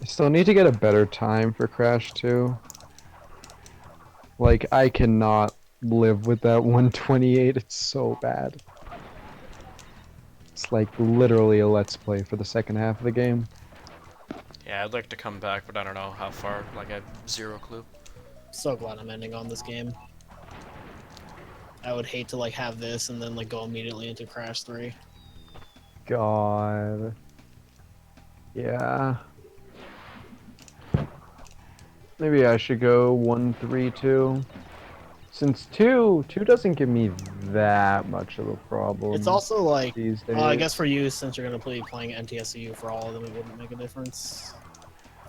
I still need to get a better time for Crash 2. Like, I cannot live with that 128. It's so bad. It's like literally a let's play for the second half of the game. Yeah, I'd like to come back, but I don't know how far. Like, I have zero clue. So glad I'm ending on this game. I would hate to like have this and then like go immediately into Crash 3. God. Yeah. Maybe I should go 1-3-2. Since 2 doesn't give me that much of a problem. It's also like, these days. I guess for you, since you're gonna be playing NTSU for all of them, it wouldn't make a difference.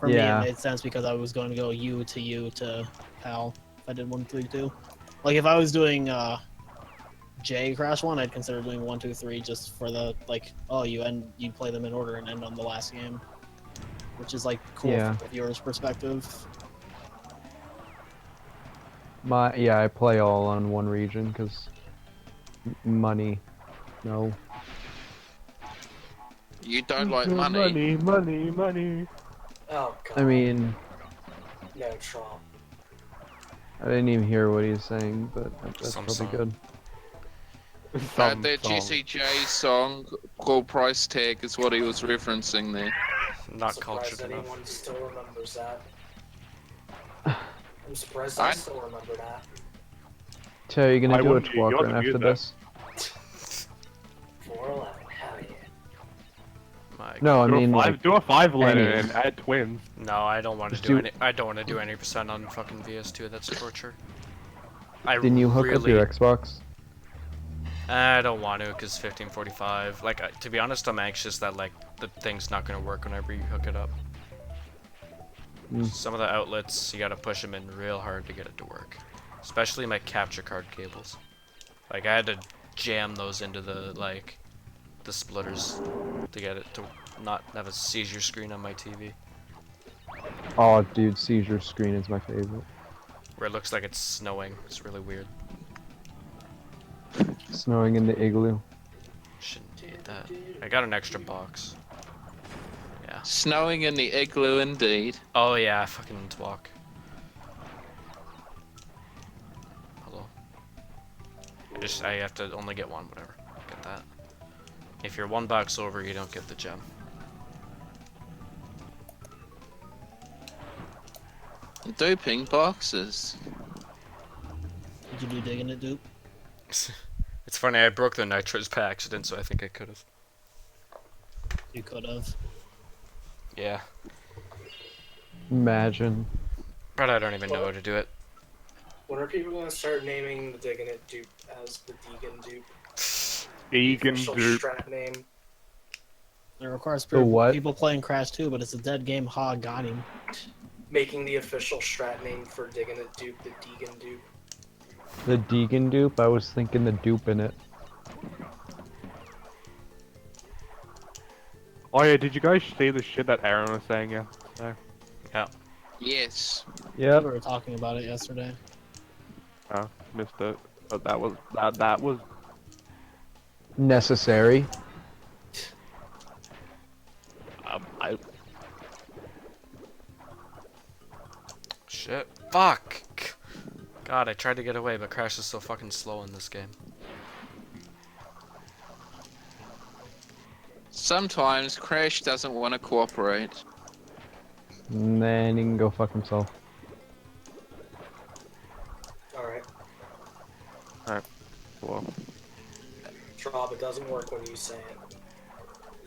For me, Yeah. it made sense because I was going to go U to PAL if I did 1-3-2. Like if I was doing J Crash 1, I'd consider doing 1-2-3 just for the like, oh, you play them in order and end on the last game, which is like cool Yeah. from the viewer's perspective. I play all on one region because money. No. You don't like money. Money. Oh god. I mean, No Trump. I didn't even hear what he's saying, but that's Some probably song. good. That Jesse J song called Price Tag is what he was referencing there. Not Surprised cultured enough. anyone still remembers that. I'm surprised I still remember that. So are you gonna I do a wouldn't, twerk you're run the after music. this? 411, hell yeah. My No, I Do mean a like do a 5-letter any. and add twins. No, I don't want to Just do do- any. I don't want to do any percent on fucking VS2. That's torture. I Didn't you hook up really, your Xbox? I don't want to because 1545. Like, to be honest, I'm anxious that like the thing's not gonna work whenever you hook it up. Mm. Some of the outlets you gotta push them in real hard to get it to work, especially my capture card cables. Like I had to jam those into the the splitters to get it to not have a seizure screen on my TV, Oh, dude, seizure screen is my favorite. where it looks like it's snowing. It's really weird. Snowing in the igloo. Shouldn't need that. I got an extra box. Yeah. Snowing in the igloo indeed. Oh yeah, fucking twalk. Hello. I have to only get one, whatever. Get that. If you're one box over, you don't get the gem. Doping boxes. Did you do digging it, dude? It's funny, I broke the nitros by accident, so I think I could have. You could have. Yeah, Imagine. but I don't even know how to do it. When are people gonna start naming the Diggin' It dupe as the Deegan dupe? The Vegan official dupe. strat name. It requires The what? people playing Crash 2, but it's a dead game. Ha, got him. Making the official strat name for Diggin' It dupe the Deegan dupe. The Deegan dupe? I was thinking the dupe in it. Oh yeah, did you guys see the shit that Aaron was saying yesterday? Yeah. Yes. We Yep. were talking about it yesterday. Oh, missed it. But that was Necessary. I Shit. Fuck. God, I tried to get away, but Crash is so fucking slow in this game. Sometimes Crash doesn't want to cooperate. And then he can go fuck himself. Alright. well. Rob, it doesn't work when you say it.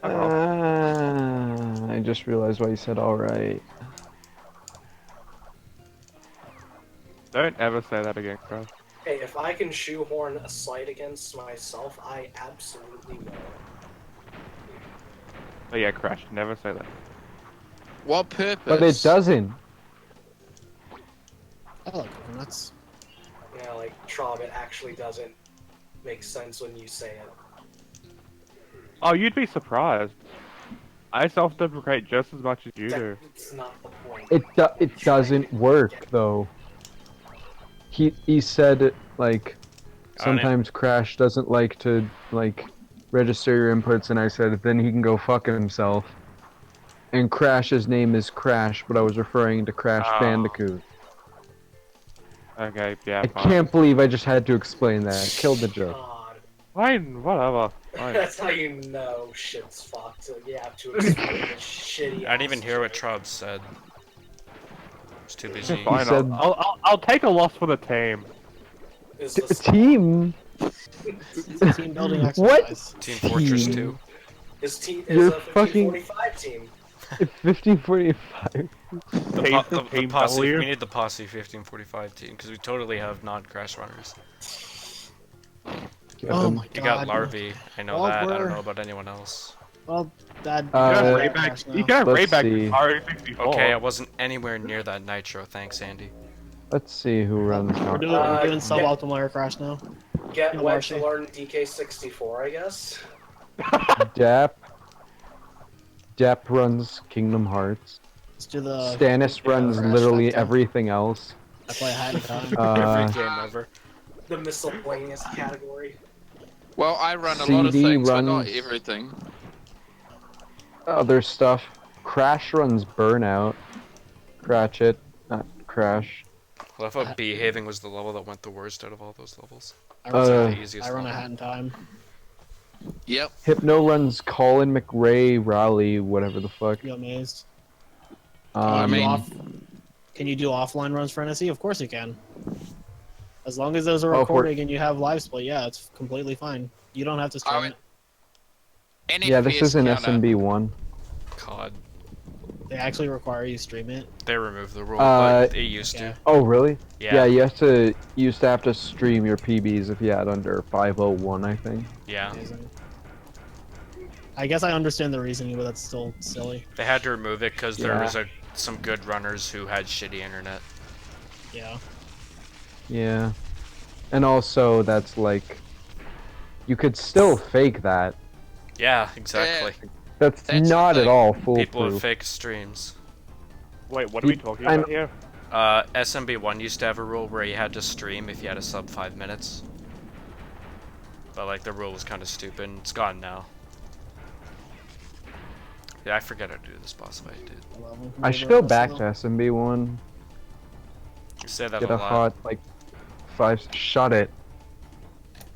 I just realized why you said alright. Don't ever say that again, Crash. Hey, if I can shoehorn a slight against myself, I absolutely will. Oh yeah, Crash, never say that. What purpose? But it doesn't. I like coconuts. Yeah, like, Trob, it actually doesn't make sense when you say it. Oh, you'd be surprised. I self-deprecate just as much as you do. That's not the point. It doesn't work though. He said like sometimes Crash doesn't like to like register your inputs, and I said then he can go fuck himself. And Crash's name is Crash, but I was referring to Crash Oh. Bandicoot. Okay, yeah, I fine. can't believe I just had to explain that. Killed the joke. God. Fine, whatever. Fine. That's how you know shit's fucked. So you have to explain this shitty. I didn't even ass hear what joke. Trob said. I was too busy. Fine, said- I'll take a loss for the team. Is A this team? It's a team building What? exercise. Team Fortress Team. 2. is team You're is a 1545 team? 1545. The, Team- the Team posse. W. We need the posse 1545 team because we totally have non-Crash runners. Oh my You god. got Larvae. I know Well, that. I don't we're- know about anyone else. Well, that. You got Uh, Rayback. now. You got Let's Rayback see. RE64. Okay, I wasn't anywhere near that Nitro. Thanks, Andy. Let's see who runs We're what. doing, suboptimal air crash now. Get Yeah, wet Marshy. to learn DK64, I guess. Dap runs Kingdom Hearts. Let's do the. Stannis runs Crash literally Factor. everything else. I play a hat in time. Every game ever. The miscellaneous category. Well, I run a lot of CD things, but not runs- everything. Other stuff. Crash runs Burnout. Cratchit, not Crash. Well, I thought Behaving was the level that went the worst out of all those levels. I It's run, like the easiest I run a level. hat in time. Yep. Hypno runs Colin McRae Raleigh, whatever the fuck. You amazed? I mean- Can you do offline runs for NSE? Of course you can. As long as there's a Oh, for- recording and you have live split, yeah, it's completely fine. You don't have to stream would- it. Yeah, this NFPS is an counter. SMB1. COD. They actually require you stream it. They removed the rule, Uh, but they used Yeah. to. Oh, really? Yeah. you used to have to stream your PBs if you had under 501, I think. Yeah. Amazing. I guess I understand the reasoning, but that's still silly. They had to remove it because there Yeah. was some good runners who had shitty internet. Yeah. Yeah. And also, that's like... You could still fake that. Yeah, exactly. That's That's not the at thing. all People with foolproof. fake streams. Wait, what are we talking about here? SMB1 used to have a rule where you had to stream if you had a sub 5 minutes. But like the rule was kind of stupid. It's gone now. Yeah, I forget how to do this boss fight, dude. I should go back to SMB1. You say that Get a a lot. hot, like, 5... Shut it.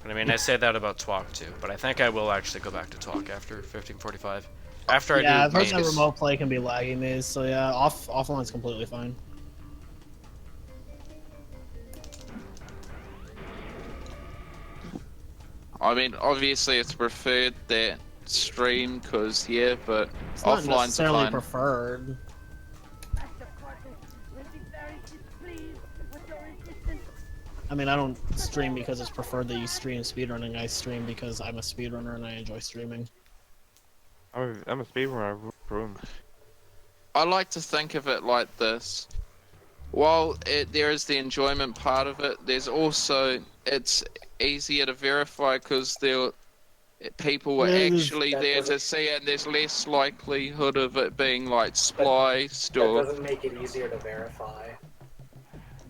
But I mean, I say that about Twalk too. But I think I will actually go back to Twalk after 1545. After Yeah, I I've do heard that games. remote play can be laggy, maze. So yeah, offline's completely fine. I mean, obviously it's preferred that stream, cause yeah, but It's not offline's necessarily fine. preferred. I mean, I don't stream because it's preferred that you stream speedrunning. I stream because I'm a speedrunner and I enjoy streaming. I'm a speedrunner. Room. I like to think of it like this. While there is the enjoyment part of it, there's also it's easier to verify because people were Yeah, it is- actually That there to doesn't- see it, and there's less likelihood of it being like spliced That or. doesn't make it easier to verify.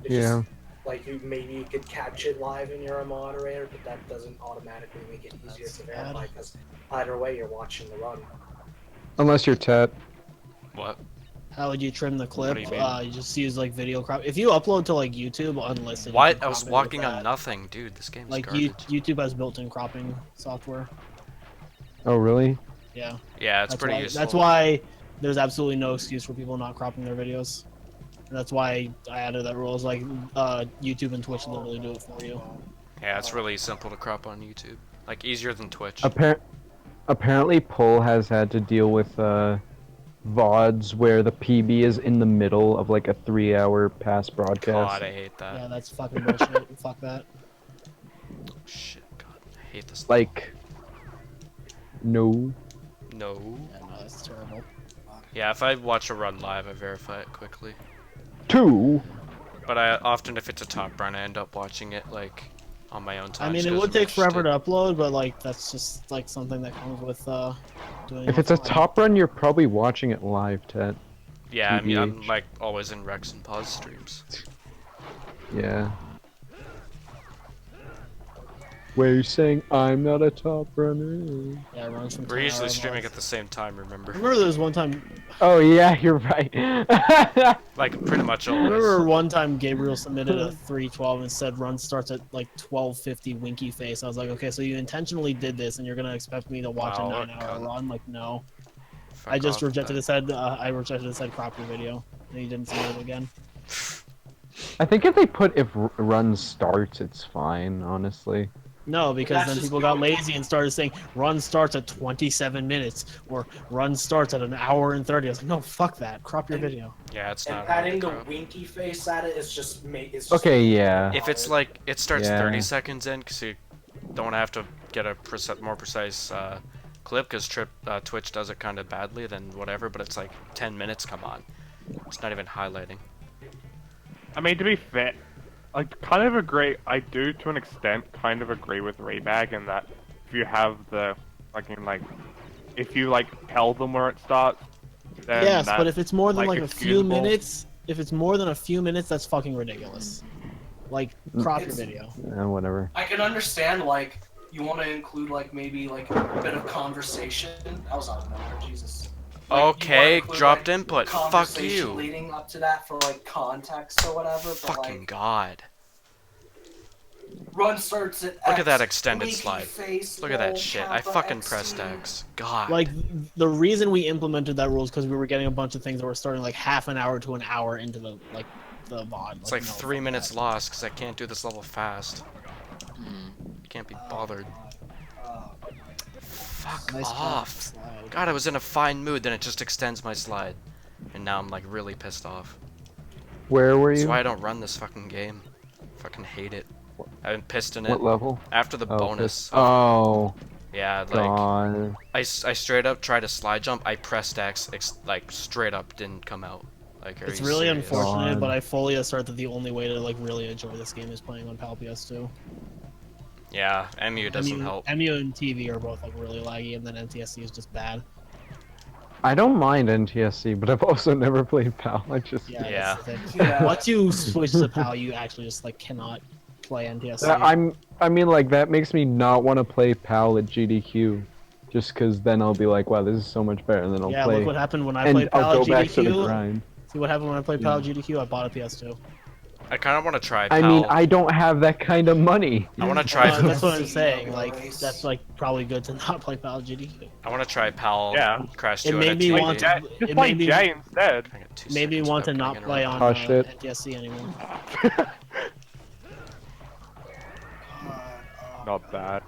It's Yeah. just, like, maybe you could catch it live and you're a moderator, but that doesn't automatically make it easier That's to bad. verify because either way you're watching the run. Unless you're Tet. What? How would you trim the clip? do you mean? You just use like video crop. If you upload to like YouTube unlisted, you What? can I was crop it with walking that. on nothing, dude. This game's Like garbage. YouTube has built-in cropping software. Oh, really? Yeah, Yeah, it's that's pretty why. useful. That's why there's absolutely no excuse for people not cropping their videos. And that's why I added that rule. Is like YouTube and Twitch literally do it for you. Yeah, it's really simple to crop on YouTube. Like easier than Twitch. Apparently, Pull has had to deal with VODs where the PB is in the middle of like a 3-hour past broadcast. God, I hate that. Yeah, that's fucking bullshit. Fuck that. Shit, God, I hate this. Like, no. No. Yeah, no, that's terrible. Yeah, if I watch a run live, I verify it quickly. 2. But I often, if it's a top run, I end up watching it like on my own time. I mean, just it 'cause would I'm take forever interested. to upload, but like that's just like something that comes with doing. If it's a offline. top run, you're probably watching it live, Tet. Yeah, I mean, I'm TBH. like always in Rex and Pause streams. Yeah. Where you saying I'm not a top runner? Yeah, it runs from. We're 10 usually hours streaming live. at the same time, remember? I remember there was one time. Oh yeah, you're right. Like pretty much I remember always. one time Gabriel submitted a 3:12 and said run starts at like 12:50 winky face. I was like, okay, so you intentionally did this and you're gonna expect me to watch Wow, a what 9-hour cunt. run? Like, no. Fuck I just off with rejected that. it. Said I rejected it. Said crop your video, and he didn't submit it again. I think if they put if run starts, it's fine, honestly. No, because That's then just people got lazy and started saying run starts at 27 minutes or run starts at 1 hour and 30. I was like, no, fuck that. Crop your video. Yeah, it's And not hard to adding the crop. winky face at it is just Okay, yeah. If it's like it starts Yeah. 30 seconds in, because you don't have to get a more precise clip, because Twitch does it kind of badly, then whatever. But it's like 10 minutes. Come on, it's not even highlighting. I mean, to be fair, I kind of agree. I do, to an extent, kind of agree with Rebag in that if you have the, if you tell them where it starts, then Yes, that's, but if it's more than like a few excusable. minutes, if it's more than a few minutes, that's fucking ridiculous. Like, crop your It's- video. Whatever. I can understand, like, you want to include, like, maybe, like, a bit of conversation. That was out of nowhere, Jesus. Like, you wanna Okay, include, dropped like, input. Fuck conversation you. leading up to that for, like, context or whatever, but, Fucking like, god. run starts at Look at that X, extended winky slide. face, Look at that roll, shit. I kappa, fucking XT. pressed X. God. Like, the reason we implemented that rule is because we were getting a bunch of things that were starting like half an hour to an hour into the VOD. It's like no, 3 fuck minutes that. lost because I can't do this level fast. Can't be bothered. Fuck Nice off. slide. God, I was in a fine mood, then it just extends my slide. And now I'm like really pissed off. Where were That's you? why I don't run this fucking game. Fucking hate it. I've been pissed in it. What level? After the Oh, bonus. Oh, Yeah, like, God. I straight up tried to slide jump, I pressed X, like, straight up didn't come out. Like, are It's you really serious? unfortunate, God. but I fully assert that the only way to like really enjoy this game is playing on PAL PS2. Yeah, MU doesn't help. MU and TV are both like really laggy, and then NTSC is just bad. I don't mind NTSC, but I've also never played PAL. I just Yeah. Yeah. That's the thing. Yeah. Once you switch to PAL, you actually just like cannot play NTSC. I mean, like that makes me not want to play PAL at GDQ, just because then I'll be like, wow, this is so much better, and then I'll Yeah, play. look what happened when I and played PAL I'll at go back to the GDQ. grind. See what happened when I played PAL at GDQ? I bought a PS2. I kind of want to try I PAL. mean, I don't have that kind of money. I want to try. That's what I'm See, saying. no Like, worries. that's like probably good to not play PAL at GDQ. I want to try PAL. Yeah. Crash It 2 made at me a want TV. to- Just it play made me- Jay instead. I got 2 Made me seconds want to without not getting play around. on Oh, shit. NTSC anymore. Not bad.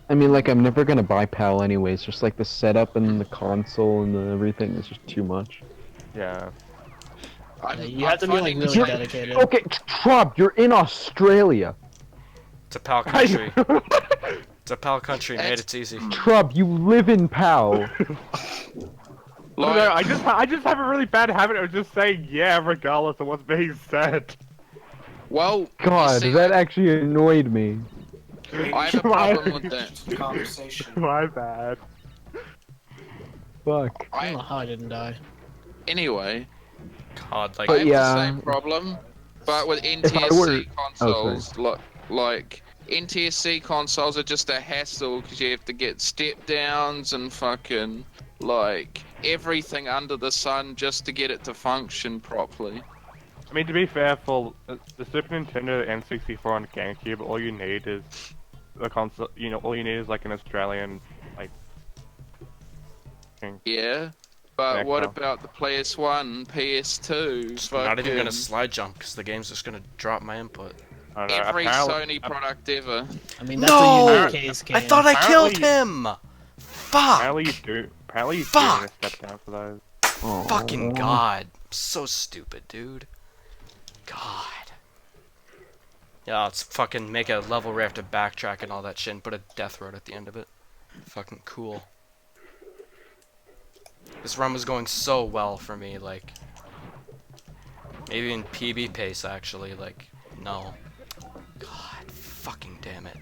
I mean, like, I'm never gonna buy PAL anyways. Just like the setup and the console and everything is just too much. Yeah. Yeah, you have to be like really dedicated. Okay, Trump, you're in Australia. It's a PAL country. It's a PAL country, mate. It's easy. Trump, you live in PAL. I just have a really bad habit of just saying yeah regardless of what's being said. Well, God, you see, that actually annoyed me. I have a problem with that. Conversation. My bad. Fuck. I don't know how I didn't die. Anyway, God, like, I have yeah. the same problem, but with I NTSC were- consoles, like NTSC consoles are just a hassle because you have to get step downs and fucking like everything under the sun just to get it to function properly. I mean, to be fair, for the Super Nintendo, the N64, and GameCube, all you need is the console. You know, all you need is like an Australian like. Thing. Yeah, but what Connector. about the PS1, PS2? just not even gonna fucking slide jump because the game's just gonna drop my input. I don't know, every apparently- Sony product ever. I mean, that's a unique No! case. I Kane. thought I killed Apparently- him! Fuck! Apparently you do. Apparently you do Fuck! need to step down for those. Fucking God. So stupid, dude. God. Yeah, let's fucking make a level where I have to backtrack and all that shit and put a death road at the end of it. Fucking cool. This run was going so well for me, like... Maybe in PB pace, actually, like... No. God, fucking damn it.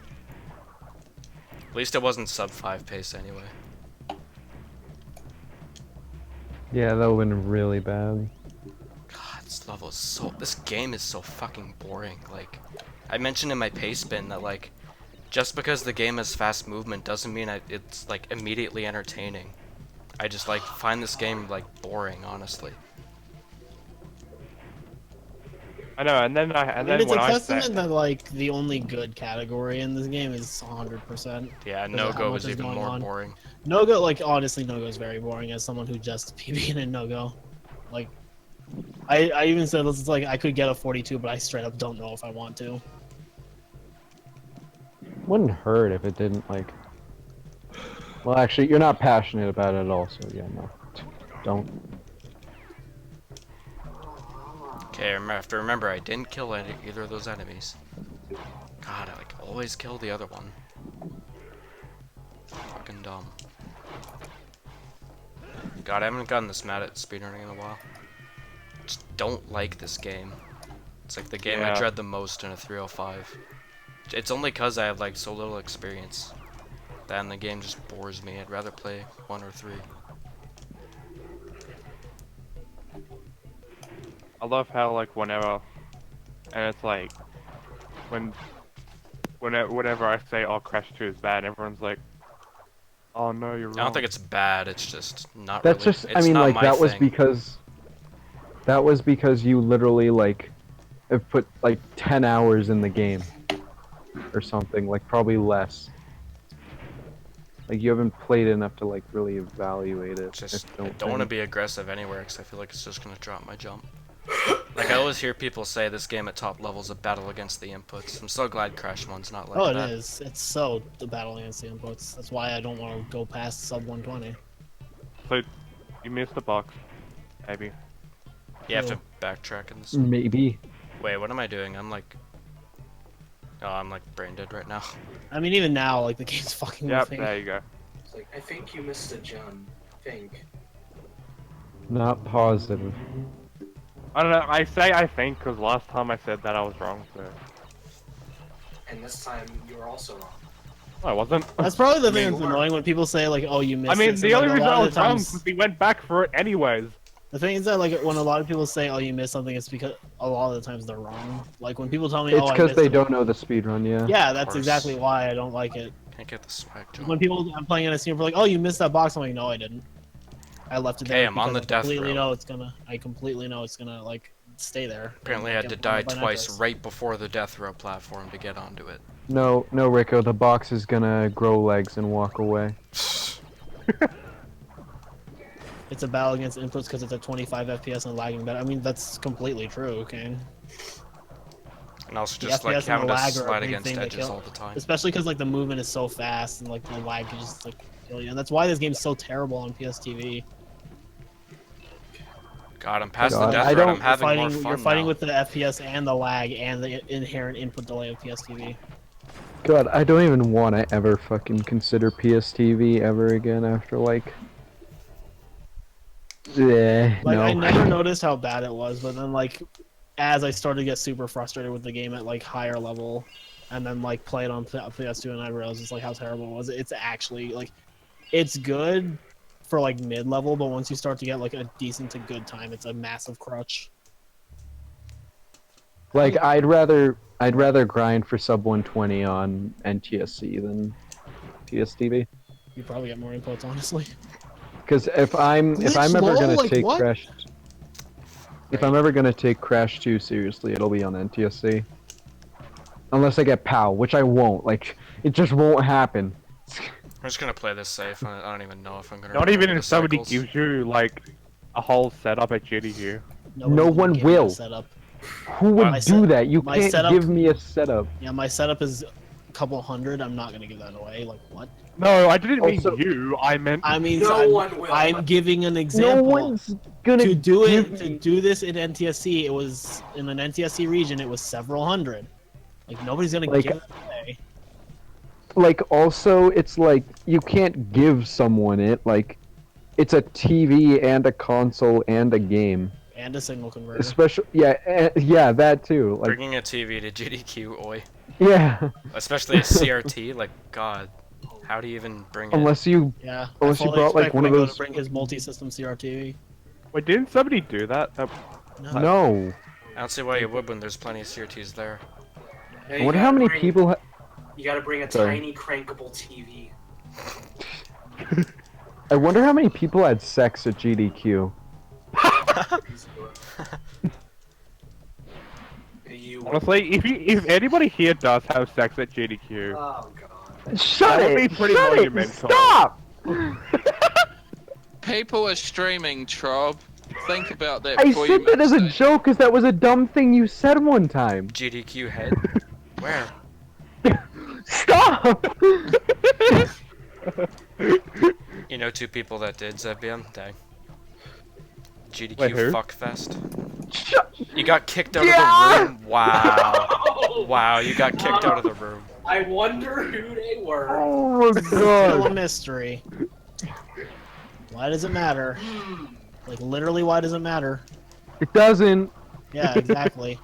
At least it wasn't sub 5 pace anyway. Yeah, that would've been really bad. God, this level is so... This game is so fucking boring, like... I mentioned in my pace bin that, like... Just because the game has fast movement doesn't mean it's, like, immediately entertaining. I just, like, find this game, like, boring, honestly. I know, and then I mean, it's when a I testament said, that like the only good category in this game is 100%. Yeah, Because of no how go much was is even going more on. boring. No go, like honestly, no go is very boring as someone who just PB'd in no go. Like, I even said this is like I could get a 42, but I straight up don't know if I want to. Wouldn't hurt if it didn't, like... Well, actually, you're not passionate about it at all, so yeah, no. Don't. Okay, I have to remember I didn't kill either of those enemies. God, I, like, always kill the other one. Fucking dumb. God, I haven't gotten this mad at speedrunning in a while. Just don't like this game. It's like the game I Yeah. dread the most in a 305. It's only cause I have like so little experience. Then the game just bores me. I'd rather play 1 or 3. I love how like whenever, and it's like, whenever I say oh Crash 2 is bad, everyone's like, oh no you're wrong. I don't think it's bad. It's just not That's really. just, It's I mean, not like, my that was thing. because... That was because you literally, like, have put, like, 10 hours in the game. Or something, like, probably less. Like, you haven't played enough to, like, really evaluate it. Just I I don't want to think. be aggressive anywhere because I feel like it's just gonna drop my jump. Like I always hear people say this game at top level is a battle against the inputs. I'm so glad Crash 1's not like Oh, it that. is. It's so the battle against the inputs. That's why I don't want to go past sub 120. So you missed the box, maybe. You have to backtrack in this. Maybe. Wait, what am I doing? I'm like... Oh, I'm like brain dead right now. I mean, even now, like the game's fucking Yep, moving. there you go. It's like, I think you missed a gem. Think. Not positive. I don't know. I say I think because last time I said that I was wrong. So And this time you were also wrong. no, I wasn't. That's probably the I mean, thing that's annoying when people say like, "Oh, you missed." I mean, this," the and, only like, a reason lot I of was the wrong times- was we went back for it anyways. The thing is that like when a lot of people say, "Oh, you missed something," it's because a lot of the times they're wrong. Like when people tell me, It's "Oh, I because missed they something." don't know the speedrun, yeah. Yeah, that's course. exactly why I don't like it. Can't get the swag jump. When people I'm playing in a scene, for like, "Oh, you missed that box," I'm like, "No, I didn't. I left it Okay, there." I'm on because the I death completely row. know it's gonna. I completely know it's gonna like stay there. Apparently I and had to get die blown up by twice nitros. right before the death row platform to get onto it. No, Rico, the box is gonna grow legs and walk away. It's a battle against inputs because it's at 25 FPS and lagging better. I mean, that's completely true, okay? And also The just like FPS and the having to lag are a slide big against thing that edges kill. all the time. Especially because like the movement is so fast and like the lag can just like kill you, and that's why this game's so terrible on PSTV. God, I'm past the God, death I run. don't- I'm having more You're fun fighting now. with the FPS and the lag and the inherent input delay of PSTV. God, I don't even want to ever fucking consider PSTV ever again after like. Yeah, Like I no. never noticed how bad it was, but then like as I started to get super frustrated with the game at like higher level, and then like play it on PS2, and I realized just like how terrible it was. It's actually like it's good for like mid level, but once you start to get like a decent to good time, it's a massive crutch. Like I'd rather grind for sub 120 on NTSC than PSTV. You probably get more inputs, honestly. Because if I'm Glitch ever low? gonna Like, take what? Crash, if I'm ever gonna take Crash 2 seriously, it'll be on NTSC. Unless I get PAL, which I won't. Like it just won't happen. I'm just gonna play this safe. I don't even know if I'm gonna. Not even remember if the somebody cycles. gives you like a whole setup at GDQ. No one give me a will. setup. Who would My do that? You my can't setup- give me a setup. Yeah, my setup is a couple hundred. I'm not gonna give that away. Like what? No, I didn't mean Also- you. I meant. I mean, No one will. I'm giving an No example. one's gonna To do give it, to me- do this in NTSC, it was in an NTSC region. It was several hundred. Like nobody's gonna Like- give it away. Like also, it's like you can't give someone it. Like it's a TV and a console and a game. And a signal converter. Especially, yeah, that too. Like, Bringing a TV to GDQ, oi. yeah. Especially a CRT, like, God. How do you even bring it? Unless you, Yeah. unless I you fully brought like expect one of Wingo those. to bring his multi-system CRT. Wait, didn't somebody do that? No. I don't see why you would when there's plenty of CRTs there. Yeah, I you wonder gotta how many bring- people. You gotta bring a Sorry. tiny crankable TV. I wonder how many people had sex at GDQ. You. Honestly, if anybody here does have sex at GDQ, Oh god. Shut That would it! be pretty Shut it! monumental. Stop! People are streaming, Trob. Think about that I before you said that as a mix it. joke, because that was a dumb thing you said one time. GDQ head? Where? Stop! You know two people that did, Zebian? Dang. GDQ Wait, who? fuckfest. Shut. You got kicked out Yeah! of the room? Wow. Wow, you got kicked out of the room. I wonder who they were. Oh my Still a god. mystery. Why does it matter? Like literally, why does it matter? It doesn't. Yeah, exactly.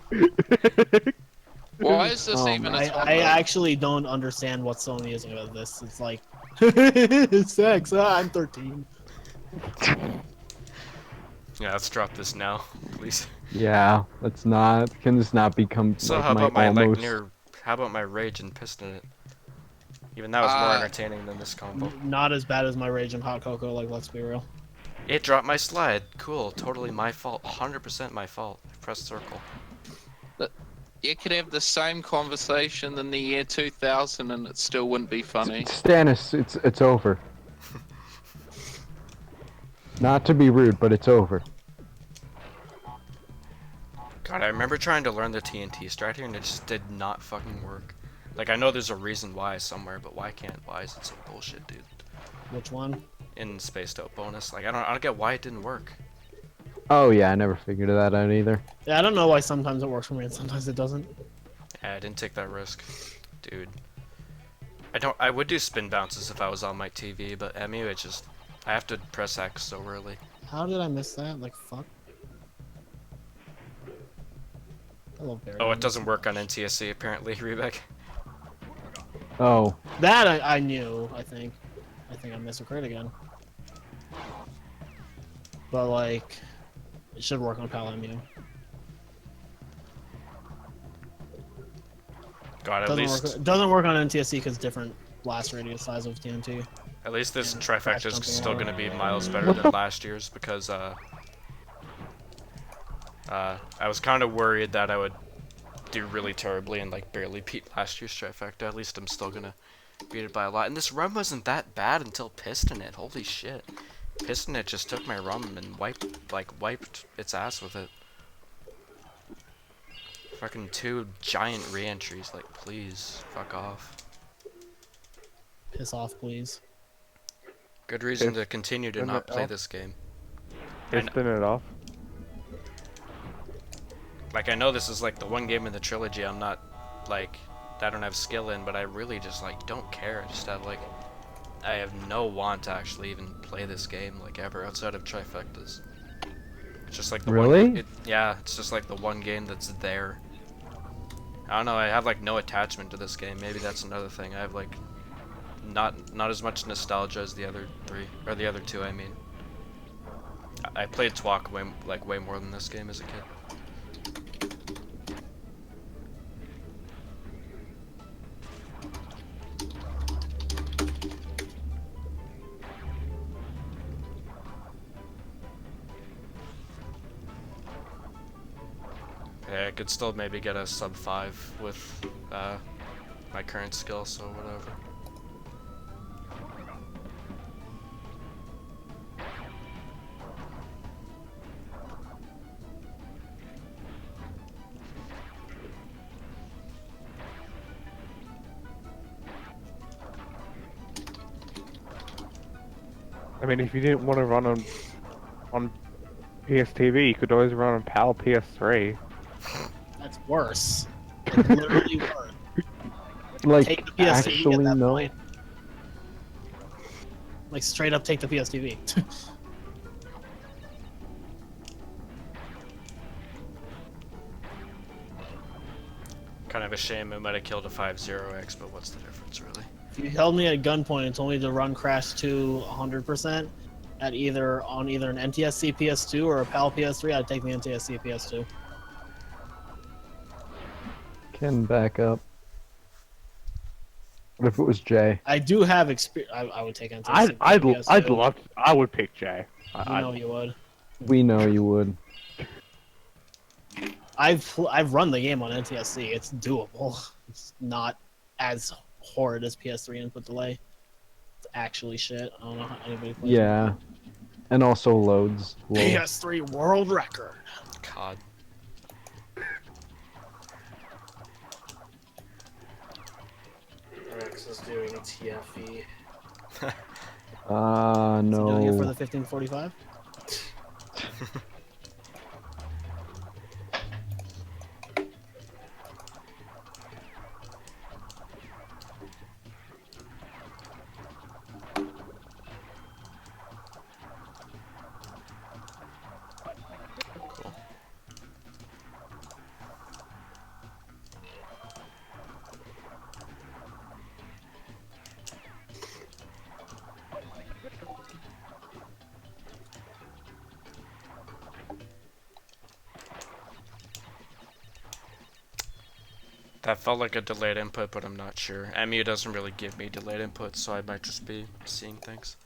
Why is this Oh, even a I topic? actually don't understand what Sony is about this. It's like sex. I'm 13. Yeah, let's drop this now, please. Yeah, let's not. Can this not become So like how about my almost? how about my rage and piston it? Even that was more entertaining than this combo. Not as bad as my rage and hot cocoa. Like, let's be real. It dropped my slide. Cool, totally my fault. 100% my fault. I pressed circle. You could have the same conversation in the year 2000 and it still wouldn't be funny. Stannis, it's over. Not to be rude, but it's over. God, I remember trying to learn the TNT strat here and it just did not fucking work. Like, I know there's a reason why somewhere, but why is it so bullshit, dude? Which one? In Spaced Out bonus. Like, I don't get why it didn't work. Oh yeah, I never figured that out either. Yeah, I don't know why sometimes it works for me and sometimes it doesn't. Yeah, I didn't take that risk. Dude. I would do spin bounces if I was on my TV, but MU, it just... I have to press X so early. How did I miss that? Like, fuck. I love Barry. Oh, it doesn't work on NTSC apparently, Rebek. Oh, That I knew, I think. I think I missed a crit again. But, like, it should work on PAL-MU. God, Doesn't work on NTSC because different blast radius size of TNT. at least this and Trifecta crash is jumping still over. gonna be miles better than last year's because, I was kind of worried that I would do really terribly and, like, barely beat last year's Trifecta. At least I'm still gonna beat it by a lot. And this run wasn't that bad until Piston It. Holy shit. Piston It just took my run and wiped its ass with it. Fucking 2 giant re-entries, like, please, fuck off. Piss off, please. Good reason to Piss continue to in not it play off. this game. Piston it off. Like, I know this is, like, the one game in the trilogy I'm not, like, I don't have skill in, but I really just, like, don't care. I just have, like, I have no want to actually even play this game, like, ever, outside of Trifectas. It's just, like, the Really? one... yeah, it's just, like, the one game that's there. I don't know, I have, like, no attachment to this game. Maybe that's another thing. I have, like, not as much nostalgia as the other 3, or the other 2, I mean. I played Twalk way more than this game as a kid. Yeah, I could still maybe get a sub 5 with my current skill, so whatever. I mean, if you didn't want to run on PSTV, you could always run on PAL PS3. That's worse. Like, literally worse. Like, Take the PSTV actually, at that no. point. Like, straight up take the PSTV. Kind of a shame I might have killed a 5-0X, but what's the difference, really? If you held me at gunpoint and told me to run Crash 2 100% at either an NTSC PS2 or a PAL PS3, I'd take the NTSC PS2. Can back up. What if it was Jay? I do have experience. I would take NTSC PS2. I'd love. I would pick Jay. You know you would. We know you would. I've run the game on NTSC. It's doable. It's not as horrid as PS3 input delay. It's actually shit. I don't know how anybody plays Yeah. And also loads. it. Low. PS3 world record. COD. Rex is doing TFE. Doing it for the No. 1545. Cool. That felt like a delayed input, but I'm not sure. MU doesn't really give me delayed inputs, so I might just be seeing things.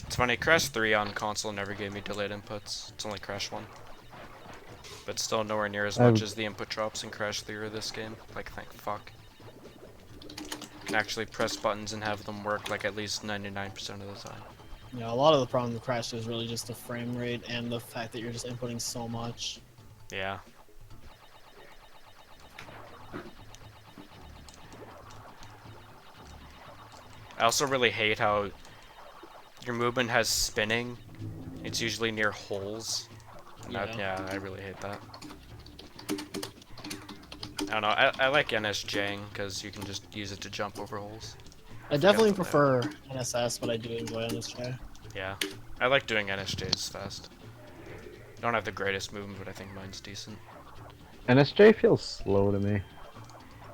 It's funny, Crash 3 on console never gave me delayed inputs. It's only Crash 1. But still nowhere near as much as the input drops in Crash 3 or this game. Like, thank fuck. Can actually press buttons and have them work like at least 99% of the time. Yeah, a lot of the problem with Crash 2 is really just the frame rate and the fact that you're just inputting so much. Yeah. I also really hate how your movement has spinning. It's usually near holes. Yeah, I really hate that. I don't know, I like NSJing because you can just use it to jump over holes. I definitely about that. prefer NSS, but I do enjoy NSJ. Yeah, I like doing NSJs fast. Don't have the greatest movement, but I think mine's decent. NSJ feels slow to me.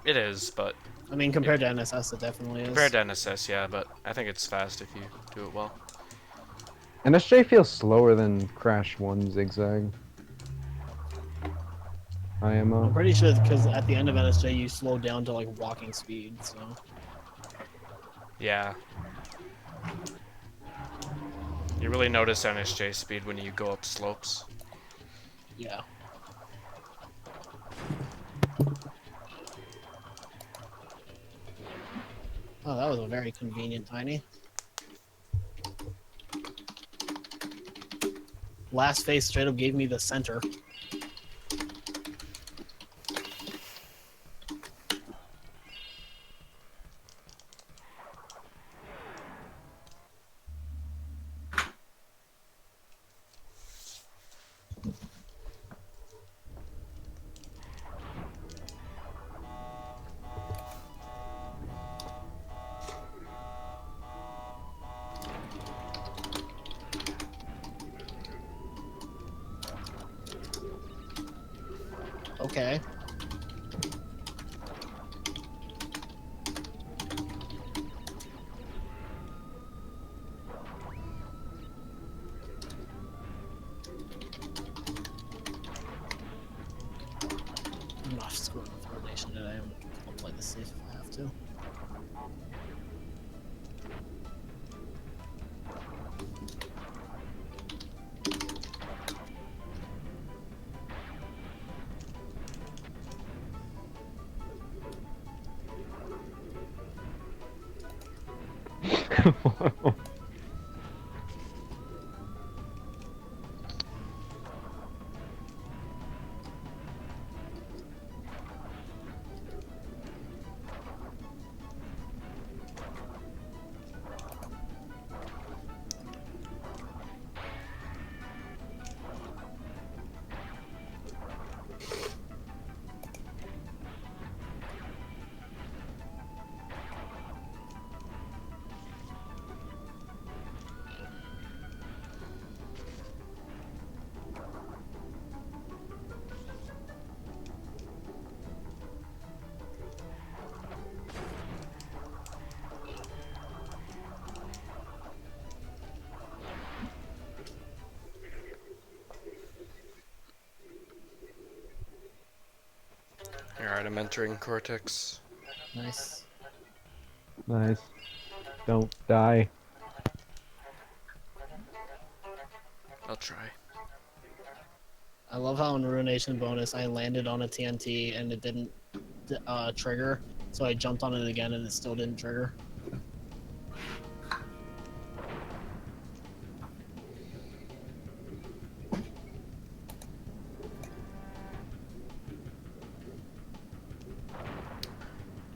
It is, but I mean, compared to NSS, it definitely is. compared to NSS, yeah, but I think it's fast if you do it well. NSJ feels slower than Crash 1 Zigzag. I'm IMO. pretty sure because at the end of NSJ, you slow down to like walking speed, so. Yeah. You really notice NSJ speed when you go up slopes. Yeah. Oh, that was a very convenient tiny. Last phase straight up gave me the center. Okay. I'm not screwing with rotation today. I'll play this safe if I have to. Alright, I'm entering Cortex. Nice. Nice. Don't die. I'll try. I love how in Ruination bonus I landed on a TNT and it didn't trigger, so I jumped on it again and it still didn't trigger.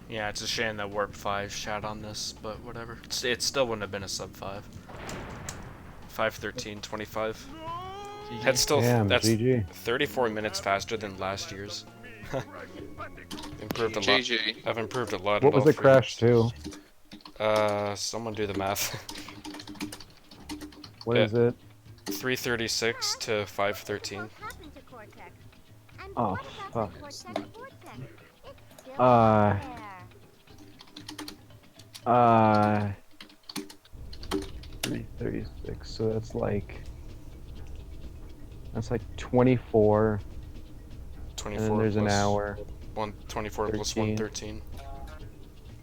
Yeah, it's a shame that Warp 5 shot on this, but whatever. It still wouldn't have been a sub 5. 5:13, 25. GG. That's still Damn, that's GG. 34 minutes faster than last year's. Improved a lot. GG. I've improved a lot. What in was all the 3 crash maps. to? Someone do the math. What Yeah. is it? 336 to 513. Oh, fuck. Uh, 336, so that's like 24, 24 and then there's an plus hour. 124 plus 13. 113.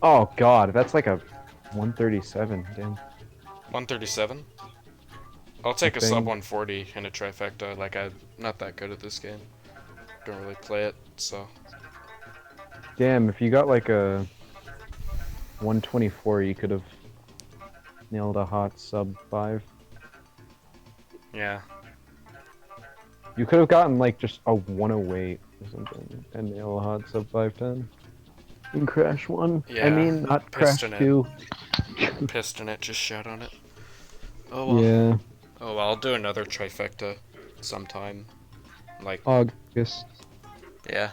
Oh god, that's like a 137, damn. 137? I'll take a sub think- 140 in a trifecta. Like, I'm not that good at this game. Don't really play it, so. Damn, if you got like a 124, you could have nailed a hot sub 5. Yeah. You could have gotten like just a 108 or something and nail a hot sub 510. And crash 1. Yeah, I mean, not crash piston it. 2. Piston it, just shut on it. Oh well. Yeah, Oh well, I'll do another trifecta sometime. Like, August. yeah.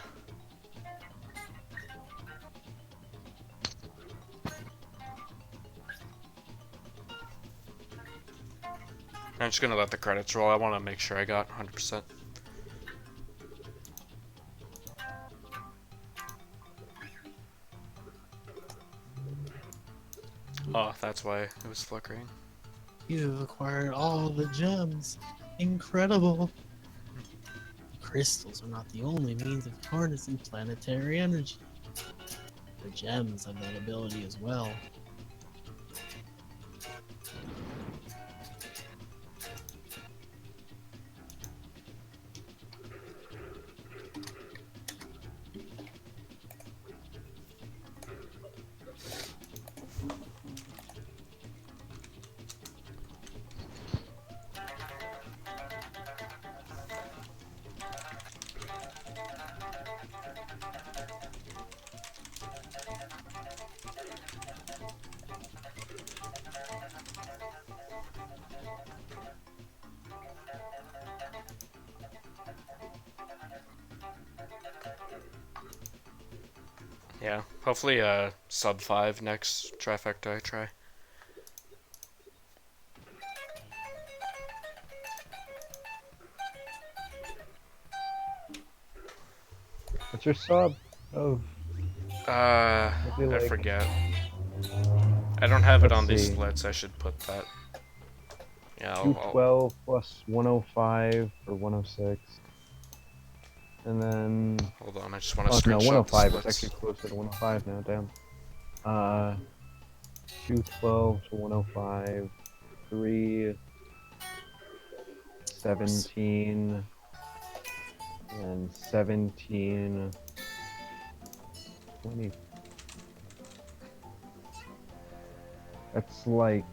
I'm just gonna let the credits roll. I want to make sure I got 100%. Oh, that's why it was flickering. You've acquired all the gems. Incredible. Crystals are not the only means of harnessing planetary energy. The gems have that ability as well. Yeah, hopefully sub 5 next trifecta I try. What's your sub? Oh, it'd be I like, forget. I don't have it let's on these see, splits, I should put that. Yeah, I'll 212 plus 105 or 106. And then, hold on, I just want to oh no, screenshot the 105. It's splits. actually closer to 105 now, damn. 212 to 105, 3, 17, and 17, 20. That's like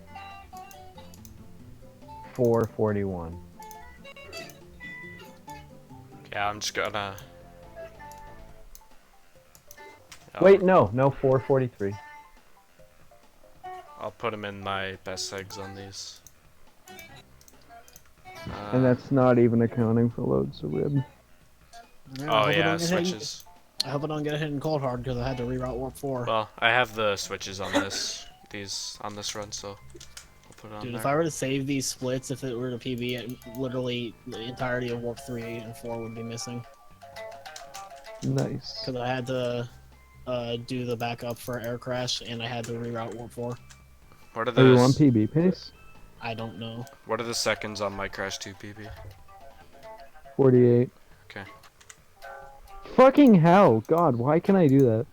441. Yeah, I'm just gonna... Wait, no, 443. I'll put them in my best eggs on these. And that's not even accounting for loads of rib. Alright, Oh yeah, switches. I hope I don't get hit in cold hard because I had to reroute warp 4. Well, I have the switches on these on this run, so I'll put it on Dude, there. if I were to save these splits, if it were to PB, literally the entirety of warp 3 and 4 would be missing. Nice. Because I had to do the backup for air crash, and I had to reroute warp 4. What are Are you on the PB pace? I don't know. what are the seconds on my Crash 2 PB? 48. Okay. Fucking hell, God, why can I do that?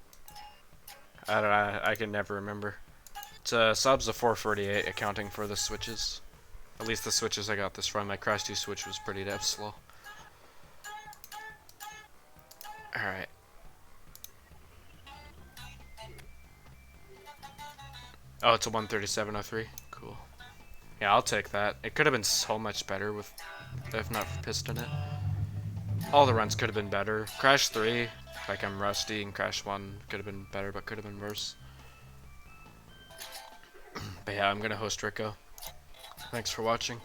I don't know, I can never remember. It's subs of 448 accounting for the switches. At least the switches I got this run. My Crash 2 switch was pretty damn slow. Alright. Oh, it's a 137.03. Cool. Yeah, I'll take that. It could have been so much better with if not for piston it. All the runs could have been better. Crash 3, like I'm rusty, and Crash 1 could have been better, but could have been worse. But yeah, I'm gonna host Rico. Thanks for watching.